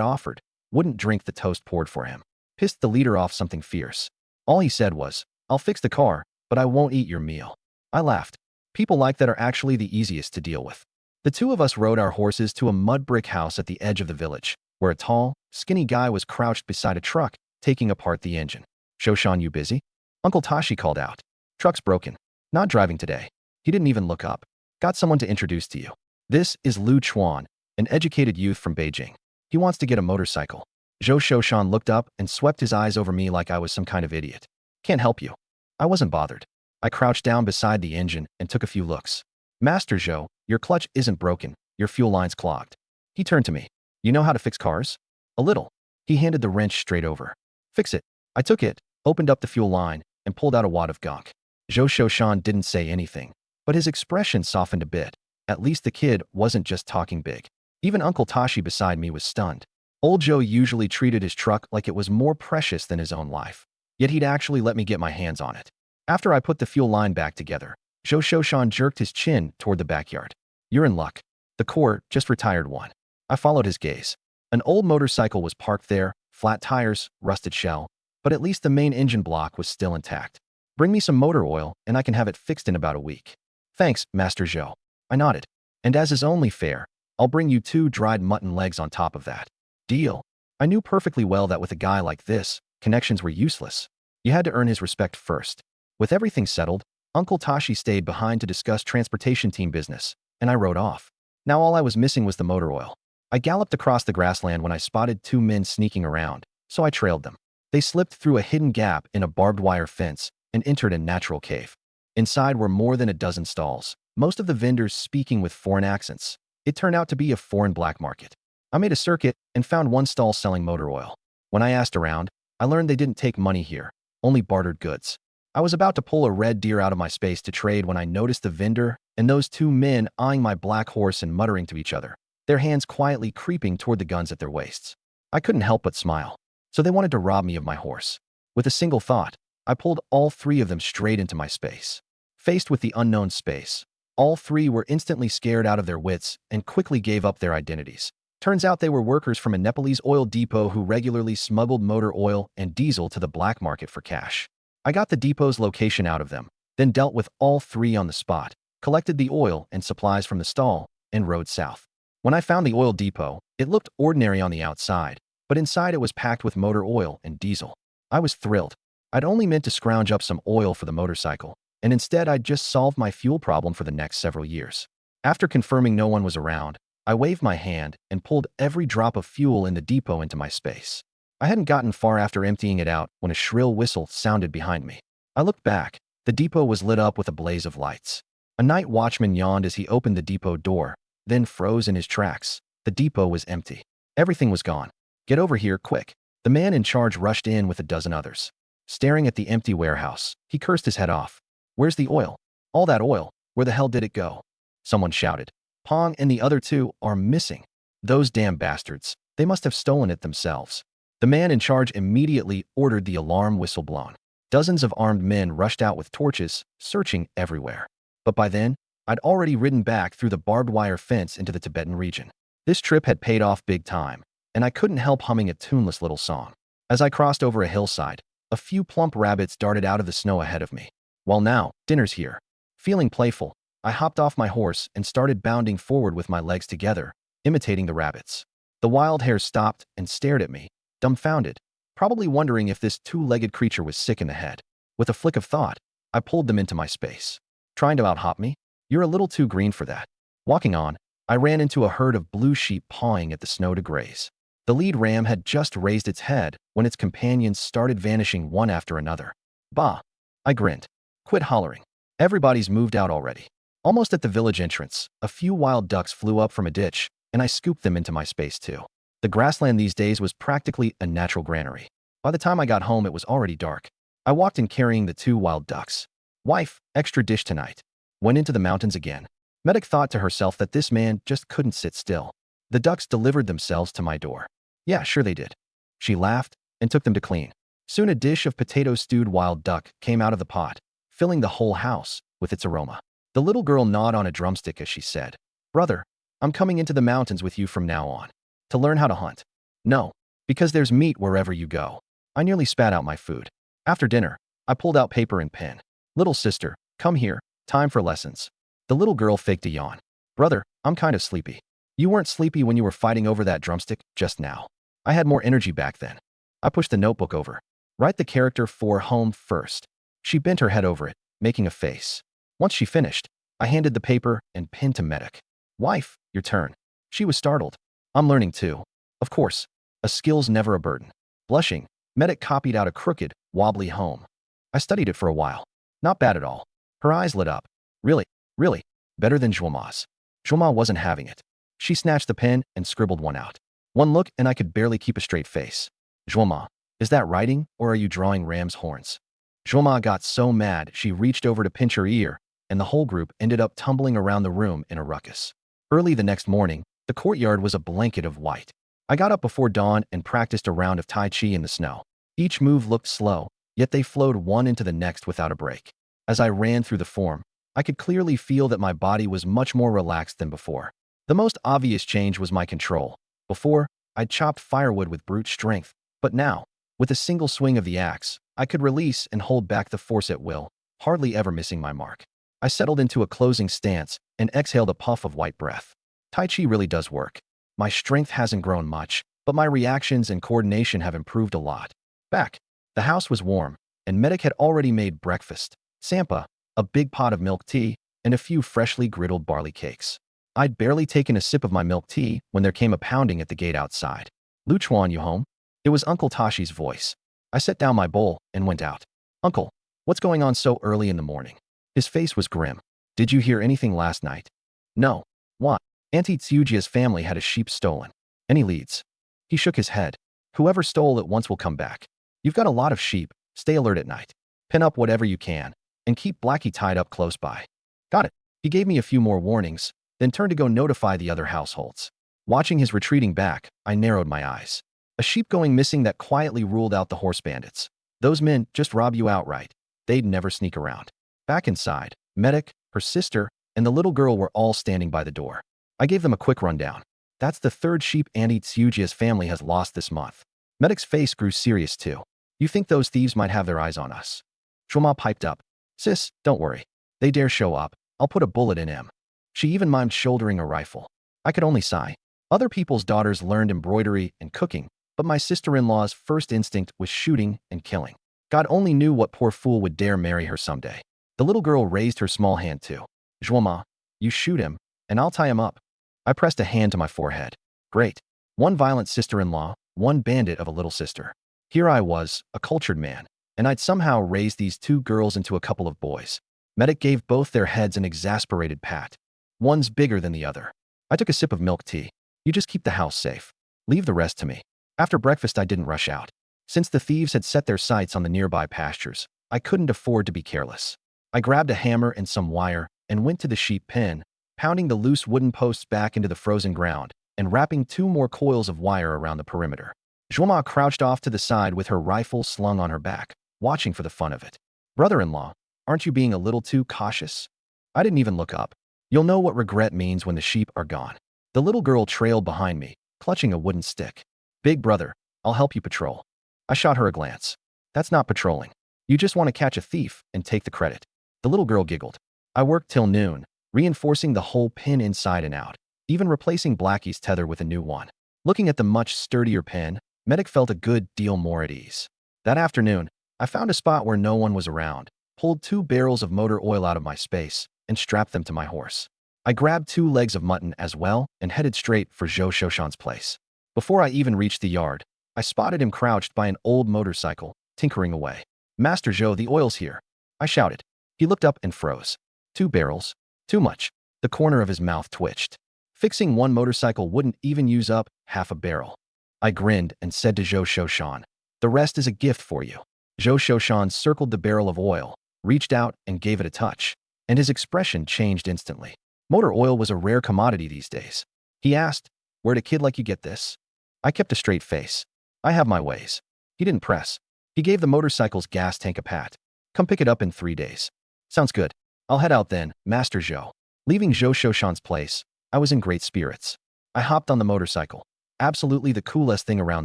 Speaker 1: offered, wouldn't drink the toast poured for him. Pissed the leader off something fierce. All he said was, I'll fix the car, but I won't eat your meal. I laughed. People like that are actually the easiest to deal with. The two of us rode our horses to a mud brick house at the edge of the village, where a tall, skinny guy was crouched beside a truck, taking apart the engine. Shoshan, you busy? Uncle Tashi called out. Truck's broken. Not driving today. He didn't even look up. Got someone to introduce to you. This is Lu Chuan, an educated youth from Beijing. He wants to get a motorcycle. Zhou Shoshan looked up and swept his eyes over me like I was some kind of idiot. Can't help you. I wasn't bothered. I crouched down beside the engine and took a few looks. Master Zhou, your clutch isn't broken, your fuel line's clogged. He turned to me. You know how to fix cars? A little. He handed the wrench straight over. Fix it. I took it, opened up the fuel line, and pulled out a wad of gunk. Zhou Shoshan didn't say anything, but his expression softened a bit. At least the kid wasn't just talking big. Even Uncle Tashi beside me was stunned. Old Zhou usually treated his truck like it was more precious than his own life. Yet he'd actually let me get my hands on it. After I put the fuel line back together, Zhou Shoshan jerked his chin toward the backyard. You're in luck. The corps just retired one. I followed his gaze. An old motorcycle was parked there, flat tires, rusted shell, but at least the main engine block was still intact. Bring me some motor oil and I can have it fixed in about a week. Thanks, Master Zhou. I nodded. And as is only fair, I'll bring you 2 dried mutton legs on top of that. Deal. I knew perfectly well that with a guy like this, connections were useless. You had to earn his respect first. With everything settled, Uncle Tashi stayed behind to discuss transportation team business, and I rode off. Now all I was missing was the motor oil. I galloped across the grassland when I spotted 2 men sneaking around, so I trailed them. They slipped through a hidden gap in a barbed wire fence and entered a natural cave. Inside were more than a dozen stalls, most of the vendors speaking with foreign accents. It turned out to be a foreign black market. I made a circuit and found one stall selling motor oil. When I asked around, I learned they didn't take money here, only bartered goods. I was about to pull a red deer out of my space to trade when I noticed the vendor and those 2 men eyeing my black horse and muttering to each other, their hands quietly creeping toward the guns at their waists. I couldn't help but smile. So they wanted to rob me of my horse. With a single thought, I pulled all 3 of them straight into my space. Faced with the unknown space, all 3 were instantly scared out of their wits and quickly gave up their identities. Turns out they were workers from a Nepalese oil depot who regularly smuggled motor oil and diesel to the black market for cash. I got the depot's location out of them, then dealt with all 3 on the spot, collected the oil and supplies from the stall, and rode south. When I found the oil depot, it looked ordinary on the outside, but inside it was packed with motor oil and diesel. I was thrilled. I'd only meant to scrounge up some oil for the motorcycle, and instead I'd just solved my fuel problem for the next several years. After confirming no one was around, I waved my hand and pulled every drop of fuel in the depot into my space. I hadn't gotten far after emptying it out when a shrill whistle sounded behind me. I looked back. The depot was lit up with a blaze of lights. A night watchman yawned as he opened the depot door, then froze in his tracks. The depot was empty. Everything was gone. Get over here, quick. The man in charge rushed in with a dozen others. Staring at the empty warehouse, he cursed his head off. Where's the oil? All that oil, where the hell did it go? Someone shouted. Pong and the other 2 are missing. Those damn bastards. They must have stolen it themselves. The man in charge immediately ordered the alarm whistle blown. Dozens of armed men rushed out with torches, searching everywhere. But by then, I'd already ridden back through the barbed wire fence into the Tibetan region. This trip had paid off big time, and I couldn't help humming a tuneless little song. As I crossed over a hillside, a few plump rabbits darted out of the snow ahead of me. Well now, dinner's here. Feeling playful, I hopped off my horse and started bounding forward with my legs together, imitating the rabbits. The wild hares stopped and stared at me, dumbfounded, probably wondering if this 2-legged creature was sick in the head. With a flick of thought, I pulled them into my space. Trying to out-hop me? You're a little too green for that. Walking on, I ran into a herd of blue sheep pawing at the snow to graze. The lead ram had just raised its head when its companions started vanishing one after another. Bah! I grinned. Quit hollering. Everybody's moved out already. Almost at the village entrance, a few wild ducks flew up from a ditch, and I scooped them into my space too. The grassland these days was practically a natural granary. By the time I got home, it was already dark. I walked in carrying the 2 wild ducks. Wife, extra dish tonight. Went into the mountains again. Medic thought to herself that this man just couldn't sit still. The ducks delivered themselves to my door. Yeah, sure they did. She laughed and took them to clean. Soon a dish of potato-stewed wild duck came out of the pot, filling the whole house with its aroma. The little girl gnawed on a drumstick as she said, "Brother, I'm coming into the mountains with you from now on. To learn how to hunt." "No, because there's meat wherever you go." I nearly spat out my food. After dinner, I pulled out paper and pen. "Little sister, come here, time for lessons." The little girl faked a yawn. "Brother, I'm kind of sleepy." "You weren't sleepy when you were fighting over that drumstick just now." I had more energy back then. I pushed the notebook over. "Write the character for home first." She bent her head over it, making a face. Once she finished, I handed the paper and pen to Medic. "Wife, your turn." She was startled. "I'm learning too." "Of course. A skill's never a burden." Blushing, Medic copied out a crooked, wobbly home. I studied it for a while. Not bad at all. Her eyes lit up. "Really, really, better than Juama's." Juama wasn't having it. She snatched the pen and scribbled one out. One look and I could barely keep a straight face. "Juama, is that writing or are you drawing ram's horns?" Juama got so mad she reached over to pinch her ear, and the whole group ended up tumbling around the room in a ruckus. Early the next morning, the courtyard was a blanket of white. I got up before dawn and practiced a round of Tai Chi in the snow. Each move looked slow, yet they flowed one into the next without a break. As I ran through the form, I could clearly feel that my body was much more relaxed than before. The most obvious change was my control. Before, I'd chopped firewood with brute strength, but now, with a single swing of the axe, I could release and hold back the force at will, hardly ever missing my mark. I settled into a closing stance and exhaled a puff of white breath. Tai Chi really does work. My strength hasn't grown much, but my reactions and coordination have improved a lot. Back, the house was warm, and Medic had already made breakfast. Sampa, a big pot of milk tea, and a few freshly griddled barley cakes. I'd barely taken a sip of my milk tea when there came a pounding at the gate outside. "Lu Chuan, you home?" It was Uncle Tashi's voice. I set down my bowl and went out. "Uncle, what's going on so early in the morning?" His face was grim. "Did you hear anything last night?" "No." "What?" "Auntie Tsujia's family had a sheep stolen." "Any leads?" He shook his head. "Whoever stole it once will come back. You've got a lot of sheep. Stay alert at night. Pin up whatever you can, and keep Blackie tied up close by." "Got it." He gave me a few more warnings, then turned to go notify the other households. Watching his retreating back, I narrowed my eyes. A sheep going missing that quietly ruled out the horse bandits. Those men just rob you outright. They'd never sneak around. Back inside, Medic, her sister, and the little girl were all standing by the door. I gave them a quick rundown. "That's the 3rd sheep Auntie Tsujia's family has lost this month." Medic's face grew serious too. "You think those thieves might have their eyes on us?" Shoma piped up. "Sis, don't worry. They dare show up, I'll put a bullet in him." She even mimed shouldering a rifle. I could only sigh. Other people's daughters learned embroidery and cooking, but my sister-in-law's first instinct was shooting and killing. God only knew what poor fool would dare marry her someday. The little girl raised her small hand too. "Juama, you shoot him, and I'll tie him up." I pressed a hand to my forehead. Great. One violent sister-in-law, one bandit of a little sister. Here I was, a cultured man, and I'd somehow raised these 2 girls into a couple of boys. Medic gave both their heads an exasperated pat. "One's bigger than the other." I took a sip of milk tea. "You just keep the house safe. Leave the rest to me." After breakfast, I didn't rush out. Since the thieves had set their sights on the nearby pastures, I couldn't afford to be careless. I grabbed a hammer and some wire and went to the sheep pen, pounding the loose wooden posts back into the frozen ground and wrapping 2 more coils of wire around the perimeter. Juama crouched off to the side with her rifle slung on her back, watching for the fun of it. "Brother-in-law, aren't you being a little too cautious?" I didn't even look up. You'll know what regret means when the sheep are gone. The little girl trailed behind me, clutching a wooden stick. "Big brother, I'll help you patrol." I shot her a glance. "That's not patrolling. You just want to catch a thief and take the credit." The little girl giggled. I worked till noon, reinforcing the whole pin inside and out, even replacing Blackie's tether with a new one. Looking at the much sturdier pin, Medic felt a good deal more at ease. That afternoon, I found a spot where no one was around, pulled 2 barrels of motor oil out of my space, and strapped them to my horse. I grabbed 2 legs of mutton as well and headed straight for Zhou Shoshan's place. Before I even reached the yard, I spotted him crouched by an old motorcycle, tinkering away. "Master Zhou, the oil's here," I shouted. He looked up and froze. 2 barrels? Too much. The corner of his mouth twitched. Fixing one motorcycle wouldn't even use up half a barrel. I grinned and said to Zhou Shoshan, "The rest is a gift for you." Zhou Shoshan circled the barrel of oil, reached out and gave it a touch, and his expression changed instantly. Motor oil was a rare commodity these days. He asked, "Where'd a kid like you get this?" I kept a straight face. "I have my ways." He didn't press. He gave the motorcycle's gas tank a pat. "Come pick it up in 3 days. "Sounds good. I'll head out then, Master Zhou." Leaving Zhou Shoshan's place, I was in great spirits. I hopped on the motorcycle. Absolutely the coolest thing around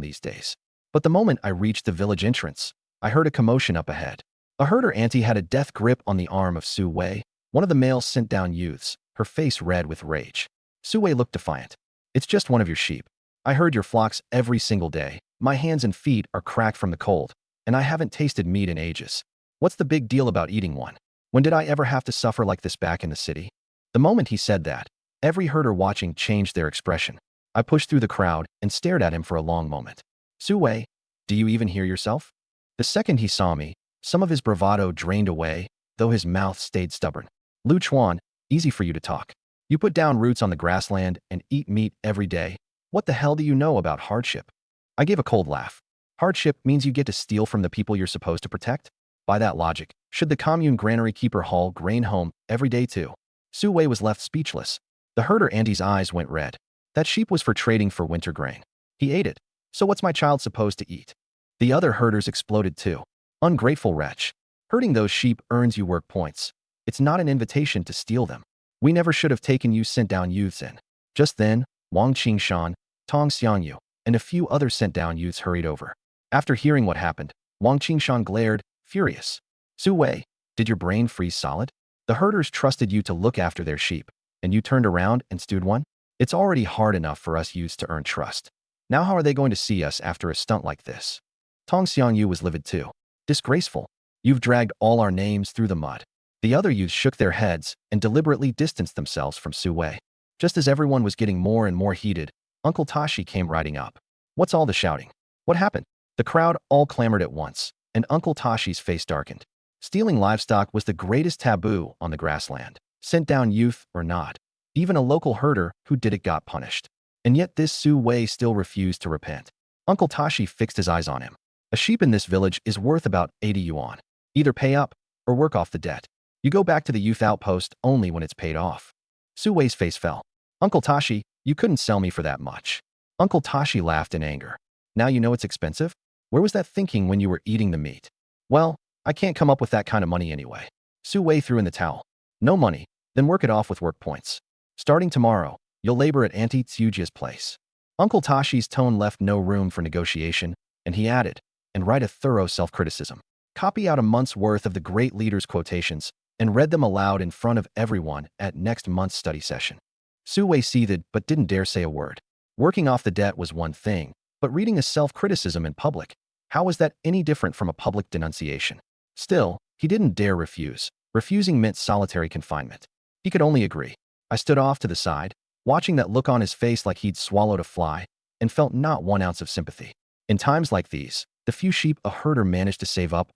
Speaker 1: these days. But the moment I reached the village entrance, I heard a commotion up ahead. A herder auntie had a death grip on the arm of Su Wei, one of the male sent-down youths, her face red with rage. Su Wei looked defiant. "It's just one of your sheep. I herd your flocks every single day. My hands and feet are cracked from the cold, and I haven't tasted meat in ages. What's the big deal about eating one? When did I ever have to suffer like this back in the city?" The moment he said that, every herder watching changed their expression. I pushed through the crowd and stared at him for a long moment. "Su Wei, do you even hear yourself?" The second he saw me, some of his bravado drained away, though his mouth stayed stubborn. "Lu Chuan, easy for you to talk. You put down roots on the grassland and eat meat every day. What the hell do you know about hardship?" I gave a cold laugh. "Hardship means you get to steal from the people you're supposed to protect? By that logic, should the commune granary keeper haul grain home every day too?" Su Wei was left speechless. The herder auntie's eyes went red. "That sheep was for trading for winter grain. He ate it. So what's my child supposed to eat?" The other herders exploded too. "Ungrateful wretch. Herding those sheep earns you work points. It's not an invitation to steal them. We never should have taken you sent-down youths in." Just then, Wang Qingshan, Tong Xiangyu, and a few other sent-down youths hurried over. After hearing what happened, Wang Qingshan glared, furious. "Su Wei, did your brain freeze solid? The herders trusted you to look after their sheep, and you turned around and stewed one? It's already hard enough for us youths to earn trust. Now how are they going to see us after a stunt like this?" Tong Xiangyu was livid too. "Disgraceful. You've dragged all our names through the mud." The other youths shook their heads and deliberately distanced themselves from Su Wei. Just as everyone was getting more and more heated, Uncle Tashi came riding up. "What's all the shouting? What happened?" The crowd all clamored at once, and Uncle Tashi's face darkened. Stealing livestock was the greatest taboo on the grassland. Sent-down youth or not, even a local herder who did it got punished. And yet this Su Wei still refused to repent. Uncle Tashi fixed his eyes on him. "A sheep in this village is worth about 80 yuan. Either pay up or work off the debt. You go back to the youth outpost only when it's paid off." Su Wei's face fell. "Uncle Tashi, you couldn't sell me for that much." Uncle Tashi laughed in anger. "Now you know it's expensive? Where was that thinking when you were eating the meat?" "Well, I can't come up with that kind of money anyway." Su Wei threw in the towel. "No money? Then work it off with work points. Starting tomorrow, you'll labor at Auntie Tsujia's place." Uncle Tashi's tone left no room for negotiation, and he added, "And write a thorough self-criticism. Copy out a month's worth of the great leader's quotations and read them aloud in front of everyone at next month's study session." Su Wei seethed but didn't dare say a word. Working off the debt was one thing, but reading a self-criticism in public, how was that any different from a public denunciation? Still, he didn't dare refuse. Refusing meant solitary confinement. He could only agree. I stood off to the side, watching that look on his face like he'd swallowed a fly, and felt not 1 ounce of sympathy. In times like these, the few sheep a herder managed to save up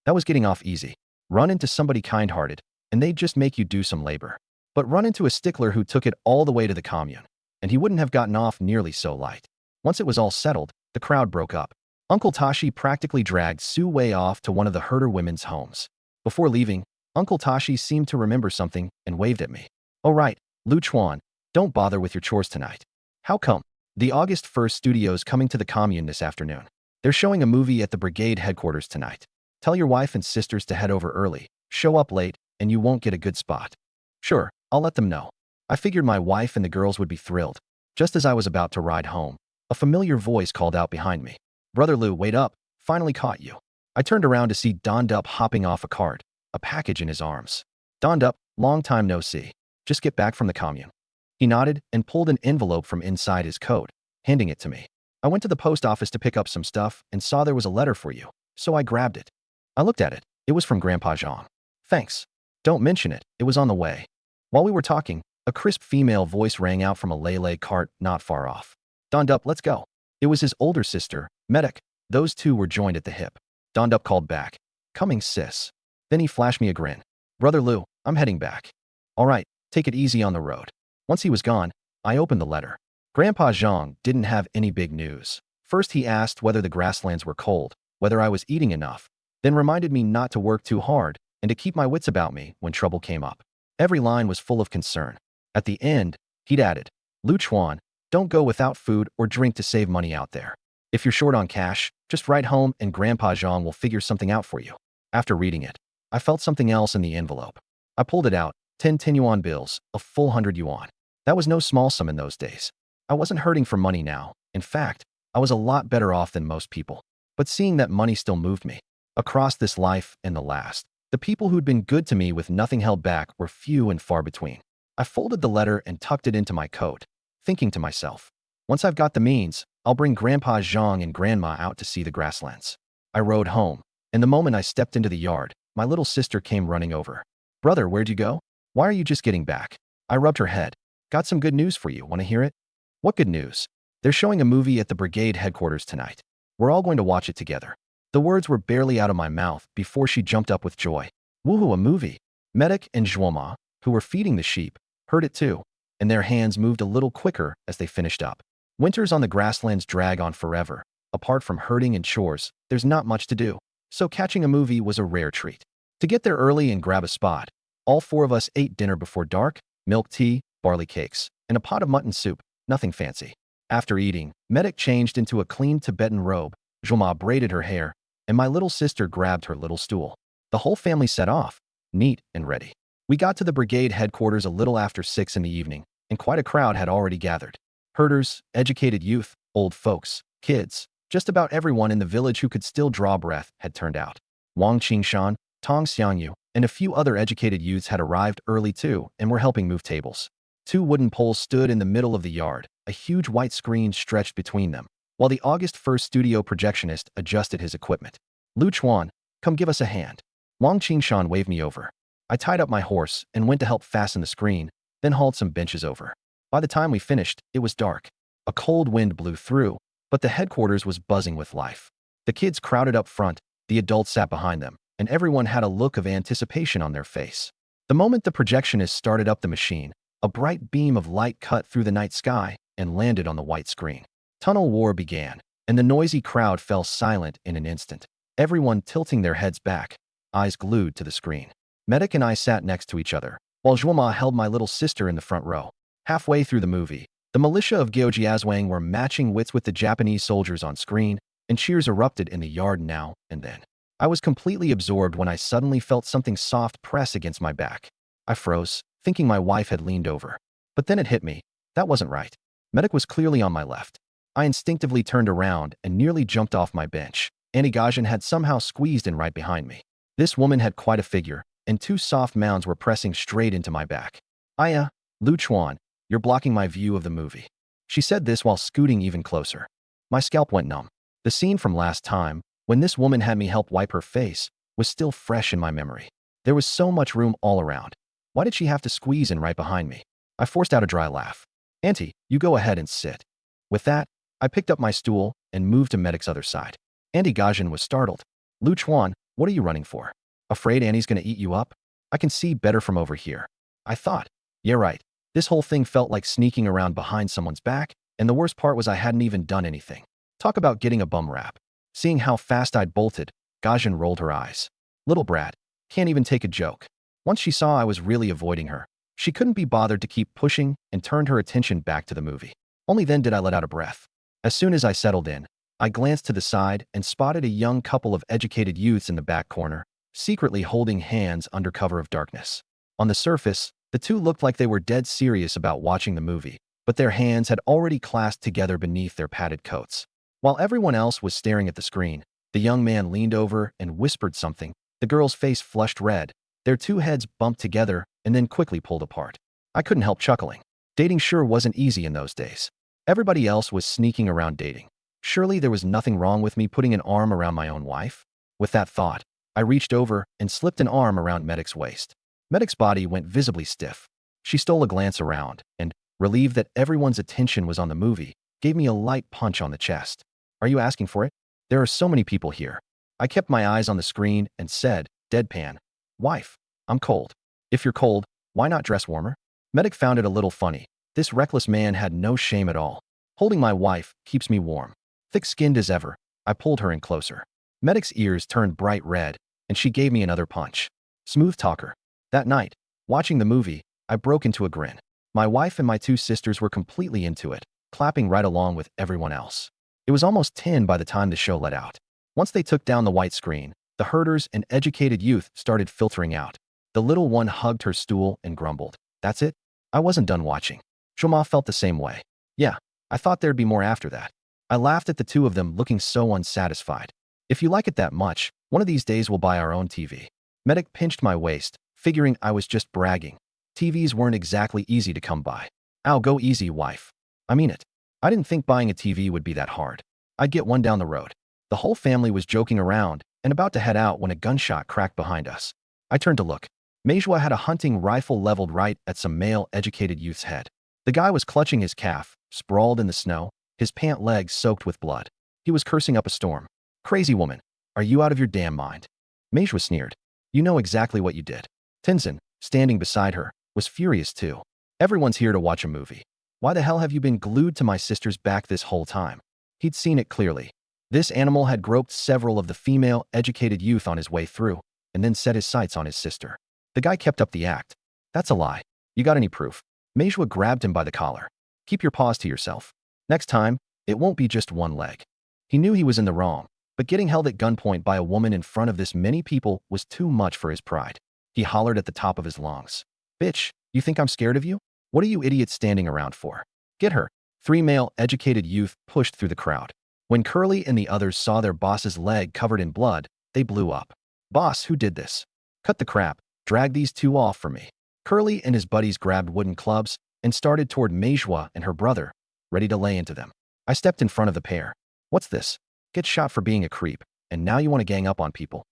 Speaker 1: that was getting off easy. Run into somebody kind-hearted, and they'd just make you do some labor. But run into a stickler who took it all the way to the commune, and he wouldn't have gotten off nearly so light. Once it was all settled, the crowd broke up. Uncle Tashi practically dragged Su Wei off to one of the herder women's homes. Before leaving, Uncle Tashi seemed to remember something and waved at me. "Oh right, Lu Chuan, don't bother with your chores tonight." "How come?" "The August 1st studio's coming to the commune this afternoon. They're showing a movie at the brigade headquarters tonight. Tell your wife and sisters to head over early. Show up late, and you won't get a good spot." "Sure, I'll let them know." I figured my wife and the girls would be thrilled. Just as I was about to ride home, a familiar voice called out behind me. "Brother Lu, wait up. Finally caught you." I turned around to see Dondup hopping off a cart, a package in his arms. "Dondup, long time no see. Just get back from the commune." He nodded and pulled an envelope from inside his coat, handing it to me. "I went to the post office to pick up some stuff and saw there was a letter for you, so I grabbed it." I looked at it. It was from Grandpa Zhang. Thanks. Don't mention it. It was on the way. While we were talking, a crisp female voice rang out from a lei cart not far off. Donned up, let's go. It was his older sister, Medic. Those two were joined at the hip. Donned up called back. Coming, sis. Then he flashed me a grin. Brother Lou, I'm heading back. All right, take it easy on the road. Once he was gone, I opened the letter. Grandpa Zhang didn't have any big news. First he asked whether the grasslands were cold, whether I was eating enough, then reminded me not to work too hard and to keep my wits about me when trouble came up. Every line was full of concern. At the end, he'd added, Lu Chuan, don't go without food or drink to save money out there. If you're short on cash, just write home and Grandpa Zhang will figure something out for you. After reading it, I felt something else in the envelope. I pulled it out, 10 yuan bills, a full 100 yuan. That was no small sum in those days. I wasn't hurting for money now. In fact, I was a lot better off than most people. But seeing that money still moved me. Across this life and the last, the people who'd been good to me with nothing held back were few and far between. I folded the letter and tucked it into my coat, thinking to myself, once I've got the means, I'll bring Grandpa Zhang and Grandma out to see the grasslands. I rode home, and the moment I stepped into the yard, my little sister came running over. Brother, where'd you go? Why are you just getting back? I rubbed her head. Got some good news for you. Want to hear it? What good news? They're showing a movie at the brigade headquarters tonight. We're all going to watch it together. The words were barely out of my mouth before she jumped up with joy. Woohoo, a movie! Medic and Zhuoma, who were feeding the sheep, heard it too, and their hands moved a little quicker as they finished up. Winters on the grasslands drag on forever. Apart from herding and chores, there's not much to do, so catching a movie was a rare treat. To get there early and grab a spot, all four of us ate dinner before dark, milk tea, barley cakes, and a pot of mutton soup, nothing fancy. After eating, Medic changed into a clean Tibetan robe, Zhuoma braided her hair, and my little sister grabbed her little stool. The whole family set off, neat and ready. We got to the brigade headquarters a little after 6 in the evening, and quite a crowd had already gathered. Herders, educated youth, old folks, kids, just about everyone in the village who could still draw breath had turned out. Wang Qingshan, Tong Xiangyu, and a few other educated youths had arrived early too and were helping move tables. 2 wooden poles stood in the middle of the yard, a huge white screen stretched between them, while the August 1st studio projectionist adjusted his equipment. Lu Chuan, come give us a hand. Wang Qingshan waved me over. I tied up my horse and went to help fasten the screen, then hauled some benches over. By the time we finished, it was dark. A cold wind blew through, but the headquarters was buzzing with life. The kids crowded up front, the adults sat behind them, and everyone had a look of anticipation on their face. The moment the projectionist started up the machine, a bright beam of light cut through the night sky and landed on the white screen. Tunnel war began, and the noisy crowd fell silent in an instant, everyone tilting their heads back, eyes glued to the screen. Medic and I sat next to each other, while Zhuoma held my little sister in the front row. Halfway through the movie, the militia of Gaojiazwang were matching wits with the Japanese soldiers on screen, and cheers erupted in the yard now and then. I was completely absorbed when I suddenly felt something soft press against my back. I froze, thinking my wife had leaned over. But then it hit me. That wasn't right. Medic was clearly on my left. I instinctively turned around and nearly jumped off my bench. Auntie Gajan had somehow squeezed in right behind me. This woman had quite a figure, and 2 soft mounds were pressing straight into my back. Aya, Lu Chuan, you're blocking my view of the movie. She said this while scooting even closer. My scalp went numb. The scene from last time, when this woman had me help wipe her face, was still fresh in my memory. There was so much room all around. Why did she have to squeeze in right behind me? I forced out a dry laugh. Auntie, you go ahead and sit. With that, I picked up my stool and moved to Medic's other side. Auntie Gajan was startled. Lu Chuan, what are you running for? Afraid Annie's gonna eat you up? I can see better from over here. I thought. Yeah, right. This whole thing felt like sneaking around behind someone's back, and the worst part was I hadn't even done anything. Talk about getting a bum rap. Seeing how fast I'd bolted, Gajan rolled her eyes. Little brat. Can't even take a joke. Once she saw I was really avoiding her, she couldn't be bothered to keep pushing and turned her attention back to the movie. Only then did I let out a breath. As soon as I settled in, I glanced to the side and spotted a young couple of educated youths in the back corner, secretly holding hands under cover of darkness. On the surface, the two looked like they were dead serious about watching the movie, but their hands had already clasped together beneath their padded coats. While everyone else was staring at the screen, the young man leaned over and whispered something. The girl's face flushed red. Their 2 heads bumped together and then quickly pulled apart. I couldn't help chuckling. Dating sure wasn't easy in those days. Everybody else was sneaking around dating. Surely there was nothing wrong with me putting an arm around my own wife? With that thought, I reached over and slipped an arm around Medic's waist. Medic's body went visibly stiff. She stole a glance around and, relieved that everyone's attention was on the movie, gave me a light punch on the chest. Are you asking for it? There are so many people here. I kept my eyes on the screen and said, deadpan, wife, I'm cold. If you're cold, why not dress warmer? Medic found it a little funny. This reckless man had no shame at all. Holding my wife keeps me warm. Thick-skinned as ever, I pulled her in closer. Medic's ears turned bright red, and she gave me another punch. Smooth talker. That night, watching the movie, I broke into a grin. My wife and my two sisters were completely into it, clapping right along with everyone else. It was almost 10 by the time the show let out. Once they took down the white screen, the herders and educated youth started filtering out. The little one hugged her stool and grumbled. That's it? I wasn't done watching. Shoma felt the same way. Yeah, I thought there'd be more after that. I laughed at the two of them looking so unsatisfied. If you like it that much, one of these days we'll buy our own TV. Medic pinched my waist, figuring I was just bragging. TVs weren't exactly easy to come by. Ow, go easy, wife. I mean it. I didn't think buying a TV would be that hard. I'd get one down the road. The whole family was joking around and about to head out when a gunshot cracked behind us. I turned to look. Mejua had a hunting rifle leveled right at some male educated youth's head. The guy was clutching his calf, sprawled in the snow, his pant legs soaked with blood. He was cursing up a storm. Crazy woman, are you out of your damn mind? Mejua sneered. You know exactly what you did. Tenzin, standing beside her, was furious too. Everyone's here to watch a movie. Why the hell have you been glued to my sister's back this whole time? He'd seen it clearly. This animal had groped several of the female educated youth on his way through, and then set his sights on his sister. The guy kept up the act. That's a lie. You got any proof? Mejua grabbed him by the collar. Keep your paws to yourself. Next time, it won't be just one leg. He knew he was in the wrong, but getting held at gunpoint by a woman in front of this many people was too much for his pride. He hollered at the top of his lungs. Bitch, you think I'm scared of you? What are you idiots standing around for? Get her. 3 male educated youth pushed through the crowd. When Curly and the others saw their boss's leg covered in blood, they blew up. Boss, who did this? Cut the crap. Drag these two off for me. Curly and his buddies grabbed wooden clubs and started toward Mejua and her brother, ready to lay into them. I stepped in front of the pair. What's this? Get shot for being a creep, and now you want to gang up on people.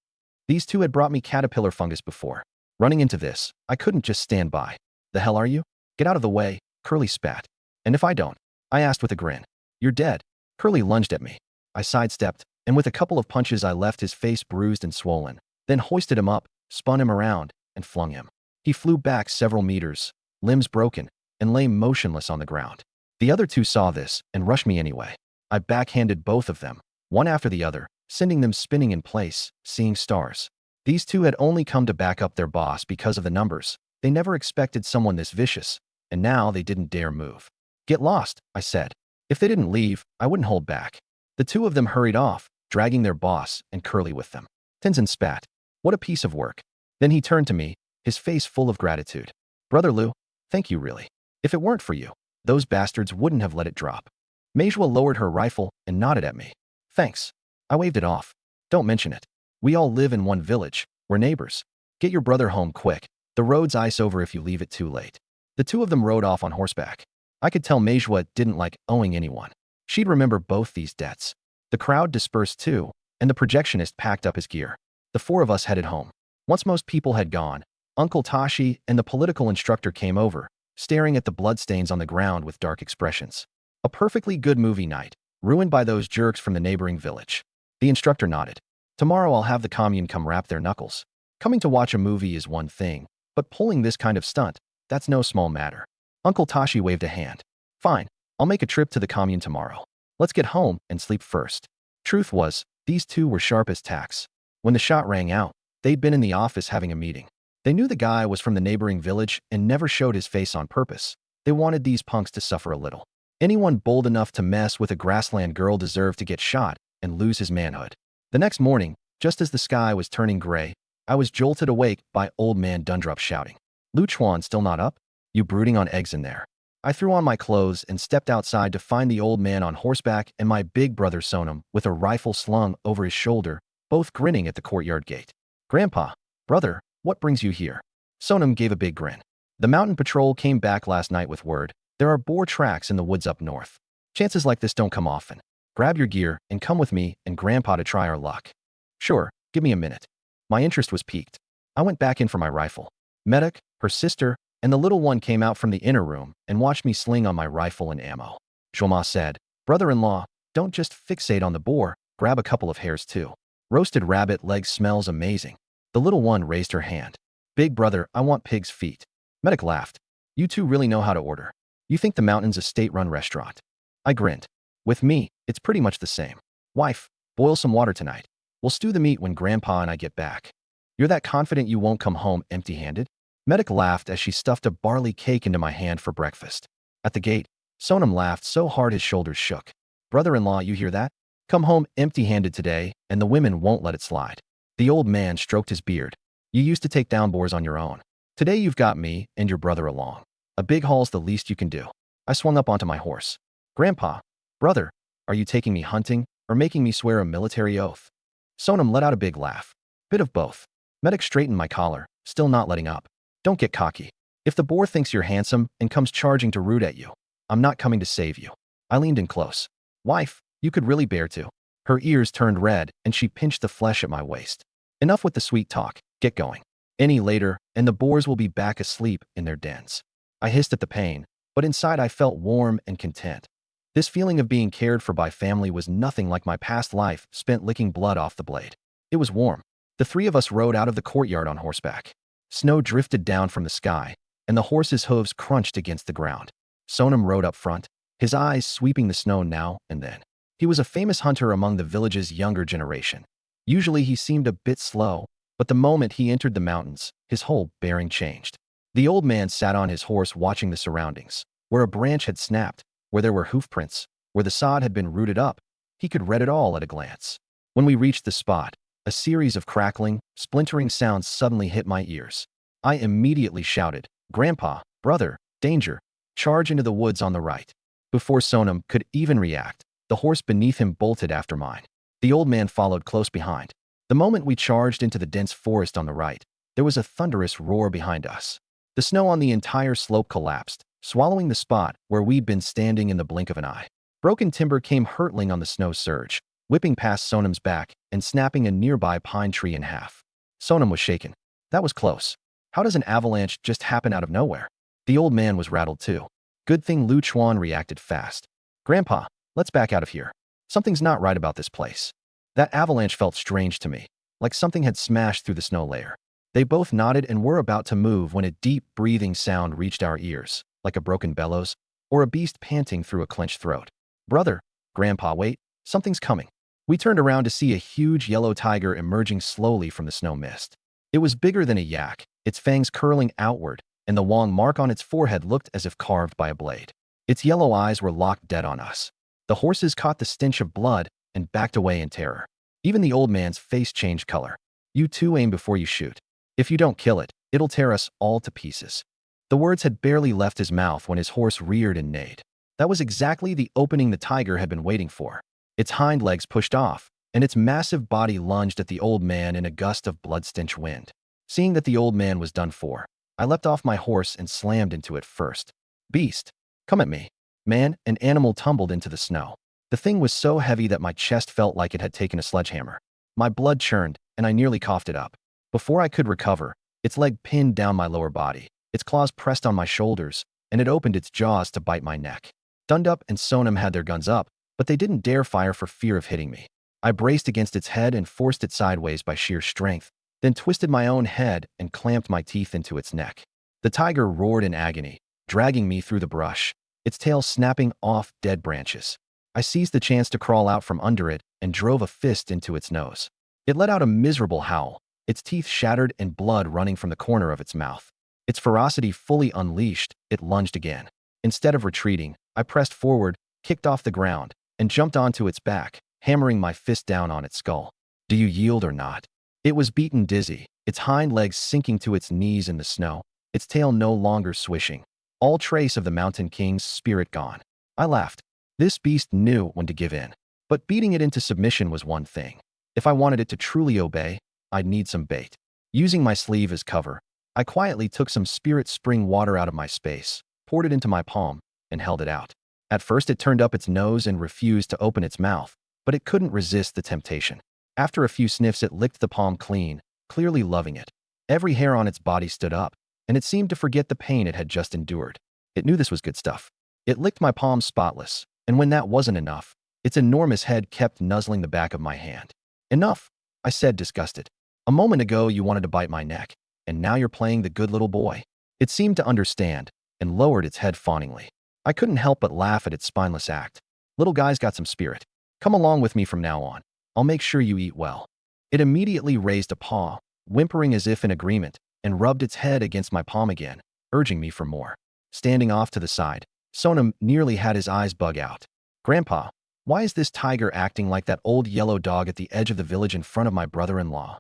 Speaker 1: These two had brought me caterpillar fungus before. Running into this, I couldn't just stand by. The hell are you? Get out of the way, Curly spat. And if I don't? I asked with a grin. You're dead. Curly lunged at me. I sidestepped, and with a couple of punches I left his face bruised and swollen, then hoisted him up, spun him around, and flung him. He flew back several meters, limbs broken, and lay motionless on the ground. The other two saw this and rushed me anyway. I backhanded both of them, one after the other, sending them spinning in place, seeing stars. These two had only come to back up their boss because of the numbers. They never expected someone this vicious, and now they didn't dare move. Get lost, I said. If they didn't leave, I wouldn't hold back. The two of them hurried off, dragging their boss and Curly with them. Tenzin spat. What a piece of work. Then he turned to me, his face full of gratitude. Brother Lou, thank you really. If it weren't for you, those bastards wouldn't have let it drop. Mejua lowered her rifle and nodded at me. Thanks. I waved it off. Don't mention it. We all live in one village. We're neighbors. Get your brother home quick. The road's ice over if you leave it too late. The two of them rode off on horseback. I could tell Mejua didn't like owing anyone. She'd remember both these debts. The crowd dispersed too, and the projectionist packed up his gear. The 4 of us headed home. Once most people had gone, Uncle Tashi and the political instructor came over, staring at the bloodstains on the ground with dark expressions. A perfectly good movie night, ruined by those jerks from the neighboring village. The instructor nodded. Tomorrow I'll have the commune come wrap their knuckles. Coming to watch a movie is one thing, but pulling this kind of stunt, that's no small matter. Uncle Tashi waved a hand. Fine, I'll make a trip to the commune tomorrow. Let's get home and sleep first. Truth was, these two were sharp as tacks. When the shot rang out, they'd been in the office having a meeting. They knew the guy was from the neighboring village and never showed his face on purpose. They wanted these punks to suffer a little. Anyone bold enough to mess with a grassland girl deserved to get shot and lose his manhood. The next morning, just as the sky was turning gray, I was jolted awake by old man Dundrup shouting. Lu Chuan still not up? You brooding on eggs in there. I threw on my clothes and stepped outside to find the old man on horseback and my big brother Sonam with a rifle slung over his shoulder, both grinning at the courtyard gate. Grandpa, brother, what brings you here? Sonam gave a big grin. The mountain patrol came back last night with word. There are boar tracks in the woods up north. Chances like this don't come often. Grab your gear and come with me and Grandpa to try our luck. Sure, give me a minute. My interest was piqued. I went back in for my rifle. Medic, her sister, and the little one came out from the inner room and watched me sling on my rifle and ammo. Joma said, "Brother-in-law, don't just fixate on the boar, grab a couple of hairs too. Roasted rabbit leg smells amazing." The little one raised her hand. "Big brother, I want pig's feet." Medic laughed. "You two really know how to order. You think the mountain's a state-run restaurant." I grinned. "With me, it's pretty much the same. Wife, boil some water tonight. We'll stew the meat when Grandpa and I get back." "You're that confident you won't come home empty-handed?" Medic laughed as she stuffed a barley cake into my hand for breakfast. At the gate, Sonam laughed so hard his shoulders shook. "Brother-in-law, you hear that? Come home empty-handed today, and the women won't let it slide." The old man stroked his beard. "You used to take down boars on your own. Today you've got me and your brother along. A big haul's the least you can do." I swung up onto my horse. "Grandpa, brother, are you taking me hunting or making me swear a military oath?" Sonam let out a big laugh. "Bit of both." Medic straightened my collar, still not letting up. "Don't get cocky. If the boar thinks you're handsome and comes charging to root at you, I'm not coming to save you." I leaned in close. "Wife, you could really bear to." Her ears turned red and she pinched the flesh at my waist. "Enough with the sweet talk. Get going. Any later, and the boars will be back asleep in their dens." I hissed at the pain, but inside I felt warm and content. This feeling of being cared for by family was nothing like my past life spent licking blood off the blade. It was warm. The three of us rode out of the courtyard on horseback. Snow drifted down from the sky, and the horses' hooves crunched against the ground. Sonam rode up front, his eyes sweeping the snow now and then. He was a famous hunter among the village's younger generation. Usually he seemed a bit slow, but the moment he entered the mountains, his whole bearing changed. The old man sat on his horse watching the surroundings. Where a branch had snapped, where there were hoofprints, where the sod had been rooted up, he could read it all at a glance. When we reached the spot, a series of crackling, splintering sounds suddenly hit my ears. I immediately shouted, "Grandpa, brother, danger, charge into the woods on the right." Before Sonam could even react, the horse beneath him bolted after mine. The old man followed close behind. The moment we charged into the dense forest on the right, there was a thunderous roar behind us. The snow on the entire slope collapsed, swallowing the spot where we'd been standing in the blink of an eye. Broken timber came hurtling on the snow surge, whipping past Sonam's back and snapping a nearby pine tree in half. Sonam was shaken. That was close. How does an avalanche just happen out of nowhere? The old man was rattled too. Good thing Lu Chuan reacted fast. "Grandpa, let's back out of here. Something's not right about this place." That avalanche felt strange to me, like something had smashed through the snow layer. They both nodded and were about to move when a deep, breathing sound reached our ears, like a broken bellows, or a beast panting through a clenched throat. "Brother, Grandpa, wait, something's coming." We turned around to see a huge yellow tiger emerging slowly from the snow mist. It was bigger than a yak, its fangs curling outward, and the Wong mark on its forehead looked as if carved by a blade. Its yellow eyes were locked dead on us. The horses caught the stench of blood and backed away in terror. Even the old man's face changed color. "You two aim before you shoot. If you don't kill it, it'll tear us all to pieces." The words had barely left his mouth when his horse reared and neighed. That was exactly the opening the tiger had been waiting for. Its hind legs pushed off, and its massive body lunged at the old man in a gust of blood-stench wind. Seeing that the old man was done for, I leapt off my horse and slammed into it first. "Beast, come at me." Man and animal tumbled into the snow. The thing was so heavy that my chest felt like it had taken a sledgehammer. My blood churned, and I nearly coughed it up. Before I could recover, its leg pinned down my lower body, its claws pressed on my shoulders, and it opened its jaws to bite my neck. Dundup and Sonam had their guns up, but they didn't dare fire for fear of hitting me. I braced against its head and forced it sideways by sheer strength, then twisted my own head and clamped my teeth into its neck. The tiger roared in agony, dragging me through the brush, its tail snapping off dead branches. I seized the chance to crawl out from under it and drove a fist into its nose. It let out a miserable howl, its teeth shattered and blood running from the corner of its mouth. Its ferocity fully unleashed, it lunged again. Instead of retreating, I pressed forward, kicked off the ground, and jumped onto its back, hammering my fist down on its skull. "Do you yield or not?" It was beaten dizzy, its hind legs sinking to its knees in the snow, its tail no longer swishing. All trace of the Mountain King's spirit gone. I laughed. This beast knew when to give in. But beating it into submission was one thing. If I wanted it to truly obey, I'd need some bait. Using my sleeve as cover, I quietly took some spirit spring water out of my space, poured it into my palm, and held it out. At first it turned up its nose and refused to open its mouth, but it couldn't resist the temptation. After a few sniffs it licked the palm clean, clearly loving it. Every hair on its body stood up, and it seemed to forget the pain it had just endured. It knew this was good stuff. It licked my palm spotless, and when that wasn't enough, its enormous head kept nuzzling the back of my hand. Enough, I said, disgusted. A moment ago you wanted to bite my neck, and now you're playing the good little boy. It seemed to understand, and lowered its head fawningly. I couldn't help but laugh at its spineless act. Little guy's got some spirit. Come along with me from now on. I'll make sure you eat well. It immediately raised a paw, whimpering as if in agreement, and rubbed its head against my palm again, urging me for more. Standing off to the side, Sonam nearly had his eyes bug out. Grandpa, why is this tiger acting like that old yellow dog at the edge of the village in front of my brother-in-law?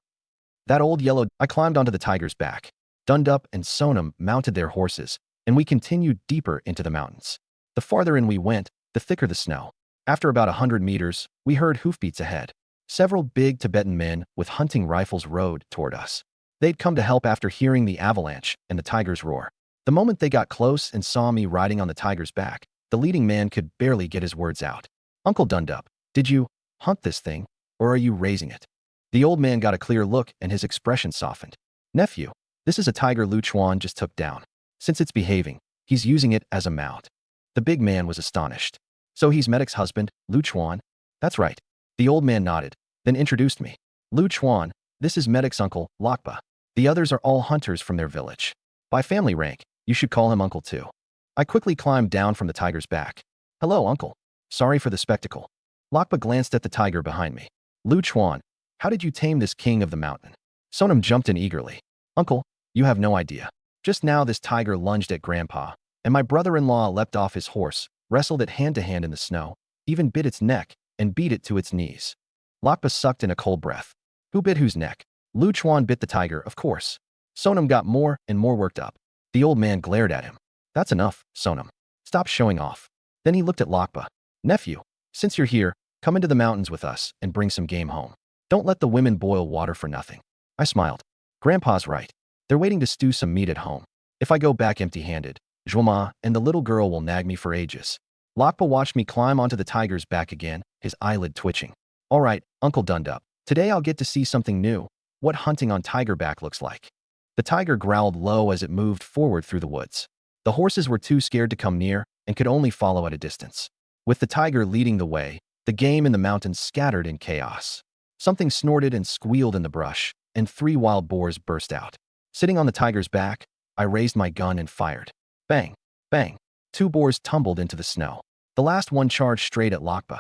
Speaker 1: That old yellow... I climbed onto the tiger's back. Dundup and Sonam mounted their horses, and we continued deeper into the mountains. The farther in we went, the thicker the snow. After about 100 meters, we heard hoofbeats ahead. Several big Tibetan men with hunting rifles rode toward us. They'd come to help after hearing the avalanche and the tiger's roar. The moment they got close and saw me riding on the tiger's back, the leading man could barely get his words out. Uncle Dundup, did you hunt this thing, or are you raising it? The old man got a clear look and his expression softened. Nephew, this is a tiger Lu Chuan just took down. Since it's behaving, he's using it as a mount. The big man was astonished. So he's Medic's husband, Lu Chuan? That's right. The old man nodded, then introduced me. Lu Chuan, this is Medic's uncle, Lakpa. The others are all hunters from their village. By family rank, you should call him uncle too. I quickly climbed down from the tiger's back. Hello, uncle. Sorry for the spectacle. Lakpa glanced at the tiger behind me. Lu Chuan, how did you tame this king of the mountain? Sonam jumped in eagerly. Uncle, you have no idea. Just now this tiger lunged at Grandpa, and my brother-in-law leapt off his horse, wrestled it hand-to-hand in the snow, even bit its neck, and beat it to its knees. Lakpa sucked in a cold breath. Who bit whose neck? Lu Chuan bit the tiger, of course. Sonam got more and more worked up. The old man glared at him. That's enough, Sonam. Stop showing off. Then he looked at Lakpa. Nephew, since you're here, come into the mountains with us and bring some game home. Don't let the women boil water for nothing. I smiled. Grandpa's right. They're waiting to stew some meat at home. If I go back empty-handed, Zhuoma and the little girl will nag me for ages. Lakpa watched me climb onto the tiger's back again, his eyelid twitching. All right, Uncle Dundup. Today I'll get to see something new. What hunting on tiger back looks like. The tiger growled low as it moved forward through the woods. The horses were too scared to come near and could only follow at a distance. With the tiger leading the way, the game in the mountains scattered in chaos. Something snorted and squealed in the brush, and 3 wild boars burst out. Sitting on the tiger's back, I raised my gun and fired. Bang! Bang! 2 boars tumbled into the snow. The last one charged straight at Lakpa.